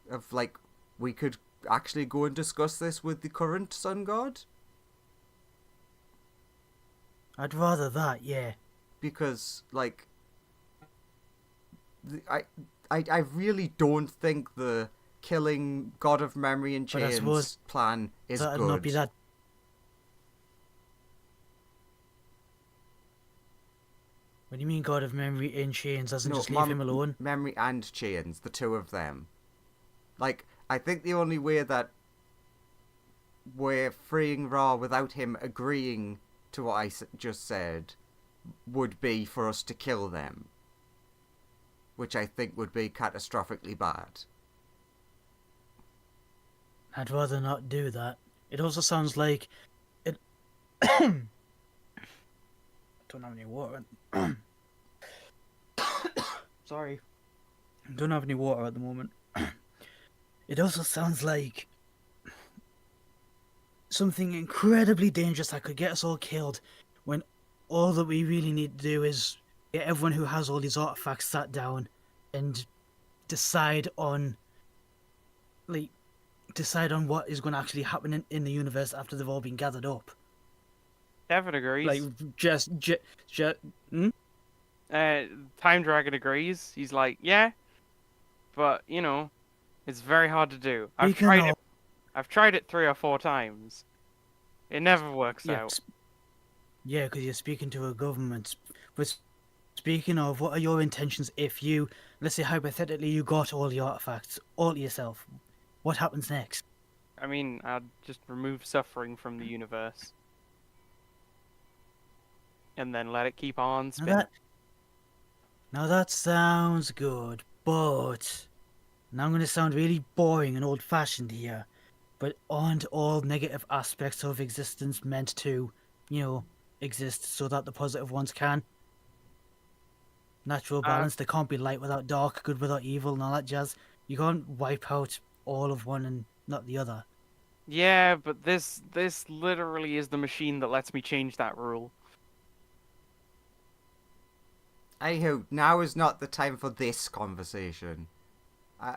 [SPEAKER 2] of like we could actually go and discuss this with the current sun god,
[SPEAKER 3] I'd rather that, yeah.
[SPEAKER 2] because like I really don't think the killing God of Memory and
[SPEAKER 3] But I
[SPEAKER 2] Chains
[SPEAKER 3] suppose
[SPEAKER 2] plan is
[SPEAKER 3] that'd
[SPEAKER 2] good.
[SPEAKER 3] not be that. What do you mean, God of Memory in chains? Doesn't just leave him alone?
[SPEAKER 2] Memory and Chains, the two of them. Like, I think the only way that we're freeing Ra without him agreeing to what I just said would be for us to kill them, which I think would be catastrophically bad.
[SPEAKER 3] I'd rather not do that. It also sounds like it. Don't have any water. Sorry. Don't have any water at the moment. It also sounds like something incredibly dangerous that could get us all killed, when all that we really need to do is get everyone who has all these artifacts sat down and decide on what is going to actually happen in the universe after they've all been gathered up.
[SPEAKER 1] Devin agrees.
[SPEAKER 3] Like just
[SPEAKER 1] Time Dragon agrees. He's like, yeah, but you know, it's very hard to do. I've tried it 3 or 4 times. It never works
[SPEAKER 3] Yeah,
[SPEAKER 1] out.
[SPEAKER 3] yeah, because you're speaking to a government. But speaking of, what are your intentions if you, let's say hypothetically, you got all the artifacts all to yourself? What happens next?
[SPEAKER 1] I mean, I'd just remove suffering from the universe. And then let it keep on spinning.
[SPEAKER 3] Now that sounds good, but now I'm going to sound really boring and old-fashioned here. But aren't all negative aspects of existence meant to, exist so that the positive ones can? Natural balance. There can't be light without dark, good without evil, and all that jazz. You can't wipe out all of one and not the other.
[SPEAKER 1] Yeah, but this literally is the machine that lets me change that rule.
[SPEAKER 2] Anywho, now is not the time for this conversation.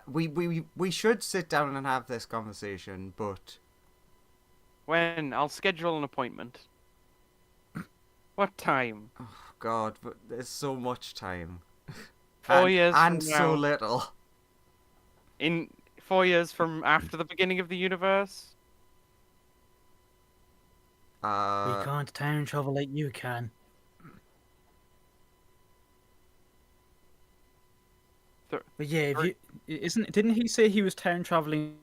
[SPEAKER 2] We should sit down and have this conversation, but
[SPEAKER 1] When? I'll schedule an appointment. What time?
[SPEAKER 2] oh God, but there's so much time.
[SPEAKER 1] 4 years
[SPEAKER 2] and
[SPEAKER 1] from
[SPEAKER 2] so
[SPEAKER 1] now.
[SPEAKER 2] little.
[SPEAKER 1] In 4 years from after the beginning of the universe?
[SPEAKER 3] We can't time travel like you can. But yeah, didn't he say he was time traveling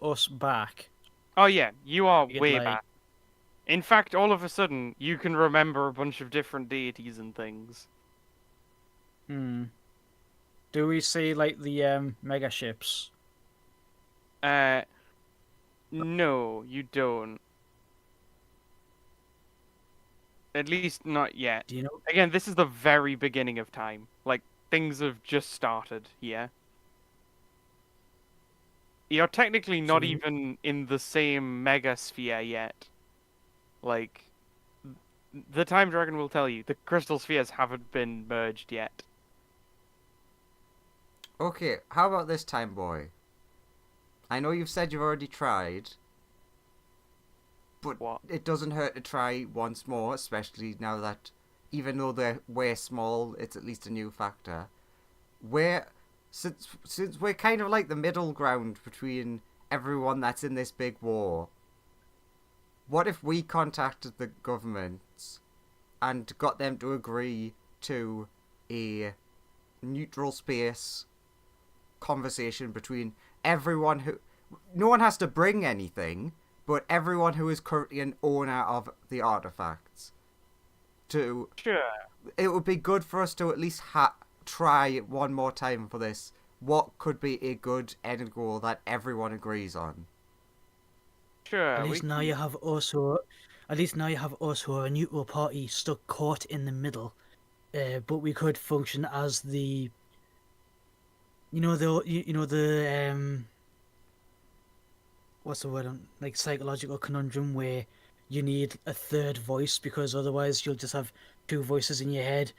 [SPEAKER 3] us back?
[SPEAKER 1] Oh yeah, you are
[SPEAKER 3] You'd
[SPEAKER 1] way
[SPEAKER 3] like-
[SPEAKER 1] back. In fact, all of a sudden, you can remember a bunch of different deities and things.
[SPEAKER 3] Do we see like the mega ships?
[SPEAKER 1] No, you don't. At least not yet.
[SPEAKER 3] Do you know?
[SPEAKER 1] Again, this is the very beginning of time. Like, things have just started here. You're technically
[SPEAKER 3] So
[SPEAKER 1] not even in the same megasphere yet. Like, the Time Dragon will tell you, the crystal spheres haven't been merged yet.
[SPEAKER 2] Okay, how about this time, boy? I know you've said you've already tried, but
[SPEAKER 1] What?
[SPEAKER 2] it doesn't hurt to try once more, especially now that, even though they're way small, it's at least a new factor. Where, since we're kind of like the middle ground between everyone that's in this big war, what if we contacted the governments and got them to agree to a neutral space conversation between everyone who... No one has to bring anything, but everyone who is currently an owner of the artifacts. To...
[SPEAKER 1] Sure.
[SPEAKER 2] It would be good for us to at least try one more time for this. What could be a good end goal that everyone agrees on?
[SPEAKER 1] Sure.
[SPEAKER 3] At least now you have also, at least now you have also a neutral party stuck caught in the middle. But we could function as the, what's the word? Like psychological conundrum where you need a third voice because otherwise you'll just have two voices in your head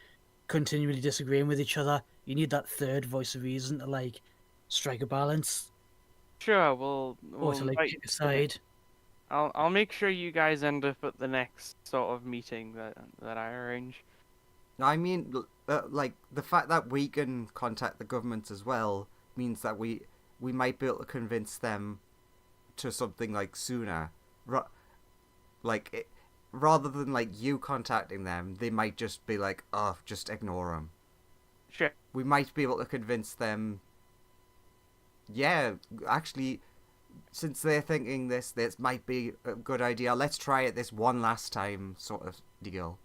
[SPEAKER 3] continually disagreeing with each other. You need that third voice of reason to like strike a balance
[SPEAKER 1] Sure,
[SPEAKER 3] or
[SPEAKER 1] we'll
[SPEAKER 3] to like
[SPEAKER 1] invite.
[SPEAKER 3] pick a side.
[SPEAKER 1] I'll make sure you guys end up at the next sort of meeting that I arrange.
[SPEAKER 2] I mean, like, the fact that we can contact the government as well means that we might be able to convince them to something, like, sooner. Rather than, like, you contacting them, they might just be like, oh, just ignore them.
[SPEAKER 1] Sure.
[SPEAKER 2] We might be able to convince them, yeah, actually, since they're thinking this might be a good idea, let's try it this one last time sort of deal.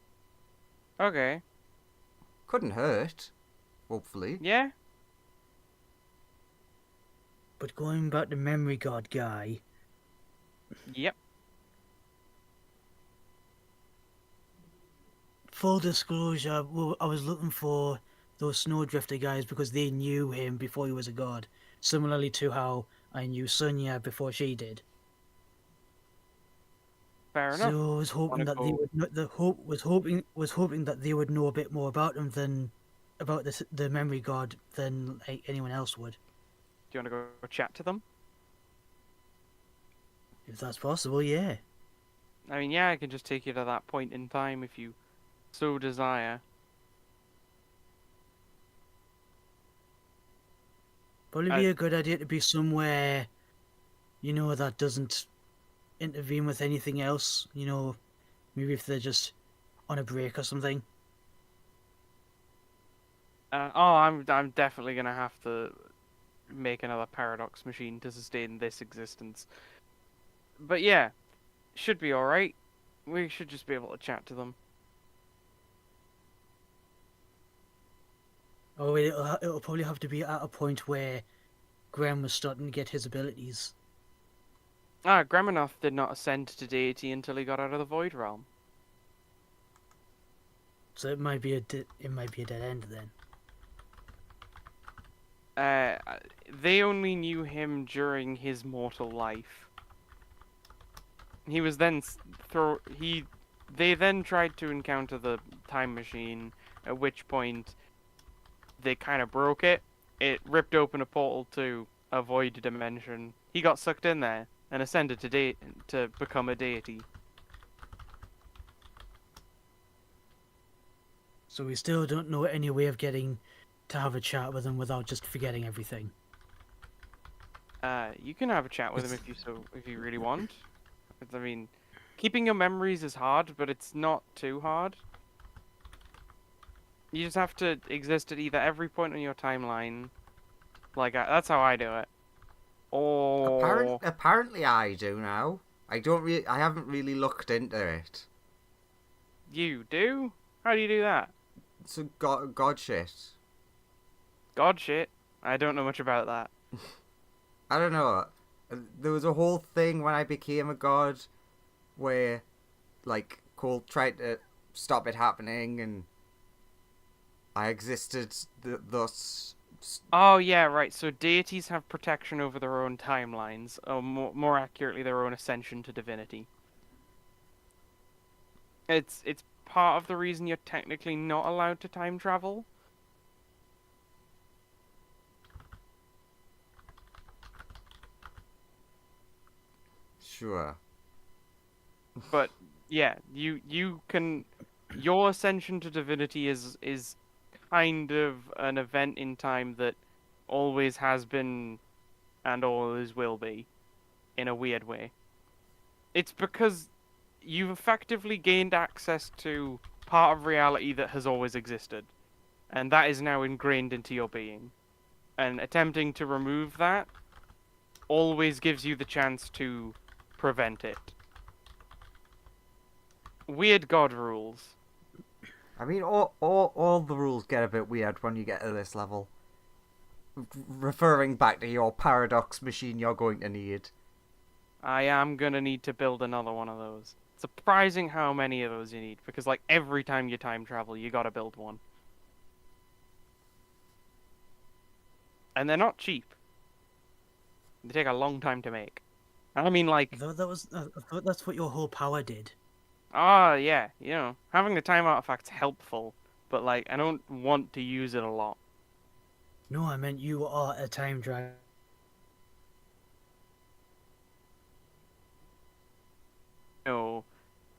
[SPEAKER 1] Okay.
[SPEAKER 2] Couldn't hurt, hopefully.
[SPEAKER 1] Yeah.
[SPEAKER 3] But going back to Memory God guy,
[SPEAKER 1] Yep.
[SPEAKER 3] full disclosure, well, I was looking for those Snowdrifter guys because they knew him before he was a god. Similarly to how I knew Sonya before she did.
[SPEAKER 1] Fair enough.
[SPEAKER 3] So I was hoping that they
[SPEAKER 1] go-
[SPEAKER 3] would. The hope was hoping that they would know a bit more about him than about the Memory God than like, anyone else would,
[SPEAKER 1] Do you want to go chat to them?
[SPEAKER 3] if that's possible. Yeah.
[SPEAKER 1] I mean, yeah, I can just take you to that point in time if you so desire.
[SPEAKER 3] Probably be a good idea to be somewhere, that doesn't intervene with anything else. Maybe if they're just on a break or something.
[SPEAKER 1] I'm definitely gonna have to make another paradox machine to sustain this existence. But yeah, should be all right. We should just be able to chat to them.
[SPEAKER 3] Oh, it'll probably have to be at a point where Graham was starting to get his abilities.
[SPEAKER 1] Greminoth did not ascend to deity until he got out of the Void Realm.
[SPEAKER 3] So it might be a dead end then.
[SPEAKER 1] They only knew him during his mortal life. He was then They then tried to encounter the time machine, at which point they kind of broke it. It ripped open a portal to a void dimension. He got sucked in there and ascended to become a deity.
[SPEAKER 3] So we still don't know any way of getting to have a chat with him without just forgetting everything.
[SPEAKER 1] You can have a chat with him if you really want. I mean, keeping your memories is hard, but it's not too hard. You just have to exist at either every point on your timeline. Like that's how I do it. Or
[SPEAKER 2] Apparently I do now. I haven't really looked into it.
[SPEAKER 1] you do? How do you do that?
[SPEAKER 2] It's a god shit.
[SPEAKER 1] God shit. I don't know much about that.
[SPEAKER 2] I don't know. There was a whole thing when I became a god where, like, Cole tried to stop it happening, and I existed thus.
[SPEAKER 1] Oh yeah, right. So deities have protection over their own timelines, or more accurately, their own ascension to divinity. It's part of the reason you're technically not allowed to time travel.
[SPEAKER 2] Sure.
[SPEAKER 1] But yeah, you can your ascension to divinity is kind of an event in time that always has been and always will be in a weird way. It's because you've effectively gained access to part of reality that has always existed, and that is now ingrained into your being. And attempting to remove that always gives you the chance to prevent it. Weird God rules.
[SPEAKER 2] I mean, all the rules get a bit weird when you get to this level. Referring back to your paradox machine you're going to need.
[SPEAKER 1] I am gonna need to build another one of those. Surprising how many of those you need, because like every time you time travel, you gotta build one. And they're not cheap. They take a long time to make. I mean, like,
[SPEAKER 6] I thought that's what your whole power did.
[SPEAKER 1] yeah, having the time artifact's helpful, but like, I don't want to use it a lot.
[SPEAKER 6] No, I meant you are a time dragon.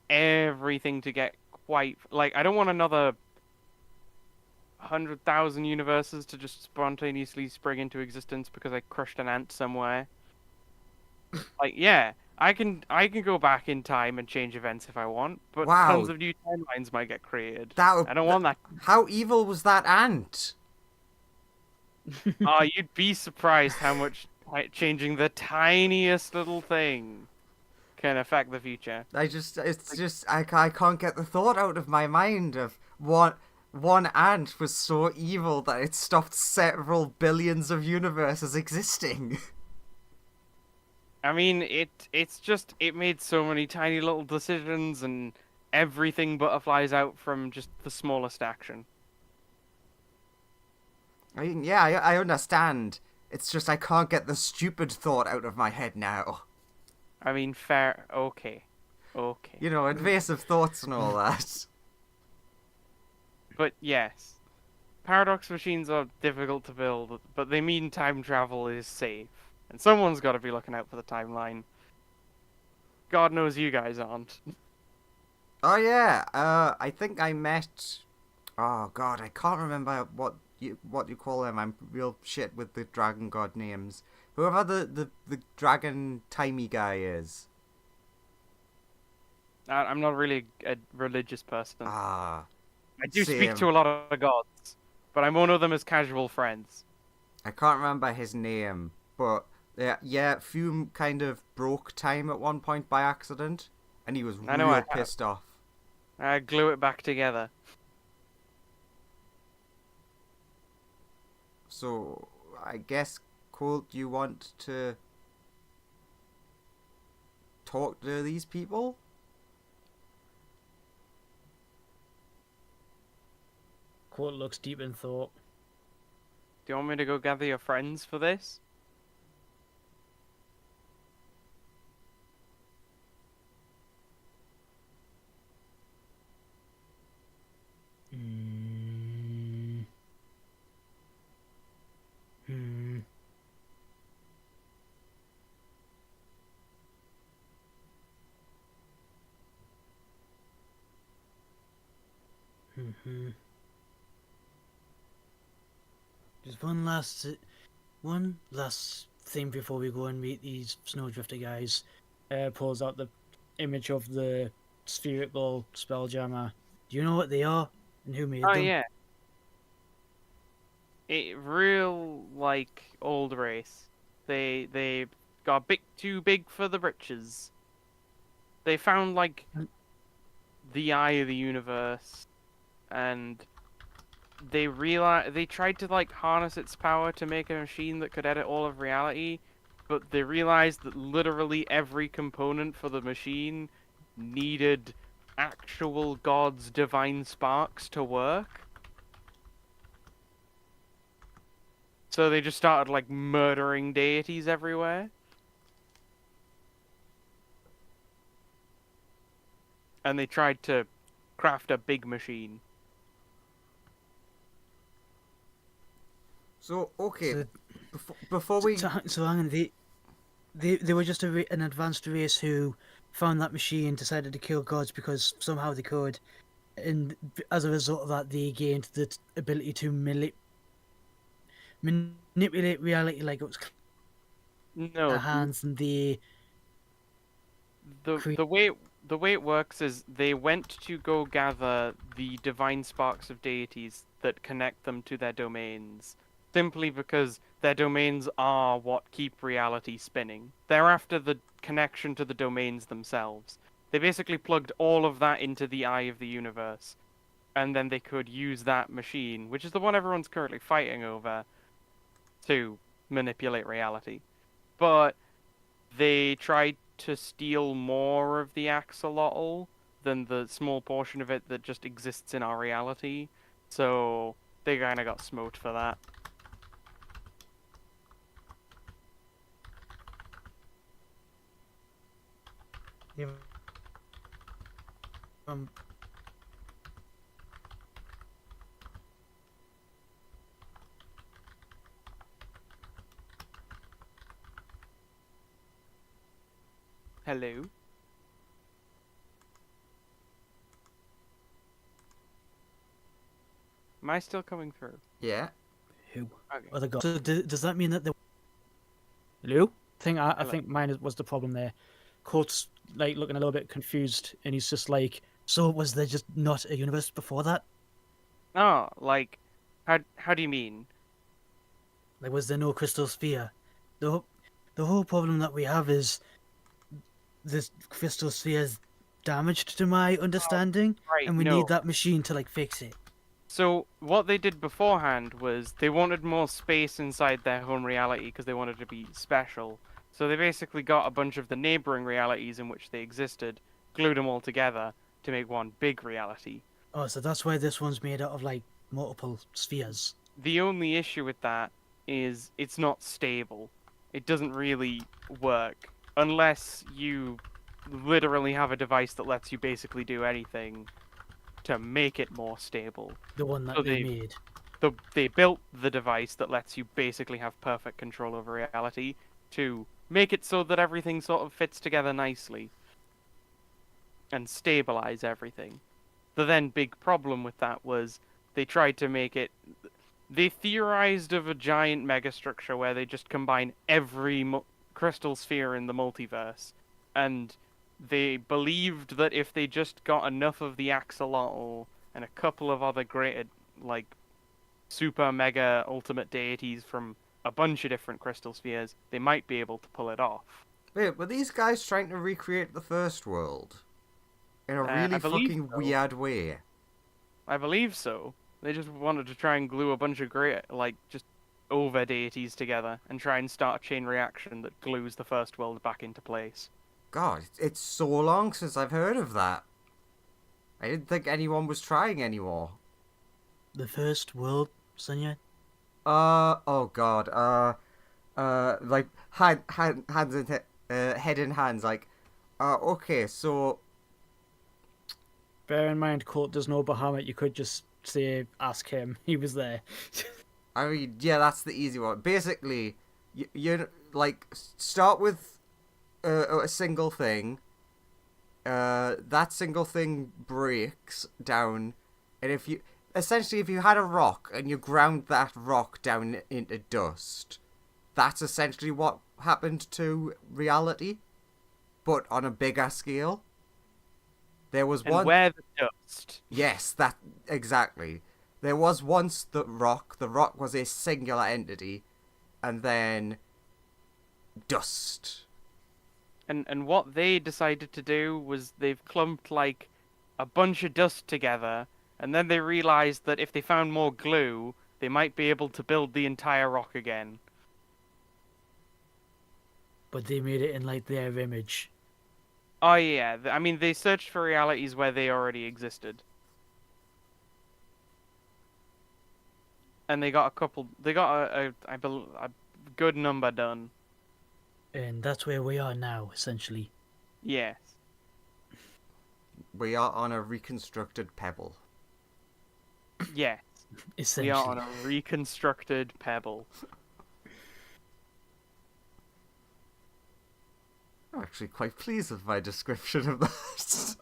[SPEAKER 1] Everything to get quite like I don't want another 100,000 universes to just spontaneously spring into existence because I crushed an ant somewhere. Like, yeah, I can go back in time and change events if I want, but
[SPEAKER 2] Wow.
[SPEAKER 1] tons of new timelines might get created. I don't want that.
[SPEAKER 2] How evil was that ant?
[SPEAKER 1] Oh, you'd be surprised how much changing the tiniest little thing can affect the future.
[SPEAKER 2] I can't get the thought out of my mind of one ant was so evil that it stopped several billions of universes existing.
[SPEAKER 1] I mean, it made so many tiny little decisions and everything butterflies out from just the smallest action.
[SPEAKER 2] I mean, yeah, I understand. It's just I can't get the stupid thought out of my head now.
[SPEAKER 1] I mean, fair, okay.
[SPEAKER 2] You know, invasive thoughts and all that.
[SPEAKER 1] But yes, paradox machines are difficult to build, but they mean time travel is safe. And someone's got to be looking out for the timeline. God knows you guys aren't.
[SPEAKER 2] Oh yeah, I think I met. Oh god, I can't remember what you call them. I'm real shit with the dragon god names. Whoever the dragon timey guy is.
[SPEAKER 1] I'm not really a religious person.
[SPEAKER 2] Ah.
[SPEAKER 1] I do
[SPEAKER 2] same.
[SPEAKER 1] speak to a lot of gods, but I more know them as casual friends.
[SPEAKER 2] I can't remember his name, but yeah, Fume kind of broke time at one point by accident, and he was real pissed off.
[SPEAKER 1] I glue it back together.
[SPEAKER 2] So, I guess, Colt, you want to talk to these people?
[SPEAKER 6] Court looks deep in thought.
[SPEAKER 1] Do you want me to go gather your friends for this?
[SPEAKER 6] Hmm. Hmm. Hmm. Just one last thing before we go and meet these Snowdrifter guys. Pulls out the image of the spherical Spelljammer. Do you know what they are and who made
[SPEAKER 1] Oh
[SPEAKER 6] them?
[SPEAKER 1] yeah. Real like old race. They got a bit too big for the britches. They found like the eye of the universe, and they tried to like harness its power to make a machine that could edit all of reality, but they realized that literally every component for the machine needed actual God's divine sparks to work. So they just started like murdering deities everywhere. And they tried to craft a big machine.
[SPEAKER 2] So okay,
[SPEAKER 6] So,
[SPEAKER 2] before we
[SPEAKER 6] so hang on, they were just an advanced race who found that machine, decided to kill gods because somehow they could, and as a result of that, they gained the ability to manipulate reality like it was
[SPEAKER 1] No,
[SPEAKER 6] their hands, and they
[SPEAKER 1] the
[SPEAKER 6] create.
[SPEAKER 1] the way the way it works is they went to go gather the divine sparks of deities that connect them to their domains, simply because their domains are what keep reality spinning. They're after the connection to the domains themselves. They basically plugged all of that into the eye of the universe, and then they could use that machine, which is the one everyone's currently fighting over, to manipulate reality. But they tried to steal more of the axolotl than the small portion of it that just exists in our reality. So they kind of got smoked for that.
[SPEAKER 6] Um,
[SPEAKER 1] Hello? Am I still coming through?
[SPEAKER 2] yeah.
[SPEAKER 6] who
[SPEAKER 1] Okay.
[SPEAKER 6] other gods? So does that mean that they? Hello? I
[SPEAKER 1] Hello.
[SPEAKER 6] think mine was the problem there. Kurt's like looking a little bit confused, and he's just like, "So was there just not a universe before that?
[SPEAKER 1] Oh, like, how do you mean?
[SPEAKER 6] Like, was there no crystal sphere? The whole, the whole problem that we have is this crystal sphere is damaged to my understanding,
[SPEAKER 1] Right,
[SPEAKER 6] and we need
[SPEAKER 1] no.
[SPEAKER 6] that machine to like fix it."
[SPEAKER 1] So what they did beforehand was they wanted more space inside their home reality because they wanted to be special. So they basically got a bunch of the neighboring realities in which they existed, glued them all together to make one big reality.
[SPEAKER 6] Oh, so that's why this one's made out of like multiple spheres.
[SPEAKER 1] The only issue with that is it's not stable. It doesn't really work unless you literally have a device that lets you basically do anything to make it more stable.
[SPEAKER 6] The one that
[SPEAKER 1] So
[SPEAKER 6] they made.
[SPEAKER 1] they built the device that lets you basically have perfect control over reality to make it so that everything sort of fits together nicely and stabilize everything. The then big problem with that was they tried to make it. They theorized of a giant megastructure where they just combine every crystal sphere in the multiverse, and they believed that if they just got enough of the axolotl and a couple of other great, like, super mega ultimate deities from a bunch of different crystal spheres, they might be able to pull it off.
[SPEAKER 2] Wait, were these guys trying to recreate the first world in a really
[SPEAKER 1] I believe
[SPEAKER 2] fucking
[SPEAKER 1] so.
[SPEAKER 2] weird way?
[SPEAKER 1] I believe so. They just wanted to try and glue a bunch of great, like, just over deities together and try and start a chain reaction that glues the first world back into place.
[SPEAKER 2] God, it's so long since I've heard of that. I didn't think anyone was trying anymore.
[SPEAKER 6] The first world, Sonia?
[SPEAKER 2] Oh God, like, hands in head in hands, like, okay, so,
[SPEAKER 3] Bear in mind, Colt does know Bahamut. You could just say, ask him. He was there.
[SPEAKER 2] I mean, yeah, that's the easy one. Basically, you like, start with a single thing, that single thing breaks down, and if you had a rock and you ground that rock down into dust, that's essentially what happened to reality, but on a bigger scale. There was
[SPEAKER 1] And
[SPEAKER 2] one.
[SPEAKER 1] where the dust.
[SPEAKER 2] Yes, that exactly. There was once the rock. The rock was a singular entity, and then dust.
[SPEAKER 1] And what they decided to do was they've clumped like a bunch of dust together, and then they realized that if they found more glue, they might be able to build the entire rock again.
[SPEAKER 6] But they made it in like their image.
[SPEAKER 1] Oh yeah, I mean they searched for realities where they already existed, and they got a couple. They got a good number done.
[SPEAKER 6] And that's where we are now, essentially.
[SPEAKER 1] Yes.
[SPEAKER 2] We are on a reconstructed pebble.
[SPEAKER 1] Yes. We are
[SPEAKER 6] Essentially.
[SPEAKER 1] on a reconstructed pebble.
[SPEAKER 2] I'm actually quite pleased with my description of that.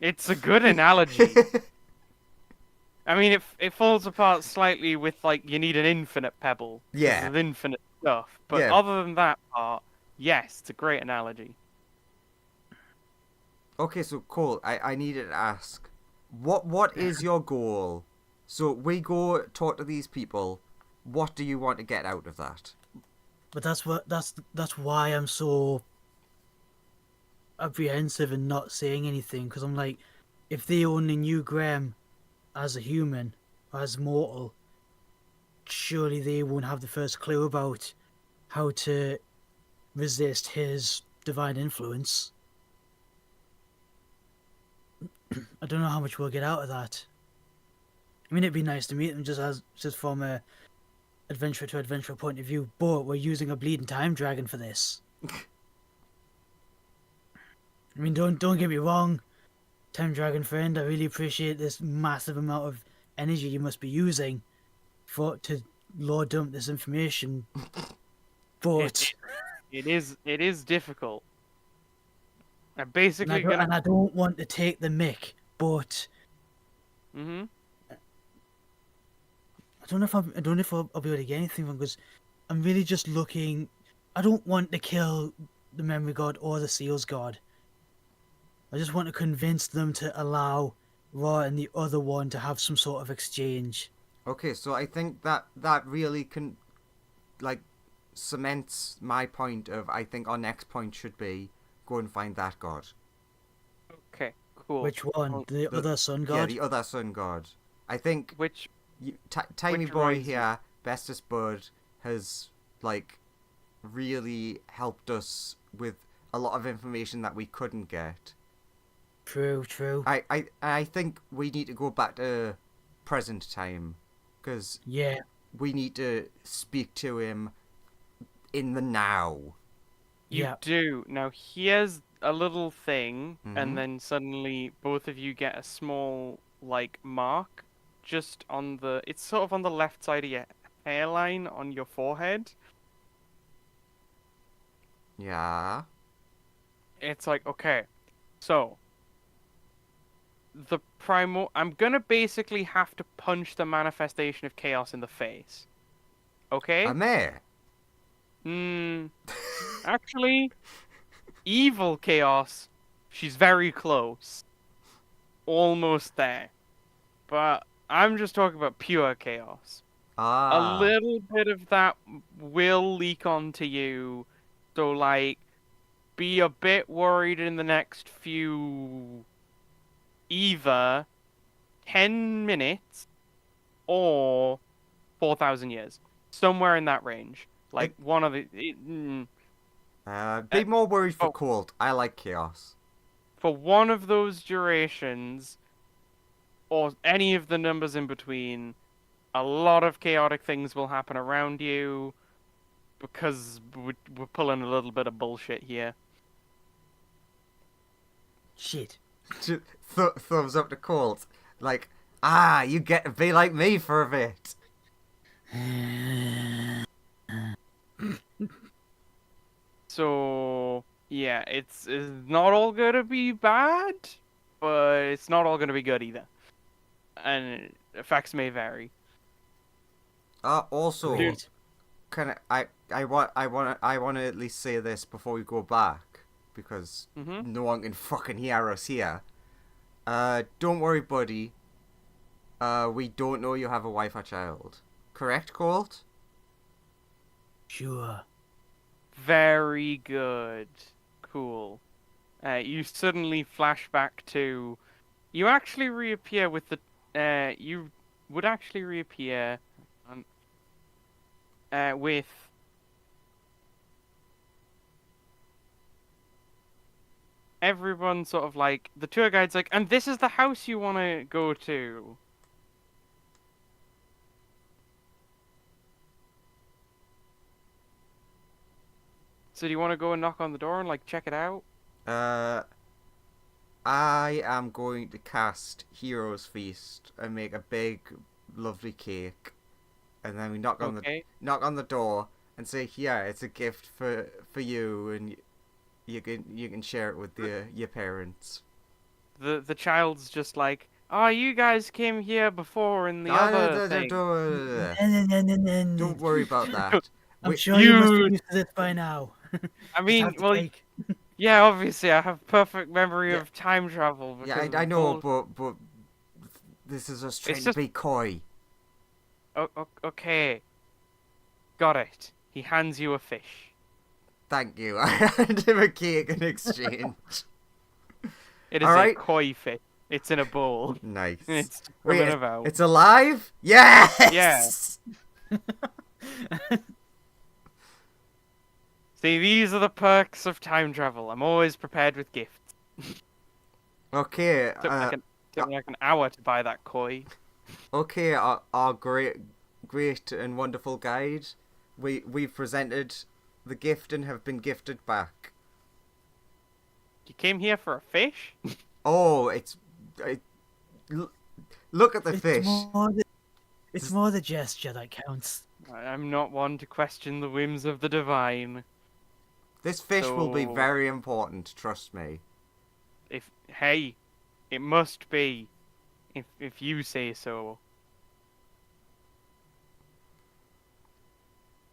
[SPEAKER 1] It's a good analogy. I mean, it falls apart slightly with like you need an infinite pebble because
[SPEAKER 2] Yeah.
[SPEAKER 1] there's infinite stuff. But
[SPEAKER 2] Yeah.
[SPEAKER 1] other than that part, yes, it's a great analogy.
[SPEAKER 2] Okay, so Cole, I needed to ask, what is your goal? So we go talk to these people. What do you want to get out of that?
[SPEAKER 6] But that's why I'm so apprehensive and not saying anything, because I'm like, if they only knew Graham as a human, as mortal, surely they won't have the first clue about how to resist his divine influence. I don't know how much we'll get out of that. I mean, it'd be nice to meet them just from a adventurer to adventurer point of view, but we're using a bleeding time dragon for this. I mean, don't get me wrong, time dragon friend. I really appreciate this massive amount of energy you must be using to lore dump this information. But
[SPEAKER 1] It is difficult. I'm basically gonna.
[SPEAKER 6] I don't want to take the mick, but
[SPEAKER 1] Mhm.
[SPEAKER 6] I don't know if I'll be able to get anything from, because I'm really just looking. I don't want to kill the memory god or the seals god. I just want to convince them to allow Raw and the other one to have some sort of exchange.
[SPEAKER 2] Okay, so I think that really can, like, cements my point of I think our next point should be go and find that god.
[SPEAKER 1] Okay. Cool.
[SPEAKER 6] Which one?
[SPEAKER 1] Well,
[SPEAKER 6] The other sun god?
[SPEAKER 2] Yeah, the other sun god. I think
[SPEAKER 1] which
[SPEAKER 2] Tiny
[SPEAKER 1] which
[SPEAKER 2] Boy
[SPEAKER 1] reminds me-
[SPEAKER 2] here, Bestest Bud, has, like, really helped us with a lot of information that we couldn't get.
[SPEAKER 6] True.
[SPEAKER 2] I think we need to go back to present time, because
[SPEAKER 6] Yeah.
[SPEAKER 2] we need to speak to him in the now.
[SPEAKER 1] You
[SPEAKER 6] Yeah.
[SPEAKER 1] do. Now here's a little thing,
[SPEAKER 2] Mhm.
[SPEAKER 1] and then suddenly both of you get a small like mark just on the. It's sort of on the left side of your hairline on your forehead.
[SPEAKER 2] Yeah.
[SPEAKER 1] It's like okay, so the primal. I'm gonna basically have to punch the manifestation of chaos in the face. Okay?
[SPEAKER 2] Amir.
[SPEAKER 1] Hmm. Actually, evil chaos. She's very close. Almost there. But I'm just talking about pure chaos. A
[SPEAKER 2] Ah.
[SPEAKER 1] little bit of that will leak onto you. So, like, be a bit worried in the next few either 10 minutes or 4,000 years. Somewhere in that range. Like, one of the.
[SPEAKER 2] Be more worried for
[SPEAKER 1] oh.
[SPEAKER 2] Colt. I like chaos.
[SPEAKER 1] For one of those durations, or any of the numbers in between, a lot of chaotic things will happen around you because we're pulling a little bit of bullshit here.
[SPEAKER 6] Shit.
[SPEAKER 2] Thumbs up to Colt. Like, you get to be like me for a bit.
[SPEAKER 1] So, yeah, it's not all gonna be bad, but it's not all gonna be good either. And effects may vary.
[SPEAKER 2] Also,
[SPEAKER 6] Great.
[SPEAKER 2] I want to at least say this before we go back, because
[SPEAKER 1] Mm-hmm.
[SPEAKER 2] no one can fucking hear us here. Don't worry, buddy. We don't know you have a wife or child. Correct, Colt?
[SPEAKER 6] Sure.
[SPEAKER 1] Very good. Cool. You suddenly flash back to. You actually reappear with the. You would actually reappear. With. everyone sort of like the tour guide's like, and this is the house you want to go to. So do you want to go and knock on the door and like check it out?
[SPEAKER 2] Uh, I am going to cast Hero's Feast and make a big, lovely cake, and then we
[SPEAKER 1] Okay.
[SPEAKER 2] knock on the door and say, "Yeah, it's a gift for you, and you can share it with your parents."
[SPEAKER 1] The child's just like, oh, you guys came here before in the
[SPEAKER 2] Ah,
[SPEAKER 1] other thing.
[SPEAKER 2] Don't worry about that.
[SPEAKER 6] I'm
[SPEAKER 2] We,
[SPEAKER 6] sure you must be
[SPEAKER 1] You.
[SPEAKER 6] used to this by now.
[SPEAKER 1] I
[SPEAKER 6] Just
[SPEAKER 1] mean,
[SPEAKER 6] have the
[SPEAKER 1] well,
[SPEAKER 6] cake.
[SPEAKER 1] yeah, obviously I have perfect memory
[SPEAKER 2] Yeah.
[SPEAKER 1] of time travel
[SPEAKER 2] yeah,
[SPEAKER 1] because
[SPEAKER 2] I
[SPEAKER 1] of
[SPEAKER 2] know,
[SPEAKER 1] bull-
[SPEAKER 2] but this is us
[SPEAKER 1] It's
[SPEAKER 2] trying to
[SPEAKER 1] just
[SPEAKER 2] be coy.
[SPEAKER 1] okay. Got it. He hands you a fish.
[SPEAKER 2] Thank you. I hand him a cake in exchange.
[SPEAKER 1] It is
[SPEAKER 2] All
[SPEAKER 1] a
[SPEAKER 2] right.
[SPEAKER 1] koi fish. It's in a bowl.
[SPEAKER 2] Nice.
[SPEAKER 1] And it's
[SPEAKER 2] Wait,
[SPEAKER 1] swimming about.
[SPEAKER 2] it's alive? Yes.
[SPEAKER 1] See, these are the perks of time travel. I'm always prepared with gifts.
[SPEAKER 2] Okay.
[SPEAKER 1] Took me like an hour to buy that koi.
[SPEAKER 2] Okay. Our great and wonderful guide. We've presented the gift and have been gifted back.
[SPEAKER 1] You came here for a fish?
[SPEAKER 2] Oh, look at the
[SPEAKER 6] It's
[SPEAKER 2] fish.
[SPEAKER 6] it's more the gesture that counts.
[SPEAKER 1] I'm not one to question the whims of the divine.
[SPEAKER 2] This fish will be
[SPEAKER 1] So-
[SPEAKER 2] very important. Trust me.
[SPEAKER 1] Hey, it must be. If you say so.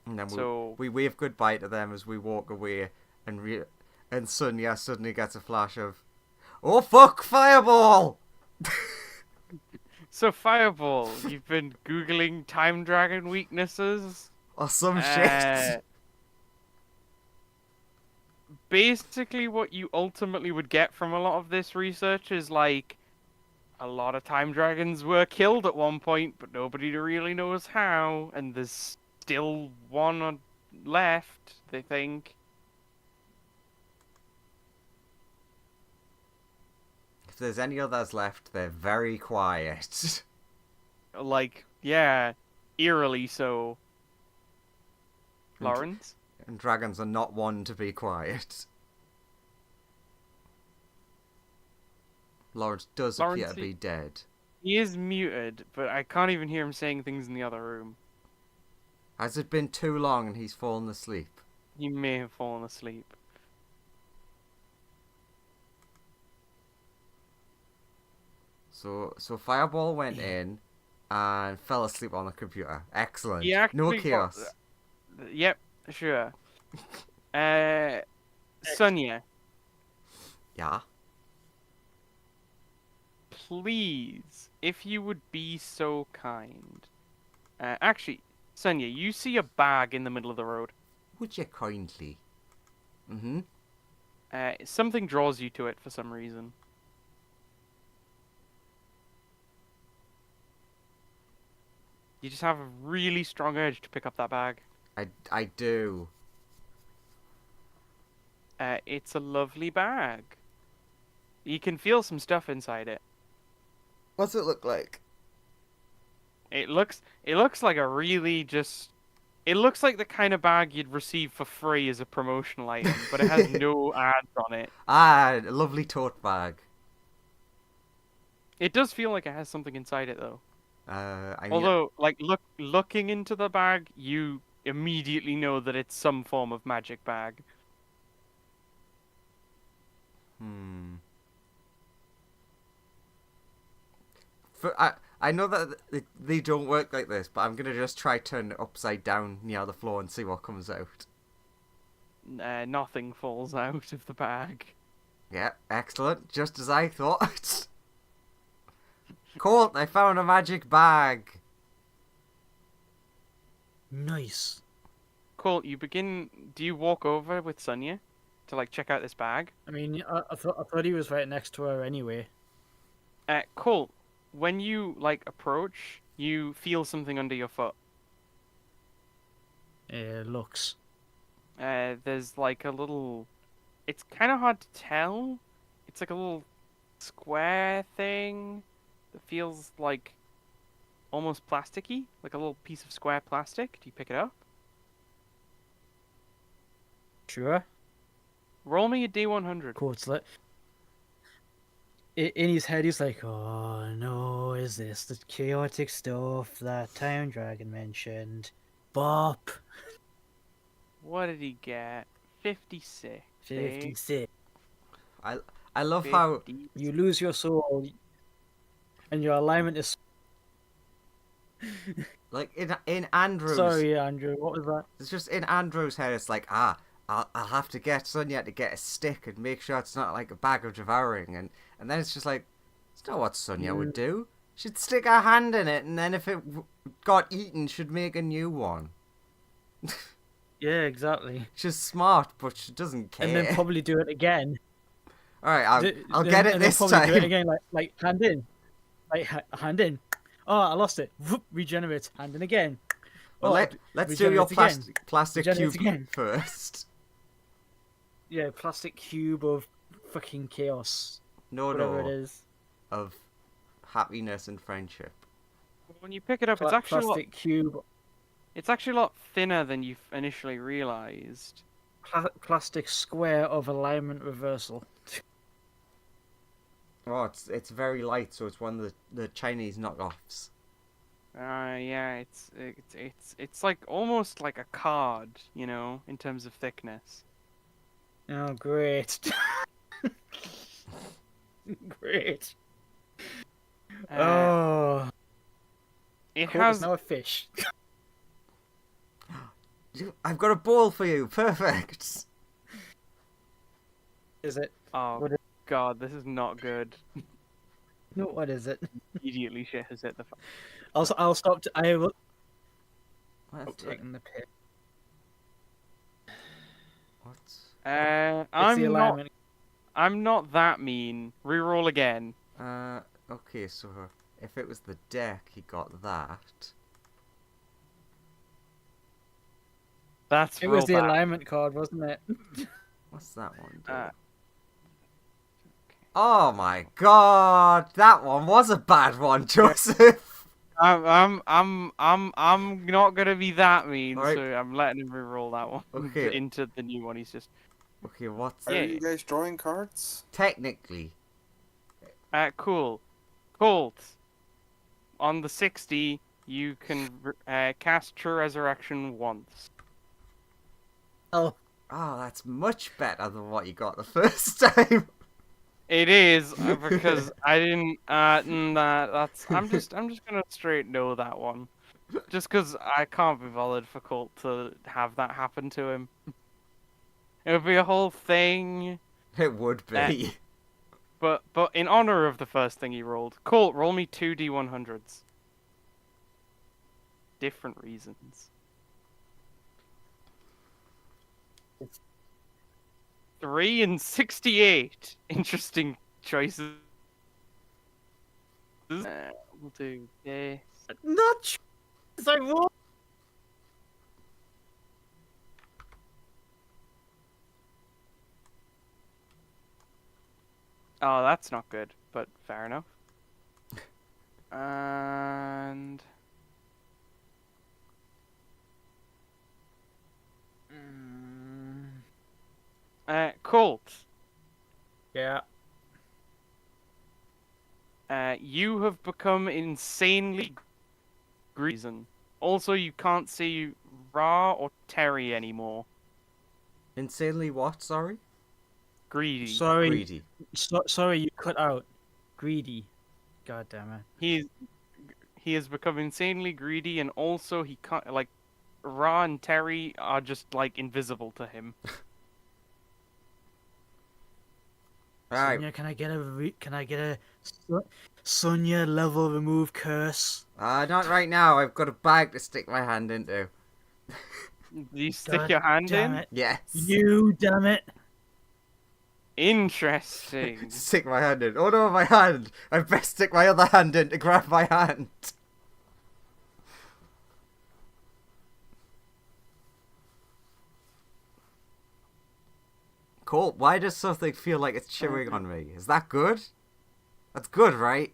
[SPEAKER 2] And then
[SPEAKER 1] So-
[SPEAKER 2] we wave goodbye to them as we walk away, and Sonia suddenly gets a flash of, oh fuck, fireball!
[SPEAKER 1] So Fireball, you've been googling time dragon weaknesses?
[SPEAKER 2] Or some shit.
[SPEAKER 1] Basically, what you ultimately would get from a lot of this research is like a lot of time dragons were killed at one point, but nobody really knows how, and there's still one left, they think.
[SPEAKER 2] If there's any others left, they're very quiet.
[SPEAKER 1] Like, yeah, eerily so. Lawrence?
[SPEAKER 2] And dragons are not one to be quiet. Lawrence does appear
[SPEAKER 1] Lawrence,
[SPEAKER 2] to be dead.
[SPEAKER 1] He is muted, but I can't even hear him saying things in the other room.
[SPEAKER 2] Has it been too long and he's fallen asleep?
[SPEAKER 1] He may have fallen asleep.
[SPEAKER 2] So Fireball went in and fell asleep on the computer. Excellent.
[SPEAKER 1] He actually
[SPEAKER 2] No
[SPEAKER 1] got-
[SPEAKER 2] chaos.
[SPEAKER 1] Yep, sure. Sonia,
[SPEAKER 2] Yeah.
[SPEAKER 1] please, if you would be so kind. Actually, Sonia, you see a bag in the middle of the road.
[SPEAKER 2] Would you kindly? Mm-hmm.
[SPEAKER 1] Something draws you to it for some reason. You just have a really strong urge to pick up that bag.
[SPEAKER 2] I do.
[SPEAKER 1] It's a lovely bag. You can feel some stuff inside it.
[SPEAKER 2] What's it look like?
[SPEAKER 1] It looks like a really just. It looks like the kind of bag you'd receive for free as a promotional item, but it has no ads on it.
[SPEAKER 2] Ah, a lovely tote bag.
[SPEAKER 1] It does feel like it has something inside it though.
[SPEAKER 2] I mean,
[SPEAKER 1] Although, like looking into the bag, you immediately know that it's some form of magic bag.
[SPEAKER 2] hmm. I know that they don't work like this, but I'm gonna just try turn it upside down near the floor and see what comes out.
[SPEAKER 1] Nothing falls out of the bag.
[SPEAKER 2] Yeah, excellent. Just as I thought. Colt, I found a magic bag.
[SPEAKER 6] Nice.
[SPEAKER 1] Cool. Do you walk over with Sonia to like check out this bag?
[SPEAKER 3] I mean, I thought he was right next to her anyway.
[SPEAKER 1] Cool. When you like approach, you feel something under your foot.
[SPEAKER 3] Looks.
[SPEAKER 1] There's like a little. It's kind of hard to tell, It's like a little square thing that feels like almost plasticky, like a little piece of square plastic. Do you pick it up?
[SPEAKER 3] Sure.
[SPEAKER 1] Roll me a D100.
[SPEAKER 6] Quartzlet. In his head, he's like, "Oh no, is this the chaotic stuff that Time Dragon mentioned?" Bop.
[SPEAKER 1] What did he get? 56. eh?
[SPEAKER 6] 56.
[SPEAKER 2] I love how
[SPEAKER 1] 50.
[SPEAKER 3] You lose your soul, and your alignment is.
[SPEAKER 2] like in Andrew's
[SPEAKER 3] Sorry, Andrew. What was that?
[SPEAKER 2] it's just in Andrew's head. It's like I'll have to get Sonia to get a stick and make sure it's not like a bag of devouring, and then it's just like it's not what Sonia would do. She'd stick her hand in it, and then if it got eaten, she'd make a new one.
[SPEAKER 3] Yeah, exactly.
[SPEAKER 2] She's smart, but she doesn't care.
[SPEAKER 3] And then probably do it again.
[SPEAKER 2] All right, I'll
[SPEAKER 3] Then-
[SPEAKER 2] get it
[SPEAKER 3] and then
[SPEAKER 2] this
[SPEAKER 3] probably do it
[SPEAKER 2] time.
[SPEAKER 3] again, like hand in, hand in. Oh, I lost it. Whoop, regenerate. Hand in again.
[SPEAKER 2] Well,
[SPEAKER 3] Oh,
[SPEAKER 2] let's do your
[SPEAKER 3] regenerate again.
[SPEAKER 2] plastic
[SPEAKER 3] Regenerate
[SPEAKER 2] cube
[SPEAKER 3] again.
[SPEAKER 2] first.
[SPEAKER 3] Yeah, plastic cube of fucking chaos.
[SPEAKER 2] No,
[SPEAKER 3] Whatever it
[SPEAKER 2] no,
[SPEAKER 3] is.
[SPEAKER 2] of happiness and friendship.
[SPEAKER 1] When you pick it up, it's actually
[SPEAKER 3] Plastic cube.
[SPEAKER 1] a lot thinner than you initially realized.
[SPEAKER 3] Plastic square of alignment reversal.
[SPEAKER 2] Oh, it's very light, so it's one of the Chinese knockoffs.
[SPEAKER 1] Yeah, it's like almost like a card, you know, in terms of thickness.
[SPEAKER 3] Oh, great. Great. Oh.
[SPEAKER 1] It
[SPEAKER 3] Cool,
[SPEAKER 1] has
[SPEAKER 3] it's now a fish.
[SPEAKER 2] I've got a ball for you. Perfect.
[SPEAKER 3] Is it?
[SPEAKER 1] oh
[SPEAKER 3] what
[SPEAKER 1] god, this is not good.
[SPEAKER 3] No, what is it?
[SPEAKER 1] Immediately shit has hit the fan.
[SPEAKER 3] I'll stop. I will
[SPEAKER 2] What's
[SPEAKER 3] stop taking the piss.
[SPEAKER 2] What's
[SPEAKER 3] It's the alignment.
[SPEAKER 1] I'm not that mean. Reroll again.
[SPEAKER 2] okay, so if it was the deck, he got that.
[SPEAKER 1] That's
[SPEAKER 3] It
[SPEAKER 1] real
[SPEAKER 3] was the
[SPEAKER 1] bad.
[SPEAKER 3] alignment card, wasn't it?
[SPEAKER 2] What's that one do?
[SPEAKER 1] Uh,
[SPEAKER 2] Oh my god, that one was a bad one, Joseph.
[SPEAKER 1] I'm not gonna be that mean,
[SPEAKER 2] Alright.
[SPEAKER 1] so I'm letting him reroll that one
[SPEAKER 2] Okay.
[SPEAKER 1] into the new one. He's just
[SPEAKER 2] Okay, what's
[SPEAKER 5] Are
[SPEAKER 1] Yeah.
[SPEAKER 5] you guys drawing cards?
[SPEAKER 2] technically?
[SPEAKER 1] cool. Colt. On the 60, you can cast True Resurrection once.
[SPEAKER 3] Oh,
[SPEAKER 2] Oh, that's much better than what you got the first time.
[SPEAKER 1] It is because I didn't. That's. I'm just gonna straight no that one, just because I can't be bothered for Colt to have that happen to him. It would be a whole thing.
[SPEAKER 2] It would be.
[SPEAKER 1] But in honor of the first thing he rolled, Colt, roll me 2 D100s. Different reasons. 3 and 68. Interesting choices. We'll do this.
[SPEAKER 3] not. Ch- It's like what?
[SPEAKER 1] Oh, that's not good, but fair enough. And Colt,
[SPEAKER 3] Yeah.
[SPEAKER 1] you have become insanely greasy. Also, you can't see Ra or Terry anymore.
[SPEAKER 2] Insanely what? Sorry.
[SPEAKER 1] Greedy.
[SPEAKER 3] Sorry.
[SPEAKER 2] Greedy.
[SPEAKER 3] Sorry, you cut out. Greedy. God damn it.
[SPEAKER 1] He has become insanely greedy, and also he can't like Ra and Terry are just like invisible to him.
[SPEAKER 2] Right.
[SPEAKER 6] Sonia, can I get a Sonia level remove curse?
[SPEAKER 2] Not right now. I've got a bag to stick my hand into.
[SPEAKER 1] Do you stick
[SPEAKER 6] God
[SPEAKER 1] your hand
[SPEAKER 6] damn
[SPEAKER 1] in?
[SPEAKER 6] it.
[SPEAKER 2] Yes.
[SPEAKER 6] You damn it.
[SPEAKER 1] Interesting.
[SPEAKER 2] Stick my hand in. Oh no, my hand! I best stick my other hand in to grab my hand. Colt, why does something feel like it's chewing on me? Is that good? That's good, right?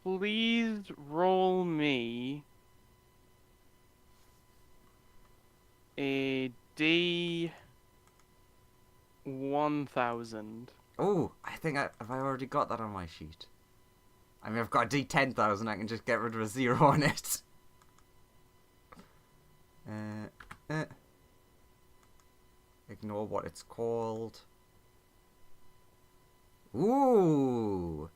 [SPEAKER 1] Please roll me a D1000.
[SPEAKER 2] Oh, I think have I already got that on my sheet? I mean, I've got a D10,000. I can just get rid of a 0 on it. Ignore what it's called. Ooh,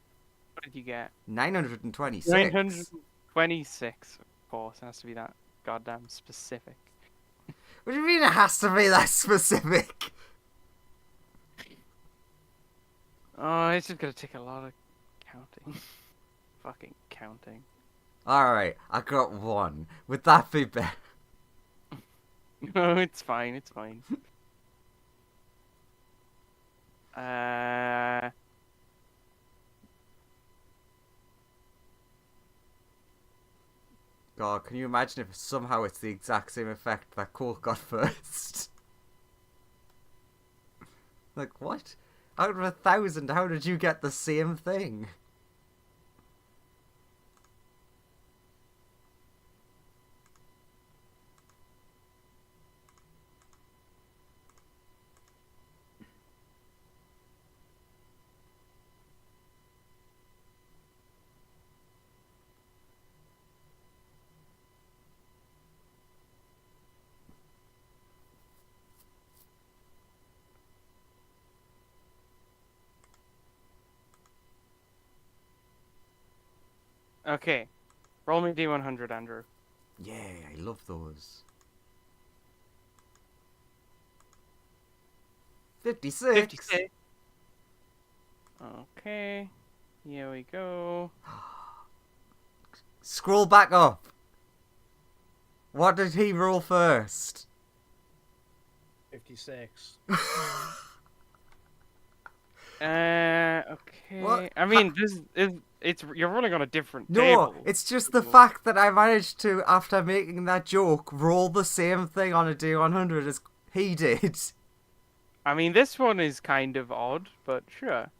[SPEAKER 1] What did you get?
[SPEAKER 2] 926.
[SPEAKER 1] 926, of course. It has to be that goddamn specific.
[SPEAKER 2] What do you mean it has to be that specific?
[SPEAKER 1] Oh, it's just gonna take a lot of counting. Fucking counting.
[SPEAKER 2] Alright, I got 1. Would that be better?
[SPEAKER 1] No, it's fine, it's fine. Uh...
[SPEAKER 2] God, can you imagine if somehow it's the exact same effect that Colt got first? Like, what? Out of 1,000, how did you get the same thing?
[SPEAKER 1] Okay. Roll me D100, Andrew.
[SPEAKER 2] Yay, I love those. 56.
[SPEAKER 1] 56. Okay. Here we go.
[SPEAKER 2] Scroll back up. What did he roll first?
[SPEAKER 3] 56.
[SPEAKER 1] Okay.
[SPEAKER 2] What?
[SPEAKER 1] I mean, this is you're running on a different
[SPEAKER 2] No,
[SPEAKER 1] table.
[SPEAKER 2] it's just the fact that I managed to, after making that joke, roll the same thing on a D100 as he did.
[SPEAKER 1] I mean, this one is kind of odd, but sure.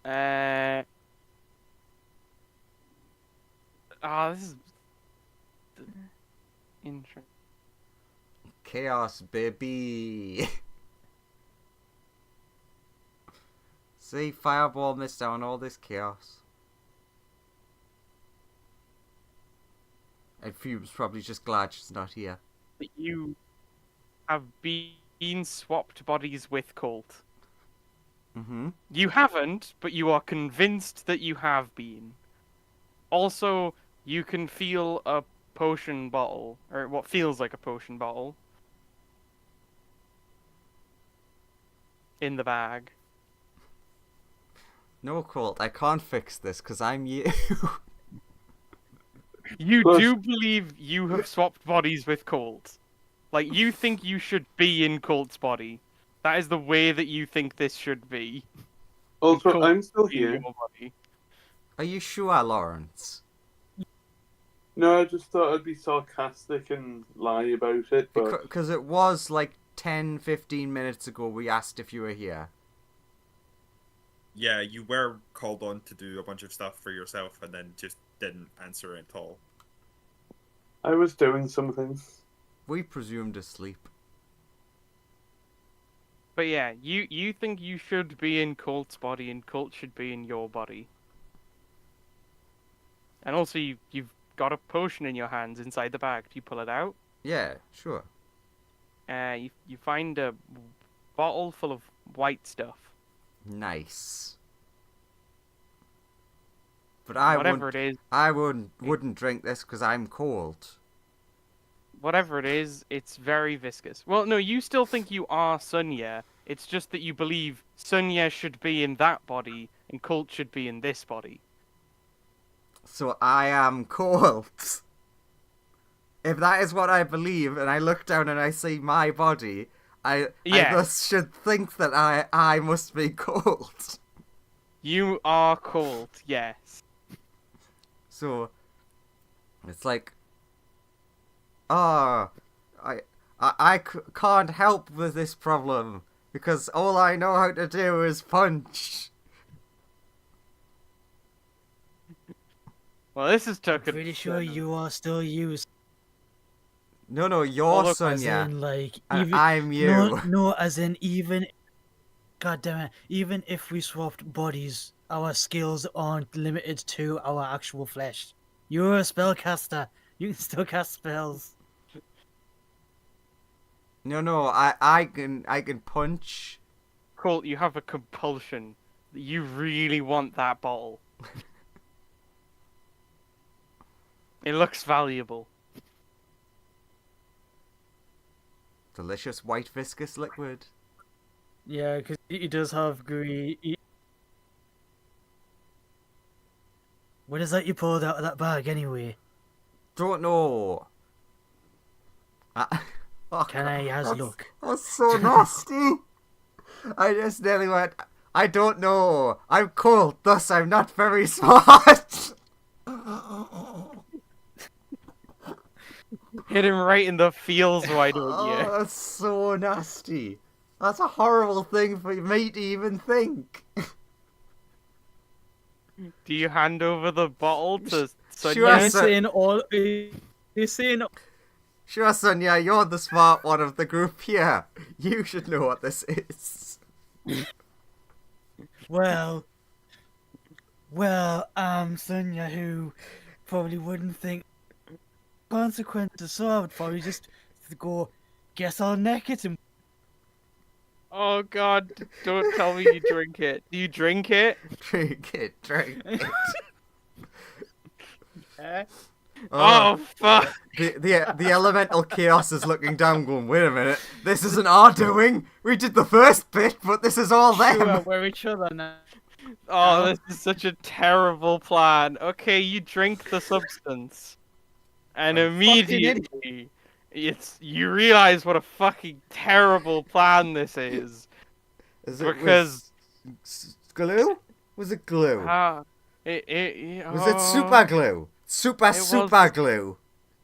[SPEAKER 1] This is interesting.
[SPEAKER 2] Chaos, baby. See, Fireball missed out on all this chaos. And Fume's probably just glad she's not here.
[SPEAKER 1] You have been swapped bodies with Colt.
[SPEAKER 2] Mm-hmm.
[SPEAKER 1] You haven't, but you are convinced that you have been. Also, you can feel a potion bottle, or what feels like a potion bottle, in the bag.
[SPEAKER 2] No, Colt, I can't fix this because I'm you.
[SPEAKER 1] You
[SPEAKER 4] Plus-
[SPEAKER 1] do believe you have swapped bodies with Colt. Like, you think you should be in Colt's body. That is the way that you think this should be.
[SPEAKER 4] Also,
[SPEAKER 1] Colt
[SPEAKER 4] I'm still
[SPEAKER 1] in
[SPEAKER 4] here.
[SPEAKER 1] your body.
[SPEAKER 2] Are you sure, Lawrence?
[SPEAKER 4] No, I just thought I'd be sarcastic and lie about it, but
[SPEAKER 2] Because it was like 10, 15 minutes ago we asked if you were here.
[SPEAKER 5] Yeah, you were called on to do a bunch of stuff for yourself and then just didn't answer at all.
[SPEAKER 4] I was doing something.
[SPEAKER 2] We presumed asleep.
[SPEAKER 1] But yeah, you think you should be in Colt's body and Colt should be in your body. And also, you've got a potion in your hands inside the bag. Do you pull it out?
[SPEAKER 2] Yeah, sure.
[SPEAKER 1] You find a bottle full of white stuff.
[SPEAKER 2] Nice. But I
[SPEAKER 1] Whatever
[SPEAKER 2] wouldn't.
[SPEAKER 1] it is,
[SPEAKER 2] I wouldn't drink this because I'm cold.
[SPEAKER 1] whatever it is, it's very viscous. Well, no, you still think you are Sunya. It's just that you believe Sunya should be in that body and Colt should be in this body.
[SPEAKER 2] So I am cold. If that is what I believe, and I look down and I see my body, I
[SPEAKER 1] Yeah.
[SPEAKER 2] thus should think that I must be cold.
[SPEAKER 1] You are Colt, yes.
[SPEAKER 2] So it's like, ah, can't help with this problem because all I know how to do is punch.
[SPEAKER 1] Well, this is
[SPEAKER 6] I'm
[SPEAKER 1] took
[SPEAKER 6] pretty sure you are still used.
[SPEAKER 2] No, you're
[SPEAKER 1] Well, look,
[SPEAKER 6] As
[SPEAKER 2] Sonia,
[SPEAKER 6] in, like,
[SPEAKER 2] and
[SPEAKER 6] even
[SPEAKER 2] I'm you.
[SPEAKER 6] no, as in even. God damn it! Even if we swapped bodies, our skills aren't limited to our actual flesh. You're a spellcaster. You can still cast spells.
[SPEAKER 2] No, I can punch.
[SPEAKER 1] Colt, you have a compulsion. You really want that bottle. It looks valuable.
[SPEAKER 2] Delicious white viscous liquid.
[SPEAKER 6] Yeah, because he does have greed. What is that you pulled out of that bag anyway?
[SPEAKER 2] Don't know. Oh,
[SPEAKER 6] Can I has a
[SPEAKER 2] that's,
[SPEAKER 6] look?
[SPEAKER 2] that's so nasty. I just nearly went. I don't know. I'm cold, thus I'm not very smart.
[SPEAKER 1] Hit him right in the feels, why don't you?
[SPEAKER 2] Oh, that's so nasty. That's a horrible thing for me to even think.
[SPEAKER 1] Do you hand over the bottle to
[SPEAKER 2] Sure,
[SPEAKER 1] Sonia?
[SPEAKER 6] He's
[SPEAKER 2] sir.
[SPEAKER 6] saying all. He's saying.
[SPEAKER 2] Sure, Sonia, you're the smart one of the group here. You should know what this is.
[SPEAKER 6] Well, Sonia, who probably wouldn't think consequences, so I would probably just go, guess I'll neck it and
[SPEAKER 1] Oh god, don't tell me you drink it. Do you drink it?
[SPEAKER 2] Drink it, drink it.
[SPEAKER 1] Oh fuck!
[SPEAKER 2] The elemental chaos is looking down going, wait a minute, this isn't our doing. We did the first bit, but this is all them.
[SPEAKER 6] sure, we're each other now.
[SPEAKER 1] Oh, this is such a terrible plan. Okay, you drink the substance. And
[SPEAKER 6] Fucking
[SPEAKER 1] immediately you realize what a fucking terrible plan this is.
[SPEAKER 2] Is it
[SPEAKER 1] Because
[SPEAKER 2] glue? Was it glue?
[SPEAKER 1] was
[SPEAKER 2] Was it super glue? Super
[SPEAKER 1] was-
[SPEAKER 2] glue?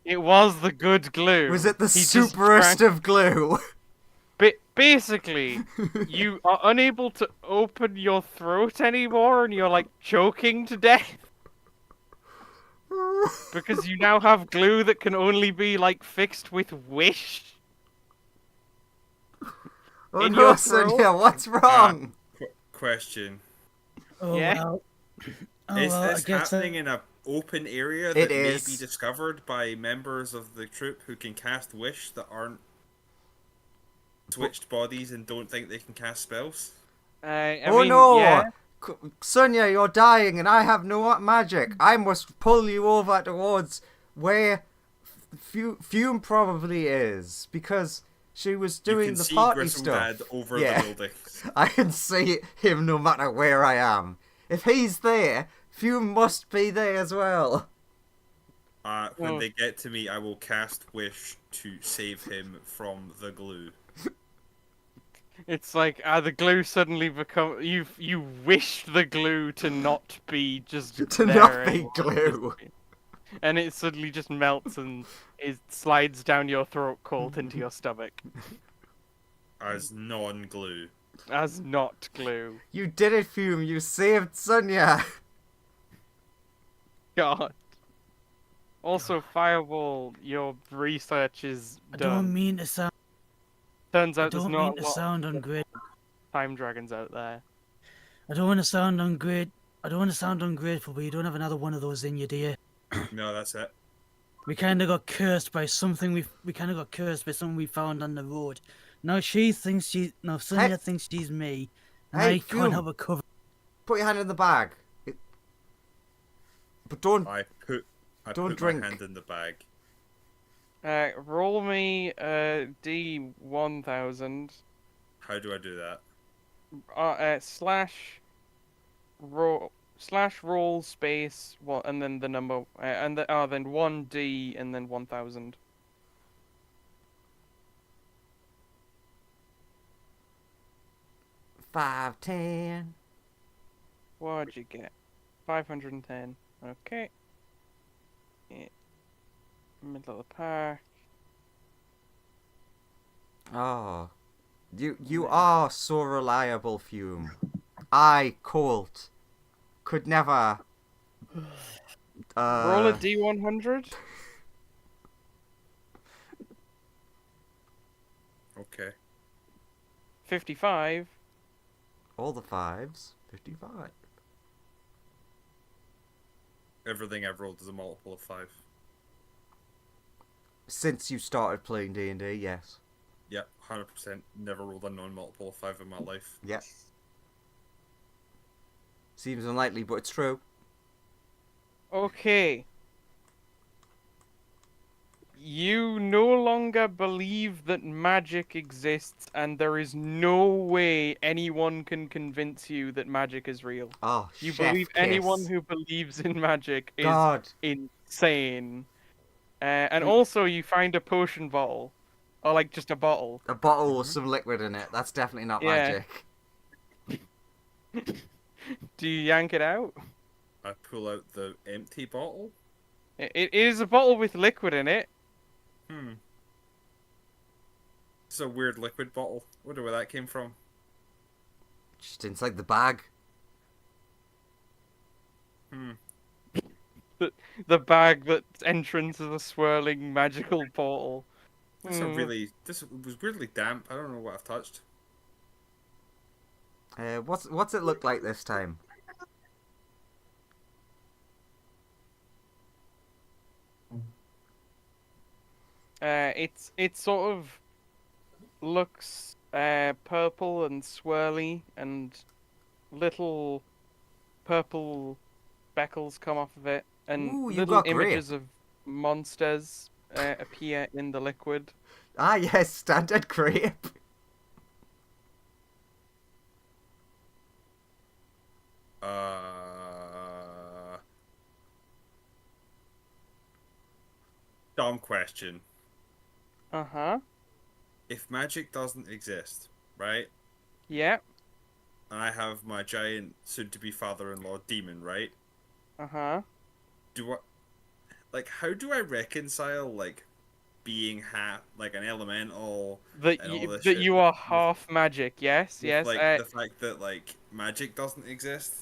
[SPEAKER 1] It was the good glue.
[SPEAKER 2] Was it the
[SPEAKER 1] He just
[SPEAKER 2] superest
[SPEAKER 1] drank-
[SPEAKER 2] of glue?
[SPEAKER 1] Basically, you are unable to open your throat anymore and you're like choking to death. Because you now have glue that can only be like fixed with wish.
[SPEAKER 2] Oh
[SPEAKER 1] in
[SPEAKER 2] no,
[SPEAKER 1] your
[SPEAKER 2] Sonia,
[SPEAKER 1] throat?
[SPEAKER 2] what's wrong?
[SPEAKER 5] Question:
[SPEAKER 6] Oh
[SPEAKER 1] Yeah?
[SPEAKER 6] well. Oh,
[SPEAKER 5] Is
[SPEAKER 6] well, I
[SPEAKER 5] this
[SPEAKER 6] guess
[SPEAKER 5] happening in a open area
[SPEAKER 2] It
[SPEAKER 5] that may
[SPEAKER 2] is.
[SPEAKER 5] be discovered by members of the troop who can cast wish that aren't switched bodies and don't think they can cast spells?
[SPEAKER 1] I
[SPEAKER 2] Oh
[SPEAKER 1] mean,
[SPEAKER 2] no!
[SPEAKER 1] yeah.
[SPEAKER 2] Sonia, you're dying and I have no magic. I must pull you over towards where Fume probably is because she was
[SPEAKER 5] You
[SPEAKER 2] doing
[SPEAKER 5] can
[SPEAKER 2] the
[SPEAKER 5] see
[SPEAKER 2] party stuff.
[SPEAKER 5] Grisseldad over
[SPEAKER 2] Yeah.
[SPEAKER 5] the building.
[SPEAKER 2] I can see him no matter where I am. If he's there, Fume must be there as well.
[SPEAKER 5] When
[SPEAKER 1] Oh.
[SPEAKER 5] they get to me, I will cast wish to save him from the glue.
[SPEAKER 1] It's like the glue suddenly become you wish the glue to not be just
[SPEAKER 2] To
[SPEAKER 1] there
[SPEAKER 2] not be
[SPEAKER 1] anymore.
[SPEAKER 2] glue.
[SPEAKER 1] And it suddenly just melts and it slides down your throat, Colt, into your stomach
[SPEAKER 5] As non-glue.
[SPEAKER 1] as not glue.
[SPEAKER 2] You did it, Fume. You saved Sonia.
[SPEAKER 1] God. Also, Fireball, your research is
[SPEAKER 6] I
[SPEAKER 1] done.
[SPEAKER 6] don't mean to sound.
[SPEAKER 1] Turns
[SPEAKER 6] I
[SPEAKER 1] out there's
[SPEAKER 6] don't
[SPEAKER 1] not
[SPEAKER 6] mean
[SPEAKER 1] a
[SPEAKER 6] to
[SPEAKER 1] lot
[SPEAKER 6] sound
[SPEAKER 1] of
[SPEAKER 6] ungrateful.
[SPEAKER 1] time dragons out there.
[SPEAKER 6] I don't want to sound ungrateful. I don't want to sound ungrateful, but you don't have another one of those in you, do you?
[SPEAKER 5] No, that's it.
[SPEAKER 6] We kind of got cursed by something. We kind of got cursed by something we found on the road. Now Sonia
[SPEAKER 2] Hey.
[SPEAKER 6] thinks she's me, and
[SPEAKER 2] Hey,
[SPEAKER 6] I
[SPEAKER 2] Fume.
[SPEAKER 6] can't help but cover.
[SPEAKER 2] Put your hand in the bag. But don't.
[SPEAKER 5] I put
[SPEAKER 2] Don't drink.
[SPEAKER 5] my hand in the bag.
[SPEAKER 1] Roll me D1000.
[SPEAKER 5] How do I do that?
[SPEAKER 1] Roll space what and then the number and then 1D and then 1000.
[SPEAKER 2] 510.
[SPEAKER 1] What'd you get? 510. Okay. Yeah. Middle of the park.
[SPEAKER 2] Oh, you are so reliable, Fume. I, Colt, could never.
[SPEAKER 1] Roll a D100.
[SPEAKER 5] Okay.
[SPEAKER 1] 55.
[SPEAKER 2] All the fives. 55.
[SPEAKER 5] Everything I've rolled is a multiple of 5.
[SPEAKER 2] Since you started playing D&D, yes.
[SPEAKER 5] Yeah, 100%. Never rolled a non-multiple of 5 in my life.
[SPEAKER 2] Yep. Seems unlikely, but it's true.
[SPEAKER 1] Okay. You no longer believe that magic exists, and there is no way anyone can convince you that magic is real.
[SPEAKER 2] Oh,
[SPEAKER 1] You
[SPEAKER 2] chef
[SPEAKER 1] believe
[SPEAKER 2] kiss.
[SPEAKER 1] anyone who believes in magic is
[SPEAKER 2] God.
[SPEAKER 1] insane. And
[SPEAKER 2] We-
[SPEAKER 1] also, you find a potion bottle, or like just a bottle.
[SPEAKER 2] A bottle with some liquid in it. That's definitely not
[SPEAKER 1] Yeah.
[SPEAKER 2] magic.
[SPEAKER 1] Do you yank it out?
[SPEAKER 5] I pull out the empty bottle.
[SPEAKER 1] It is a bottle with liquid in it.
[SPEAKER 5] It's a weird liquid bottle. Wonder where that came from.
[SPEAKER 2] Just inside the bag.
[SPEAKER 1] The bag that's entrance is a swirling magical portal.
[SPEAKER 5] This was weirdly damp. I don't know what I've touched.
[SPEAKER 2] What's it look like this time?
[SPEAKER 1] It sort of looks purple and swirly, and little purple speckles come off of it, and
[SPEAKER 2] Ooh, you
[SPEAKER 1] little
[SPEAKER 2] got
[SPEAKER 1] images
[SPEAKER 2] grape.
[SPEAKER 1] of monsters appear in the liquid.
[SPEAKER 2] Ah, yes, standard grape.
[SPEAKER 5] Dumb question.
[SPEAKER 1] Uh-huh.
[SPEAKER 5] If magic doesn't exist, right?
[SPEAKER 1] Yeah.
[SPEAKER 5] And I have my giant soon-to-be father-in-law demon, right?
[SPEAKER 1] Uh-huh.
[SPEAKER 5] How do I reconcile being like an elemental
[SPEAKER 1] That
[SPEAKER 5] and all
[SPEAKER 1] you
[SPEAKER 5] this
[SPEAKER 1] that
[SPEAKER 5] shit
[SPEAKER 1] you are half magic, yes,
[SPEAKER 5] with
[SPEAKER 1] yes.
[SPEAKER 5] the fact that magic doesn't exist?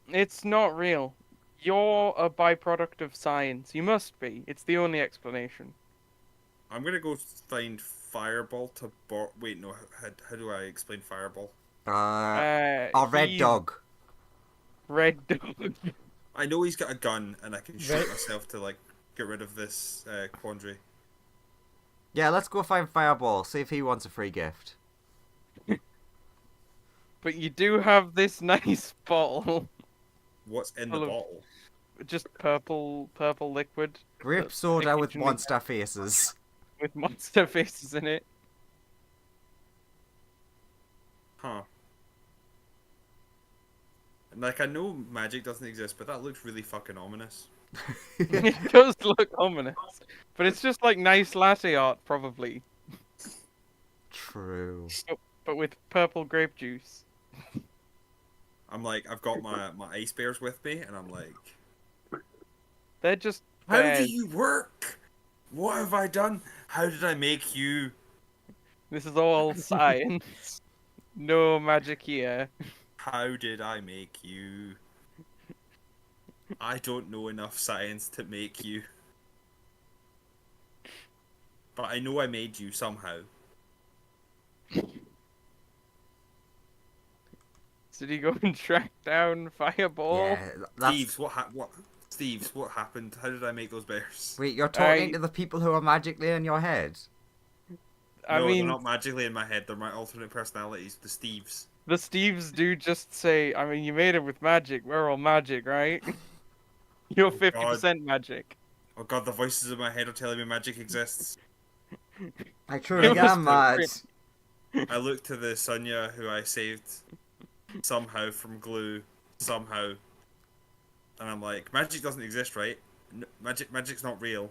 [SPEAKER 1] It's not real. You're a byproduct of science. You must be. It's the only explanation.
[SPEAKER 5] I'm gonna go find Fireball to wait, no, how do I explain Fireball?
[SPEAKER 2] A red
[SPEAKER 1] He's
[SPEAKER 2] dog.
[SPEAKER 1] Red dog.
[SPEAKER 5] I know he's got a gun and I can shoot
[SPEAKER 3] Right.
[SPEAKER 5] myself to get rid of this quandary.
[SPEAKER 2] Yeah, let's go find Fireball. See if he wants a free gift.
[SPEAKER 1] But you do have this nice bottle,
[SPEAKER 5] What's in the
[SPEAKER 1] Full of-
[SPEAKER 5] bottle?
[SPEAKER 1] just purple liquid
[SPEAKER 2] Grape
[SPEAKER 1] That's
[SPEAKER 2] soda with
[SPEAKER 1] occasionally-
[SPEAKER 2] monster faces.
[SPEAKER 1] with monster faces in it.
[SPEAKER 5] Huh. And I know magic doesn't exist, but that looks really fucking ominous.
[SPEAKER 1] It does look ominous, but it's just like nice latte art, probably,
[SPEAKER 2] True.
[SPEAKER 1] but with purple grape juice.
[SPEAKER 5] I've got my ice bears with me, and I'm like,
[SPEAKER 1] They're just
[SPEAKER 5] how
[SPEAKER 1] bad.
[SPEAKER 5] do you work? What have I done? How did I make you?
[SPEAKER 1] This is all science. No magic here.
[SPEAKER 5] How did I make you? I don't know enough science to make you. But I know I made you somehow.
[SPEAKER 1] So do you go and track down Fireball?
[SPEAKER 2] Yeah, that's...
[SPEAKER 5] Steve's, Steve's, what happened? How did I make those bears?
[SPEAKER 2] Wait, you're talking
[SPEAKER 1] I-
[SPEAKER 2] to the people who are magically in your head?
[SPEAKER 1] I
[SPEAKER 5] No,
[SPEAKER 1] mean,
[SPEAKER 5] they're not magically in my head. They're my alternate personalities, the Steves.
[SPEAKER 1] the Steves do just say, I mean, you made it with magic. We're all magic, right? You're 50% magic.
[SPEAKER 5] Oh god, the voices in my head are telling me magic exists.
[SPEAKER 2] I truly
[SPEAKER 1] It was
[SPEAKER 2] am mad.
[SPEAKER 5] I look to the Sonya who I saved somehow from glue, somehow. And I'm like, magic doesn't exist, right? Magic's not real.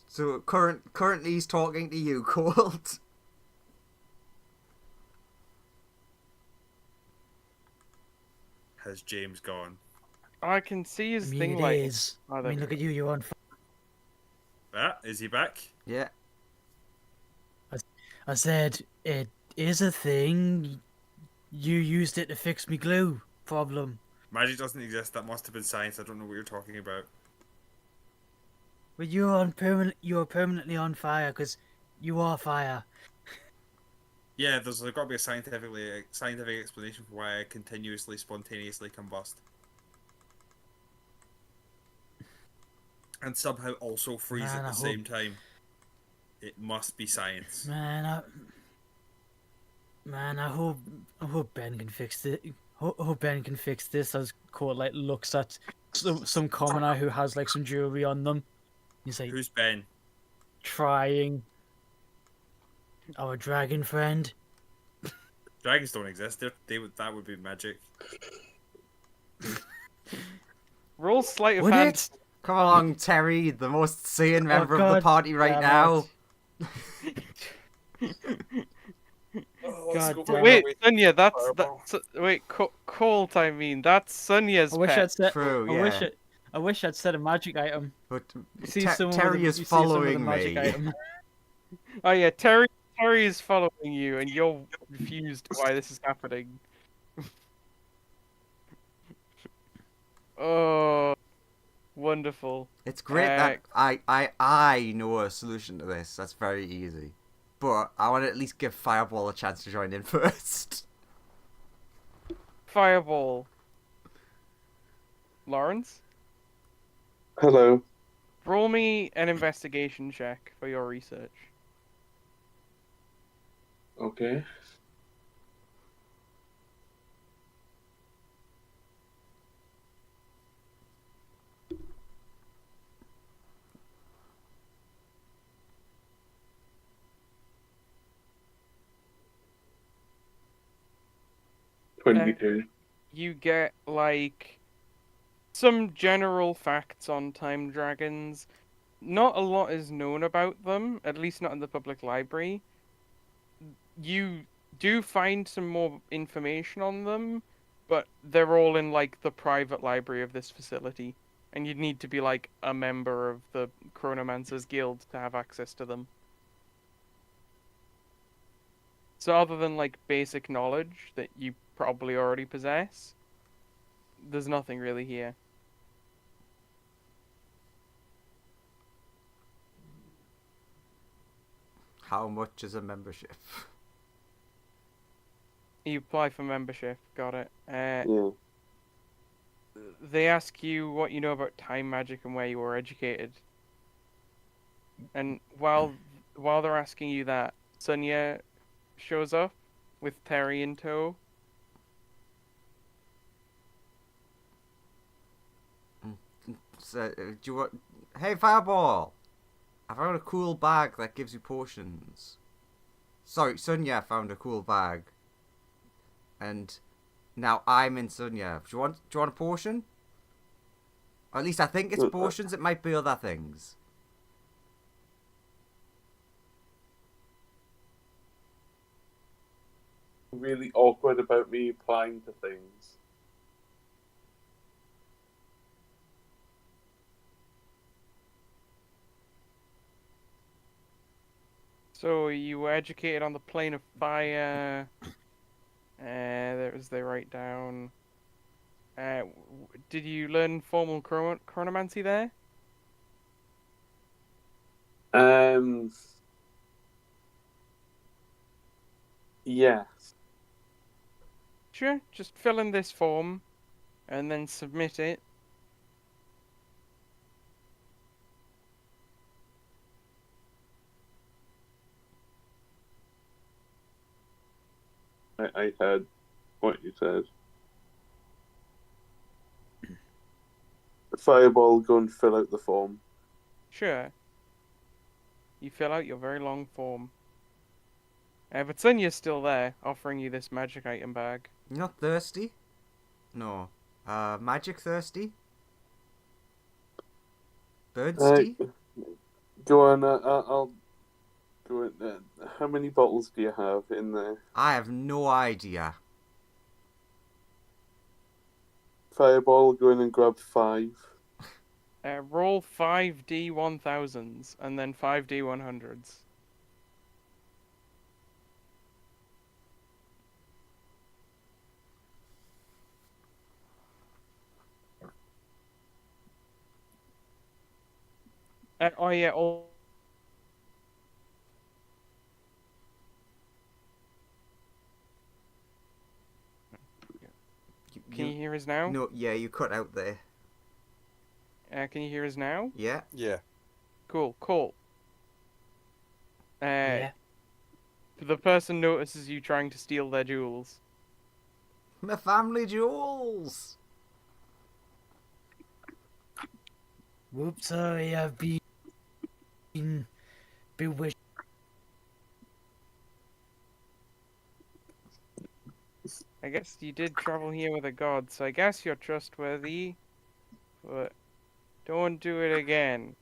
[SPEAKER 2] So currently he's talking to you, Colt.
[SPEAKER 5] Has James gone?
[SPEAKER 1] I can see
[SPEAKER 6] I
[SPEAKER 1] his
[SPEAKER 6] mean,
[SPEAKER 1] thing
[SPEAKER 6] it
[SPEAKER 1] like.
[SPEAKER 6] is.
[SPEAKER 1] Oh,
[SPEAKER 6] I
[SPEAKER 1] there
[SPEAKER 6] mean,
[SPEAKER 1] we
[SPEAKER 6] look
[SPEAKER 1] go.
[SPEAKER 6] at you. You're on.
[SPEAKER 5] Ah, is he back?
[SPEAKER 2] Yeah.
[SPEAKER 6] I said, it is a thing. You used it to fix me glue problem.
[SPEAKER 7] Magic doesn't exist. That must have been science. I don't know what you're talking about.
[SPEAKER 6] But you're permanently on fire because you are fire.
[SPEAKER 7] Yeah, there's got to be a scientific explanation for why I continuously, spontaneously combust. And somehow also freeze
[SPEAKER 6] Man,
[SPEAKER 7] at
[SPEAKER 6] I
[SPEAKER 7] the
[SPEAKER 6] hope-
[SPEAKER 7] same time. It must be science.
[SPEAKER 6] Man, I hope Ben can fix it. Hope Ben can fix this. As Court like looks at some commoner who has like some jewelry on them. He's like
[SPEAKER 7] Who's Ben?
[SPEAKER 6] trying. Our dragon friend.
[SPEAKER 7] Dragons don't exist. That would be magic.
[SPEAKER 1] Roll sleight of
[SPEAKER 6] Would
[SPEAKER 1] hand.
[SPEAKER 6] it?
[SPEAKER 2] Come along, Terry, the most sane member of the
[SPEAKER 6] God
[SPEAKER 2] party right
[SPEAKER 6] damn
[SPEAKER 2] now.
[SPEAKER 6] God damn
[SPEAKER 1] Wait,
[SPEAKER 6] it.
[SPEAKER 1] Sonia, that's
[SPEAKER 4] Fireball.
[SPEAKER 1] wait, Colt. I mean, that's Sonia's
[SPEAKER 6] I wish
[SPEAKER 1] pet.
[SPEAKER 6] I'd said.
[SPEAKER 2] True, yeah.
[SPEAKER 6] I wish I'd said a magic item.
[SPEAKER 2] But
[SPEAKER 6] You see
[SPEAKER 2] Te-
[SPEAKER 6] someone
[SPEAKER 2] Terry
[SPEAKER 6] with a,
[SPEAKER 2] is
[SPEAKER 6] you see someone with a
[SPEAKER 2] following
[SPEAKER 6] magic
[SPEAKER 2] me.
[SPEAKER 6] item.
[SPEAKER 1] Oh yeah, Terry is following you, and you're confused why this is happening. Oh, wonderful.
[SPEAKER 2] It's great that I know a solution to this. That's very easy. But I want to at least give Fireball a chance to join in first.
[SPEAKER 1] Fireball. Lawrence,
[SPEAKER 4] Hello.
[SPEAKER 1] roll me an investigation check for your research.
[SPEAKER 4] Okay. $22.
[SPEAKER 1] You get like some general facts on time dragons. Not a lot is known about them, at least not in the public library. You do find some more information on them, but they're all in like the private library of this facility, and you'd need to be like a member of the Chronomancers Guild to have access to them. So other than like basic knowledge that you probably already possess, there's nothing really here.
[SPEAKER 2] How much is a membership?
[SPEAKER 1] You apply for membership, got it.
[SPEAKER 4] Yeah.
[SPEAKER 1] They ask you what you know about time magic and where you were educated. And while they're asking you that, Sonia shows up with Terry in tow.
[SPEAKER 2] So, do you want... Hey, Fireball! I found a cool bag that gives you potions. Sorry, Sonia found a cool bag. And now I'm in Sonia. Do you want a potion? Or at least I think it's potions. It might be other things.
[SPEAKER 4] Really awkward about me applying to things.
[SPEAKER 1] So you were educated on the plane of fire. They write down. Did you learn formal chronomancy there?
[SPEAKER 4] Yes.
[SPEAKER 1] Sure. Just fill in this form, and then submit it.
[SPEAKER 4] I heard what you said. Fireball, go and fill out the form.
[SPEAKER 1] Sure. You fill out your very long form. But Sonia's still there, offering you this magic item bag.
[SPEAKER 2] You're not thirsty? No. Magic thirsty? Birdsty?
[SPEAKER 4] Go on, I'll go in. How many bottles do you have in there?
[SPEAKER 2] I have no idea.
[SPEAKER 4] Fireball, go in and grab 5.
[SPEAKER 1] Roll 5d 1000s and then 5d 100s. Oh yeah. Oh, can you hear us now?
[SPEAKER 2] No, yeah, you cut out there.
[SPEAKER 1] Can you hear us now?
[SPEAKER 2] Yeah.
[SPEAKER 5] Yeah.
[SPEAKER 1] Cool. Cool.
[SPEAKER 6] Yeah.
[SPEAKER 1] The person notices you trying to steal their jewels.
[SPEAKER 2] My family jewels!
[SPEAKER 6] Whoops, sorry, I've been bewitched.
[SPEAKER 1] I guess you did travel here with a god, so I guess you're trustworthy. But don't do it again.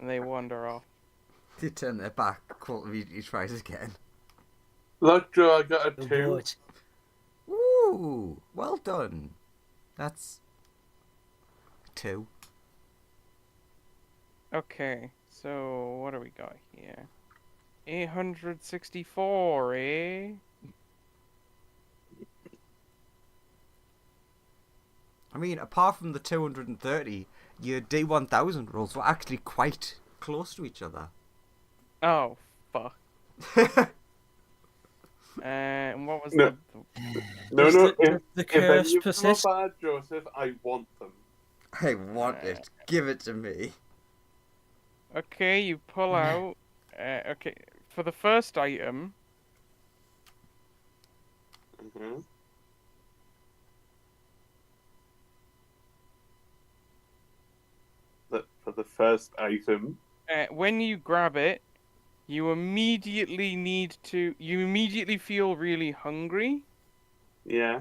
[SPEAKER 1] And they wander off.
[SPEAKER 2] They turn their back. Colt immediately tries again.
[SPEAKER 4] Look, Joe, I got a
[SPEAKER 6] Oh,
[SPEAKER 4] 2.
[SPEAKER 6] but
[SPEAKER 2] Ooh! Well done. That's 2.
[SPEAKER 1] Okay, so what do we got here? 864, eh?
[SPEAKER 2] I mean, apart from the 230, your D1000 rolls were actually quite close to each other.
[SPEAKER 1] Oh, fuck. And what was
[SPEAKER 4] No.
[SPEAKER 1] the
[SPEAKER 4] No,
[SPEAKER 6] does
[SPEAKER 4] no.
[SPEAKER 6] the
[SPEAKER 4] If
[SPEAKER 6] curse
[SPEAKER 4] any of them
[SPEAKER 6] persist?
[SPEAKER 4] are bad, Joseph, I want them.
[SPEAKER 2] I want it. Give it to me.
[SPEAKER 1] Okay, you pull out. Okay, for the first item,
[SPEAKER 4] hmm For the first item,
[SPEAKER 1] when you grab it, you immediately feel really hungry.
[SPEAKER 4] yeah.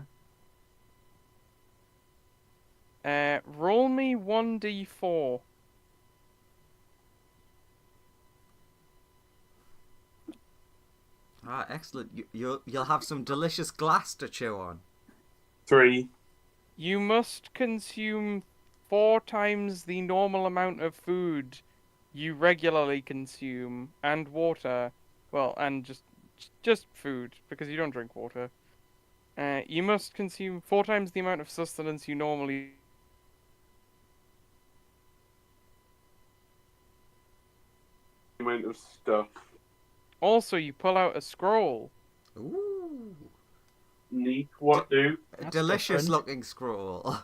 [SPEAKER 1] Roll me 1d4.
[SPEAKER 2] Ah, excellent. You'll have some delicious glass to chew on.
[SPEAKER 4] 3.
[SPEAKER 1] You must consume 4 times the normal amount of food you regularly consume, and water. Well, and just food, because you don't drink water. You must consume 4 times the amount of sustenance you normally.
[SPEAKER 4] Amount of stuff.
[SPEAKER 1] Also, you pull out a scroll.
[SPEAKER 2] Ooh.
[SPEAKER 4] Neat. What do?
[SPEAKER 2] A
[SPEAKER 6] That's
[SPEAKER 2] delicious
[SPEAKER 6] different.
[SPEAKER 2] looking scroll.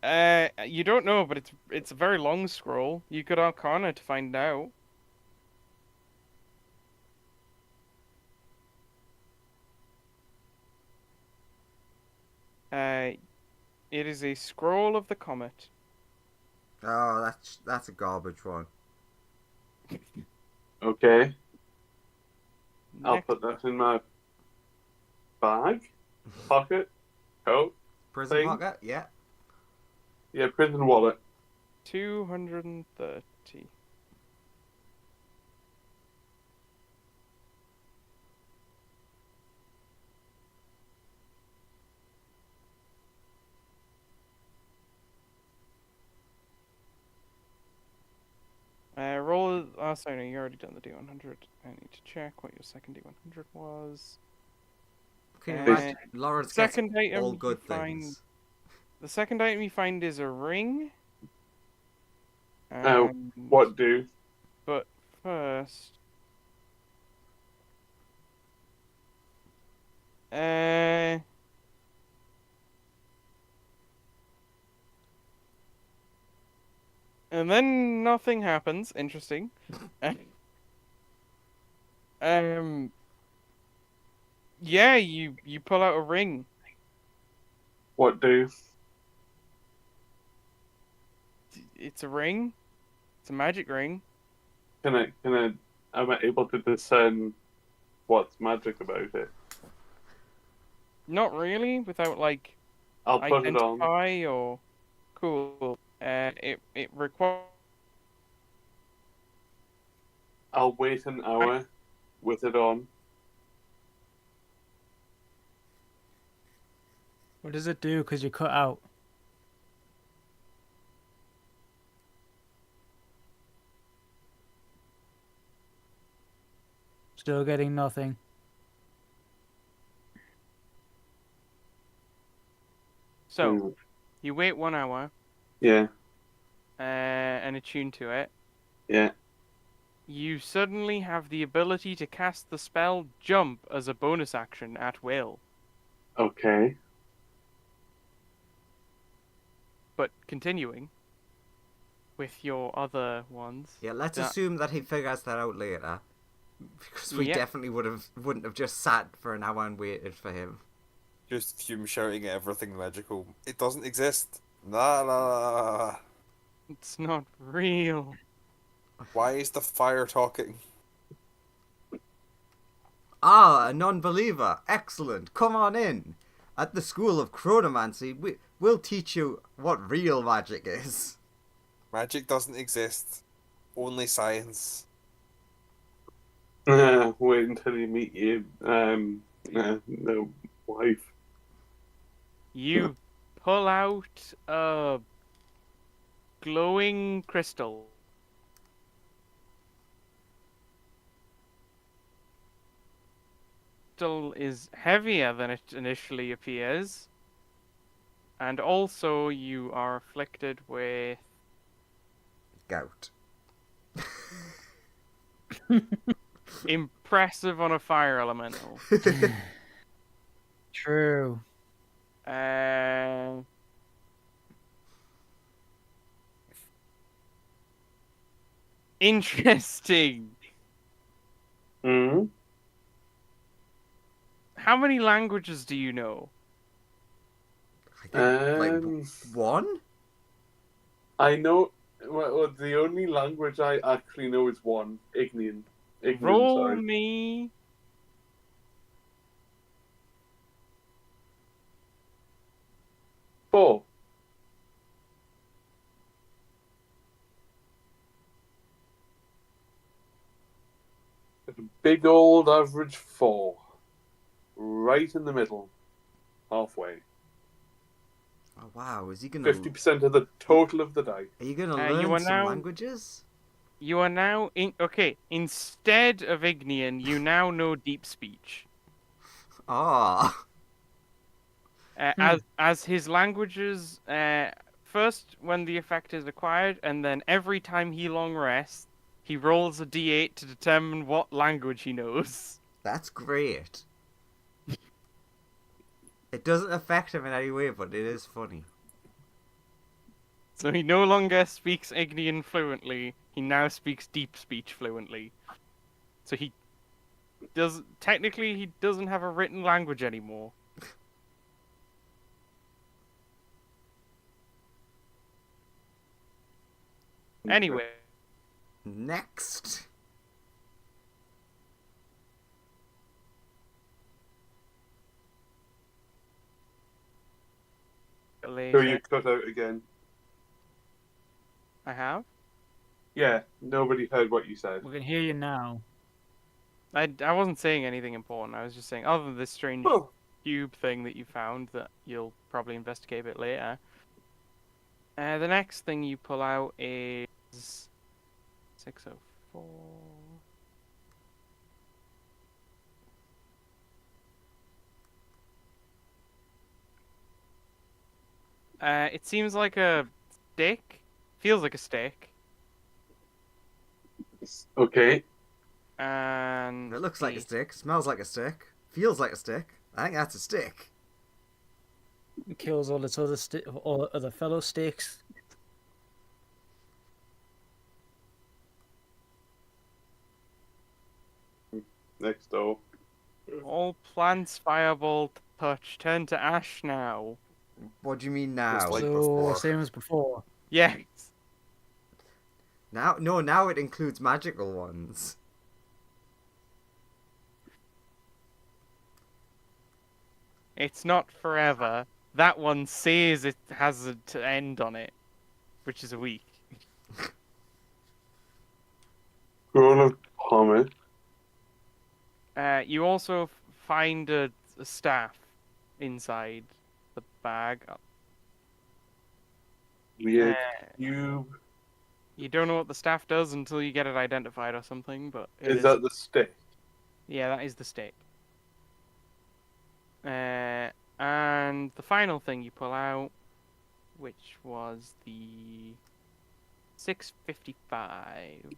[SPEAKER 1] You don't know, but it's a very long scroll. You could Arcana to find out. Uh, it is a scroll of the comet.
[SPEAKER 2] Oh, that's a garbage one.
[SPEAKER 4] Okay. I'll
[SPEAKER 1] Next,
[SPEAKER 4] put that in my bag, pocket, coat,
[SPEAKER 2] Prison
[SPEAKER 4] thing.
[SPEAKER 2] pocket? Yeah.
[SPEAKER 4] Yeah, prison wallet.
[SPEAKER 1] 230. Roll. Oh, sorry, no, you already done the D100. I need to check what your second D100 was.
[SPEAKER 2] Can you
[SPEAKER 1] Uh,
[SPEAKER 2] imagine? Lawrence gets
[SPEAKER 1] Second item
[SPEAKER 2] all
[SPEAKER 1] you
[SPEAKER 2] good
[SPEAKER 1] find.
[SPEAKER 2] things.
[SPEAKER 1] The second item you find is a ring.
[SPEAKER 4] Oh,
[SPEAKER 1] And,
[SPEAKER 4] what do?
[SPEAKER 1] But first, uh, and then nothing happens. Interesting. Um, yeah, you pull out a ring.
[SPEAKER 4] What do?
[SPEAKER 1] It's a ring. It's a magic ring.
[SPEAKER 4] Am I able to discern what's magic about it?
[SPEAKER 1] Not really, without like
[SPEAKER 4] I'll put it on.
[SPEAKER 1] identify or cool. It requires.
[SPEAKER 4] I'll wait an hour with it on.
[SPEAKER 3] What does it do? Because you cut out. Still getting nothing.
[SPEAKER 1] So
[SPEAKER 4] Hmm.
[SPEAKER 1] you wait 1 hour.
[SPEAKER 4] Yeah.
[SPEAKER 1] and attune to it,
[SPEAKER 4] Yeah.
[SPEAKER 1] you suddenly have the ability to cast the spell Jump as a bonus action at will.
[SPEAKER 4] Okay.
[SPEAKER 1] But continuing with your other ones.
[SPEAKER 2] Yeah, let's
[SPEAKER 1] that-
[SPEAKER 2] assume that he figures that out later. Because we
[SPEAKER 1] Yep.
[SPEAKER 2] definitely wouldn't have just sat for an hour and waited for him.
[SPEAKER 5] Just Hume shouting at everything magical. It doesn't exist. Nah, nah, nah, nah.
[SPEAKER 1] It's not real.
[SPEAKER 5] Why is the fire talking?
[SPEAKER 2] Ah, a non-believer. Excellent. Come on in. At the School of Chronomancy, we'll teach you what real magic is.
[SPEAKER 5] Magic doesn't exist. Only science.
[SPEAKER 4] Wait until you meet your no wife.
[SPEAKER 1] You pull out a glowing crystal. Crystal is heavier than it initially appears. And also you are afflicted with
[SPEAKER 2] Gout.
[SPEAKER 1] impressive on a fire elemental.
[SPEAKER 3] True.
[SPEAKER 1] Uh, Interesting.
[SPEAKER 4] Hmm.
[SPEAKER 1] How many languages do you know?
[SPEAKER 2] I think, like,
[SPEAKER 4] Um,
[SPEAKER 2] one?
[SPEAKER 4] I know. Well, the only language I actually know is one, Ignian. Ignian,
[SPEAKER 1] Roll
[SPEAKER 4] sorry.
[SPEAKER 1] me
[SPEAKER 4] 4. A big old average 4. Right in the middle. Halfway.
[SPEAKER 2] Oh, wow. Is he gonna...
[SPEAKER 4] 50% of the total of the die.
[SPEAKER 2] Are you gonna
[SPEAKER 1] you
[SPEAKER 2] learn
[SPEAKER 1] are
[SPEAKER 2] some
[SPEAKER 1] now-
[SPEAKER 2] languages?
[SPEAKER 1] You are now okay. Instead of Ignian, you now know deep speech.
[SPEAKER 2] Ah.
[SPEAKER 1] As his languages, first when the effect is acquired, and then every time he long rests, he rolls a d8 to determine what language he knows.
[SPEAKER 2] That's great. It doesn't affect him in any way, but it is funny.
[SPEAKER 1] So he no longer speaks Ignian fluently. He now speaks deep speech fluently. So he doesn't have a written language anymore. Anyway,
[SPEAKER 2] Next.
[SPEAKER 4] So you cut out again.
[SPEAKER 1] I have.
[SPEAKER 4] Yeah, nobody heard what you said.
[SPEAKER 3] We can hear you now.
[SPEAKER 1] I wasn't saying anything important. I was just saying, other than this strange
[SPEAKER 4] Oh,
[SPEAKER 1] cube thing that you found that you'll probably investigate a bit later. The next thing you pull out is 604. It seems like a stick. Feels like a stick.
[SPEAKER 4] okay.
[SPEAKER 1] And
[SPEAKER 2] It looks like a
[SPEAKER 1] the-
[SPEAKER 2] stick, smells like a stick, feels like a stick. I think that's a stick.
[SPEAKER 3] It kills all its other all other fellow sticks.
[SPEAKER 4] Next door.
[SPEAKER 1] all plants fireball to touch turn to ash now.
[SPEAKER 2] What do you mean
[SPEAKER 5] Just
[SPEAKER 2] now?
[SPEAKER 5] like
[SPEAKER 3] So
[SPEAKER 5] before.
[SPEAKER 3] same as before.
[SPEAKER 1] Yes.
[SPEAKER 2] Now it includes magical ones.
[SPEAKER 1] It's not forever. That one says it has an end on it, which is a week.
[SPEAKER 4] Roll of Comet.
[SPEAKER 1] You also find a staff inside the bag.
[SPEAKER 4] Weird
[SPEAKER 1] Uh,
[SPEAKER 4] cube.
[SPEAKER 1] You don't know what the staff does until you get it identified or something, but it
[SPEAKER 4] Is that the stick?
[SPEAKER 1] Yeah, that is the stick. And the final thing you pull out, which was the 655.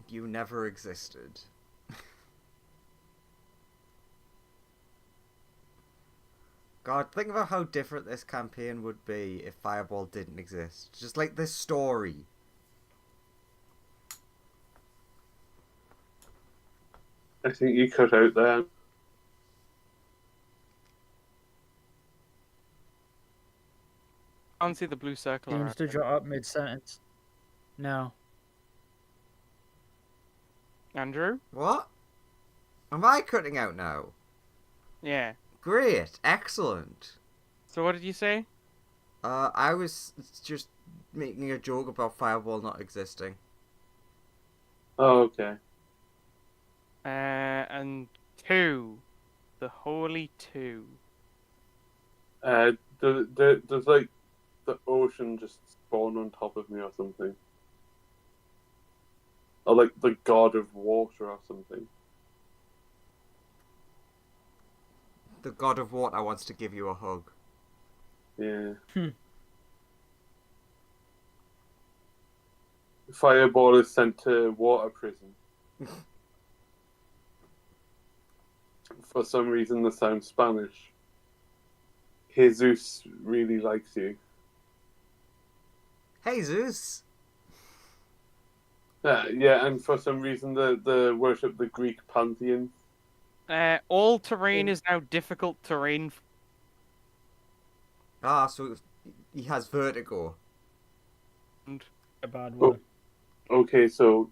[SPEAKER 2] You never existed. God, think about how different this campaign would be if Fireball didn't exist. Just like this story.
[SPEAKER 4] I think you cut out there.
[SPEAKER 1] Can't see the blue circle
[SPEAKER 3] Seems
[SPEAKER 1] around
[SPEAKER 3] to
[SPEAKER 1] it.
[SPEAKER 3] drop up mid sentence. No.
[SPEAKER 1] Andrew?
[SPEAKER 2] What? Am I cutting out now?
[SPEAKER 1] Yeah.
[SPEAKER 2] Great, excellent.
[SPEAKER 1] So what did you say?
[SPEAKER 2] I was just making a joke about Fireball not existing.
[SPEAKER 4] Oh, okay.
[SPEAKER 1] And 2. The holy 2.
[SPEAKER 4] Does like the ocean just spawn on top of me or something? Or like the god of water or something?
[SPEAKER 2] The God of Water wants to give you a hug.
[SPEAKER 4] Yeah.
[SPEAKER 3] Hmm.
[SPEAKER 4] Fireball is sent to water prison. For some reason, this sounds Spanish. Jesus really likes you.
[SPEAKER 2] Hey Zeus!
[SPEAKER 4] Yeah, and for some reason, the worship the Greek pantheon.
[SPEAKER 1] All terrain is now difficult terrain.
[SPEAKER 2] Ah, so he has vertigo.
[SPEAKER 3] A bad
[SPEAKER 4] Oh.
[SPEAKER 3] one.
[SPEAKER 4] Okay, so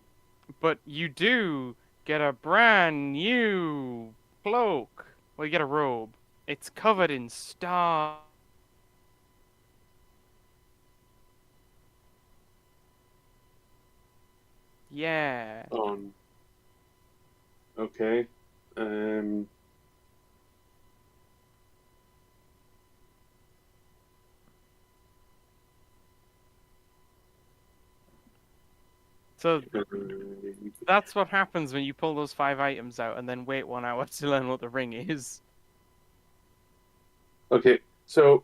[SPEAKER 1] But you do get a brand new cloak. Well, you get a robe. It's covered in stars. Yeah.
[SPEAKER 4] Okay.
[SPEAKER 1] So that's what happens when you pull those 5 items out and then wait 1 hour to learn what the ring is.
[SPEAKER 4] Okay, so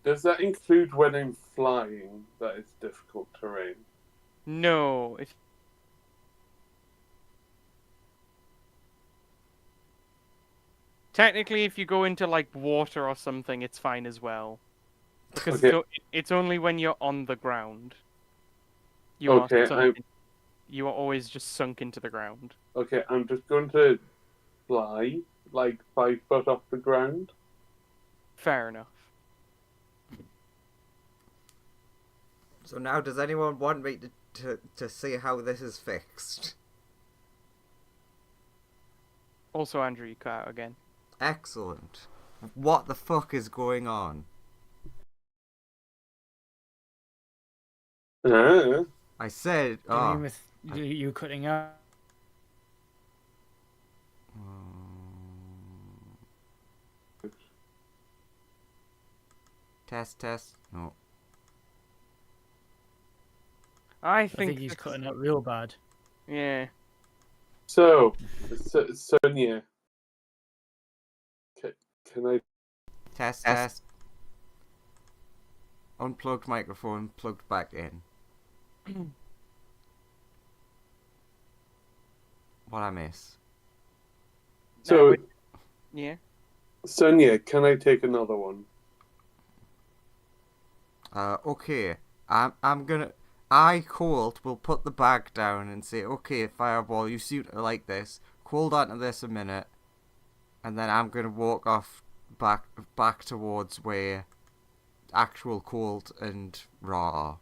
[SPEAKER 4] does that include when I'm flying that it's difficult terrain?
[SPEAKER 1] No, if technically if you go into like water or something, it's fine as well. Because
[SPEAKER 4] Okay.
[SPEAKER 1] it's only when you're on the ground. You
[SPEAKER 4] Okay,
[SPEAKER 1] are sunk you are always just sunk into the ground.
[SPEAKER 4] Okay, I'm just going to fly like 5 foot off the ground.
[SPEAKER 1] Fair enough.
[SPEAKER 2] So now, does anyone want me to see how this is fixed?
[SPEAKER 1] Also, Andrew, you cut out again.
[SPEAKER 2] Excellent. What the fuck is going on? I said,
[SPEAKER 3] Do you mean with you cutting out?
[SPEAKER 2] Test. No.
[SPEAKER 1] I
[SPEAKER 3] I think he's
[SPEAKER 1] this-
[SPEAKER 3] cutting out real bad.
[SPEAKER 1] Yeah.
[SPEAKER 4] So, Sonia, can I?
[SPEAKER 2] Test. Unplugged microphone, plugged back in. What I miss?
[SPEAKER 4] So,
[SPEAKER 1] Yeah.
[SPEAKER 4] Sonia, can I take another one?
[SPEAKER 2] Okay. I'm gonna. I, Colt, will put the bag down and say, okay, Fireball, you seem to like this. Hold on to this a minute. And then I'm gonna walk off back towards where actual Colt and Raw are.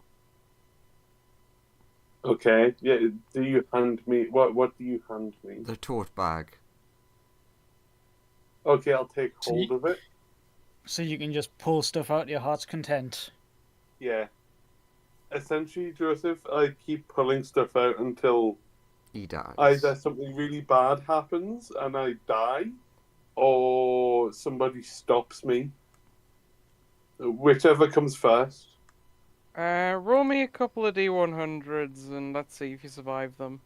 [SPEAKER 4] Okay. Yeah. Do you hand me what do you hand me?
[SPEAKER 2] The tote bag.
[SPEAKER 4] Okay, I'll take
[SPEAKER 3] So
[SPEAKER 4] hold of it.
[SPEAKER 3] So you can just pull stuff out to your heart's content.
[SPEAKER 4] Yeah. Essentially, Joseph, I keep pulling stuff out until
[SPEAKER 2] He dies.
[SPEAKER 4] either something really bad happens and I die, or somebody stops me. Whichever comes first.
[SPEAKER 1] Roll me a couple of D100s and let's see if you survive them.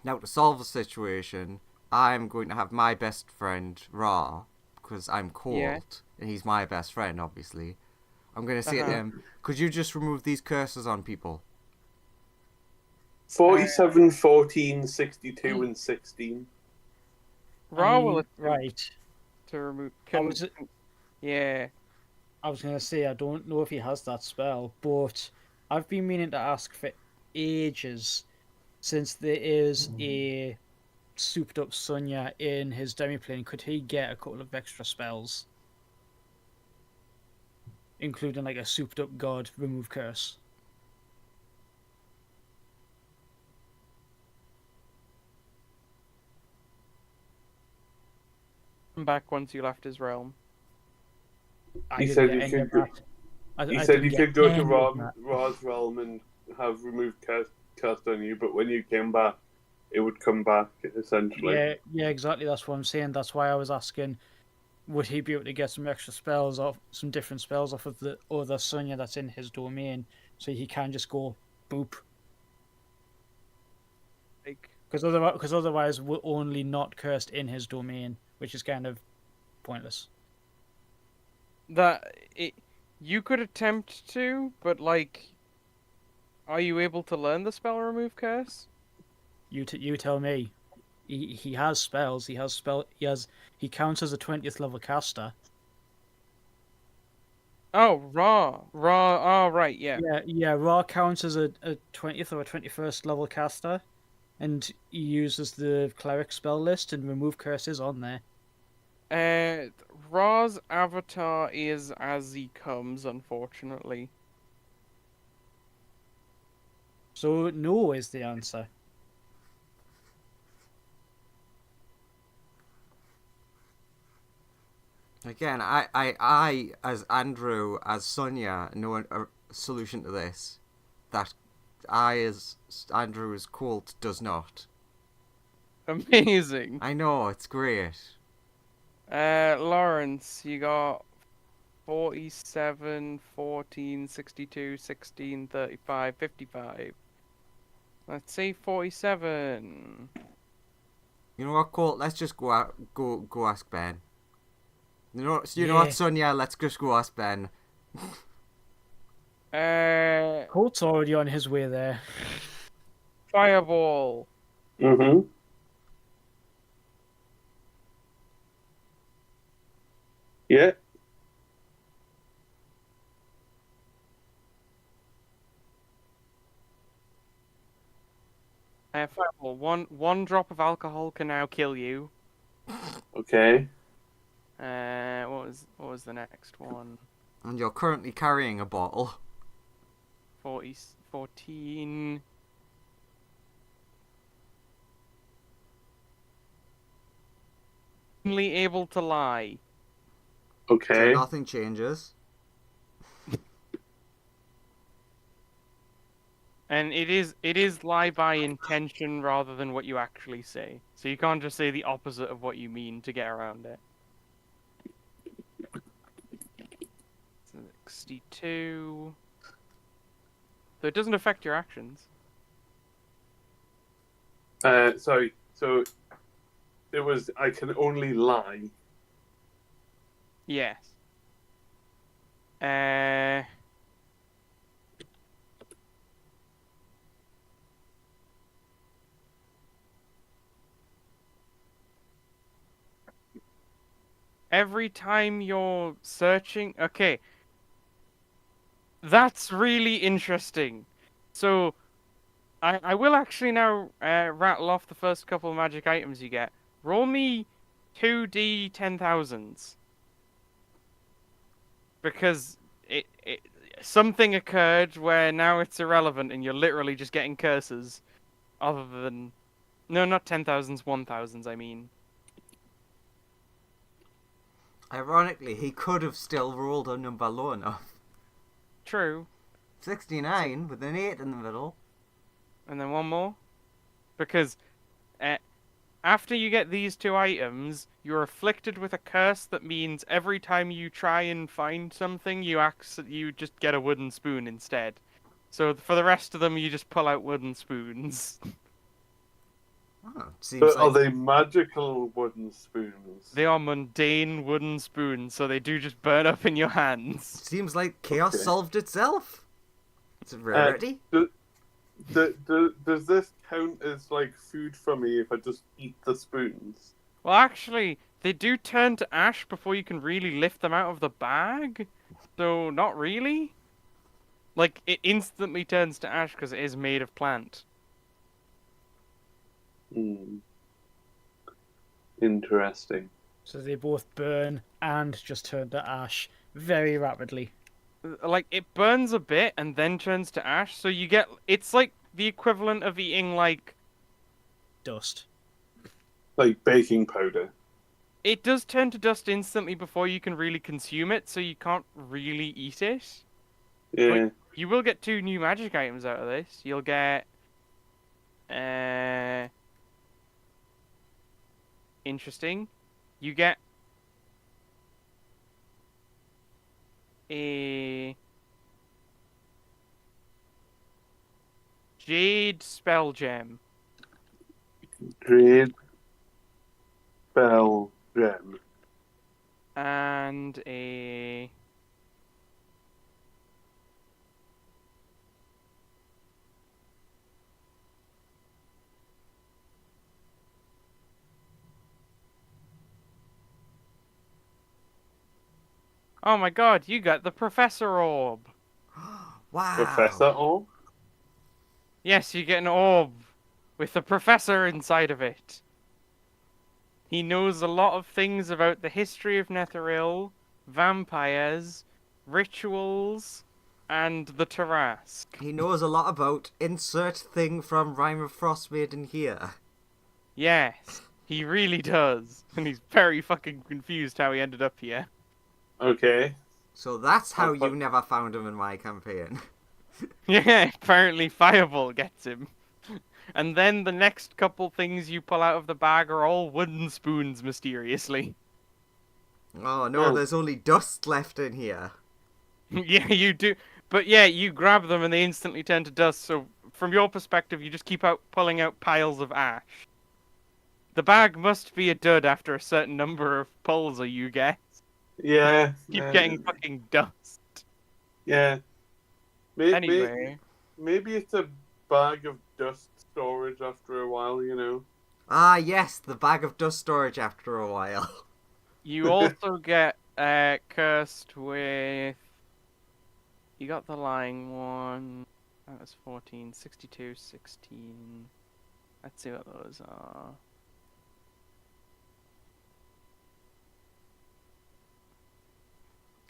[SPEAKER 2] Now, to solve the situation, I'm going to have my best friend Ra, because I'm
[SPEAKER 1] Yeah.
[SPEAKER 2] cold, and he's my best friend, obviously. I'm going to say to
[SPEAKER 1] Uh-huh.
[SPEAKER 2] him, could you just remove these curses on people?
[SPEAKER 4] 47, 14, 62, and 16.
[SPEAKER 1] Ra will attempt
[SPEAKER 3] right.
[SPEAKER 1] to remove.
[SPEAKER 3] I was
[SPEAKER 1] Yeah.
[SPEAKER 3] I was gonna say I don't know if he has that spell, but I've been meaning to ask for ages since there is a souped up Sonya in his demiplane. Could he get a couple of extra spells, including like a souped up god remove curse?
[SPEAKER 1] Come back once you left his realm.
[SPEAKER 3] I
[SPEAKER 4] He
[SPEAKER 3] didn't
[SPEAKER 4] said
[SPEAKER 3] get
[SPEAKER 4] you
[SPEAKER 3] any of
[SPEAKER 4] could.
[SPEAKER 3] that.
[SPEAKER 4] He
[SPEAKER 3] I
[SPEAKER 4] said
[SPEAKER 3] didn't
[SPEAKER 4] you
[SPEAKER 3] get
[SPEAKER 4] could go to
[SPEAKER 3] any of that.
[SPEAKER 4] Ra's realm and have removed cast on you, but when you came back, it would come back essentially.
[SPEAKER 3] Yeah, exactly. That's what I'm saying. That's why I was asking, would he be able to get some extra spells off, some different spells off of the other Sonya that's in his domain, so he can just go boop.
[SPEAKER 1] Like
[SPEAKER 3] Because otherwise, we're only not cursed in his domain, which is kind of pointless.
[SPEAKER 1] that. You could attempt to, but like, are you able to learn the spell remove curse?
[SPEAKER 3] You tell me. He has spells. He counts as a 20th level caster.
[SPEAKER 1] Oh, Ra. Oh, right, yeah.
[SPEAKER 3] Yeah. Raw counts as a 20th or a 21st level caster, and he uses the cleric spell list and remove curses on there.
[SPEAKER 1] Ra's avatar is as he comes, unfortunately.
[SPEAKER 3] So no is the answer.
[SPEAKER 2] Again, I, as Andrew, as Sonia, know a solution to this that I, as Andrew, as Colt, does not.
[SPEAKER 1] Amazing.
[SPEAKER 2] I know, it's great.
[SPEAKER 1] Lawrence, you got 47, 14, 62, 16, 35, 55. Let's say 47.
[SPEAKER 2] You know what, Colt? Let's just go ask Ben. You know
[SPEAKER 3] Yeah.
[SPEAKER 2] what, Sonia? Let's just go ask Ben.
[SPEAKER 3] Colt's already on his way there.
[SPEAKER 1] Fireball.
[SPEAKER 4] Mm-hmm. Yeah.
[SPEAKER 1] Fireball. One drop of alcohol can now kill you.
[SPEAKER 4] Okay.
[SPEAKER 1] What was the next one?
[SPEAKER 2] And you're currently carrying a bottle.
[SPEAKER 1] 14. Only able to lie.
[SPEAKER 4] Okay.
[SPEAKER 2] So nothing changes.
[SPEAKER 1] And it is lie by intention rather than what you actually say. So you can't just say the opposite of what you mean to get around it. 62. So it doesn't affect your actions.
[SPEAKER 4] Sorry. So it was I can only lie.
[SPEAKER 1] Yes. Every time you're searching, okay. That's really interesting. So, I will actually now rattle off the first couple of magic items you get. Roll me 2d 10,000s. Because something occurred where now it's irrelevant and you're literally just getting curses. Other than. No, not 10,000s, 1,000s, I mean.
[SPEAKER 2] Ironically, he could have still rolled a number low enough.
[SPEAKER 1] True.
[SPEAKER 2] 69 with an 8 in the middle.
[SPEAKER 1] And then one more. Because after you get these two items, you're afflicted with a curse that means every time you try and find something, you just get a wooden spoon instead. So for the rest of them, you just pull out wooden spoons.
[SPEAKER 2] Oh, seems
[SPEAKER 4] But are
[SPEAKER 2] like
[SPEAKER 4] they magical wooden spoons?
[SPEAKER 1] They are mundane wooden spoons, so they do just burn up in your hands.
[SPEAKER 2] chaos
[SPEAKER 4] Okay.
[SPEAKER 2] solved itself. It's a rarity.
[SPEAKER 4] Does this count as like food for me if I just eat the spoons?
[SPEAKER 1] Well, actually, they do turn to ash before you can really lift them out of the bag. So, not really. Like, it instantly turns to ash because it is made of plant.
[SPEAKER 4] Hmm. Interesting.
[SPEAKER 3] So they both burn and just turn to ash very rapidly.
[SPEAKER 1] Like, it burns a bit and then turns to ash, so you get... It's like the equivalent of eating, like...
[SPEAKER 3] Dust.
[SPEAKER 4] Like baking powder.
[SPEAKER 1] It does turn to dust instantly before you can really consume it, so you can't really eat it.
[SPEAKER 4] Yeah.
[SPEAKER 1] You will get 2 new magic items out of this. You'll get... Interesting. You get... a... Jade Spell Gem.
[SPEAKER 4] Great spell gem.
[SPEAKER 1] And a... Oh my god, you got the Professor Orb!
[SPEAKER 2] Wow.
[SPEAKER 4] Professor Orb?
[SPEAKER 1] Yes, you get an orb with the Professor inside of it. He knows a lot of things about the history of Netheril, vampires, rituals, and the Tarrasque.
[SPEAKER 2] He knows a lot about insert thing from Rhyme of Frostmaiden here.
[SPEAKER 1] Yes, he really does. And he's very fucking confused how he ended up here.
[SPEAKER 4] Okay.
[SPEAKER 2] So that's how
[SPEAKER 4] Oh, but-
[SPEAKER 2] you never found him in my campaign.
[SPEAKER 1] Yeah, apparently Fireball gets him. And then the next couple things you pull out of the bag are all wooden spoons, mysteriously.
[SPEAKER 2] Oh no,
[SPEAKER 4] Oh.
[SPEAKER 2] there's only dust left in here.
[SPEAKER 1] Yeah, you do. But yeah, you grab them and they instantly turn to dust, so from your perspective, you just keep pulling out piles of ash. The bag must be a dud after a certain number of pulls, or you guess.
[SPEAKER 4] Yeah.
[SPEAKER 1] Keep getting fucking dust.
[SPEAKER 4] Yeah.
[SPEAKER 1] Anyway,
[SPEAKER 4] Maybe it's a bag of dust storage after a while, you know.
[SPEAKER 2] Ah yes, the bag of dust storage after a while.
[SPEAKER 1] you also get cursed with... You got the lying one. That was 14, 62, 16. Let's see what those are.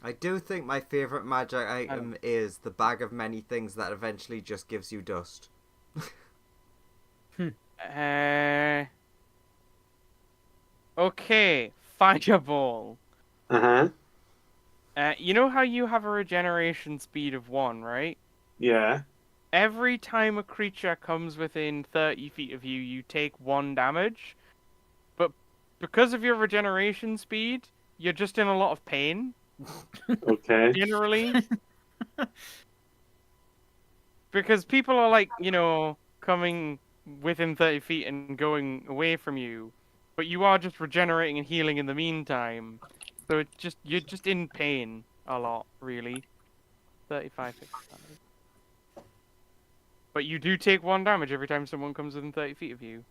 [SPEAKER 2] I do think my favourite magic item is the bag of many things that eventually just gives you dust.
[SPEAKER 1] Okay, Fireball.
[SPEAKER 4] Uh-huh.
[SPEAKER 1] You know how you have a regeneration speed of 1, right?
[SPEAKER 4] Yeah.
[SPEAKER 1] Every time a creature comes within 30 feet of you, you take 1 damage. But because of your regeneration speed, you're just in a lot of pain,
[SPEAKER 4] Okay.
[SPEAKER 1] generally. Because people are like, coming within 30 feet and going away from you. But you are just regenerating and healing in the meantime. So you're just in pain a lot, really. 35, 55. But you do take 1 damage every time someone comes within 30 feet of you.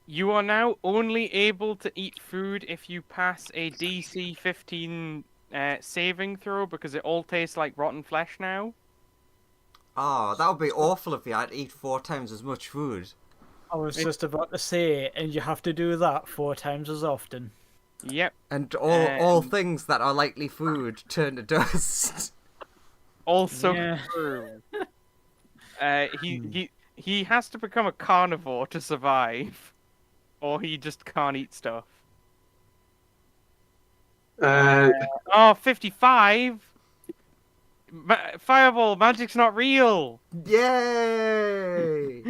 [SPEAKER 1] You are now only able to eat food if you pass a DC 15 saving throw, because it all tastes like rotten flesh now.
[SPEAKER 2] Oh, that would be awful if you had to eat 4 times as much food.
[SPEAKER 3] I was just about to say, and you have to do that 4 times as often.
[SPEAKER 1] Yep.
[SPEAKER 2] And all things that are likely food turn to dust.
[SPEAKER 1] Also
[SPEAKER 3] Yeah.
[SPEAKER 1] true. He has to become a carnivore to survive, or he just can't eat stuff. Oh, 55. Fireball, magic's not real.
[SPEAKER 2] Yay!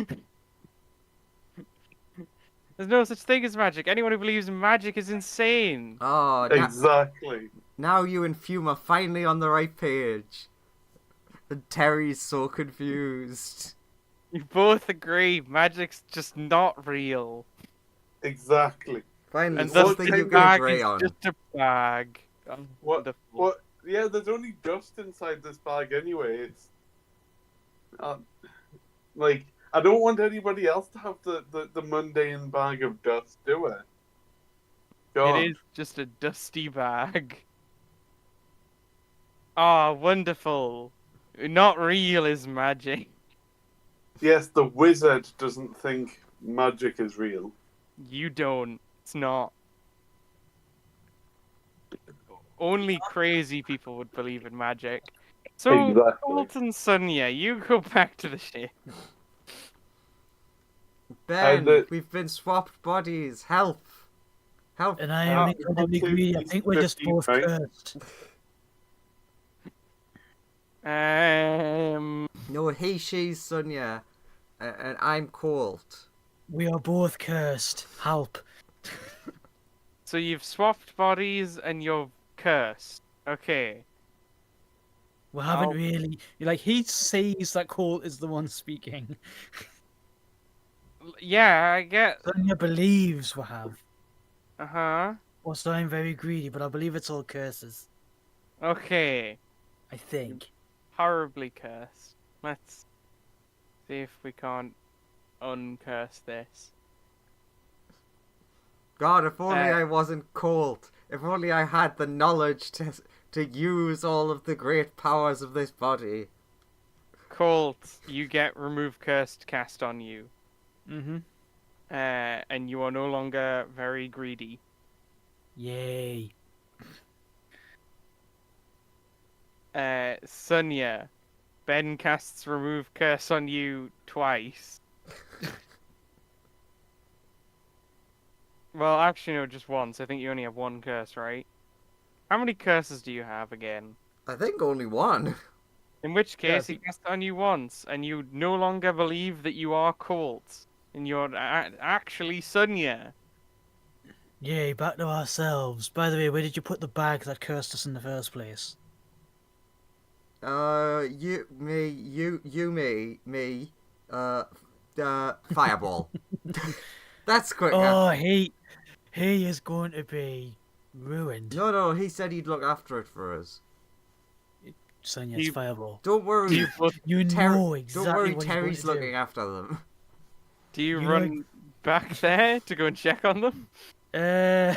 [SPEAKER 1] There's no such thing as magic. Anyone who believes in magic is insane.
[SPEAKER 2] Oh,
[SPEAKER 4] Exactly.
[SPEAKER 2] now you and Fume are finally on the right page. And Terry's so confused.
[SPEAKER 1] You both agree magic's just not real.
[SPEAKER 4] Exactly.
[SPEAKER 2] Finally,
[SPEAKER 1] And thus
[SPEAKER 2] something
[SPEAKER 1] this
[SPEAKER 2] you can
[SPEAKER 1] bag
[SPEAKER 2] agree
[SPEAKER 1] is
[SPEAKER 2] on.
[SPEAKER 1] just a bag.
[SPEAKER 4] What?
[SPEAKER 1] Wonderful.
[SPEAKER 4] What? Yeah, there's only dust inside this bag anyway. It's uh, like I don't want anybody else to have the mundane bag of dust, do I? God.
[SPEAKER 1] It is just a dusty bag. Ah, wonderful. Not real is magic.
[SPEAKER 4] Yes, the wizard doesn't think magic is real.
[SPEAKER 1] You don't. It's not. Only crazy people would believe in magic. So,
[SPEAKER 4] Exactly.
[SPEAKER 1] Colt and Sonia, you go back to the ship.
[SPEAKER 2] Ben,
[SPEAKER 4] the-
[SPEAKER 2] we've been swapped bodies. Help. Help.
[SPEAKER 6] And I am
[SPEAKER 4] Ah,
[SPEAKER 6] incredibly
[SPEAKER 4] okay,
[SPEAKER 6] greedy. I
[SPEAKER 4] it's
[SPEAKER 6] think we're just
[SPEAKER 4] 15,
[SPEAKER 6] both
[SPEAKER 4] right?
[SPEAKER 6] cursed.
[SPEAKER 2] No, he, she's Sonia. And I'm Colt.
[SPEAKER 6] We are both cursed. Help.
[SPEAKER 1] So you've swapped bodies and you're cursed. Okay.
[SPEAKER 6] We haven't
[SPEAKER 1] I'll-
[SPEAKER 6] really. Like, he sees that Colt is the one speaking.
[SPEAKER 1] Yeah, I get.
[SPEAKER 6] Sonia believes we have.
[SPEAKER 1] Uh-huh.
[SPEAKER 6] Also, I'm very greedy, but I believe it's all curses.
[SPEAKER 1] Okay.
[SPEAKER 6] I think.
[SPEAKER 1] Horribly cursed. Let's see if we can't uncurse this.
[SPEAKER 2] God, if only
[SPEAKER 1] Uh,
[SPEAKER 2] I wasn't Colt. If only I had the knowledge to use all of the great powers of this body.
[SPEAKER 1] Colt, you get remove cursed cast on you.
[SPEAKER 6] Mm-hmm.
[SPEAKER 1] And you are no longer very greedy.
[SPEAKER 6] Yay.
[SPEAKER 1] Sonia, Ben casts remove curse on you twice. Well, actually, no, just once. I think you only have one curse, right? How many curses do you have again?
[SPEAKER 2] I think only one.
[SPEAKER 1] In which
[SPEAKER 6] Yeah, I
[SPEAKER 1] case, he cast on you once, and you no longer believe that you are Colt, and you're actually Sonia.
[SPEAKER 6] Yay, back to ourselves. By the way, where did you put the bag that cursed us in the first place?
[SPEAKER 2] Me, fireball. That's quick.
[SPEAKER 6] Oh, he is going to be ruined.
[SPEAKER 2] No, he said he'd look after it for us.
[SPEAKER 6] Sonia's
[SPEAKER 1] You-
[SPEAKER 6] fireball.
[SPEAKER 2] Don't worry.
[SPEAKER 1] You both,
[SPEAKER 6] You know exactly
[SPEAKER 2] Don't worry,
[SPEAKER 6] what
[SPEAKER 2] Terry's
[SPEAKER 6] he's going to
[SPEAKER 2] looking after them.
[SPEAKER 1] do you
[SPEAKER 6] You
[SPEAKER 1] run back there to go and check on them?
[SPEAKER 6] do.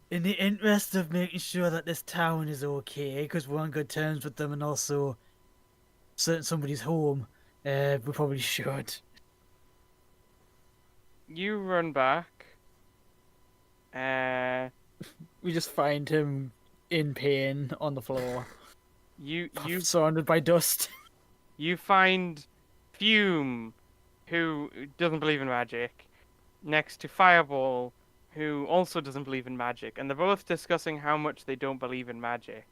[SPEAKER 6] In the interest of making sure that this town is okay, because we're on good terms with them, and also somebody's home, we probably should.
[SPEAKER 1] You run back.
[SPEAKER 3] We just find him in pain on the floor,
[SPEAKER 1] You
[SPEAKER 3] surrounded by dust.
[SPEAKER 1] you find Fume, who doesn't believe in magic, next to Fireball, who also doesn't believe in magic, and they're both discussing how much they don't believe in magic.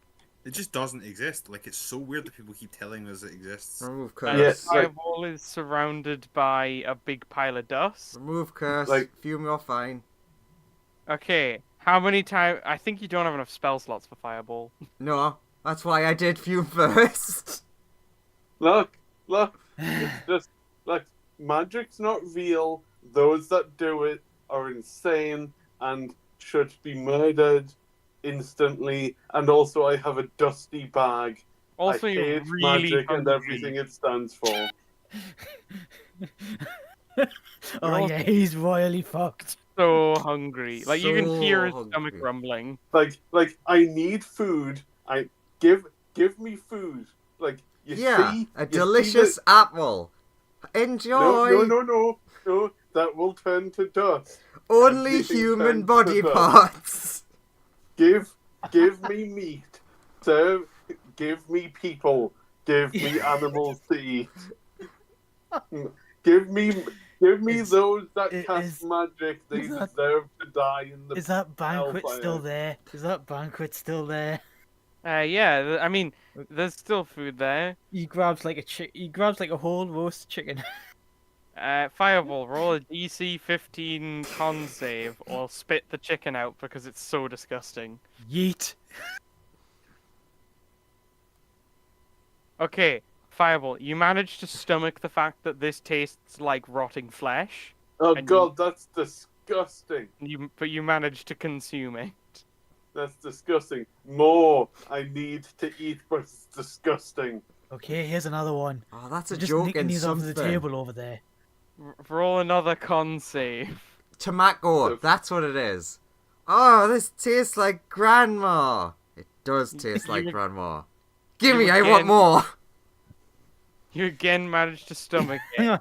[SPEAKER 7] It just doesn't exist. Like, it's so weird that people keep telling us it exists.
[SPEAKER 2] Remove
[SPEAKER 1] And
[SPEAKER 2] curse.
[SPEAKER 4] Yeah, like-
[SPEAKER 1] Fireball is surrounded by a big pile of dust.
[SPEAKER 2] Remove curse.
[SPEAKER 4] Like-
[SPEAKER 2] Fume, you're fine.
[SPEAKER 1] Okay, how many times? I think you don't have enough spell slots for Fireball.
[SPEAKER 2] No, that's why I did Fume first.
[SPEAKER 4] Look, it's just like magic's not real. Those that do it are insane and should be murdered instantly. And also, I have a dusty bag.
[SPEAKER 1] Also,
[SPEAKER 4] I
[SPEAKER 1] you're
[SPEAKER 4] hate
[SPEAKER 1] really
[SPEAKER 4] magic and
[SPEAKER 1] hungry.
[SPEAKER 4] everything it stands for.
[SPEAKER 6] Oh
[SPEAKER 1] also-
[SPEAKER 6] yeah, he's royally fucked.
[SPEAKER 1] So hungry. Like you can hear his
[SPEAKER 2] So
[SPEAKER 1] stomach
[SPEAKER 2] hungry.
[SPEAKER 1] rumbling.
[SPEAKER 4] Like I need food. I give me food. Like you
[SPEAKER 2] Yeah,
[SPEAKER 4] see,
[SPEAKER 2] a
[SPEAKER 4] you see
[SPEAKER 2] delicious
[SPEAKER 4] that-
[SPEAKER 2] apple. Enjoy.
[SPEAKER 4] No. That will turn to dust.
[SPEAKER 2] Only
[SPEAKER 4] Everything
[SPEAKER 2] human
[SPEAKER 4] turns to
[SPEAKER 2] body
[SPEAKER 4] dust.
[SPEAKER 2] parts.
[SPEAKER 4] Give me meat. Give me people. Give me animals to eat. Give me
[SPEAKER 6] Is-
[SPEAKER 4] those that
[SPEAKER 6] is-
[SPEAKER 4] cast magic. They
[SPEAKER 6] is that-
[SPEAKER 4] deserve to die in the.
[SPEAKER 6] Is that banquet
[SPEAKER 4] hellfire.
[SPEAKER 6] still there? Is that banquet still there?
[SPEAKER 1] Yeah, I mean, there's still food there.
[SPEAKER 3] He grabs like a whole roast chicken.
[SPEAKER 1] Fireball, roll a DC 15 con save or spit the chicken out because it's so disgusting.
[SPEAKER 6] Yeet.
[SPEAKER 1] Okay, Fireball, you managed to stomach the fact that this tastes like rotting flesh,
[SPEAKER 4] Oh
[SPEAKER 1] And
[SPEAKER 4] god, that's disgusting.
[SPEAKER 1] but you managed to consume it.
[SPEAKER 4] That's disgusting. More. I need to eat, but it's disgusting.
[SPEAKER 6] Okay, here's another one.
[SPEAKER 2] Oh, that's a
[SPEAKER 6] Just
[SPEAKER 2] joke
[SPEAKER 6] nicking
[SPEAKER 2] in
[SPEAKER 6] these off
[SPEAKER 2] something.
[SPEAKER 6] the table over there.
[SPEAKER 1] Roll another con save.
[SPEAKER 2] Tobacco, that's what it is. Oh, this tastes like grandma. It does taste like
[SPEAKER 1] You-
[SPEAKER 2] grandma. Give
[SPEAKER 1] you
[SPEAKER 2] me, I want
[SPEAKER 1] again-
[SPEAKER 2] more.
[SPEAKER 1] You again managed to stomach it.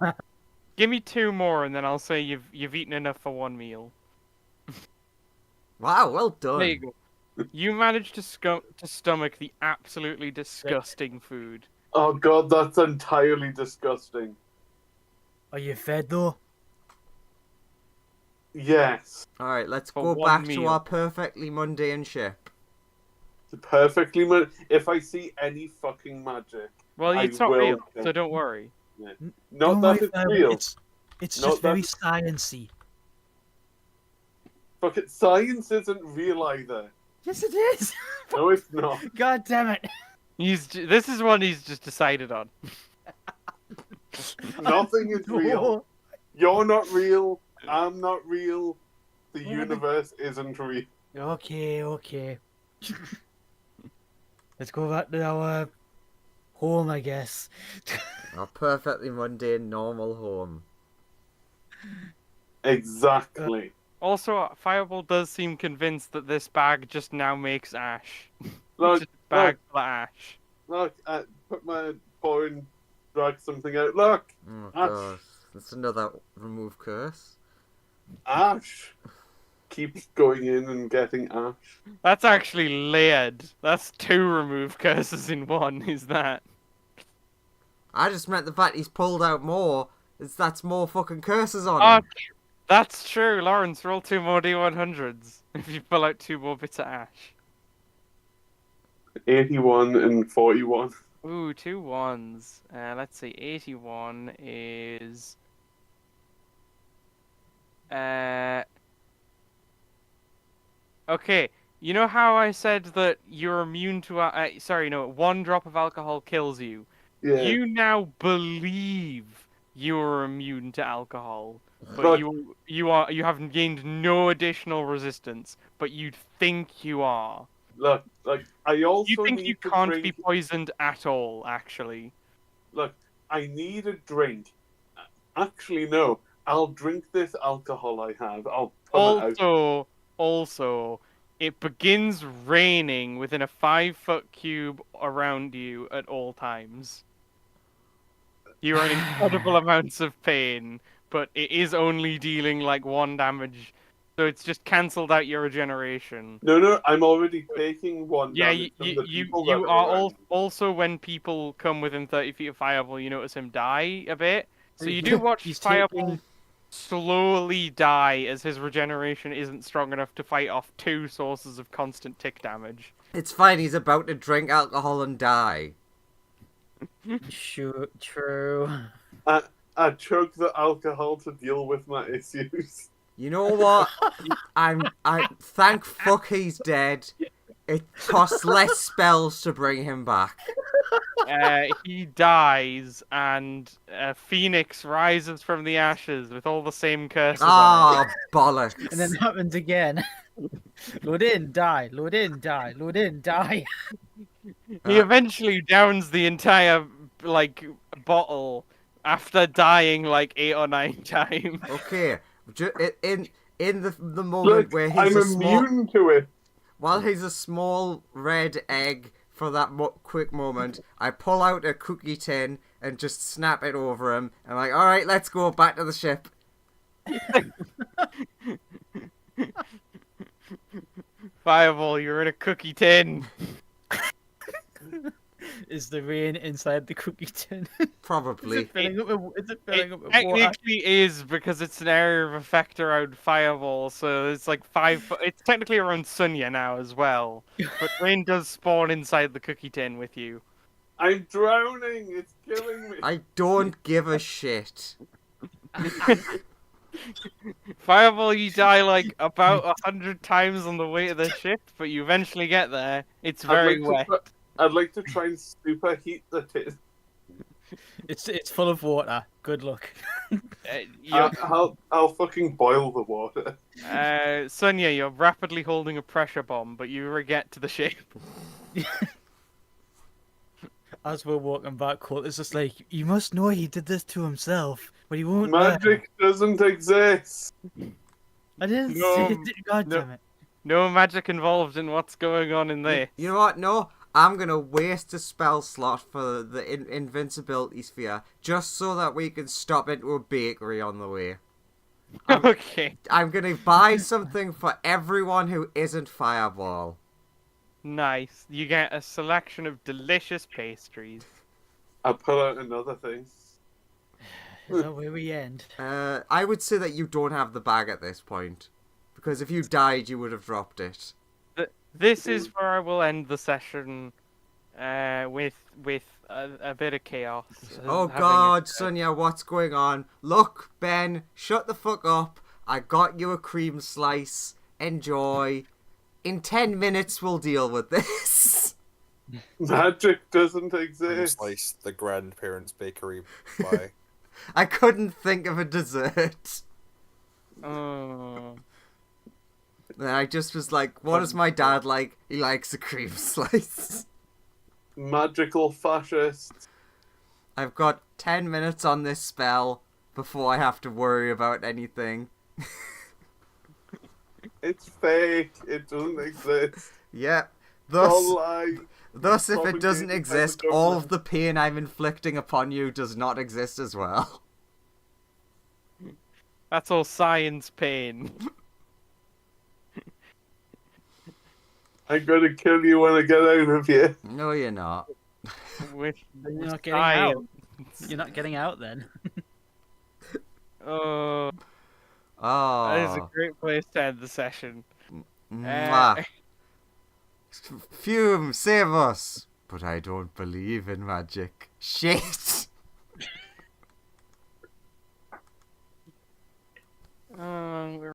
[SPEAKER 1] Give me 2 more, and then I'll say you've eaten enough for 1 meal.
[SPEAKER 2] Wow, well done.
[SPEAKER 1] There you go. You managed to stomach the absolutely disgusting food.
[SPEAKER 4] Oh god, that's entirely disgusting.
[SPEAKER 6] Are you fed though?
[SPEAKER 4] Yes.
[SPEAKER 2] Alright, let's
[SPEAKER 1] For
[SPEAKER 2] go
[SPEAKER 1] one
[SPEAKER 2] back to
[SPEAKER 1] meal.
[SPEAKER 2] our perfectly mundane ship.
[SPEAKER 4] Perfectly. If I see any fucking magic,
[SPEAKER 1] Well,
[SPEAKER 4] I
[SPEAKER 1] it's not
[SPEAKER 4] will
[SPEAKER 1] real,
[SPEAKER 4] kill-
[SPEAKER 1] so don't worry.
[SPEAKER 4] not
[SPEAKER 6] Don't
[SPEAKER 4] that
[SPEAKER 6] worry,
[SPEAKER 4] it's
[SPEAKER 6] Fireball,
[SPEAKER 4] real.
[SPEAKER 6] It's
[SPEAKER 4] Not
[SPEAKER 6] just very
[SPEAKER 4] that-
[SPEAKER 6] sciencey.
[SPEAKER 4] Fucking science isn't real either.
[SPEAKER 6] Yes, it is.
[SPEAKER 4] No, it's not.
[SPEAKER 6] God damn it.
[SPEAKER 1] This is one he's just decided on.
[SPEAKER 4] Nothing is real. You're not real. I'm not real. The
[SPEAKER 6] Well,
[SPEAKER 4] universe isn't real.
[SPEAKER 6] Okay. Let's go back to our home, I guess.
[SPEAKER 2] Our perfectly mundane, normal home.
[SPEAKER 4] Exactly.
[SPEAKER 1] Also, Fireball does seem convinced that this bag just now makes ash.
[SPEAKER 4] Look,
[SPEAKER 1] Just a bag full of ash.
[SPEAKER 4] look, put my paw in, drag something out. Look,
[SPEAKER 2] Oh
[SPEAKER 4] Ash.
[SPEAKER 2] god. That's another remove curse.
[SPEAKER 4] ash. Keeps going in and getting ash.
[SPEAKER 1] That's actually layered. That's 2 remove curses in 1, is that?
[SPEAKER 2] I just meant the fact he's pulled out more. That's more fucking curses on
[SPEAKER 1] Oh,
[SPEAKER 2] him.
[SPEAKER 1] that's true. Lawrence, roll 2 more D100s if you pull out 2 more bits of ash.
[SPEAKER 4] 81 and 41.
[SPEAKER 1] Ooh, 2 1s. Let's see. 81 is... Okay, you know how I said that you're immune to... sorry, no, 1 drop of alcohol kills you.
[SPEAKER 4] Yeah.
[SPEAKER 1] You now believe you're immune to alcohol, but
[SPEAKER 4] Look,
[SPEAKER 1] you have gained no additional resistance, but you think you are.
[SPEAKER 4] look, I also
[SPEAKER 1] You think
[SPEAKER 4] need
[SPEAKER 1] you
[SPEAKER 4] to
[SPEAKER 1] can't
[SPEAKER 4] drink.
[SPEAKER 1] be poisoned at all, actually.
[SPEAKER 4] Look, I need a drink. Actually, no. I'll drink this alcohol I have. I'll pull it out.
[SPEAKER 1] Also, it begins raining within a 5-foot cube around you at all times. You are in incredible amounts of pain, but it is only dealing like 1 damage, so it's just cancelled out your regeneration.
[SPEAKER 4] No, I'm already taking 1
[SPEAKER 1] Yeah,
[SPEAKER 4] damage from the people
[SPEAKER 1] you
[SPEAKER 4] that
[SPEAKER 1] are
[SPEAKER 4] around.
[SPEAKER 1] also when people come within 30 feet of Fireball, you notice him die a bit. So you do watch
[SPEAKER 6] He's
[SPEAKER 1] Fireball
[SPEAKER 6] taking-
[SPEAKER 1] slowly die as his regeneration isn't strong enough to fight off 2 sources of constant tick damage.
[SPEAKER 2] It's fine, he's about to drink alcohol and die.
[SPEAKER 6] Sure, true.
[SPEAKER 4] I chug the alcohol to deal with my issues.
[SPEAKER 2] You know what? I thank fuck he's dead. It costs less spells to bring him back.
[SPEAKER 1] He dies, and a phoenix rises from the ashes with all the same curses on
[SPEAKER 2] Ah, bollocks.
[SPEAKER 6] And then it happens again. Load in, die. Load in, die. Load in, die.
[SPEAKER 1] it. He eventually downs the entire, bottle after dying, 8 or 9 times.
[SPEAKER 2] Okay, in the moment
[SPEAKER 4] Look,
[SPEAKER 2] where he's
[SPEAKER 4] I'm
[SPEAKER 2] a small,
[SPEAKER 4] immune to it.
[SPEAKER 2] while he's a small red egg for that quick moment, I pull out a cookie tin and just snap it over him. I'm like, all right, let's go back to the ship.
[SPEAKER 1] Fireball, you're in a cookie tin.
[SPEAKER 6] Is the rain inside the cookie tin?
[SPEAKER 2] Probably.
[SPEAKER 6] Is it filling up with water?
[SPEAKER 1] Technically is because it's an area of effect around Fireball, so it's like 5 foot. It's technically around Sunya now as well. But rain does spawn inside the cookie tin with you.
[SPEAKER 4] I'm drowning. It's killing me.
[SPEAKER 2] I don't give a shit.
[SPEAKER 1] Fireball, you die like about 100 times on the way to the ship, but you eventually get there. It's very wet.
[SPEAKER 4] I'd like to try and superheat the tin.
[SPEAKER 3] It's full of water. Good luck.
[SPEAKER 4] I'll fucking boil the water.
[SPEAKER 1] Sonia, you're rapidly holding a pressure bomb, but you never get to the ship.
[SPEAKER 3] As we're walking back, Colt is just like, "You must know he did this to himself, but he won't learn."
[SPEAKER 4] Magic doesn't exist.
[SPEAKER 3] I didn't
[SPEAKER 1] No,
[SPEAKER 3] say it. God
[SPEAKER 1] no.
[SPEAKER 3] damn it.
[SPEAKER 1] No magic involved in what's going on in this.
[SPEAKER 2] You know what? No, I'm gonna waste a spell slot for the invincibility sphere just so that we can stop into a bakery on the way.
[SPEAKER 1] Okay.
[SPEAKER 2] I'm gonna buy something for everyone who isn't Fireball.
[SPEAKER 1] Nice. You get a selection of delicious pastries.
[SPEAKER 4] I'll pull out another thing.
[SPEAKER 6] Is that where we end?
[SPEAKER 2] I would say that you don't have the bag at this point. Because if you died, you would have dropped it.
[SPEAKER 1] This is where I will end the session with a bit of chaos.
[SPEAKER 2] Oh
[SPEAKER 1] having
[SPEAKER 2] god,
[SPEAKER 1] it-
[SPEAKER 2] Sonia, what's going on? Look, Ben, shut the fuck up. I got you a cream slice. Enjoy. In 10 minutes, we'll deal with this.
[SPEAKER 4] Magic doesn't
[SPEAKER 5] Cream
[SPEAKER 4] exist.
[SPEAKER 5] slice, the grandparents' bakery. Bye.
[SPEAKER 2] I couldn't think of a dessert.
[SPEAKER 1] Oh.
[SPEAKER 2] And I just was like, what is my dad like? He likes a cream slice.
[SPEAKER 4] Magical fascists.
[SPEAKER 2] I've got 10 minutes on this spell before I have to worry about anything.
[SPEAKER 4] It's fake. It doesn't exist.
[SPEAKER 2] Yep.
[SPEAKER 4] Don't lie.
[SPEAKER 2] Thus, if it doesn't
[SPEAKER 4] Propagated by the
[SPEAKER 2] exist, all
[SPEAKER 4] government.
[SPEAKER 2] of the pain I'm inflicting upon you does not exist as well.
[SPEAKER 1] That's all science pain.
[SPEAKER 4] I'm gonna kill you when I get out of here.
[SPEAKER 2] No, you're not.
[SPEAKER 1] With
[SPEAKER 6] You're not getting
[SPEAKER 1] science.
[SPEAKER 6] out. You're not getting out then.
[SPEAKER 1] Oh, that is a
[SPEAKER 2] Oh.
[SPEAKER 1] great place to end the session.
[SPEAKER 2] Mwah. Fume, save us! But I don't believe in magic. Shit!
[SPEAKER 1] We're